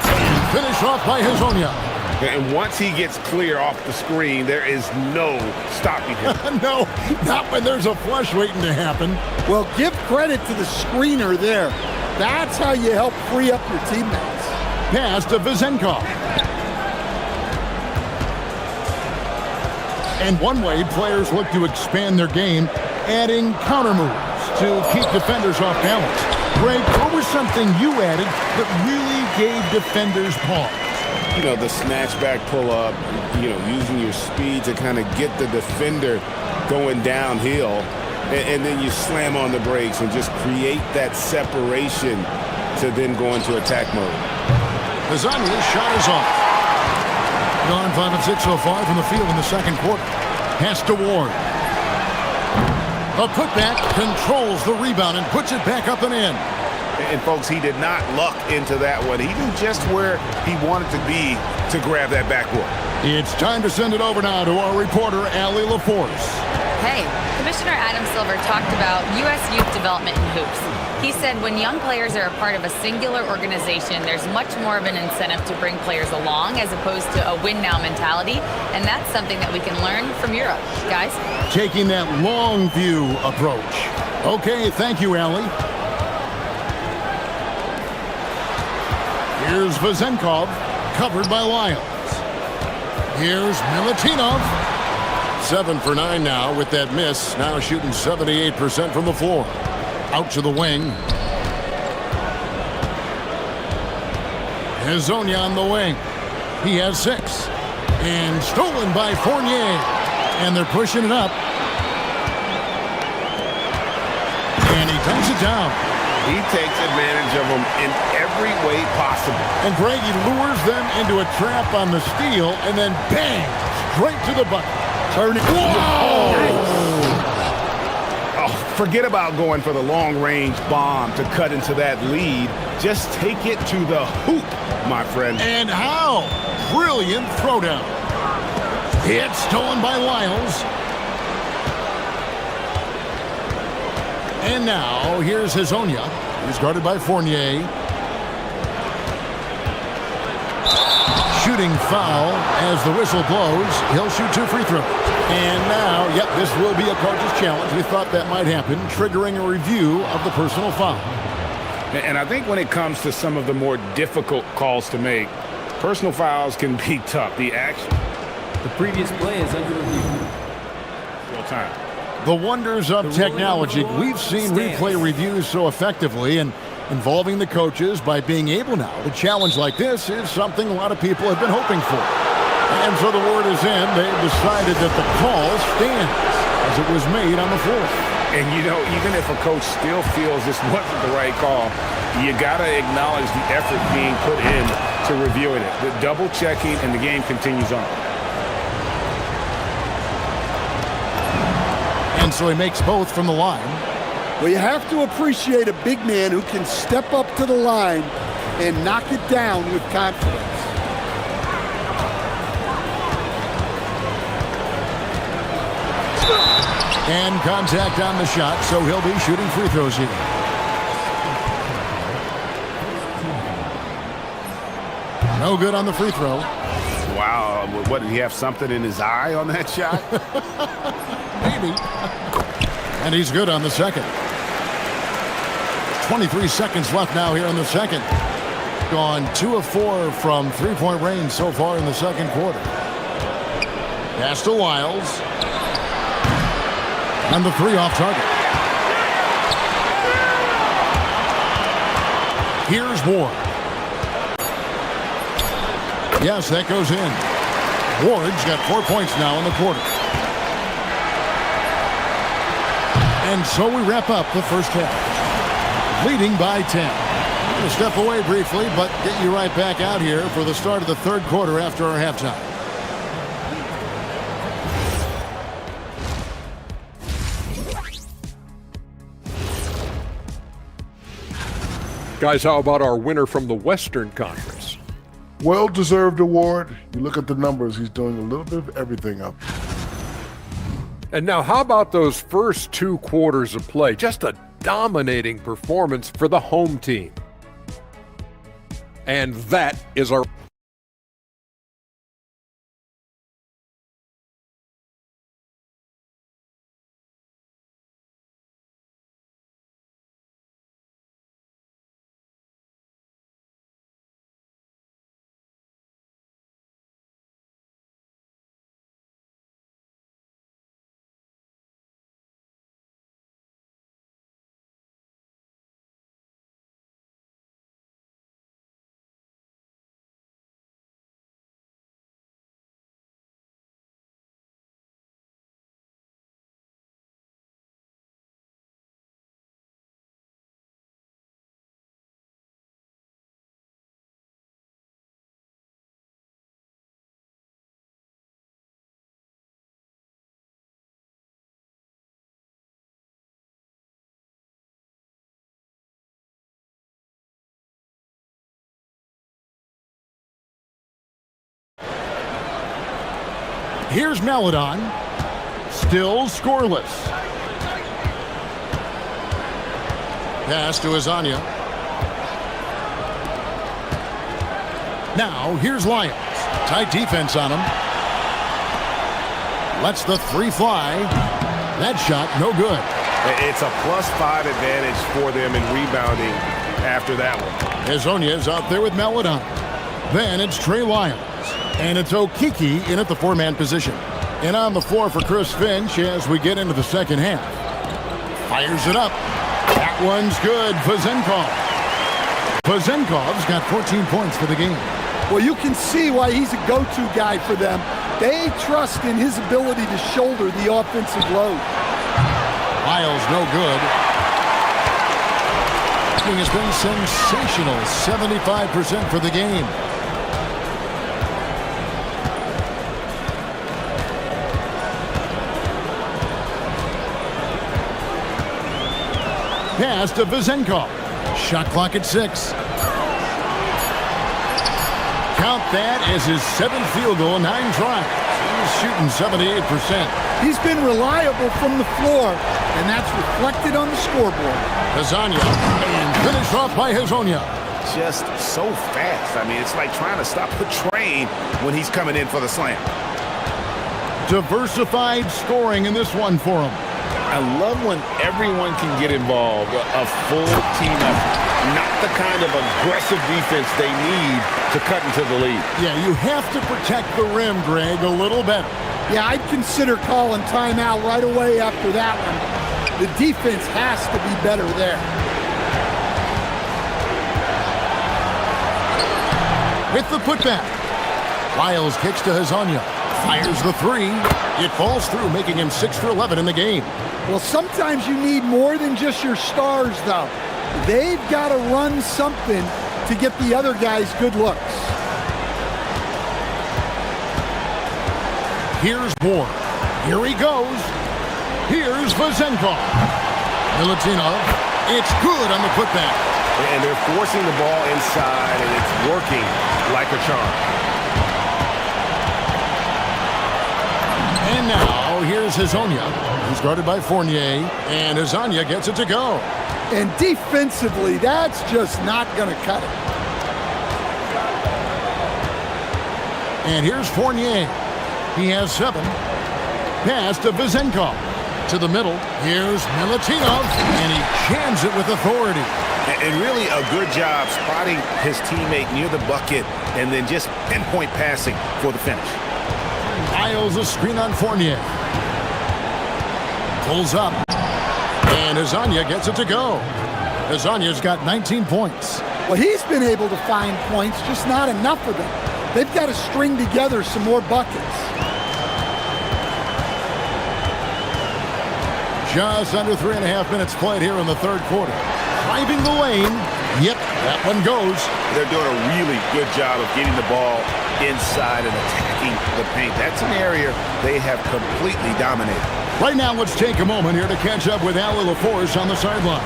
And finish off by Hazonia. And once he gets clear off the screen, there is no stopping him. No, not when there's a flush waiting to happen. Well, give credit to the screener there. That's how you help free up your teammates. Pass to Vezenkov. And one way players look to expand their game, adding counter moves to keep defenders off balance. Greg, what was something you added that really gave defenders pause? You know, the snatchback pull-up, you know, using your speed to kind of get the defender going downhill, and then you slam on the brakes and just create that separation to then go into attack mode. Hazania's shot is off. Gone 5 of 6 so far from the field in the second quarter. Pass to Ward. A putback, controls the rebound and puts it back up and in. And, folks, he did not luck into that one. He knew just where he wanted to be to grab that backboard. It's time to send it over now to our reporter, Allie LaForce. Hey, Commissioner Adam Silver talked about U.S. youth development in hoops. He said when young players are a part of a singular organization, there's much more of an incentive to bring players along as opposed to a win-now mentality, and that's something that we can learn from Europe. Guys? Taking that long view approach. Okay, thank you, Allie. Here's Vazenkov, covered by Lyles. Here's Milutinov. 7 for 9 now with that miss. Now shooting 78% from the floor. Out to the wing. Hezonja on the wing. He has 6. And stolen by Fournier. And they're pushing it up. And he dumps it down. He takes advantage of them in every way possible. And Greg, he lures them into a trap on the steal, and then bang, straight to the bucket. Turning. Whoa! Oh, forget about going for the long-range bomb to cut into that lead. Just take it to the hoop, my friend. And how? Brilliant throwdown. Hit stolen by Lyles. And now, here's Hezonja. He's guarded by Fournier. Shooting foul as the whistle blows. He'll shoot 2 free throws. And now, yep, this will be a coach's challenge. We thought that might happen, triggering a review of the personal foul. And I think when it comes to some of the more difficult calls to make, personal fouls can be tough. The action. The previous play is under review. Full time. The wonders of technology. We've seen replay reviews so effectively, and involving the coaches by being able now to challenge like this is something a lot of people have been hoping for. And so the word is in. They've decided that the call stands as it was made on the floor. And, you know, even if a coach still feels this wasn't the right call, you got to acknowledge the effort being put in to reviewing it. The double checking, and the game continues on. And so he makes both from the line. Well, you have to appreciate a big man who can step up to the line and knock it down with confidence. And contact on the shot, so he'll be shooting free throws here. No good on the free throw. Wow, what, did he have something in his eye on that shot? Maybe. And he's good on the second. 23 seconds left now here in the second. Gone 2 of 4 from three-point range so far in the second quarter. Pass to Lyles. And the 3 off target. Here's Ward. Yes, that goes in. Ward's got 4 points now in the quarter. And so we wrap up the first half. Leading by 10. I'm going to step away briefly, but get you right back out here for the start of the third quarter after our halftime. Guys, how about our winner from the Western Conference? Well-deserved award. You look at the numbers, he's doing a little bit of everything up. And now how about those first 2 quarters of play? Just a dominating performance for the home team. And that is our... Here's Meladon. Still scoreless. Pass to Azania. Now, here's Lyons. Tight defense on him. Lets the three fly. That shot, no good. It's a +5 advantage for them in rebounding after that one. Azonia's out there with Maladon. Then it's Trey Lyons. And it's Okiki in at the four-man position. And on the floor for Chris Finch as we get into the second half. Fires it up. That one's good. Vazenkov's got 14 points for the game. Well, you can see why he's a go-to guy for them. They trust in his ability to shoulder the offensive load. Lyles, no good. He has been sensational. 75% for the game. Pass to Vazenkov. Shot clock at 6. Count that as his 7th field goal, 9 tries. He's shooting 78%. He's been reliable from the floor, and that's reflected on the scoreboard. Azania, and finished off by Hazonia. Just so fast. I mean, it's like trying to stop a train when he's coming in for the slam. Diversified scoring in this one for him. I love when everyone can get involved, a full team effort. Not the kind of aggressive defense they need to cut into the lead. Yeah, you have to protect the rim, Greg, a little better. Yeah, I'd consider calling timeout right away after that one. The defense has to be better there. With the putback. Lyles kicks to Hazonia. Fires the three. It falls through, making him 6 for 11 in the game. Well, sometimes you need more than just your stars, though. They've got to run something to get the other guys good looks. Here's Ward. Here he goes. Here's Vazenkov. Milutinov. It's good on the putback. And they're forcing the ball inside, and it's working like a charm. And now, here's Hazonia. He's guarded by Fournier, and Hazonia gets it to go. And defensively, that's just not going to cut it. And here's Fournier. He has 7. Pass to Vazenkov. To the middle. Here's Milutinov, and he jams it with authority. And really a good job spotting his teammate near the bucket and then just pinpoint passing for the finish. Lyles a screen on Fournier. Pulls up. And Hazonia gets it to go. Hazania's got 19 points. Well, he's been able to find points, just not enough of them. They've got to string together some more buckets. Just under 3.5 minutes played here in the third quarter. Driving the lane. Yep, that one goes. They're doing a really good job of getting the ball inside and attacking the paint. That's an area they have completely dominated. Right now, let's take a moment here to catch up with Allie LaForce on the sideline.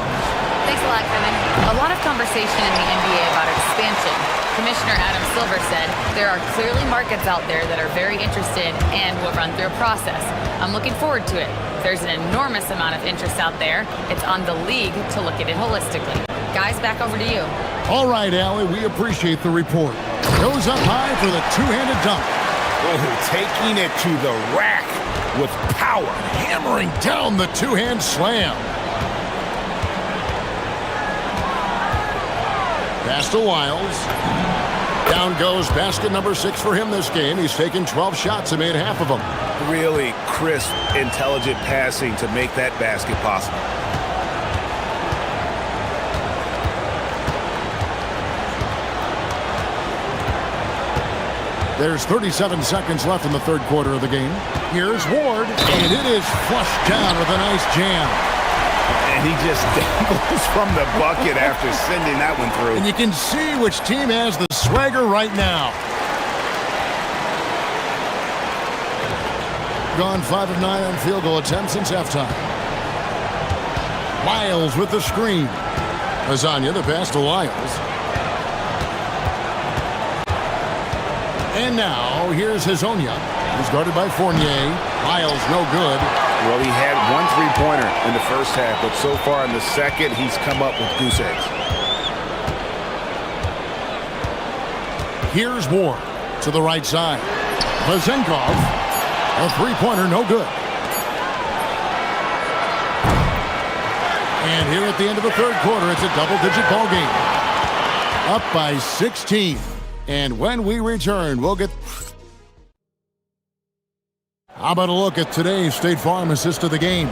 Thanks a lot, Kevin. A lot of conversation in the NBA about expansion. Commissioner Adam Silver said there are clearly markets out there that are very interested and will run through a process. I'm looking forward to it. There's an enormous amount of interest out there. It's on the league to look at it holistically. Guys, back over to you. All right, Allie, we appreciate the report. Goes up high for the two-handed dunk. Oh, taking it to the rack with power. Hammering down the two-hand slam. Pass to Lyles. Down goes basket number 6 for him this game. He's taken 12 shots and made half of them. Really crisp, intelligent passing to make that basket possible. There's 37 seconds left in the third quarter of the game. Here's Ward, and it is flushed down with a nice jam. And he just dangles from the bucket after sending that one through. And you can see which team has the swagger right now. Gone 5 of 9 on field goal attempts since halftime. Lyles with the screen. Hazonia, the pass to Lyles. And now, here's Hazonia. He's guarded by Fournier. Lyles, no good. Well, he had one three-pointer in the first half, but so far in the second, he's come up with goose eggs. Here's Ward to the right side. Vazenkov, a three-pointer, no good. And here at the end of the third quarter, it's a double-digit ball game. Up by 16. And when we return, we'll get... How about a look at today's State Farm assist of the game?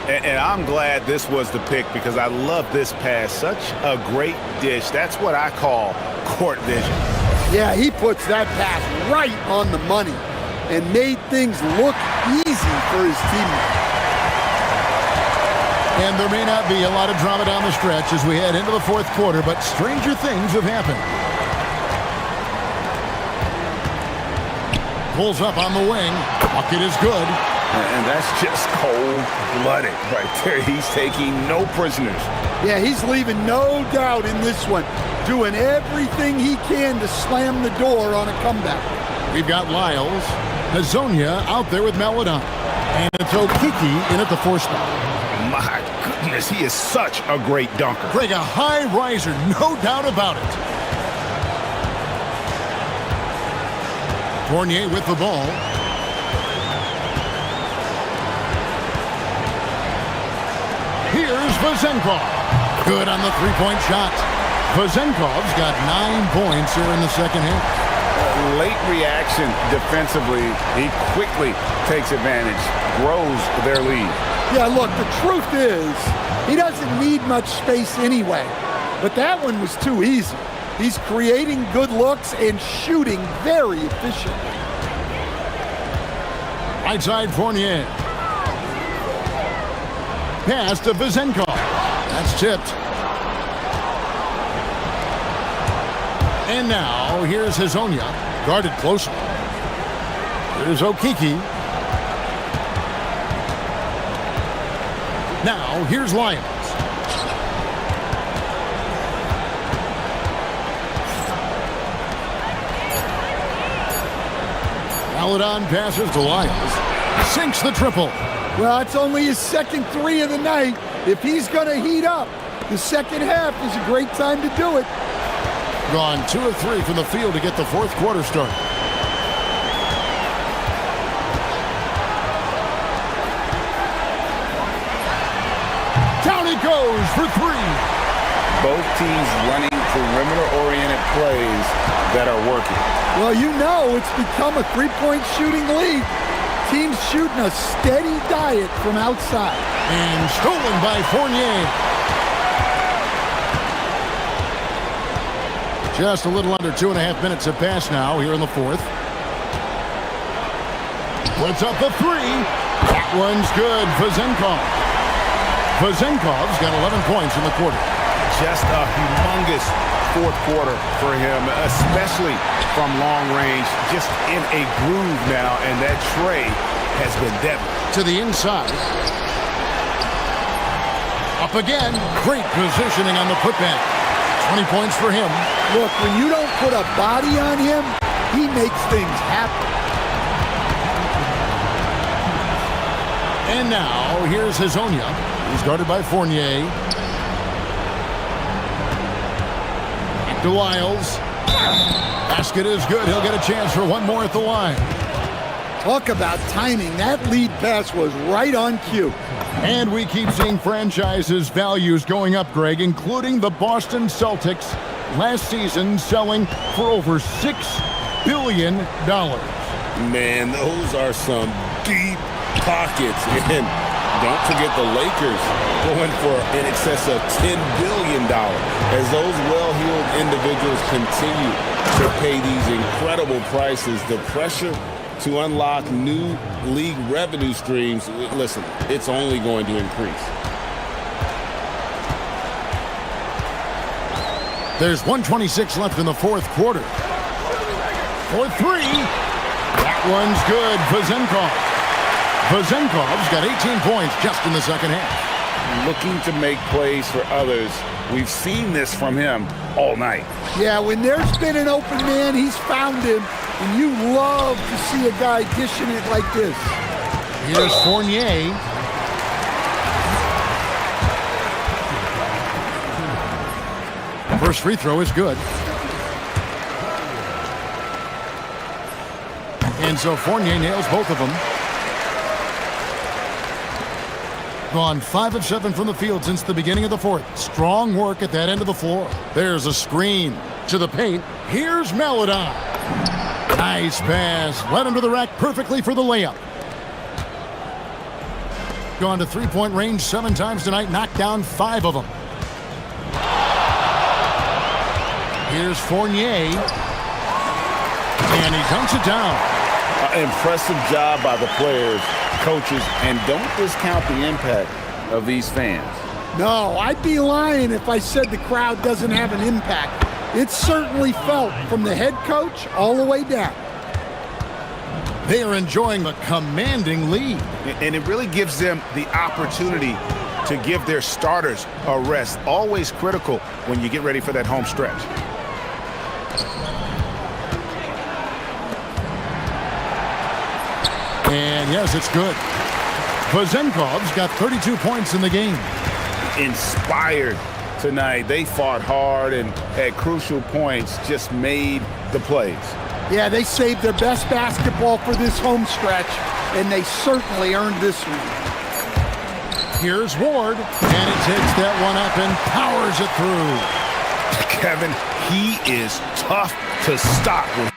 And I'm glad this was the pick because I love this pass. Such a great dish. That's what I call court vision. Yeah, he puts that pass right on the money and made things look easy for his teammates. And there may not be a lot of drama down the stretch as we head into the fourth quarter, but stranger things have happened. Pulls up on the wing. Bucket is good. And that's just cold-blooded right there. He's taking no prisoners. Yeah, he's leaving no doubt in this one. Doing everything he can to slam the door on a comeback. We've got Lyles. Hazonia out there with Meladon. And it's Okiki in at the four spot. My goodness, he is such a great dunker. Craig, a high riser, no doubt about it. Fournier with the ball. Here's Vazenkov. Good on the three-point shot. Vazenkov's got 9 points here in the second half. Late reaction defensively. He quickly takes advantage, grows their lead. Yeah, look, the truth is, he doesn't need much space anyway. But that one was too easy. He's creating good looks and shooting very efficiently. Right side Fournier. Pass to Vazenkov. That's tipped. And now here's Hazonia. Guarded closely. Here's Okiki. Now here's Lyons. Meladon passes to Lyons. Sinks the triple. Well, it's only his second three of the night. If he's going to heat up, the second half is a great time to do it. Gone 2 of 3 from the field to get the fourth quarter started. Down he goes for 3. Both teams running perimeter-oriented plays that are working. Well, you know it's become a three-point shooting league. Teams shooting a steady diet from outside. And stolen by Fournier. Just a little under 2.5 minutes have passed now here in the fourth. Puts up the 3. That one's good. Vazenkov's got 11 points in the quarter. Just a humongous fourth quarter for him, especially from long range. Just in a groove now, and that tray has been deadly. To the inside. Up again. Great positioning on the putback. 20 points for him. Look, when you don't put a body on him, he makes things happen. And now, here's Hazonia. He's guarded by Fournier. Back to Lyles. Basket is good. He'll get a chance for one more at the line. Talk about timing. That lead pass was right on cue. And we keep seeing franchises' values going up, Greg, including the Boston Celtics last season selling for over $6 billion. Man, those are some deep pockets. And don't forget the Lakers going for in excess of $10 billion. As those well-heeled individuals continue to pay these incredible prices, the pressure to unlock new league revenue streams, listen, it's only going to increase. There's 1:26 left in the fourth quarter. For 3. That one's good. Vazenkov's got 18 points just in the second half. Looking to make plays for others. We've seen this from him all night. Yeah, when there's been an open man, he's found him And you love to see a guy dishing it like this. Here's Fournier. First free throw is good. And so Fournier nails both of them. Gone 5 of 7 from the field since the beginning of the fourth. Strong work at that end of the floor. There's a screen to the paint. Here's Maladon. Nice pass. Led him to the rack perfectly for the layup. Gone to three-point range 7 times tonight. Knocked down 5 of them. Here's Fournier. And he dunks it down. Impressive job by the players, coaches, and don't discount the impact of these fans. No, I'd be lying if I said the crowd doesn't have an impact. It's certainly felt from the head coach all the way down. They are enjoying the commanding lead. And it really gives them the opportunity to give their starters a rest. Always critical when you get ready for that home stretch. And yes, it's good. Vezenkov's got 32 points in the game. Inspired tonight. They fought hard and at crucial points just made the plays. Yeah, they saved their best basketball for this home stretch, and they certainly earned this one. Here's Ward, and he takes that one up and powers it through. Kevin, he is tough to stop.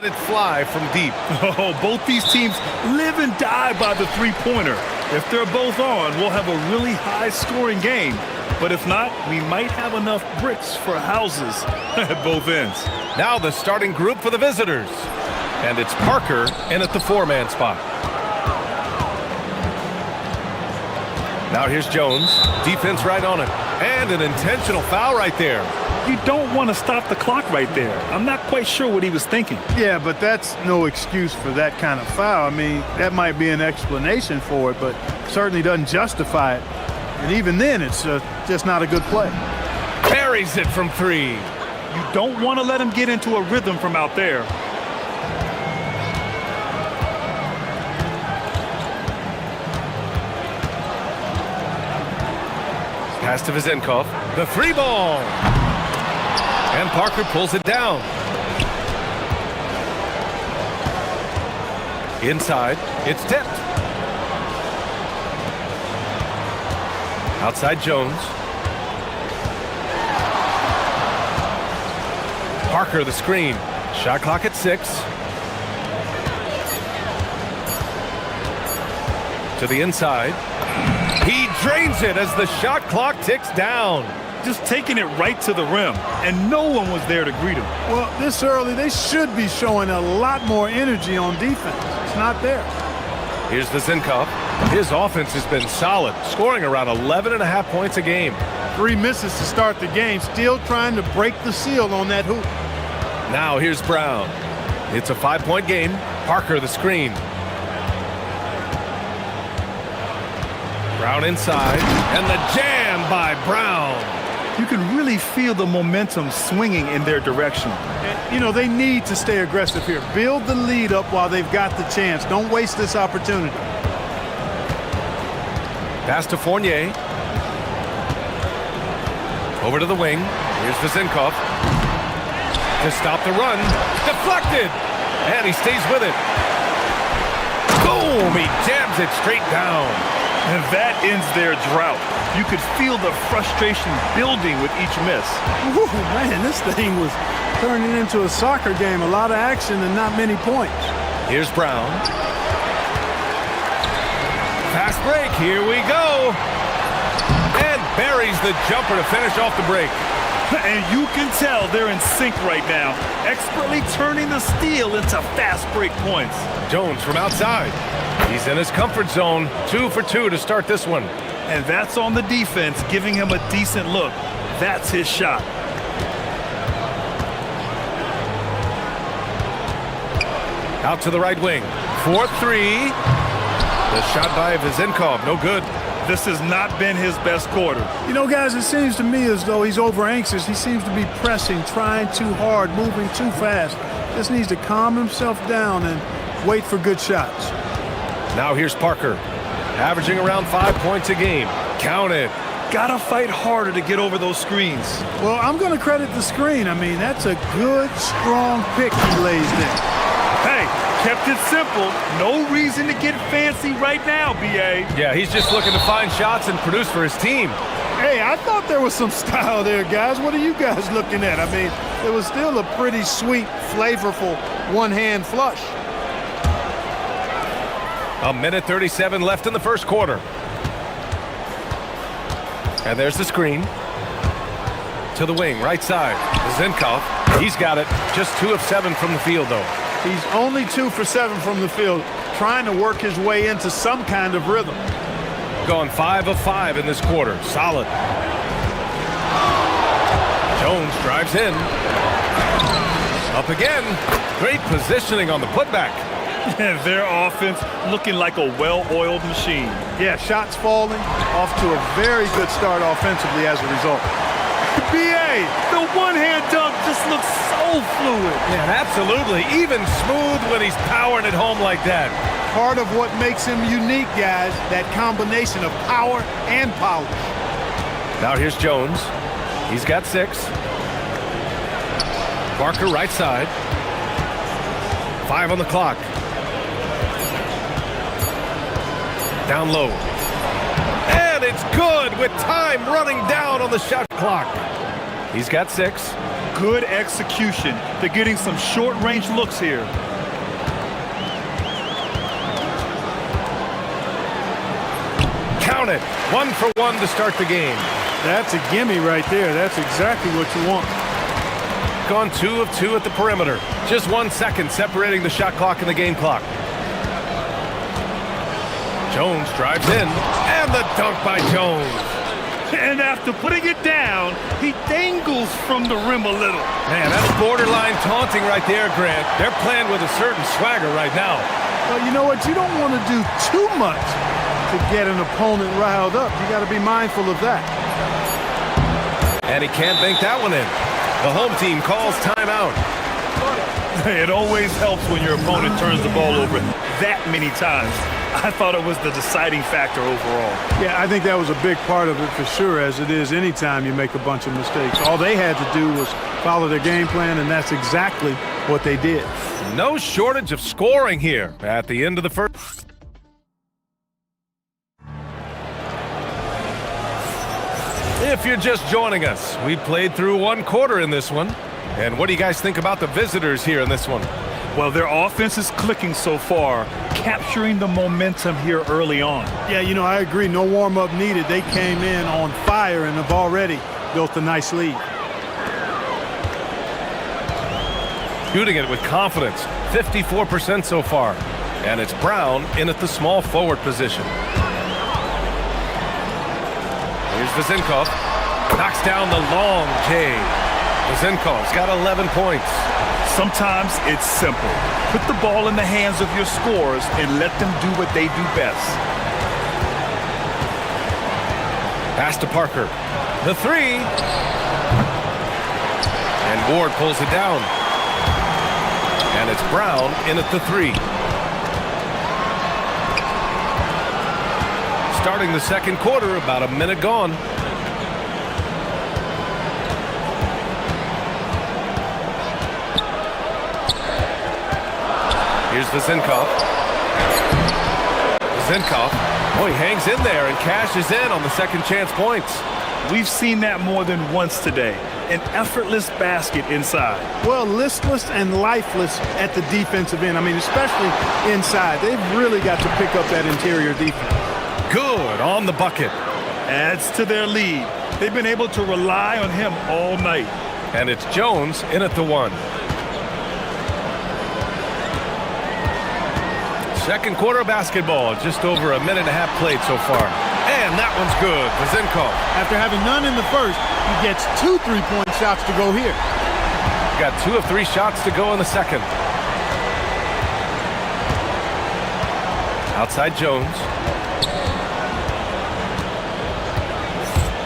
It fly from deep. Oh, both these teams live and die by the three-pointer. If they're both on, we'll have a really high-scoring game. But if not, we might have enough bricks for houses at both ends. Now the starting group for the visitors. And it's Parker in at the four-man spot. Now here's Jones. Defense right on it. And an intentional foul right there. You don't want to stop the clock right there. I'm not quite sure what he was thinking. Yeah, but that's no excuse for that kind of foul. I mean, that might be an explanation for it, but certainly doesn't justify it. And even then, it's just not a good play. Buries it from three. You don't want to let him get into a rhythm from out there. Pass to Vizenkov. The free ball. And Parker pulls it down. Inside, it's tipped. Outside Jones. Parker the screen. Shot clock at 6. To the inside. He drains it as the shot clock ticks down. Just taking it right to the rim, and no one was there to greet him. Well, this early, they should be showing a lot more energy on defense. It's not there. Here's Vizenkov. His offense has been solid, scoring around 11.5 points a game. 3 misses to start the game, still trying to break the seal on that hoop. Now here's Brown. It's a 5-point game. Parker the screen. Brown inside, and the jam by Brown. You can really feel the momentum swinging in their direction. And, you know, they need to stay aggressive here. Build the lead up while they've got the chance. Don't waste this opportunity. Pass to Fournier. Over to the wing. Here's Vizenkov. To stop the run. Deflected! And he stays with it. Boom! He jams it straight down. And that ends their drought. You could feel the frustration building with each miss. Ooh, man, this thing was turning into a soccer game. A lot of action and not many points. Here's Brown. Fast break. Here we go. And buries the jumper to finish off the break. And you can tell they're in sync right now, expertly turning the steal into fast break points. Jones from outside. He's in his comfort zone. 2 for 2 to start this one. And that's on the defense, giving him a decent look. That's his shot. Out to the right wing. 4-3. The shot by Vizenkov, no good. This has not been his best quarter. You know, guys, it seems to me as though he's over anxious. He seems to be pressing, trying too hard, moving too fast. Just needs to calm himself down and wait for good shots. Now here's Parker, averaging around 5 points a game. Count it. Gotta fight harder to get over those screens. Well, I'm going to credit the screen. I mean, that's a good, strong pick he lays there. Hey, kept it simple. No reason to get fancy right now, B.A. Yeah, he's just looking to find shots and produce for his team. Hey, I thought there was some style there, guys. What are you guys looking at? I mean, it was still a pretty sweet, flavorful one-hand flush. A minute 37 left in the first quarter. And there's the screen. To the wing, right side. Vizenkov, he's got it. Just 2 of 7 from the field, though. He's only 2 for 7 from the field, trying to work his way into some kind of rhythm. Gone 5 of 5 in this quarter. Solid. Jones drives in. Up again. Great positioning on the putback. Their offense looking like a well-oiled machine. Yeah, shots falling, off to a very good start offensively as a result. B.A., the one-hand dunk just looks so fluid. Yeah, absolutely. Even smooth when he's powering it home like that. Part of what makes him unique, guys, that combination of power and polish. Now here's Jones. He's got 6. Parker right side. 5 on the clock. Down low. And it's good with time running down on the shot clock. He's got 6. Good execution. They're getting some short-range looks here. Count it. 1 for 1 to start the game. That's a gimme right there. That's exactly what you want. Gone 2 of 2 at the perimeter. Just 1 second separating the shot clock and the game clock. Jones drives in, and the dunk by Jones. And after putting it down, he dangles from the rim a little. Man, that's borderline taunting right there, Grant. They're playing with a certain swagger right now. Well, you know what? You don't want to do too much to get an opponent riled up. You got to be mindful of that. And he can't bank that one in. The home team calls timeout. It always helps when your opponent turns the ball over that many times. I thought it was the deciding factor overall. Yeah, I think that was a big part of it for sure, as it is anytime you make a bunch of mistakes. All they had to do was follow their game plan, and that's exactly what they did. No shortage of scoring here at the end of the first. If you're just joining us, we played through 1 quarter in this one. And what do you guys think about the visitors here in this one? Well, their offense is clicking so far, capturing the momentum here early on. Yeah, you know, I agree. No warm-up needed. They came in on fire and have already built a nice lead. Shooting it with confidence, 54% so far. And it's Brown in at the small forward position. Here's Vezinkov. Knocks down the long J. Vezinkov's got 11 points. Sometimes it's simple. Put the ball in the hands of your scorers and let them do what they do best. Pass to Parker. The 3. And Ward pulls it down. And it's Brown in at the 3. Starting the second quarter, about a minute gone. Here's Vezinkov. Vezinkov, oh, he hangs in there and cashes in on the second chance points. We've seen that more than once today. An effortless basket inside. Well, listless and lifeless at the defensive end. I mean, especially inside. They've really got to pick up that interior defense. Good on the bucket. Adds to their lead. They've been able to rely on him all night. And it's Jones in at the 1. Second quarter of basketball, just over a minute and a half played so far. And that one's good. Vezinkov. After having none in the first, he gets 2 3-point shots to go here. Got 2 of 3 shots to go in the second. Outside Jones.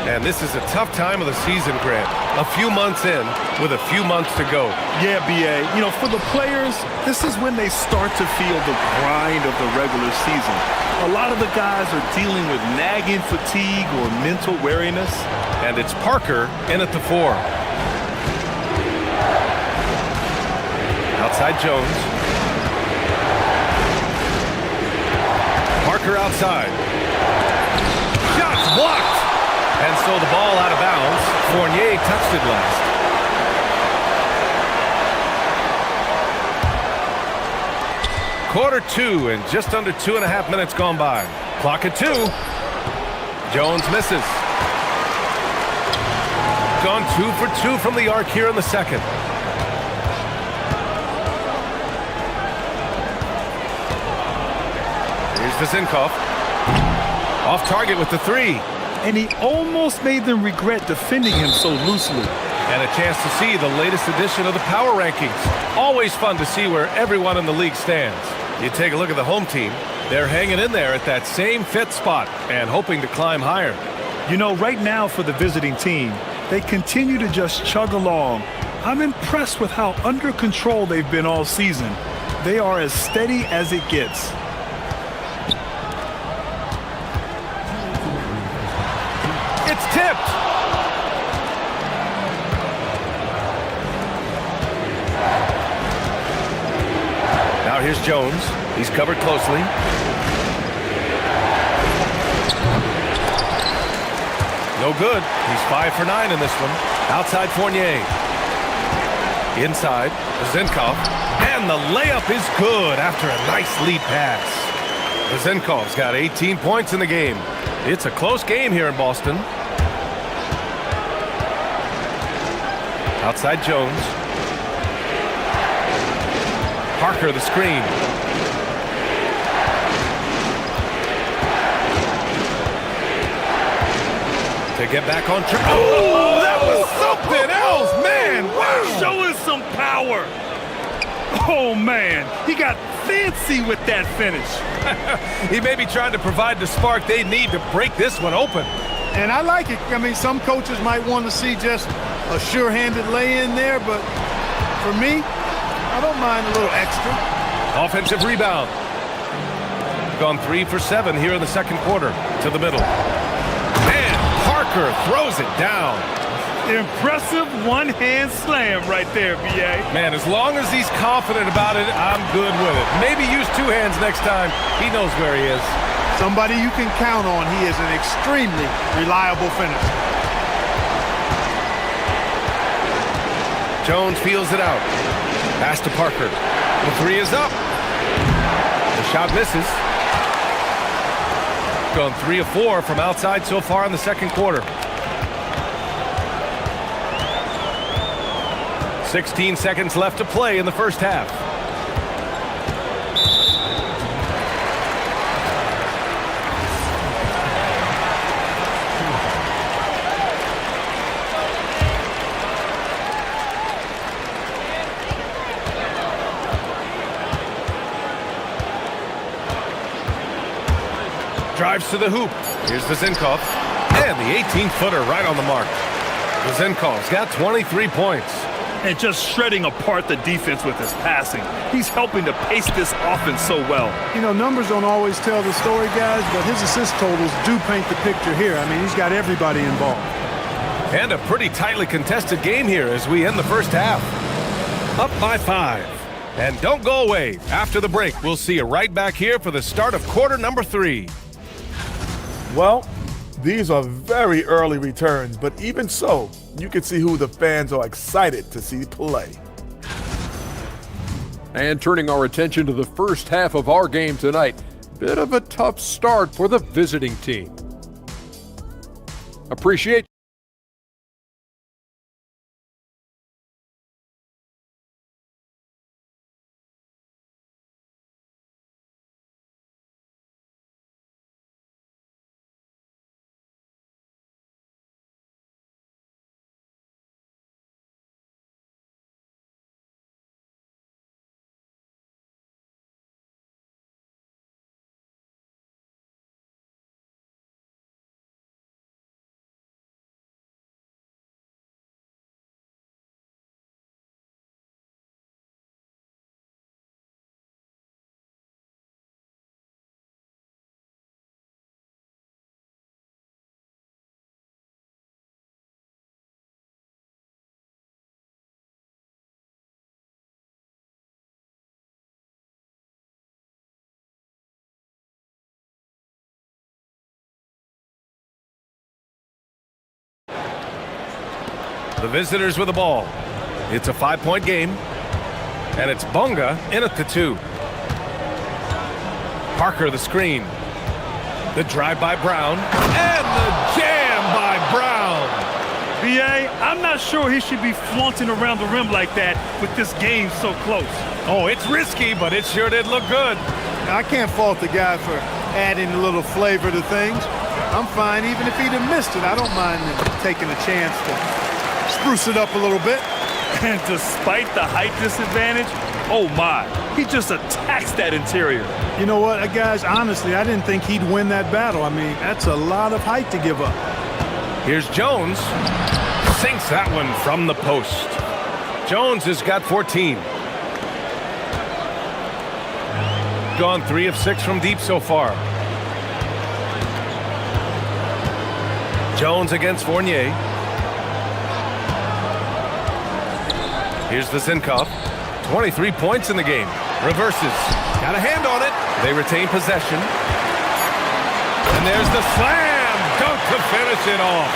And this is a tough time of the season, Grant. A few months in with a few months to go. Yeah, B.A. You know, for the players, this is when they start to feel the grind of the regular season. A lot of the guys are dealing with nagging fatigue or mental weariness. And it's Parker in at the 4. Outside Jones. Parker outside. Shots blocked! And so the ball out of bounds. Fournier touched it last. Quarter 2 and just under 2.5 minutes gone by. Clock at 2. Jones misses. Gone 2 for 2 from the arc here in the second. Here's Vezinkov. Off target with the 3. And he almost made them regret defending him so loosely. And a chance to see the latest edition of the power rankings. Always fun to see where everyone in the league stands. You take a look at the home team. They're hanging in there at that same 5th spot and hoping to climb higher. You know, right now for the visiting team, they continue to just chug along. I'm impressed with how under control they've been all season. They are as steady as it gets. It's tipped. Now here's Jones. He's covered closely. No good. He's 5 for 9 in this one. Outside Fournier. Inside, Zinkov. And the layup is good after a nice lead pass. Zinkov's got 18 points in the game. It's a close game here in Boston. Outside Jones. Parker the screen. To get back on track. Oh, that was something else, man. Wow. Showing some power. Oh, man. He got fancy with that finish. He may be trying to provide the spark they need to break this one open. And I like it. I mean, some coaches might want to see just a sure-handed lay-in there, but for me, I don't mind a little extra. Offensive rebound. Gone 3 for 7 here in the second quarter. To the middle. And Parker throws it down. Impressive one-hand slam right there, B.A. Man, as long as he's confident about it, I'm good with it. Maybe use 2 hands next time. He knows where he is. Somebody you can count on. He is an extremely reliable finisher. Jones feels it out. Pass to Parker. The 3 is up. The shot misses. Gone 3 of 4 from outside so far in the second quarter. 16 seconds left to play in the first half. Drives to the hoop. Here's the Zinkov. And the 18-footer right on the mark. The Zinkov's got 23 points. And just shredding apart the defense with his passing. He's helping to pace this offense so well. You know, numbers don't always tell the story, guys, but his assist totals do paint the picture here. I mean, he's got everybody involved. And a pretty tightly contested game here as we end the first half. Up by 5. And don't go away. After the break, we'll see you right back here for the start of quarter number 3. Well, these are very early returns, but even so, you can see who the fans are excited to see play. And turning our attention to the first half of our game tonight, bit of a tough start for the visiting team. Appreciate The visitors with the ball. It's a 5-point game. And it's Bonga in at the 2. Parker the screen. The drive by Brown. And the jam by Brown. B.A., I'm not sure he should be flaunting around the rim like that with this game so close. Oh, it's risky, but it sure did look good. I can't fault the guy for adding a little flavor to things. I'm fine even if he'd have missed it. I don't mind taking a chance to spruce it up a little bit. And despite the height disadvantage, oh my, he just attacks that interior. You know what, guys, honestly, I didn't think he'd win that battle. I mean, that's a lot of height to give up. Here's Jones. Sinks that one from the post. Jones has got 14. Gone 3 of 6 from deep so far. Jones against Fournier. Here's the Zinkov. 23 points in the game. Reverses. Got a hand on it. They retain possession. And there's the slam dunk to finish it off.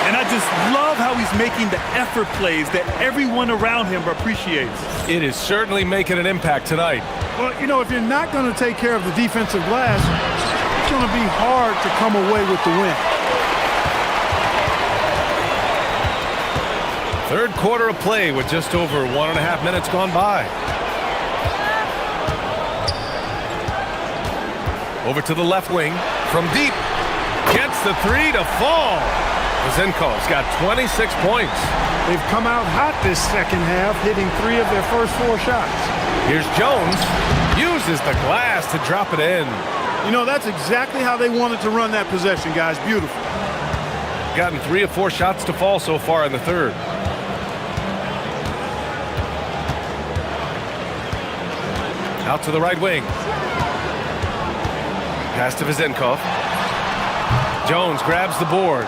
And I just love how he's making the effort plays that everyone around him appreciates. It is certainly making an impact tonight. Well, you know, if you're not going to take care of the defensive glass, it's going to be hard to come away with the win. Third quarter of play with just over 1.5 minutes gone by. Over to the left wing from deep. Gets the three to fall. Zinkov's got 26 points. They've come out hot this second half, hitting 3 of their first 4 shots. Here's Jones. Uses the glass to drop it in. You know, that's exactly how they wanted to run that possession, guys. Beautiful. Gotten 3 of 4 shots to fall so far in the third. Out to the right wing. Pass to Zinkov. Jones grabs the board.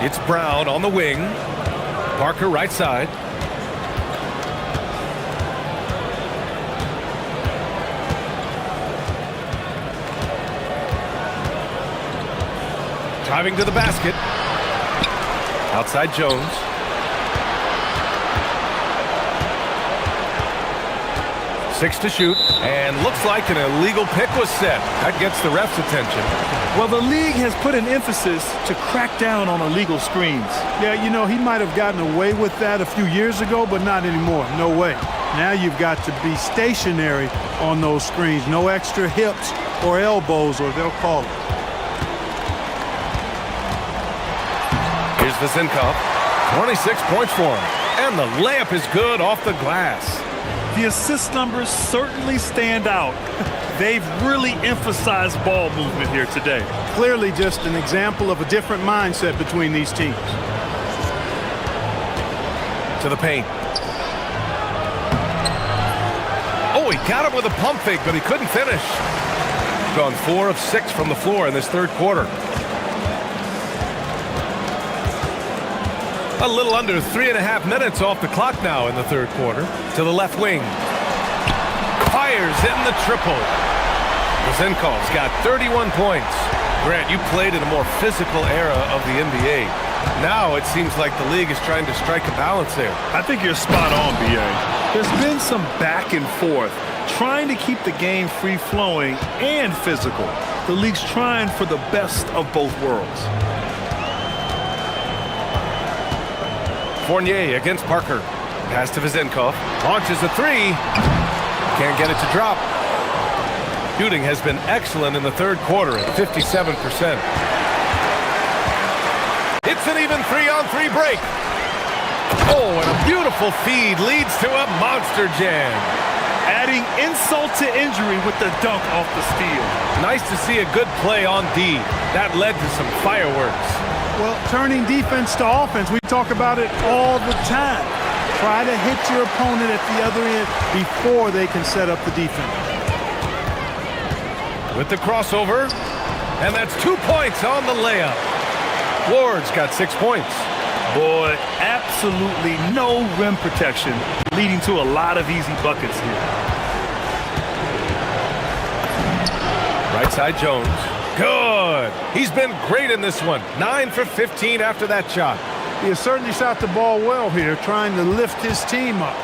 It's Brown on the wing. Parker right side. Driving to the basket. Outside Jones. Six to shoot, and looks like an illegal pick was set. That gets the ref's attention. Well, the league has put an emphasis to crack down on illegal screens. Yeah, you know, he might have gotten away with that a few years ago, but not anymore. No way. Now you've got to be stationary on those screens. No extra hips or elbows, or they'll call it. Here's Zinkov. 26 points for him. And the layup is good off the glass. The assist numbers certainly stand out. They've really emphasized ball movement here today. Clearly just an example of a different mindset between these teams. To the paint. Oh, he got him with a pump fake, but he couldn't finish. Gone 4 of 6 from the floor in this third quarter. A little under 3.5 minutes off the clock now in the third quarter. To the left wing. Fires in the triple. Zinkov's got 31 points. Grant, you played in a more physical era of the NBA. Now it seems like the league is trying to strike a balance there. I think you're spot on, B.A. There's been some back and forth, trying to keep the game free-flowing and physical. The league's trying for the best of both worlds. Fournier against Parker. Pass to Zinkov. Launches a three. Can't get it to drop. Shooting has been excellent in the third quarter at 57%. It's an even 3-on-3 break. Oh, and a beautiful feed leads to a monster jam. Adding insult to injury with the dunk off the steal. Nice to see a good play on D. That led to some fireworks. Well, turning defense to offense, we talk about it all the time. Try to hit your opponent at the other end before they can set up the defense. With the crossover, and that's 2 points on the layup. Ward's got 6 points. Boy, absolutely no rim protection, leading to a lot of easy buckets here. Right side Jones. Good. He's been great in this one. 9 for 15 after that shot. He has certainly shot the ball well here, trying to lift his team up.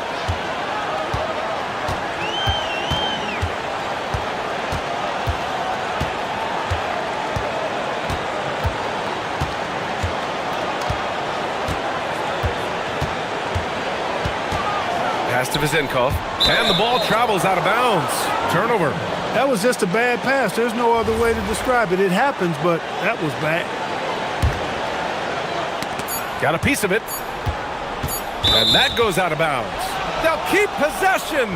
Pass to Zinkov, and the ball travels out of bounds. Turnover. That was just a bad pass. There's no other way to describe it. It happens, but that was bad. Got a piece of it. And that goes out of bounds. They'll keep possession.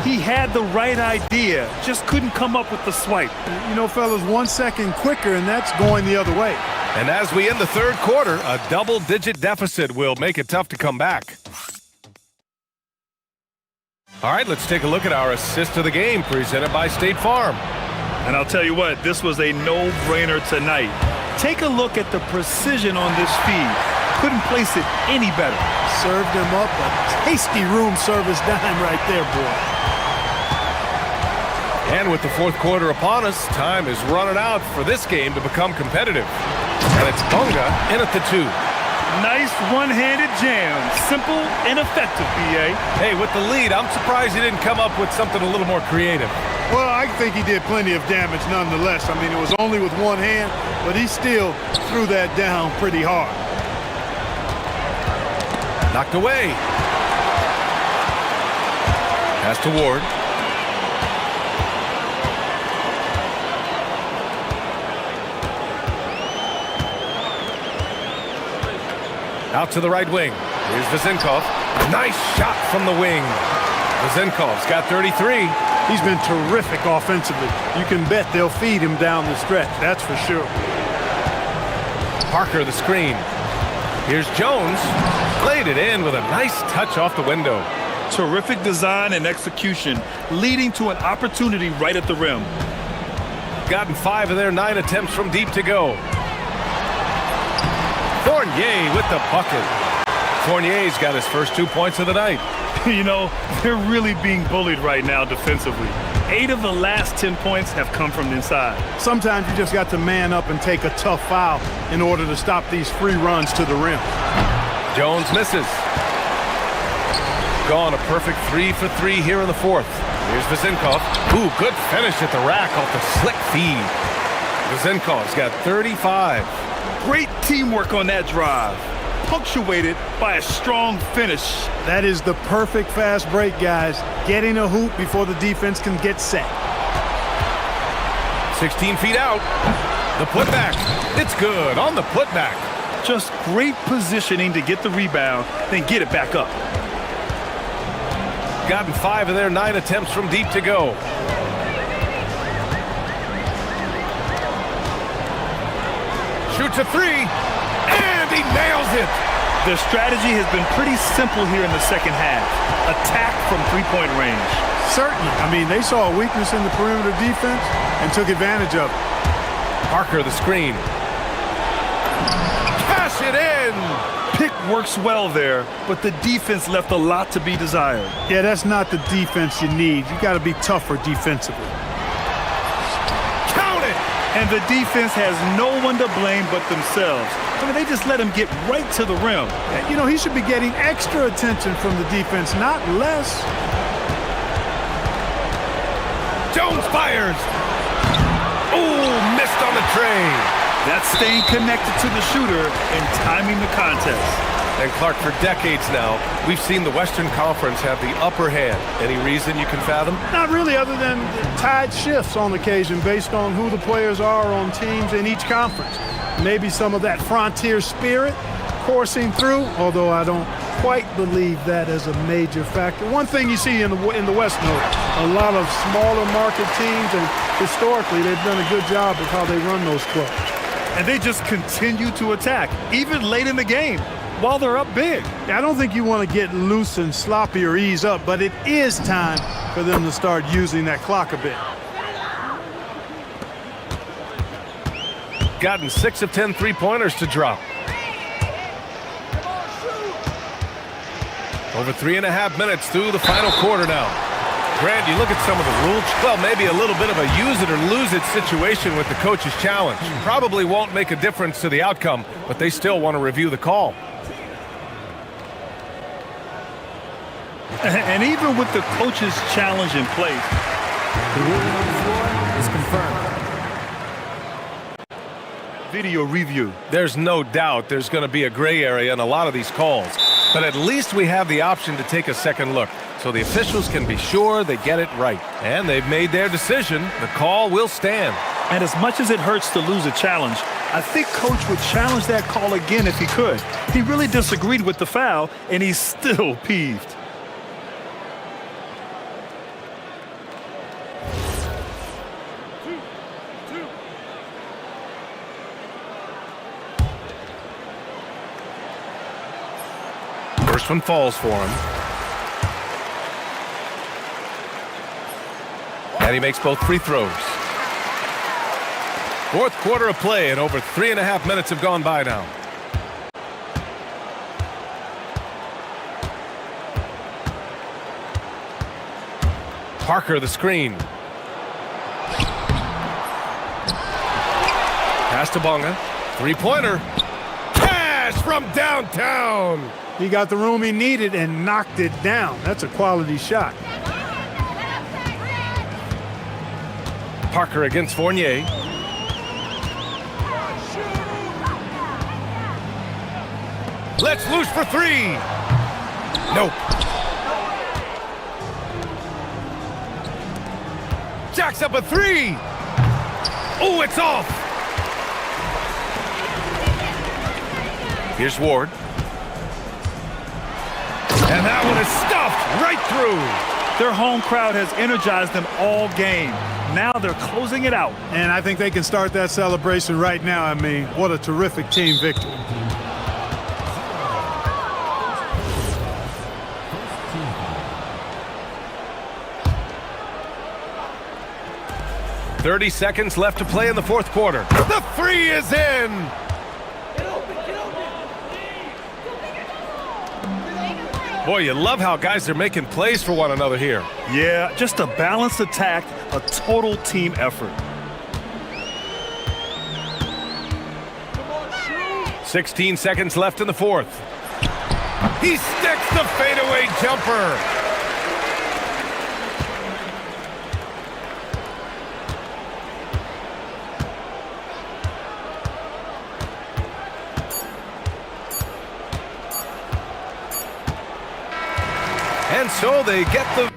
He had the right idea, just couldn't come up with the swipe. You know, fellas, 1 second quicker, and that's going the other way. And as we end the third quarter, a double-digit deficit will make it tough to come back. All right, let's take a look at our assist of the game presented by State Farm. And I'll tell you what, this was a no-brainer tonight. Take a look at the precision on this feed. Couldn't place it any better. Served him up a tasty room service dime right there, boy. And with the fourth quarter upon us, time is running out for this game to become competitive. And it's Bonga in at the 2. Nice one-handed jam. Simple and effective, B.A. Hey, with the lead, I'm surprised he didn't come up with something a little more creative. Well, I think he did plenty of damage nonetheless. I mean, it was only with one hand, but he still threw that down pretty hard. Knocked away. Pass to Ward. Out to the right wing. Here's Vezinkov. Nice shot from the wing. Vezinkov's got 33. He's been terrific offensively. You can bet they'll feed him down the stretch, that's for sure. Parker the screen. Here's Jones. Played it in with a nice touch off the window. Terrific design and execution, leading to an opportunity right at the rim. Gotten 5 of their 9 attempts from deep to go. Fournier with the bucket. Fournier's got his first 2 points of the night. You know, they're really being bullied right now defensively. 8 of the last 10 points have come from inside. Sometimes you just got to man up and take a tough foul in order to stop these free runs to the rim. Jones misses. Gone a perfect 3 for 3 here in the fourth. Here's Vezinkov. Ooh, good finish at the rack off the slick feed. Vezinkov's got 35. Great teamwork on that drive, punctuated by a strong finish. That is the perfect fast break, guys. Getting a hoop before the defense can get set. 16 feet out. The putback. It's good on the putback. Just great positioning to get the rebound, then get it back up. Gotten 5 of their 9 attempts from deep to go. Shoots a 3, and he nails it. Their strategy has been pretty simple here in the second half. Attack from three-point range. Certainly. I mean, they saw a weakness in the perimeter defense and took advantage of it. Parker the screen. Cash it in. Pick works well there, but the defense left a lot to be desired. Yeah, that's not the defense you need. You got to be tougher defensively. Count it. And the defense has no one to blame but themselves. I mean, they just let him get right to the rim. You know, he should be getting extra attention from the defense, not less. Jones fires. Ooh, missed on the tray. That's staying connected to the shooter and timing the contest. And Clark, for decades now, we've seen the Western Conference have the upper hand. Any reason you can fathom? Not really, other than tide shifts on occasion based on who the players are on teams in each conference. Maybe some of that frontier spirit coursing through, although I don't quite believe that as a major factor. One thing you see in the West, though, a lot of smaller market teams, and historically they've done a good job of how they run those clubs. And they just continue to attack, even late in the game, while they're up big. I don't think you want to get loose and sloppy or ease up, but it is time for them to start using that clock a bit. Gotten 6 of 10 three-pointers to drop. Over 3.5 minutes through the final quarter now. Grant, you look at some of the rules, well, maybe a little bit of a use it or lose it situation with the coach's challenge. Probably won't make a difference to the outcome, but they still want to review the call. And even with the coach's challenge in place, the ruling on the floor is confirmed. Video review. There's no doubt there's going to be a gray area in a lot of these calls, but at least we have the option to take a second look so the officials can be sure they get it right. And they've made their decision. The call will stand. And as much as it hurts to lose a challenge, I think Coach would challenge that call again if he could. He really disagreed with the foul, and he's still peeved. First one falls for him. And he makes both free throws. Fourth quarter of play, and over 3.5 minutes have gone by now. Parker the screen. pass to Bonga. Three-pointer. Cash from downtown. He got the room he needed and knocked it down. That's a quality shot. Parker against Fournier. Let's loose for three. Nope. Jacks up a three. Oh, it's off. Here's Ward. And that one is stuffed right through. Their home crowd has energized them all game. Now they're closing it out. And I think they can start that celebration right now. I mean, what a terrific team victory. .30 seconds left to play in the fourth quarter. The three is in. Boy, you love how guys are making plays for one another here. Yeah, just a balanced attack, a total team effort. 16 seconds left in the fourth. He sticks the fadeaway jumper. And so they get the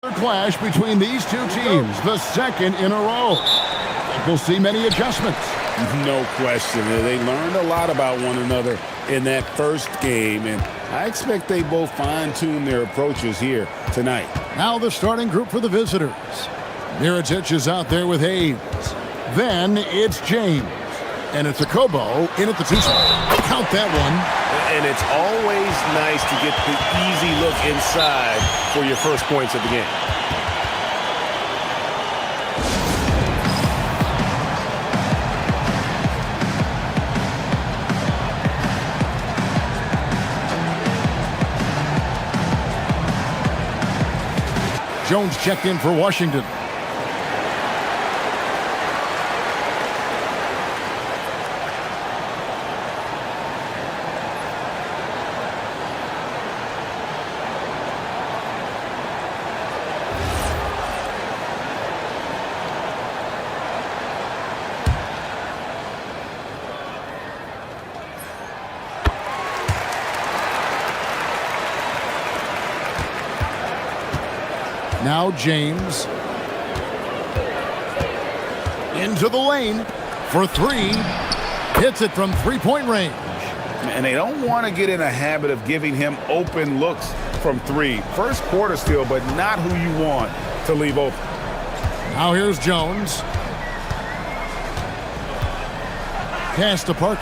Clash between these two teams, the second in a row. We'll see many adjustments. No question. They learned a lot about one another in that first game, and I expect they both fine-tune their approaches here tonight. Now the starting group for the visitors. Mirotic is out there with Hayes. Then it's James. And it's a Kobo in at the 2 spot. Count that one. And it's always nice to get the easy look inside for your first points of the game. Jones checked in for Washington. Now James into the lane for 3. Hits it from 3-point range. And they don't want to get in a habit of giving him open looks from 3. First quarter still, but not who you want to leave open. Now here's Jones. Pass to Parker.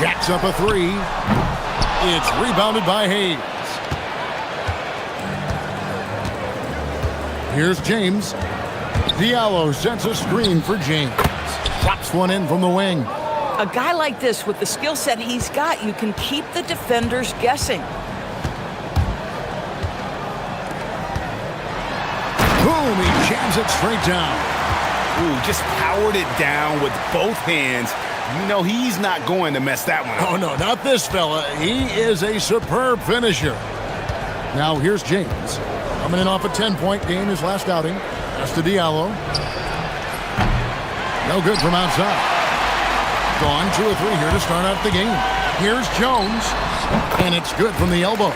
Jacks up a 3. It's rebounded by Hayes. Here's James. Diallo sets a screen for James. Drops one in from the wing. A guy like this, with the skill set he's got, you can keep the defenders guessing. Boom, he jams it straight down. Ooh, just powered it down with both hands. You know he's not going to mess that one up. Oh, no, not this fella. He is a superb finisher. Now here's James. Coming in off a 10-point game his last outing. That's to Diallo. No good from outside. Gone 2 or 3 here to start out the game. Here's Jones. And it's good from the elbow.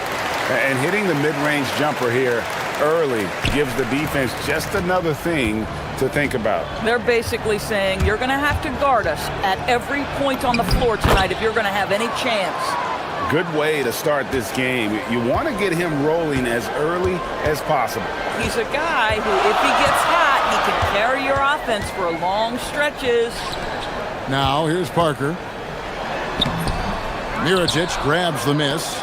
And hitting the mid-range jumper here early gives the defense just another thing to think about. They're basically saying you're going to have to guard us at every point on the floor tonight if you're going to have any chance. Good way to start this game. You want to get him rolling as early as possible. He's a guy who, if he gets hot, he can carry your offense for long stretches. Now here's Parker. Mirotic grabs the miss.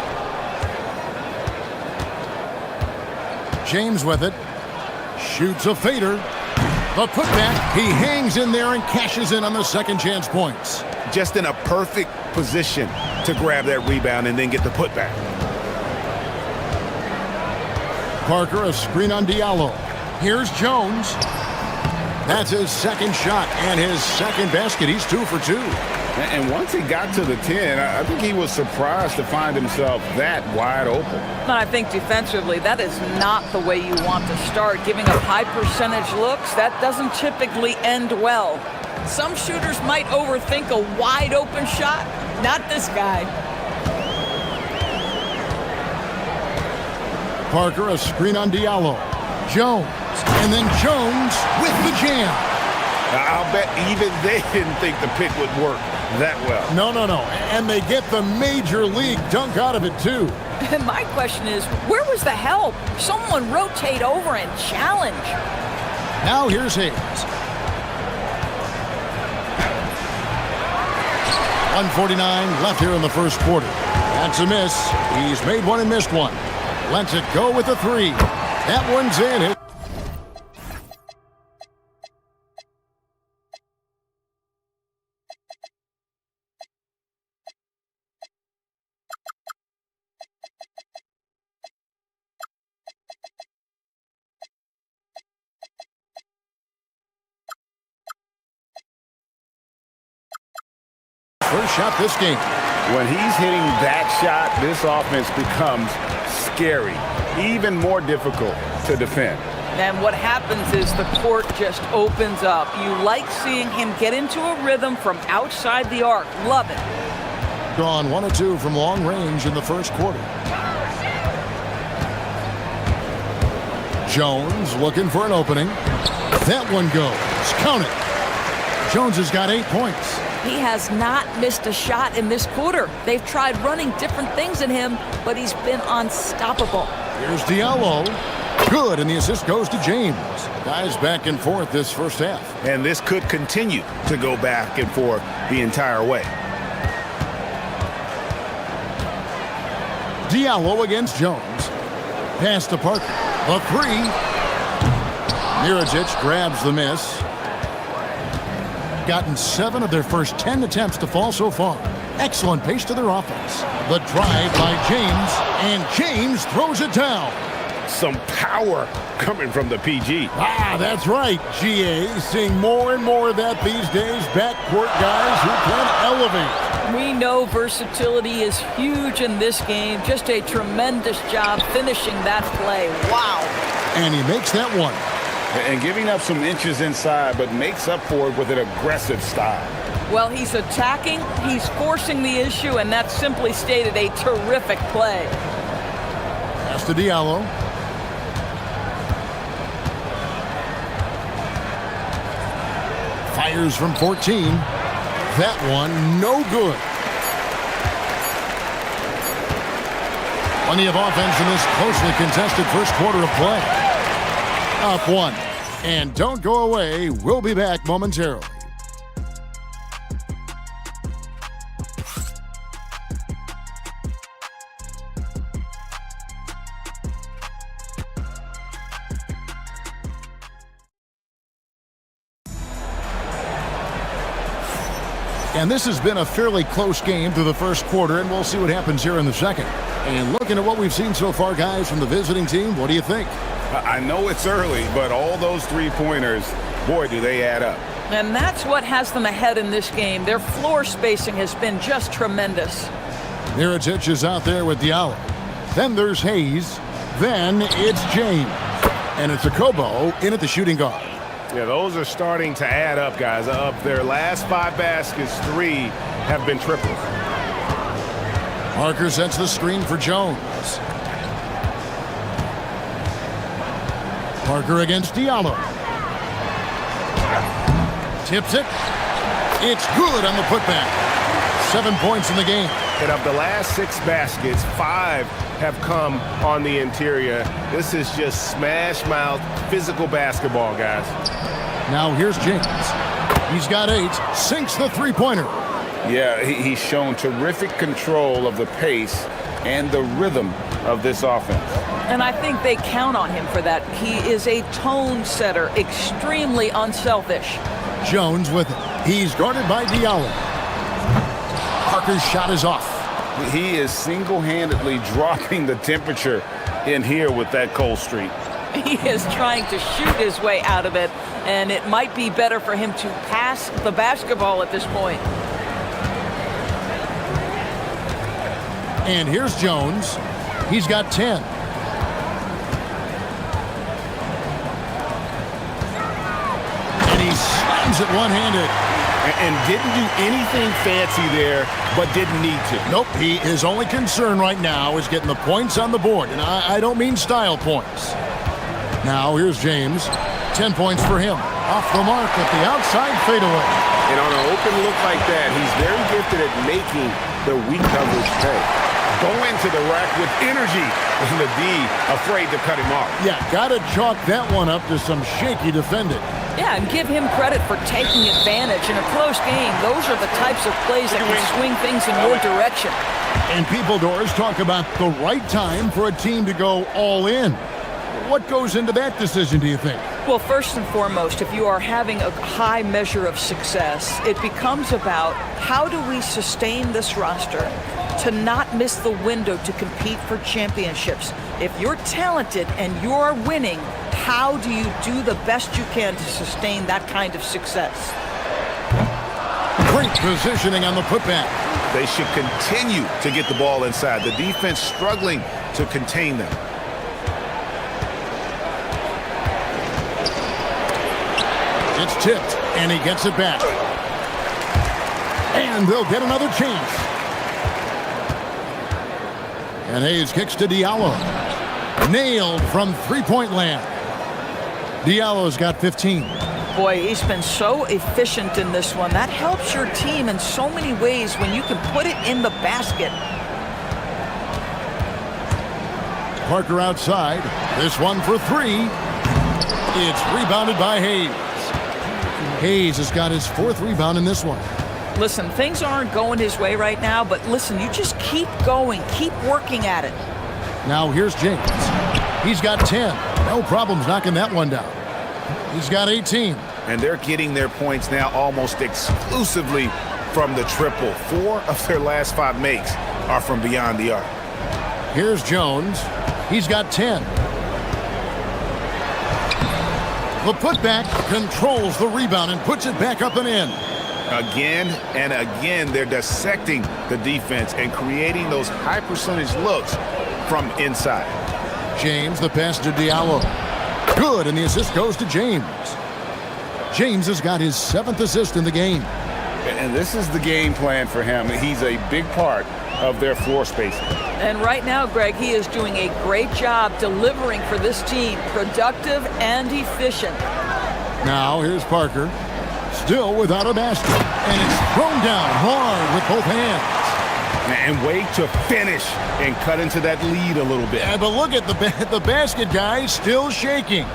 James with it. Shoots a fader. The putback. He hangs in there and cashes in on the second chance points. Just in a perfect position to grab that rebound and then get the putback. Parker, a screen on Diallo. Here's Jones. That's his second shot and his second basket. He's 2 for 2. And once he got to the 10, I think he was surprised to find himself that wide open. But I think defensively, that is not the way you want to start. Giving up high percentage looks, that doesn't typically end well. Some shooters might overthink a wide open shot. Not this guy. Parker, a screen on Diallo. Jones. And then Jones with the jam. I'll bet even they didn't think the pick would work that well. No. And they get the major league dunk out of it, too. And my question is, where was the help? Someone rotate over and challenge. Now here's Hayes. 1:49 left here in the first quarter. That's a miss. He's made one and missed one. Lets it go with a 3. That one's in. First shot this game. When he's hitting that shot, this offense becomes scary, even more difficult to defend. And what happens is the court just opens up. You like seeing him get into a rhythm from outside the arc. Love it. Gone 1 or 2 from long range in the first quarter. Jones looking for an opening. That one goes. Count it. Jones has got 8 points. He has not missed a shot in this quarter. They've tried running different things at him, but he's been unstoppable. Here's Diallo. Good, and the assist goes to James. Guys back and forth this first half. And this could continue to go back and forth the entire way. Diallo against Jones. Pass to Parker. A three. Mirajic grabs the miss. Gotten 7 of their first 10 attempts to fall so far. Excellent pace to their offense. The drive by James, and James throws it down. Some power coming from the PG. Ah, that's right, GA. Seeing more and more of that these days. Backcourt guys who can elevate. We know versatility is huge in this game. Just a tremendous job finishing that play. Wow. And he makes that one. And giving up some inches inside, but makes up for it with an aggressive style. Well, he's attacking, he's forcing the issue, and that's simply stated a terrific play. Pass to Diallo. Fires from 14. That one, no good. Plenty of offense in this closely contested first quarter of play. Up 1. And don't go away. We'll be back momentarily. And this has been a fairly close game through the first quarter, and we'll see what happens here in the second. And looking at what we've seen so far, guys, from the visiting team, what do you think? I know it's early, but all those three-pointers, boy, do they add up. And that's what has them ahead in this game. Their floor spacing has been just tremendous. Mirajic is out there with Diallo. Then there's Hayes. Then it's James. And it's Akobo in at the shooting guard. Yeah, those are starting to add up, guys. Of their last 5 baskets, 3 have been triples. Parker sets the screen for Jones. Parker against Diallo. Tips it. It's good on the putback. 7 points in the game. And of the last 6 baskets, 5 have come on the interior. This is just smash mouth physical basketball, guys. Now here's James. He's got 8. Sinks the three-pointer. Yeah, he's shown terrific control of the pace and the rhythm of this offense. And I think they count on him for that. He is a tone setter, extremely unselfish. Jones with it. He's guarded by Diallo. Parker's shot is off. He is single-handedly dropping the temperature in here with that cold streak. He is trying to shoot his way out of it, and it might be better for him to pass the basketball at this point. And here's Jones. He's got 10. And he slams it one-handed. And didn't do anything fancy there, but didn't need to. Nope, his only concern right now is getting the points on the board. And I don't mean style points. Now here's James. 10 points for him. Off the mark with the outside fadeaway. And on an open look like that, he's very gifted at making the weak coverage pay. Go into the rack with energy, and the D afraid to cut him off. Yeah, gotta chalk that one up to some shaky defending. Yeah, and give him credit for taking advantage. In a close game, those are the types of plays that can swing things in your direction. And people doors talk about the right time for a team to go all in. What goes into that decision, do you think? Well, first and foremost, if you are having a high measure of success, it becomes about how do we sustain this roster to not miss the window to compete for championships. If you're talented and you're winning, how do you do the best you can to sustain that kind of success? Great positioning on the putback. They should continue to get the ball inside. The defense struggling to contain them. It's tipped, and he gets it back. And they'll get another chance. And Hayes kicks to Diallo. Nailed from three-point land. Diallo's got 15. Boy, he's been so efficient in this one. That helps your team in so many ways when you can put it in the basket. Parker outside. This one for three. It's rebounded by Hayes. Hayes has got his 4th rebound in this one. Listen, things aren't going his way right now, but listen, you just keep going. Keep working at it. Now here's James. He's got 10. No problems knocking that one down. He's got 18. And they're getting their points now almost exclusively from the triple. 4 of their last 5 makes are from beyond the arc. Here's Jones. He's got 10. The putback controls the rebound and puts it back up and in. Again and again, they're dissecting the defense and creating those high percentage looks from inside. James, the pass to Diallo. Good, and the assist goes to James. James has got his 7th assist in the game. And this is the game plan for him. He's a big part of their floor spacing. And right now, Greg, he is doing a great job delivering for this team, productive and efficient. Now here's Parker, still without a basket, and it's thrown down hard with both hands. And wait to finish and cut into that lead a little bit. Yeah, but look at the basket guy still shaking.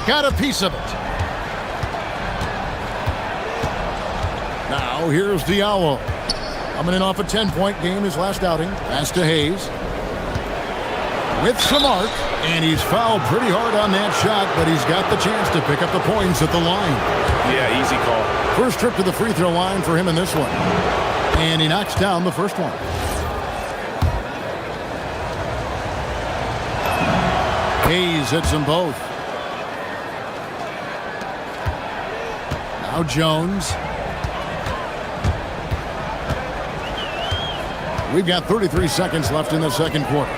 Got a piece of it. Now here's Diallo. Coming in off a 10-point game his last outing. Pass to Hayes. With some arc, and he's fouled pretty hard on that shot, but he's got the chance to pick up the points at the line. Yeah, easy call. First trip to the free throw line for him in this one. And he knocks down the first one. Hayes hits them both. Now Jones. We've got 33 seconds left in the second quarter.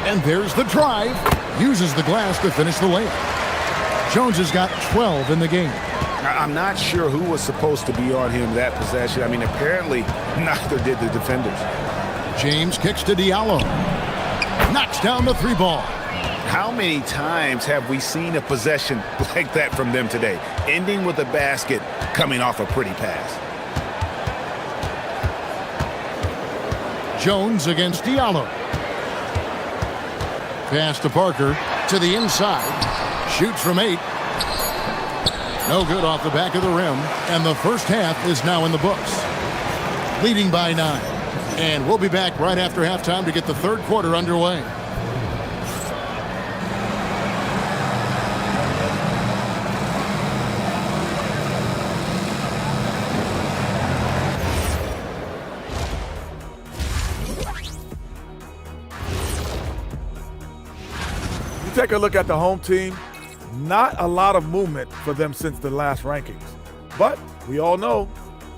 And there's the drive. Uses the glass to finish the layup. Jones has got 12 in the game. I'm not sure who was supposed to be on him that possession. I mean, apparently neither did the defenders. James kicks to Diallo. Knocks down the 3 ball. How many times have we seen a possession like that from them today? Ending with a basket, coming off a pretty pass. Jones against Diallo. Pass to Parker to the inside. Shoots from 8. No good off the back of the rim. And the first half is now in the books. Leading by 9. And we'll be back right after halftime to get the third quarter underway. Take a look at the home team. Not a lot of movement for them since the last rankings. But we all know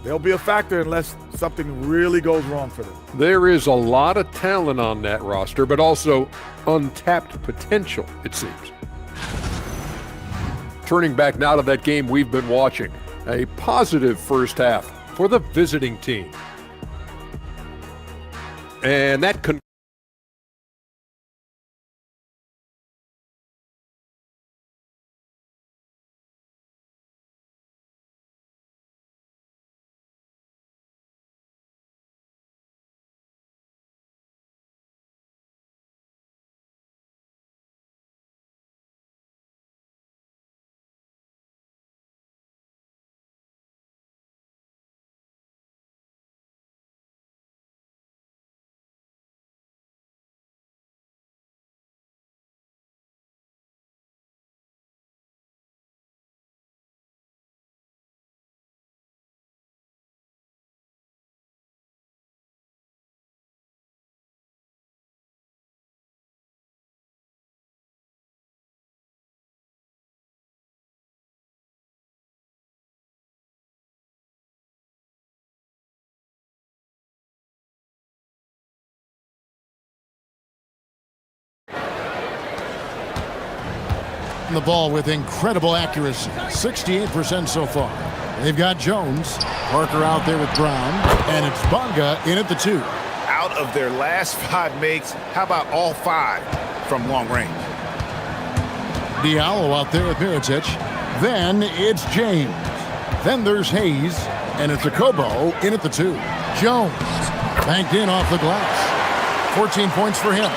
they'll be a factor unless something really goes wrong for them. There is a lot of talent on that roster, but also untapped potential, it seems. Turning back now to that game we've been watching. A positive first half for the visiting team. And that the ball with incredible accuracy. 68% so far. They've got Jones. Parker out there with Brown. And it's Bonga in at the 2. Out of their last 5 makes, how about all 5 from long range? Diallo out there with Mirotic. Then it's James. Then there's Hayes. And it's a Kobo in at the 2. Jones banked in off the glass. 14 points for him.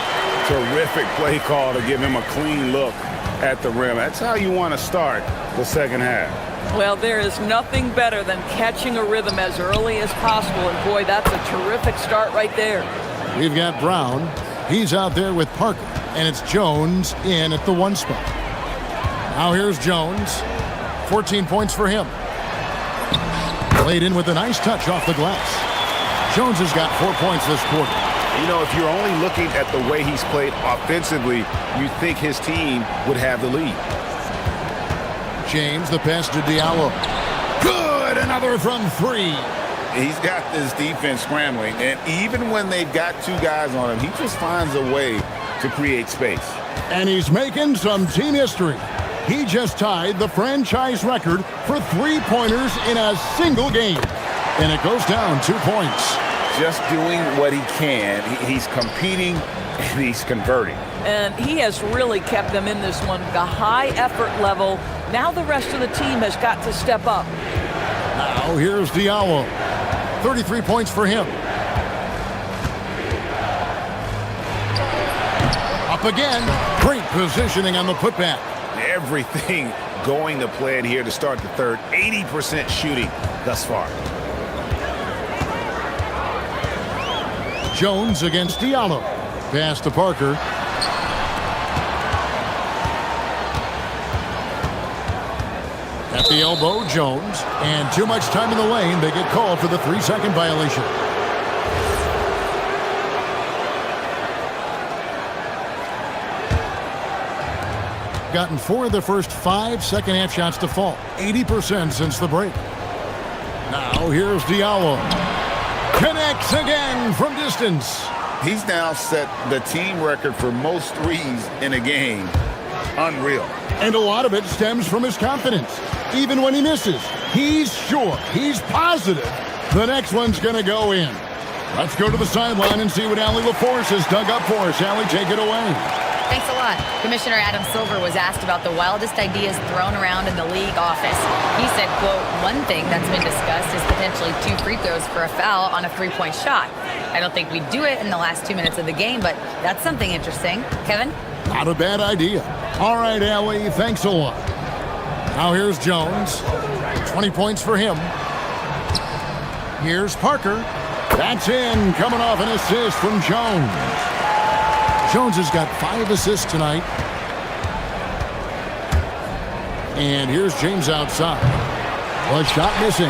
Terrific play call to give him a clean look at the rim. That's how you want to start the second half. Well, there is nothing better than catching a rhythm as early as possible. And boy, that's a terrific start right there. We've got Brown. He's out there with Parker. And it's Jones in at the 1 spot. Now here's Jones. 14 points for him. Played in with a nice touch off the glass. Jones has got 4 points this quarter. You know, if you're only looking at the way he's played offensively, you think his team would have the lead. James, the pass to Diallo. Good, another from 3. He's got this defense scrambling, and even when they've got 2 guys on him, he just finds a way to create space. And he's making some team history. He just tied the franchise record for 3-pointers in a single game. And it goes down 2 points. Just doing what he can. He's competing and he's converting. And he has really kept them in this one. The high effort level. Now the rest of the team has got to step up. Now here's Diallo. 33 points for him. Up again. Great positioning on the putback. Everything going to plan here to start the third. 80% shooting thus far. Jones against Diallo. Pass to Parker. At the elbow, Jones. And too much time in the lane. They get called for the 3-second violation. Gotten 4 of the first 5 second-half shots to fall. 80% since the break. Now here's Diallo. Connects again from distance. He's now set the team record for most threes in a game. Unreal. And a lot of it stems from his confidence. Even when he misses, he's sure, he's positive the next one's going to go in. Let's go to the sideline and see what Allie LaForce has dug up for us. Allie, take it away. Thanks a lot. Commissioner Adam Silver was asked about the wildest ideas thrown around in the league office. He said, quote, one thing that's been discussed is potentially 2 free throws for a foul on a 3-point shot. I don't think we'd do it in the last 2 minutes of the game, but that's something interesting. Kevin? Not a bad idea. All right, Allie, thanks a lot. Now here's Jones. 20 points for him. Here's Parker. That's in, coming off an assist from Jones. Jones has got 5 assists tonight. And here's James outside. Well, shot missing.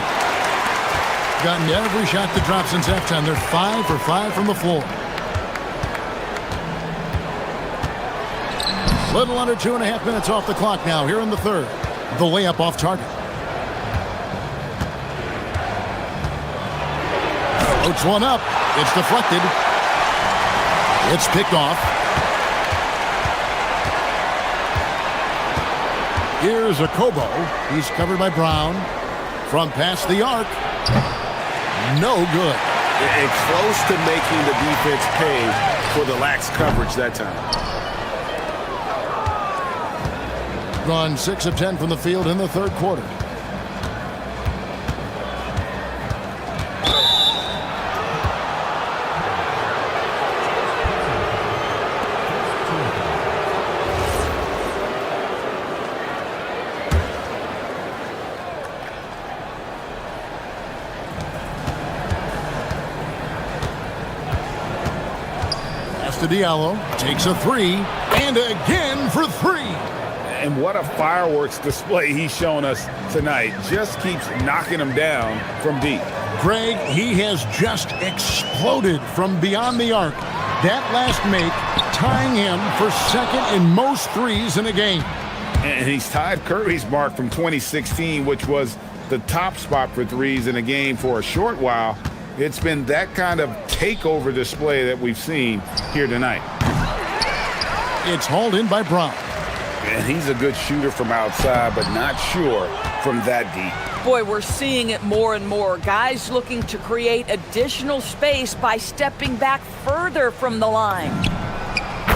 Gotten every shot that dropped since halftime. They're 5 for 5 from the floor. Little under 2.5 minutes off the clock now here in the third. The layup off target. Floats one up. It's deflected. It's picked off. Here's a Kobo. He's covered by Brown. From past the arc. No good. It's close to making the defense pay for the lax coverage that time. Gone 6 of 10 from the field in the third quarter. To Diallo, takes a 3, and again for 3. And what a fireworks display he's shown us tonight. Just keeps knocking them down from deep. Greg, he has just exploded from beyond the arc. That last make tying him for second in most threes in a game. And he's tied Curry's mark from 2016, which was the top spot for threes in a game for a short while. It's been that kind of takeover display that we've seen here tonight. It's hauled in by Brown. And he's a good shooter from outside, but not sure from that deep. Boy, we're seeing it more and more. Guys looking to create additional space by stepping back further from the line.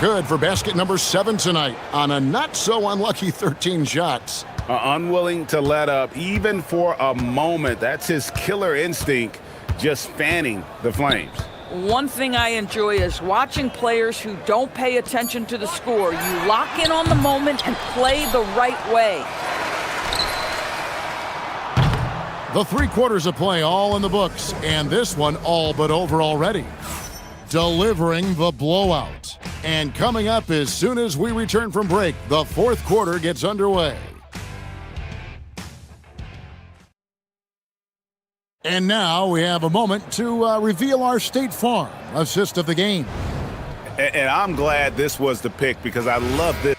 Good for basket number 7 tonight on a not-so-unlucky 13 shots. Unwilling to let up, even for a moment. That's his killer instinct, just fanning the flames. One thing I enjoy is watching players who don't pay attention to the score. You lock in on the moment and play the right way. The 3 quarters of play all in the books, and this one all but over already. Delivering the blowout. And coming up as soon as we return from break, the 4th quarter gets underway. And now we have a moment to reveal our State Farm assist of the game. And I'm glad this was the pick because I love this.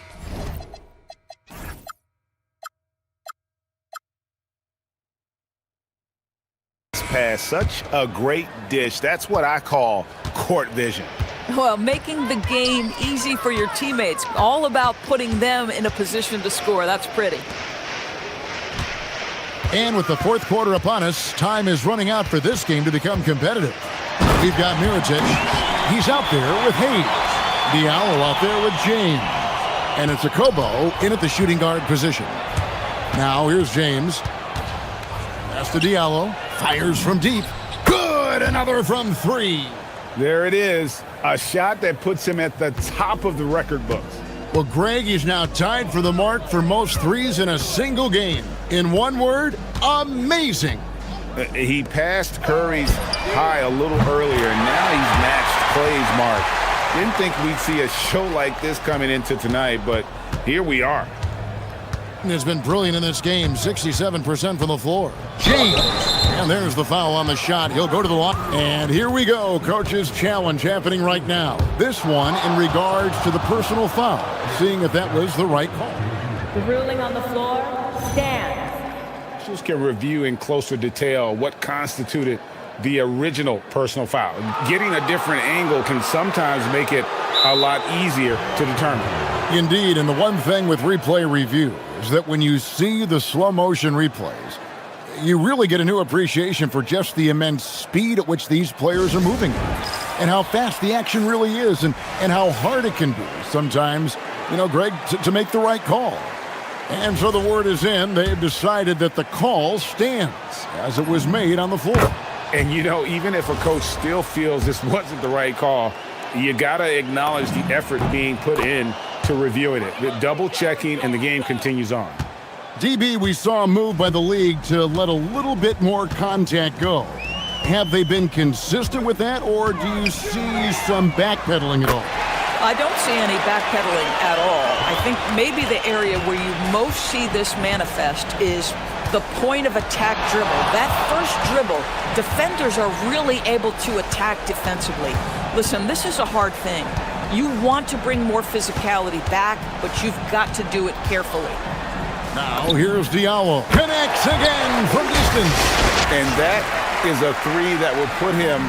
Pass, such a great dish. That's what I call court vision. Well, making the game easy for your teammates. All about putting them in a position to score. That's pretty. And with the 4th quarter upon us, time is running out for this game to become competitive. We've got Mirotic. He's out there with Hayes. Diallo out there with James. And it's a Kobo in at the shooting guard position. Now here's James. Pass to Diallo. Fires from deep. Good! Another from 3. There it is. A shot that puts him at the top of the record books. Well, Greg, he's now tied for the mark for most threes in a single game. In one word, amazing. He passed Curry's high a little earlier, and now he's matched Clay's mark. Didn't think we'd see a show like this coming into tonight, but here we are. Has been brilliant in this game, 67% from the floor. James, and there's the foul on the shot. He'll go to the line. And here we go, coach's challenge happening right now. This one in regards to the personal foul, seeing if that was the right call. The ruling on the floor stands. Officials can review in closer detail what constituted the original personal foul. Getting a different angle can sometimes make it a lot easier to determine. Indeed, and the one thing with replay review is that when you see the slow motion replays, you really get a new appreciation for just the immense speed at which these players are moving and how fast the action really is and how hard it can be sometimes, Greg, to make the right call. And so the word is in. They've decided that the call stands as it was made on the floor. And, even if a coach still feels this wasn't the right call, you got to acknowledge the effort being put in to reviewing it. The double checking, and the game continues on. DB, we saw a move by the league to let a little bit more contact go. Have they been consistent with that, or do you see some backpedaling at all? I don't see any backpedaling at all. I think maybe the area where you most see this manifest is the point of attack dribble. That first dribble, defenders are really able to attack defensively. Listen, this is a hard thing. You want to bring more physicality back, but you've got to do it carefully. Now here's Diallo. Connects again from distance. And that is a 3 that will put him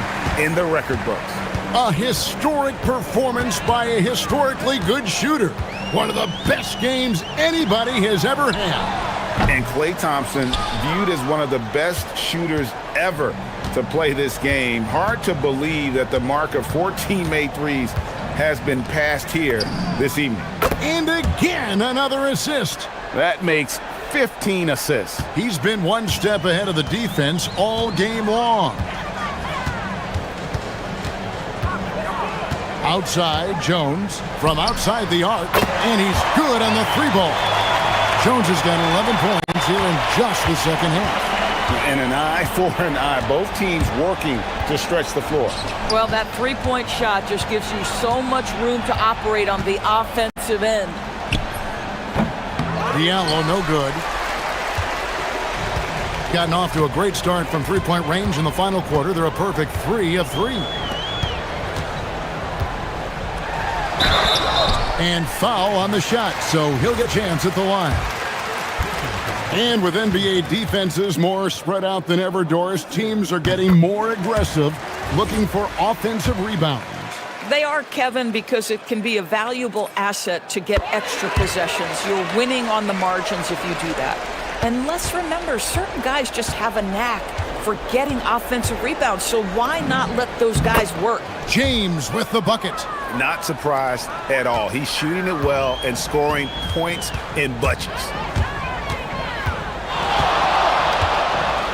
in the record books. A historic performance by a historically good shooter. One of the best games anybody has ever had. And Klay Thompson viewed as one of the best shooters ever to play this game. Hard to believe that the mark of 14 made threes has been passed here this evening. And again, another assist. That makes 15 assists. He's been one step ahead of the defense all game long. Outside, Jones from outside the arc, and he's good on the 3-ball. Jones has got 11 points here in just the second half. And an eye for an eye. Both teams working to stretch the floor. Well, that 3-point shot just gives you so much room to operate on the offensive end. Diallo, no good. Gotten off to a great start from 3-point range in the final quarter. They're a perfect 3 of 3. And foul on the shot, so he'll get a chance at the line. And with NBA defenses more spread out than ever, Doris, teams are getting more aggressive, looking for offensive rebounds. They are, Kevin, because it can be a valuable asset to get extra possessions. You're winning on the margins if you do that. And let's remember, certain guys just have a knack for getting offensive rebounds. So why not let those guys work? James with the bucket. Not surprised at all. He's shooting it well and scoring points in bunches.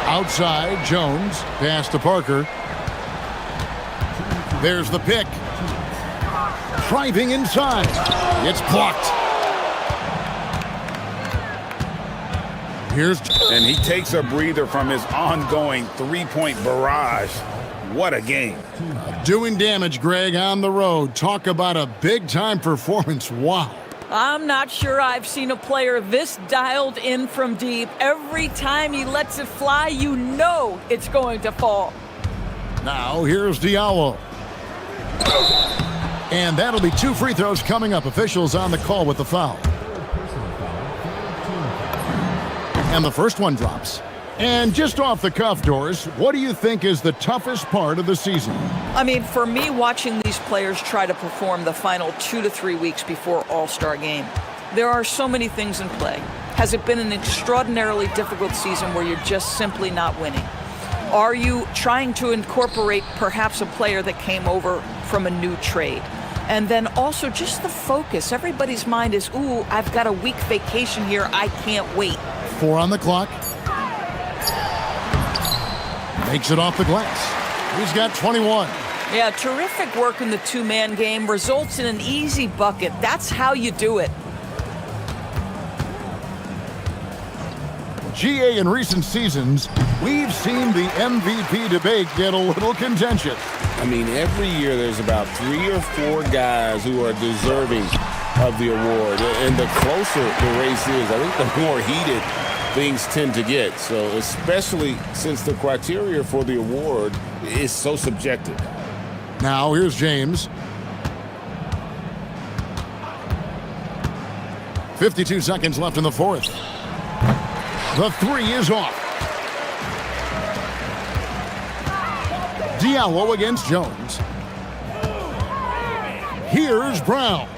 Outside, Jones. Pass to Parker. There's the pick. Driving inside. It's blocked. And he takes a breather from his ongoing three-point barrage. What a game. Doing damage, Greg, on the road. Talk about a big-time performance. Wow. I'm not sure I've seen a player this dialed in from deep. Every time he lets it fly, you know it's going to fall. Now, here's Diallo. And that'll be 2 free throws coming up. Officials on the call with the foul. And the first one drops. And just off the cuff, Doris, what do you think is the toughest part of the season? I mean, for me, watching these players try to perform the final 2 to 3 weeks before All-Star game, there are so many things in play. Has it been an extraordinarily difficult season where you're just simply not winning? Are you trying to incorporate perhaps a player that came over from a new trade? And then also just the focus. Everybody's mind is, ooh, I've got a week vacation here. I can't wait. 4 on the clock. Makes it off the glass. He's got 21. Yeah, terrific work in the two-man game. Results in an easy bucket. That's how you do it. GA, in recent seasons, we've seen the MVP debate get a little contentious. I mean, every year there's about 3 or 4 guys who are deserving of the award. And the closer the race is, I think the more heated things tend to get. So especially since the criteria for the award is so subjective. Now here's James. 52 seconds left in the fourth. The 3 is off. Diallo against Jones. Here's Brown.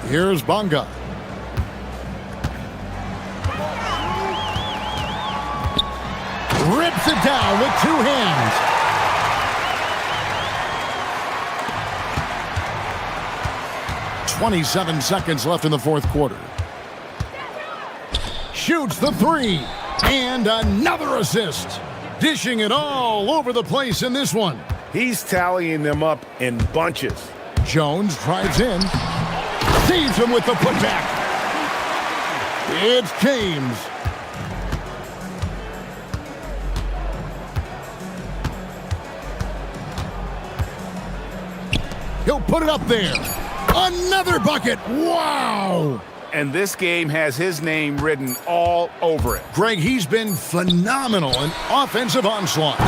Here's Bonga. Rips it down with 2 hands. "27 seconds left in the fourth quarter. Shoots the 3. And another assist. Dishing it all over the place in this one. He's tallying them up in bunches. Jones drives in. Saves him with the putback. It's James. He'll put it up there. Another bucket. Wow. And this game has his name written all over it. Greg, he's been phenomenal in offensive onslaught.